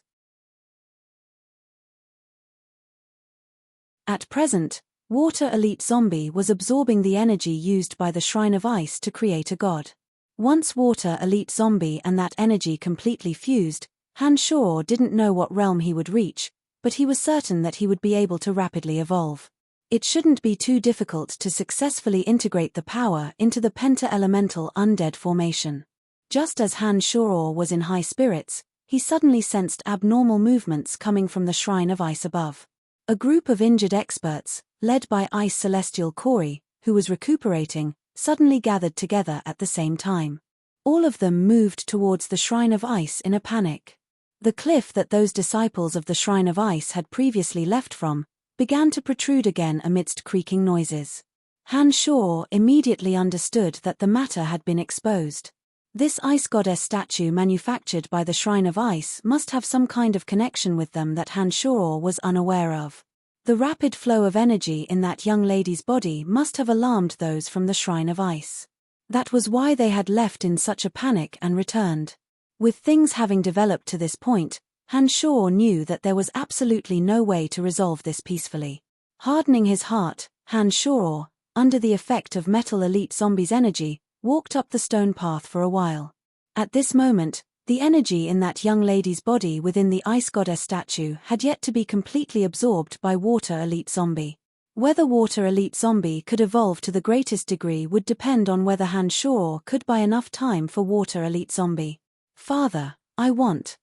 At present, Water Elite Zombie was absorbing the energy used by the Shrine of Ice to create a god. Once Water Elite Zombie and that energy completely fused, Han Shoror didn't know what realm he would reach, but he was certain that he would be able to rapidly evolve. It shouldn't be too difficult to successfully integrate the power into the Penta-Elemental Undead formation. Just as Han Shoror was in high spirits, he suddenly sensed abnormal movements coming from the Shrine of Ice above. A group of injured experts, led by Ice Celestial Corey, who was recuperating, suddenly gathered together at the same time. All of them moved towards the Shrine of Ice in a panic. The cliff that those disciples of the Shrine of Ice had previously left from began to protrude again amidst creaking noises. Han Shoror immediately understood that the matter had been exposed. This ice goddess statue manufactured by the Shrine of Ice must have some kind of connection with them that Han Shoror was unaware of. The rapid flow of energy in that young lady's body must have alarmed those from the Shrine of Ice. That was why they had left in such a panic and returned. With things having developed to this point, Han Shoror knew that there was absolutely no way to resolve this peacefully. Hardening his heart, Han Shoror, under the effect of Metal Elite Zombie's energy, walked up the stone path for a while. At this moment, the energy in that young lady's body within the Ice Goddess statue had yet to be completely absorbed by Water Elite Zombie. Whether Water Elite Zombie could evolve to the greatest degree would depend on whether Han Shoror could buy enough time for Water Elite Zombie. "Father, I want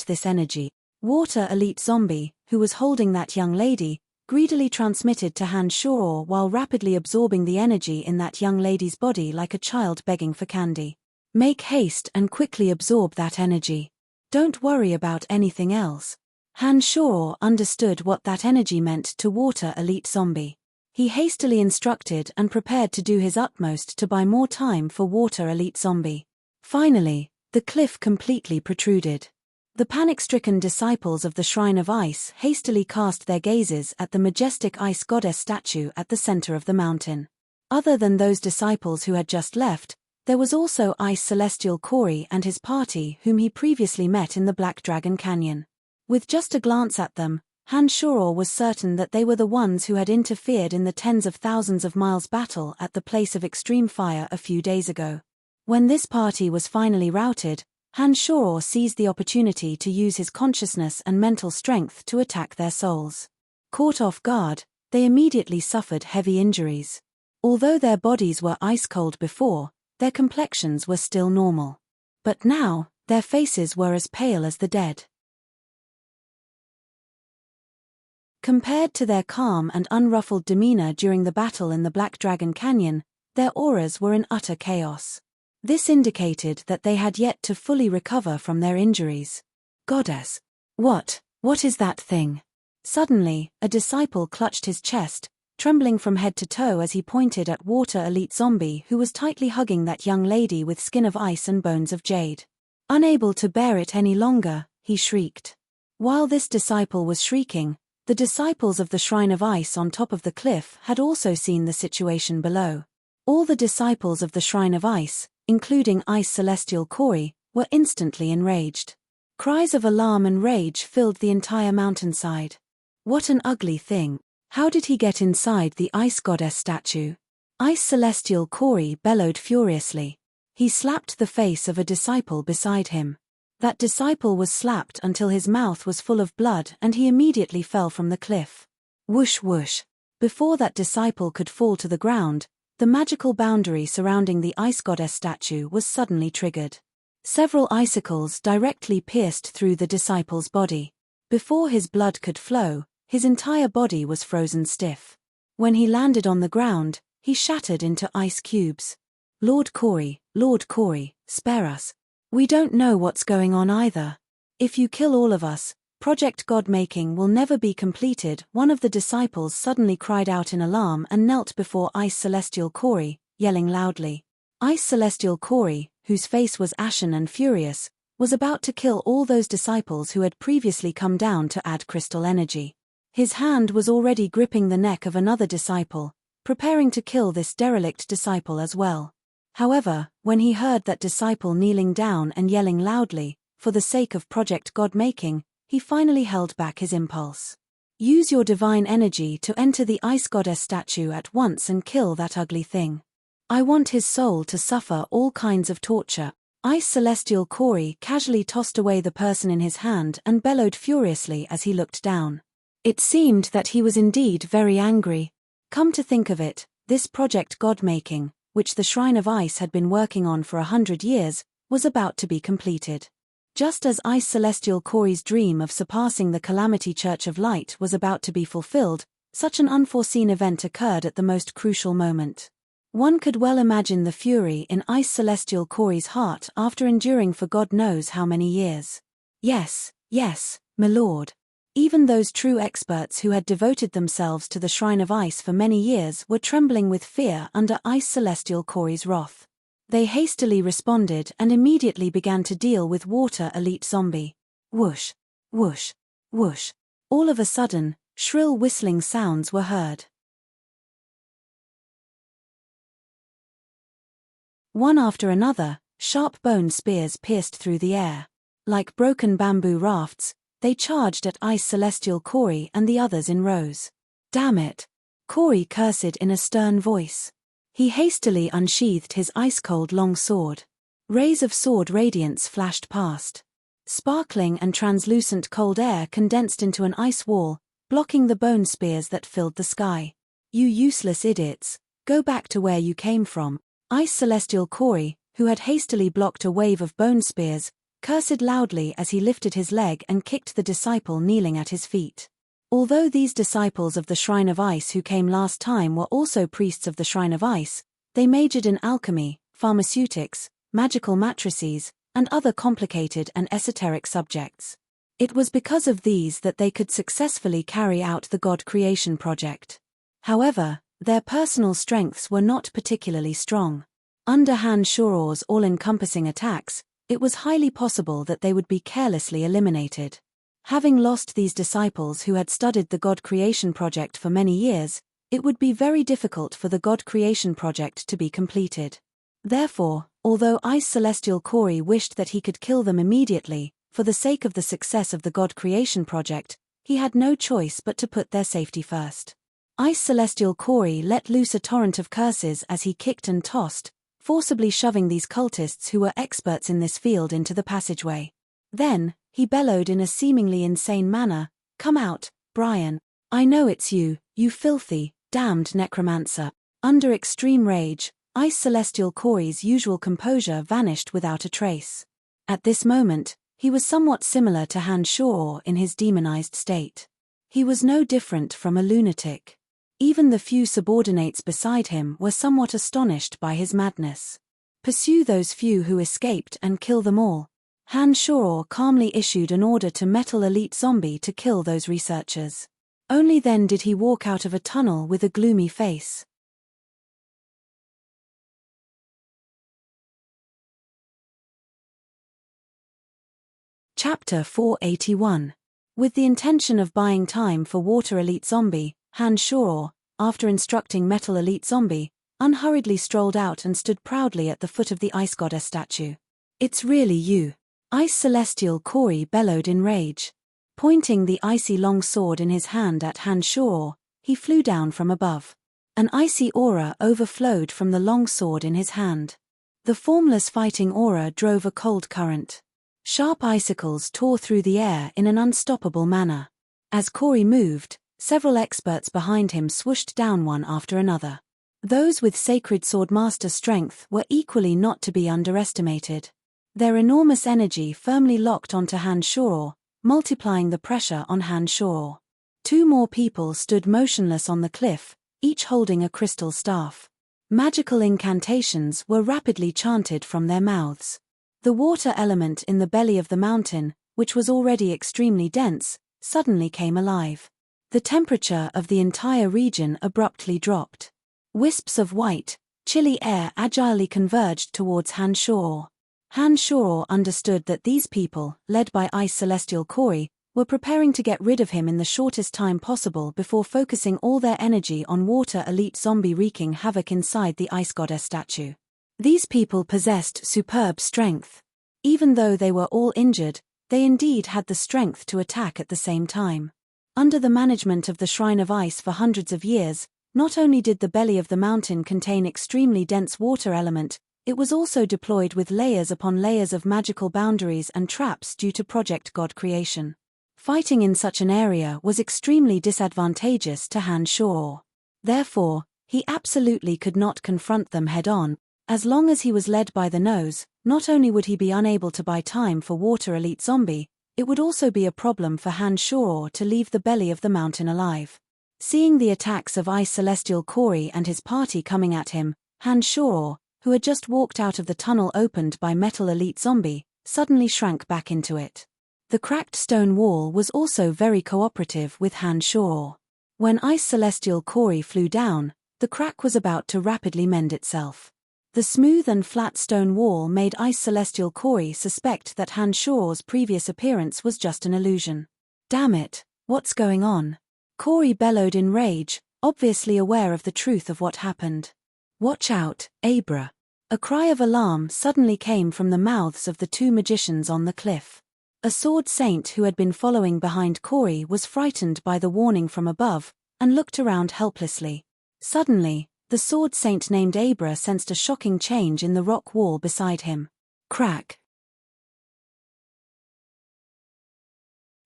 this energy." Water Elite Zombie, who was holding that young lady, greedily transmitted to Han Shoror while rapidly absorbing the energy in that young lady's body like a child begging for candy. "Make haste and quickly absorb that energy. Don't worry about anything else." Han Shoror understood what that energy meant to Water Elite Zombie. He hastily instructed and prepared to do his utmost to buy more time for Water Elite Zombie. Finally, the cliff completely protruded. The panic-stricken disciples of the Shrine of Ice hastily cast their gazes at the majestic ice goddess statue at the center of the mountain. Other than those disciples who had just left, there was also Ice Celestial Corey and his party whom he previously met in the Black Dragon Canyon. With just a glance at them, Han Shoror was certain that they were the ones who had interfered in the tens of thousands of miles battle at the place of extreme fire a few days ago. When this party was finally routed, Han Shoror seized the opportunity to use his consciousness and mental strength to attack their souls. Caught off guard, they immediately suffered heavy injuries. Although their bodies were ice-cold before, their complexions were still normal. But now, their faces were as pale as the dead. Compared to their calm and unruffled demeanor during the battle in the Black Dragon Canyon, their auras were in utter chaos. This indicated that they had yet to fully recover from their injuries. Goddess! What is that thing? Suddenly, a disciple clutched his chest, trembling from head to toe as he pointed at Water Elite Zombie who was tightly hugging that young lady with skin of ice and bones of jade. Unable to bear it any longer, he shrieked. While this disciple was shrieking, the disciples of the Shrine of Ice on top of the cliff had also seen the situation below. All the disciples of the Shrine of Ice, including Ice Celestial Corey, were instantly enraged. Cries of alarm and rage filled the entire mountainside. What an ugly thing! How did he get inside the Ice Goddess statue? Ice Celestial Corey bellowed furiously. He slapped the face of a disciple beside him. That disciple was slapped until his mouth was full of blood and he immediately fell from the cliff. Whoosh whoosh. Before that disciple could fall to the ground, the magical boundary surrounding the Ice Goddess statue was suddenly triggered. Several icicles directly pierced through the disciple's body. Before his blood could flow, his entire body was frozen stiff. When he landed on the ground, he shattered into ice cubes. Lord Corey, spare us. We don't know what's going on either. If you kill all of us, Project God-making will never be completed. One of the disciples suddenly cried out in alarm and knelt before Ice Celestial Corey, yelling loudly. Ice Celestial Corey, whose face was ashen and furious, was about to kill all those disciples who had previously come down to add crystal energy. His hand was already gripping the neck of another disciple, preparing to kill this derelict disciple as well. However, when he heard that disciple kneeling down and yelling loudly, for the sake of Project God-making, he finally held back his impulse. Use your divine energy to enter the Ice Goddess statue at once and kill that ugly thing. I want his soul to suffer all kinds of torture. Ice Celestial Corey casually tossed away the person in his hand and bellowed furiously as he looked down. It seemed that he was indeed very angry. Come to think of it, this Project God-making, which the Shrine of Ice had been working on for 100 years, was about to be completed. Just as Ice Celestial Corey's dream of surpassing the Calamity Church of Light was about to be fulfilled, such an unforeseen event occurred at the most crucial moment. One could well imagine the fury in Ice Celestial Corey's heart after enduring for God knows how many years. Yes, my lord. Even those true experts who had devoted themselves to the Shrine of Ice for many years were trembling with fear under Ice Celestial Corey's wrath. They hastily responded and immediately began to deal with Water Elite Zombie. Whoosh, whoosh, whoosh. All of a sudden, shrill whistling sounds were heard. One after another, sharp bone spears pierced through the air. Like broken bamboo rafts, they charged at Ice Celestial Corey and the others in rows. Damn it! Corey cursed in a stern voice. He hastily unsheathed his ice-cold long sword. Rays of sword radiance flashed past. Sparkling and translucent cold air condensed into an ice wall, blocking the bone spears that filled the sky. You useless idiots, go back to where you came from. Ice Celestial Corey, who had hastily blocked a wave of bone spears, cursed loudly as he lifted his leg and kicked the disciple kneeling at his feet. Although these disciples of the Shrine of Ice who came last time were also priests of the Shrine of Ice, they majored in alchemy, pharmaceutics, magical matrices, and other complicated and esoteric subjects. It was because of these that they could successfully carry out the God creation project. However, their personal strengths were not particularly strong. Under Han Shuor's all-encompassing attacks, it was highly possible that they would be carelessly eliminated. Having lost these disciples who had studied the God creation project for many years, it would be very difficult for the God creation project to be completed. Therefore, although Ice Celestial Corey wished that he could kill them immediately, for the sake of the success of the God creation project, he had no choice but to put their safety first. Ice Celestial Corey let loose a torrent of curses as he kicked and tossed, forcibly shoving these cultists who were experts in this field into the passageway. Then, he bellowed in a seemingly insane manner, "Come out, Brian. I know it's you, you filthy, damned necromancer." Under extreme rage, Ice Celestial Corey's usual composure vanished without a trace. At this moment, he was somewhat similar to Han Shuor in his demonized state. He was no different from a lunatic. Even the few subordinates beside him were somewhat astonished by his madness. "Pursue those few who escaped and kill them all." Han Shuor calmly issued an order to Metal Elite Zombie to kill those researchers. Only then did he walk out of a tunnel with a gloomy face. Chapter 481. With the intention of buying time for Water Elite Zombie, Han Shuor, after instructing Metal Elite Zombie, unhurriedly strolled out and stood proudly at the foot of the Ice Goddess statue. "It's really you." Ice Celestial Corey bellowed in rage. Pointing the icy long sword in his hand at Han Shuor, he flew down from above. An icy aura overflowed from the long sword in his hand. The formless fighting aura drove a cold current. Sharp icicles tore through the air in an unstoppable manner. As Corey moved, several experts behind him swooshed down one after another. Those with sacred swordmaster strength were equally not to be underestimated. Their enormous energy firmly locked onto Han Shuor, multiplying the pressure on Han Shuor. Two more people stood motionless on the cliff, each holding a crystal staff. Magical incantations were rapidly chanted from their mouths. The water element in the belly of the mountain, which was already extremely dense, suddenly came alive. The temperature of the entire region abruptly dropped. Wisps of white, chilly air agilely converged towards Han Shuor. Han Shuor understood that these people, led by Ice Celestial Corey, were preparing to get rid of him in the shortest time possible before focusing all their energy on Water Elite Zombie wreaking havoc inside the Ice Goddess statue. These people possessed superb strength. Even though they were all injured, they indeed had the strength to attack at the same time. Under the management of the Shrine of Ice for hundreds of years, not only did the belly of the mountain contain extremely dense water element, it was also deployed with layers upon layers of magical boundaries and traps due to Project God creation. Fighting in such an area was extremely disadvantageous to Han Shuor. Therefore, he absolutely could not confront them head-on. As long as he was led by the nose, not only would he be unable to buy time for Water Elite Zombie, it would also be a problem for Han Shuor to leave the belly of the mountain alive. Seeing the attacks of Ice Celestial Corey and his party coming at him, Han Shuor, who had just walked out of the tunnel opened by Metal Elite Zombie, suddenly shrank back into it. The cracked stone wall was also very cooperative with Han Shuor. When Ice Celestial Corey flew down, the crack was about to rapidly mend itself. The smooth and flat stone wall made Ice Celestial Corey suspect that Han Shuor's previous appearance was just an illusion. "Damn it, what's going on?" Corey bellowed in rage, obviously aware of the truth of what happened. "Watch out, Abra." A cry of alarm suddenly came from the mouths of the two magicians on the cliff. A sword saint who had been following behind Corey was frightened by the warning from above, and looked around helplessly. Suddenly, the sword saint named Abra sensed a shocking change in the rock wall beside him. Crack!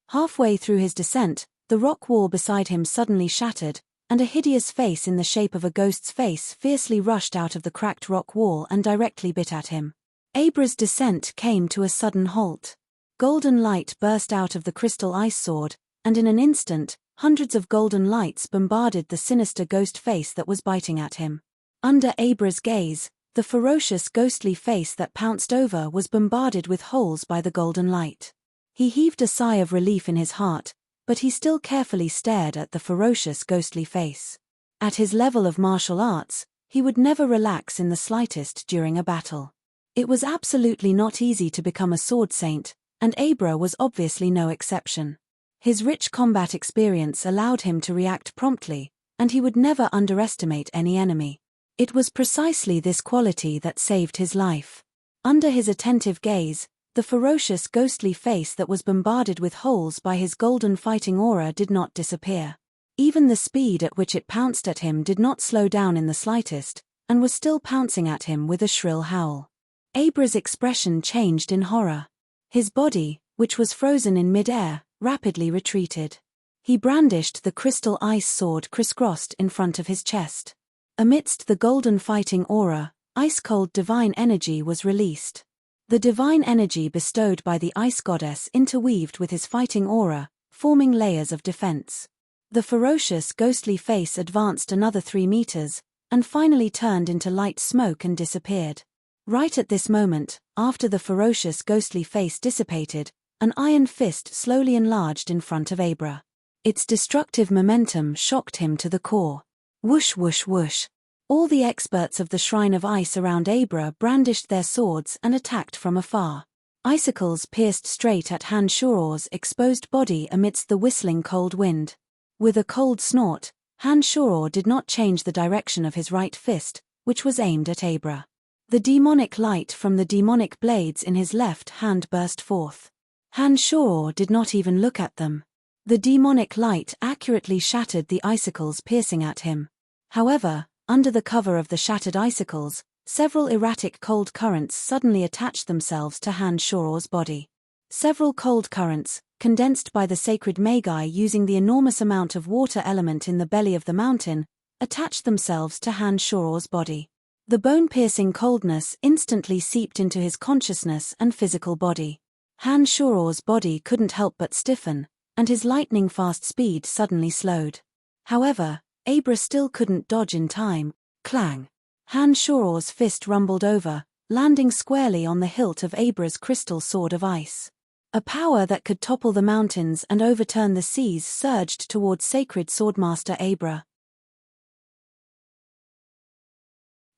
Halfway through his descent, the rock wall beside him suddenly shattered, and a hideous face in the shape of a ghost's face fiercely rushed out of the cracked rock wall and directly bit at him. Abra's descent came to a sudden halt. Golden light burst out of the crystal ice sword, and in an instant, hundreds of golden lights bombarded the sinister ghost face that was biting at him. Under Abra's gaze, the ferocious ghostly face that pounced over was bombarded with holes by the golden light. He heaved a sigh of relief in his heart, but he still carefully stared at the ferocious ghostly face. At his level of martial arts, he would never relax in the slightest during a battle. It was absolutely not easy to become a sword saint, and Abra was obviously no exception. His rich combat experience allowed him to react promptly, and he would never underestimate any enemy. It was precisely this quality that saved his life. Under his attentive gaze, the ferocious ghostly face that was bombarded with holes by his golden fighting aura did not disappear. Even the speed at which it pounced at him did not slow down in the slightest, and was still pouncing at him with a shrill howl. Abra's expression changed in horror. His body, which was frozen in mid-air, rapidly retreated. He brandished the crystal ice sword crisscrossed in front of his chest. Amidst the golden fighting aura, ice-cold divine energy was released. The divine energy bestowed by the ice goddess interweaved with his fighting aura, forming layers of defense. The ferocious ghostly face advanced another 3 meters, and finally turned into light smoke and disappeared. Right at this moment, after the ferocious ghostly face dissipated, an iron fist slowly enlarged in front of Abra. Its destructive momentum shocked him to the core. Whoosh whoosh whoosh. All the experts of the Shrine of Ice around Abra brandished their swords and attacked from afar. Icicles pierced straight at Han Shuor's exposed body amidst the whistling cold wind. With a cold snort, Han Shuor did not change the direction of his right fist, which was aimed at Abra. The demonic light from the demonic blades in his left hand burst forth. Han Shuor did not even look at them. The demonic light accurately shattered the icicles piercing at him. However, under the cover of the shattered icicles, several erratic cold currents suddenly attached themselves to Han Shuor's body. Several cold currents, condensed by the sacred Magi using the enormous amount of water element in the belly of the mountain, attached themselves to Han Shuor's body. The bone-piercing coldness instantly seeped into his consciousness and physical body. Han Shuor's body couldn't help but stiffen, and his lightning-fast speed suddenly slowed. However, Abra still couldn't dodge in time. Clang! Han Shuor's fist rumbled over, landing squarely on the hilt of Abra's crystal sword of ice. A power that could topple the mountains and overturn the seas surged towards sacred swordmaster Abra.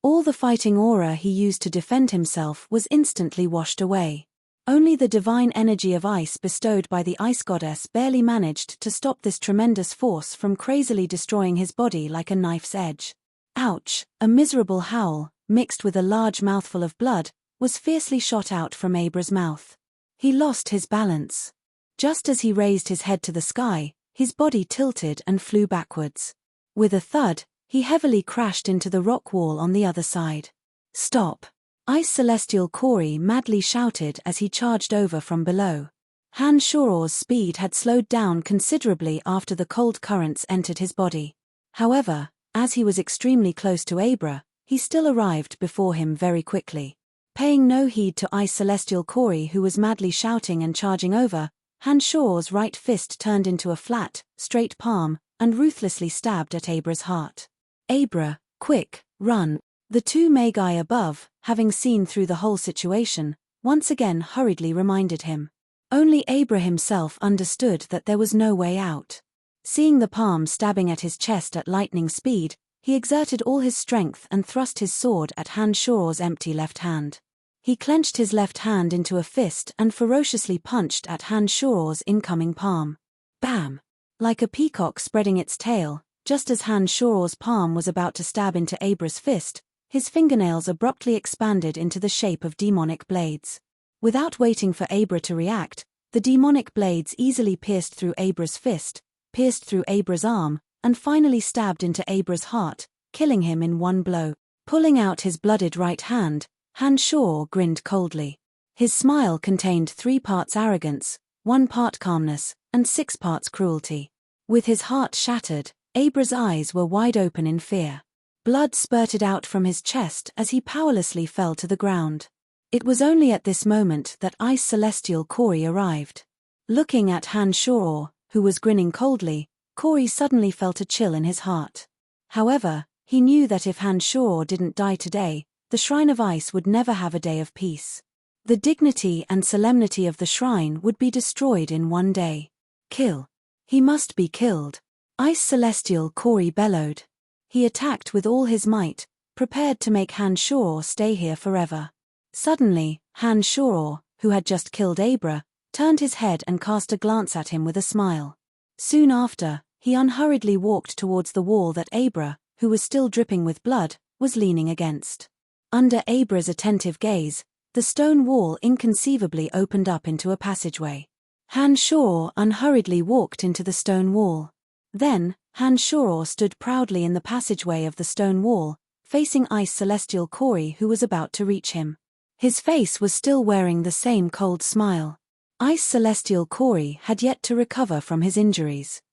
All the fighting aura he used to defend himself was instantly washed away. Only the divine energy of ice bestowed by the ice goddess barely managed to stop this tremendous force from crazily destroying his body like a knife's edge. Ouch! A miserable howl, mixed with a large mouthful of blood, was fiercely shot out from Abra's mouth. He lost his balance. Just as he raised his head to the sky, his body tilted and flew backwards. With a thud, he heavily crashed into the rock wall on the other side. Stop! Ice Celestial Corey madly shouted as he charged over from below. Han Shuor's speed had slowed down considerably after the cold currents entered his body. However, as he was extremely close to Abra, he still arrived before him very quickly. Paying no heed to Ice Celestial Corey, who was madly shouting and charging over, Han Shuor's right fist turned into a flat, straight palm, and ruthlessly stabbed at Abra's heart. Abra, quick, run! The 2 Magi above, having seen through the whole situation, once again hurriedly reminded him. Only Abra himself understood that there was no way out. Seeing the palm stabbing at his chest at lightning speed, he exerted all his strength and thrust his sword at Han Shuor's empty left hand. He clenched his left hand into a fist and ferociously punched at Han Shuor's incoming palm. Bam! Like a peacock spreading its tail, just as Han Shuor's palm was about to stab into Abra's fist, his fingernails abruptly expanded into the shape of demonic blades. Without waiting for Abra to react, the demonic blades easily pierced through Abra's fist, pierced through Abra's arm, and finally stabbed into Abra's heart, killing him in one blow. Pulling out his blooded right hand, Han Shuor grinned coldly. His smile contained 3 parts arrogance, 1 part calmness, and 6 parts cruelty. With his heart shattered, Abra's eyes were wide open in fear. Blood spurted out from his chest as he powerlessly fell to the ground. It was only at this moment that Ice Celestial Corey arrived. Looking at Han Shuor, who was grinning coldly, Corey suddenly felt a chill in his heart. However, he knew that if Han Shuor didn't die today, the Shrine of Ice would never have a day of peace. The dignity and solemnity of the shrine would be destroyed in one day. Kill. He must be killed. Ice Celestial Kori bellowed. He attacked with all his might, prepared to make Han Shoror stay here forever. Suddenly, Han Shoror, who had just killed Abra, turned his head and cast a glance at him with a smile. Soon after, he unhurriedly walked towards the wall that Abra, who was still dripping with blood, was leaning against. Under Abra's attentive gaze, the stone wall inconceivably opened up into a passageway. Han Shoror unhurriedly walked into the stone wall. Then, Han Shoror stood proudly in the passageway of the stone wall, facing Ice Celestial Kori, who was about to reach him. His face was still wearing the same cold smile. Ice Celestial Kori had yet to recover from his injuries.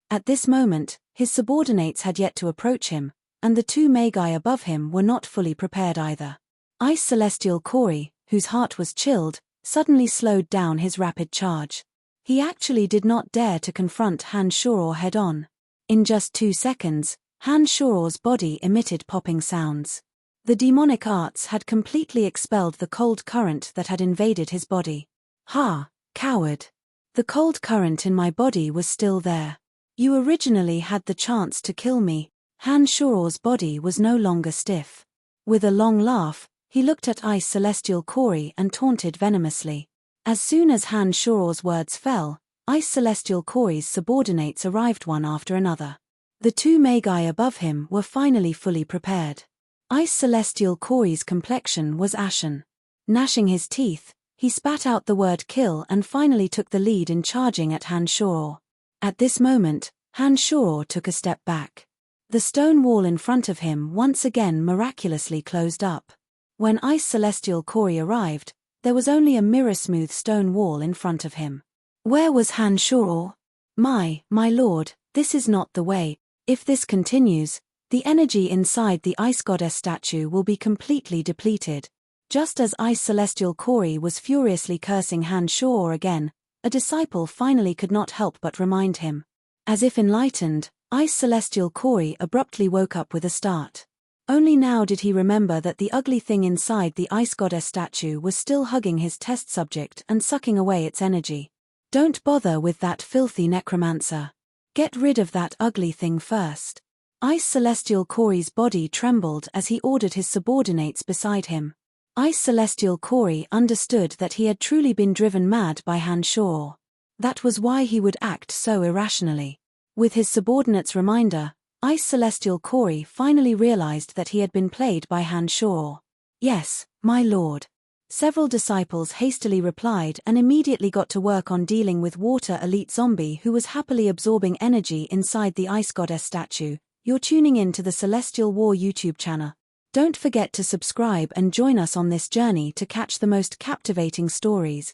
At this moment, his subordinates had yet to approach him, and the two Magi above him were not fully prepared either. Ice Celestial Kori, whose heart was chilled, suddenly slowed down his rapid charge. He actually did not dare to confront Han Shoror head-on. In just 2 seconds, Han Shoror's body emitted popping sounds. The demonic arts had completely expelled the cold current that had invaded his body. Ha, coward! The cold current in my body was still there. You originally had the chance to kill me. Han Shoror's body was no longer stiff. With a long laugh, he looked at Ice Celestial Kori and taunted venomously. As soon as Han Shoror's words fell, Ice Celestial Kori's subordinates arrived one after another. The two Magi above him were finally fully prepared. Ice Celestial Kori's complexion was ashen. Gnashing his teeth, he spat out the word kill and finally took the lead in charging at Han Shoror. At this moment, Han Shoror took a step back. The stone wall in front of him once again miraculously closed up. When Ice Celestial Kori arrived, there was only a mirror-smooth stone wall in front of him. Where was Han Shoror? My lord, this is not the way. If this continues, the energy inside the Ice Goddess statue will be completely depleted. Just as Ice Celestial Kori was furiously cursing Han Shoror again, a disciple finally could not help but remind him. As if enlightened, Ice Celestial Kori abruptly woke up with a start. Only now did he remember that the ugly thing inside the Ice Goddess statue was still hugging his test subject and sucking away its energy. Don't bother with that filthy necromancer. Get rid of that ugly thing first. Ice Celestial Kori's body trembled as he ordered his subordinates beside him. Ice Celestial Kori understood that he had truly been driven mad by Han Shoror. That was why he would act so irrationally. With his subordinates' reminder, Ice Celestial Kori finally realized that he had been played by Han Shoror. Yes, my lord. Several disciples hastily replied and immediately got to work on dealing with Water Elite Zombie, who was happily absorbing energy inside the Ice Goddess statue. You're tuning in to the Celestial War YouTube channel. Don't forget to subscribe and join us on this journey to catch the most captivating stories.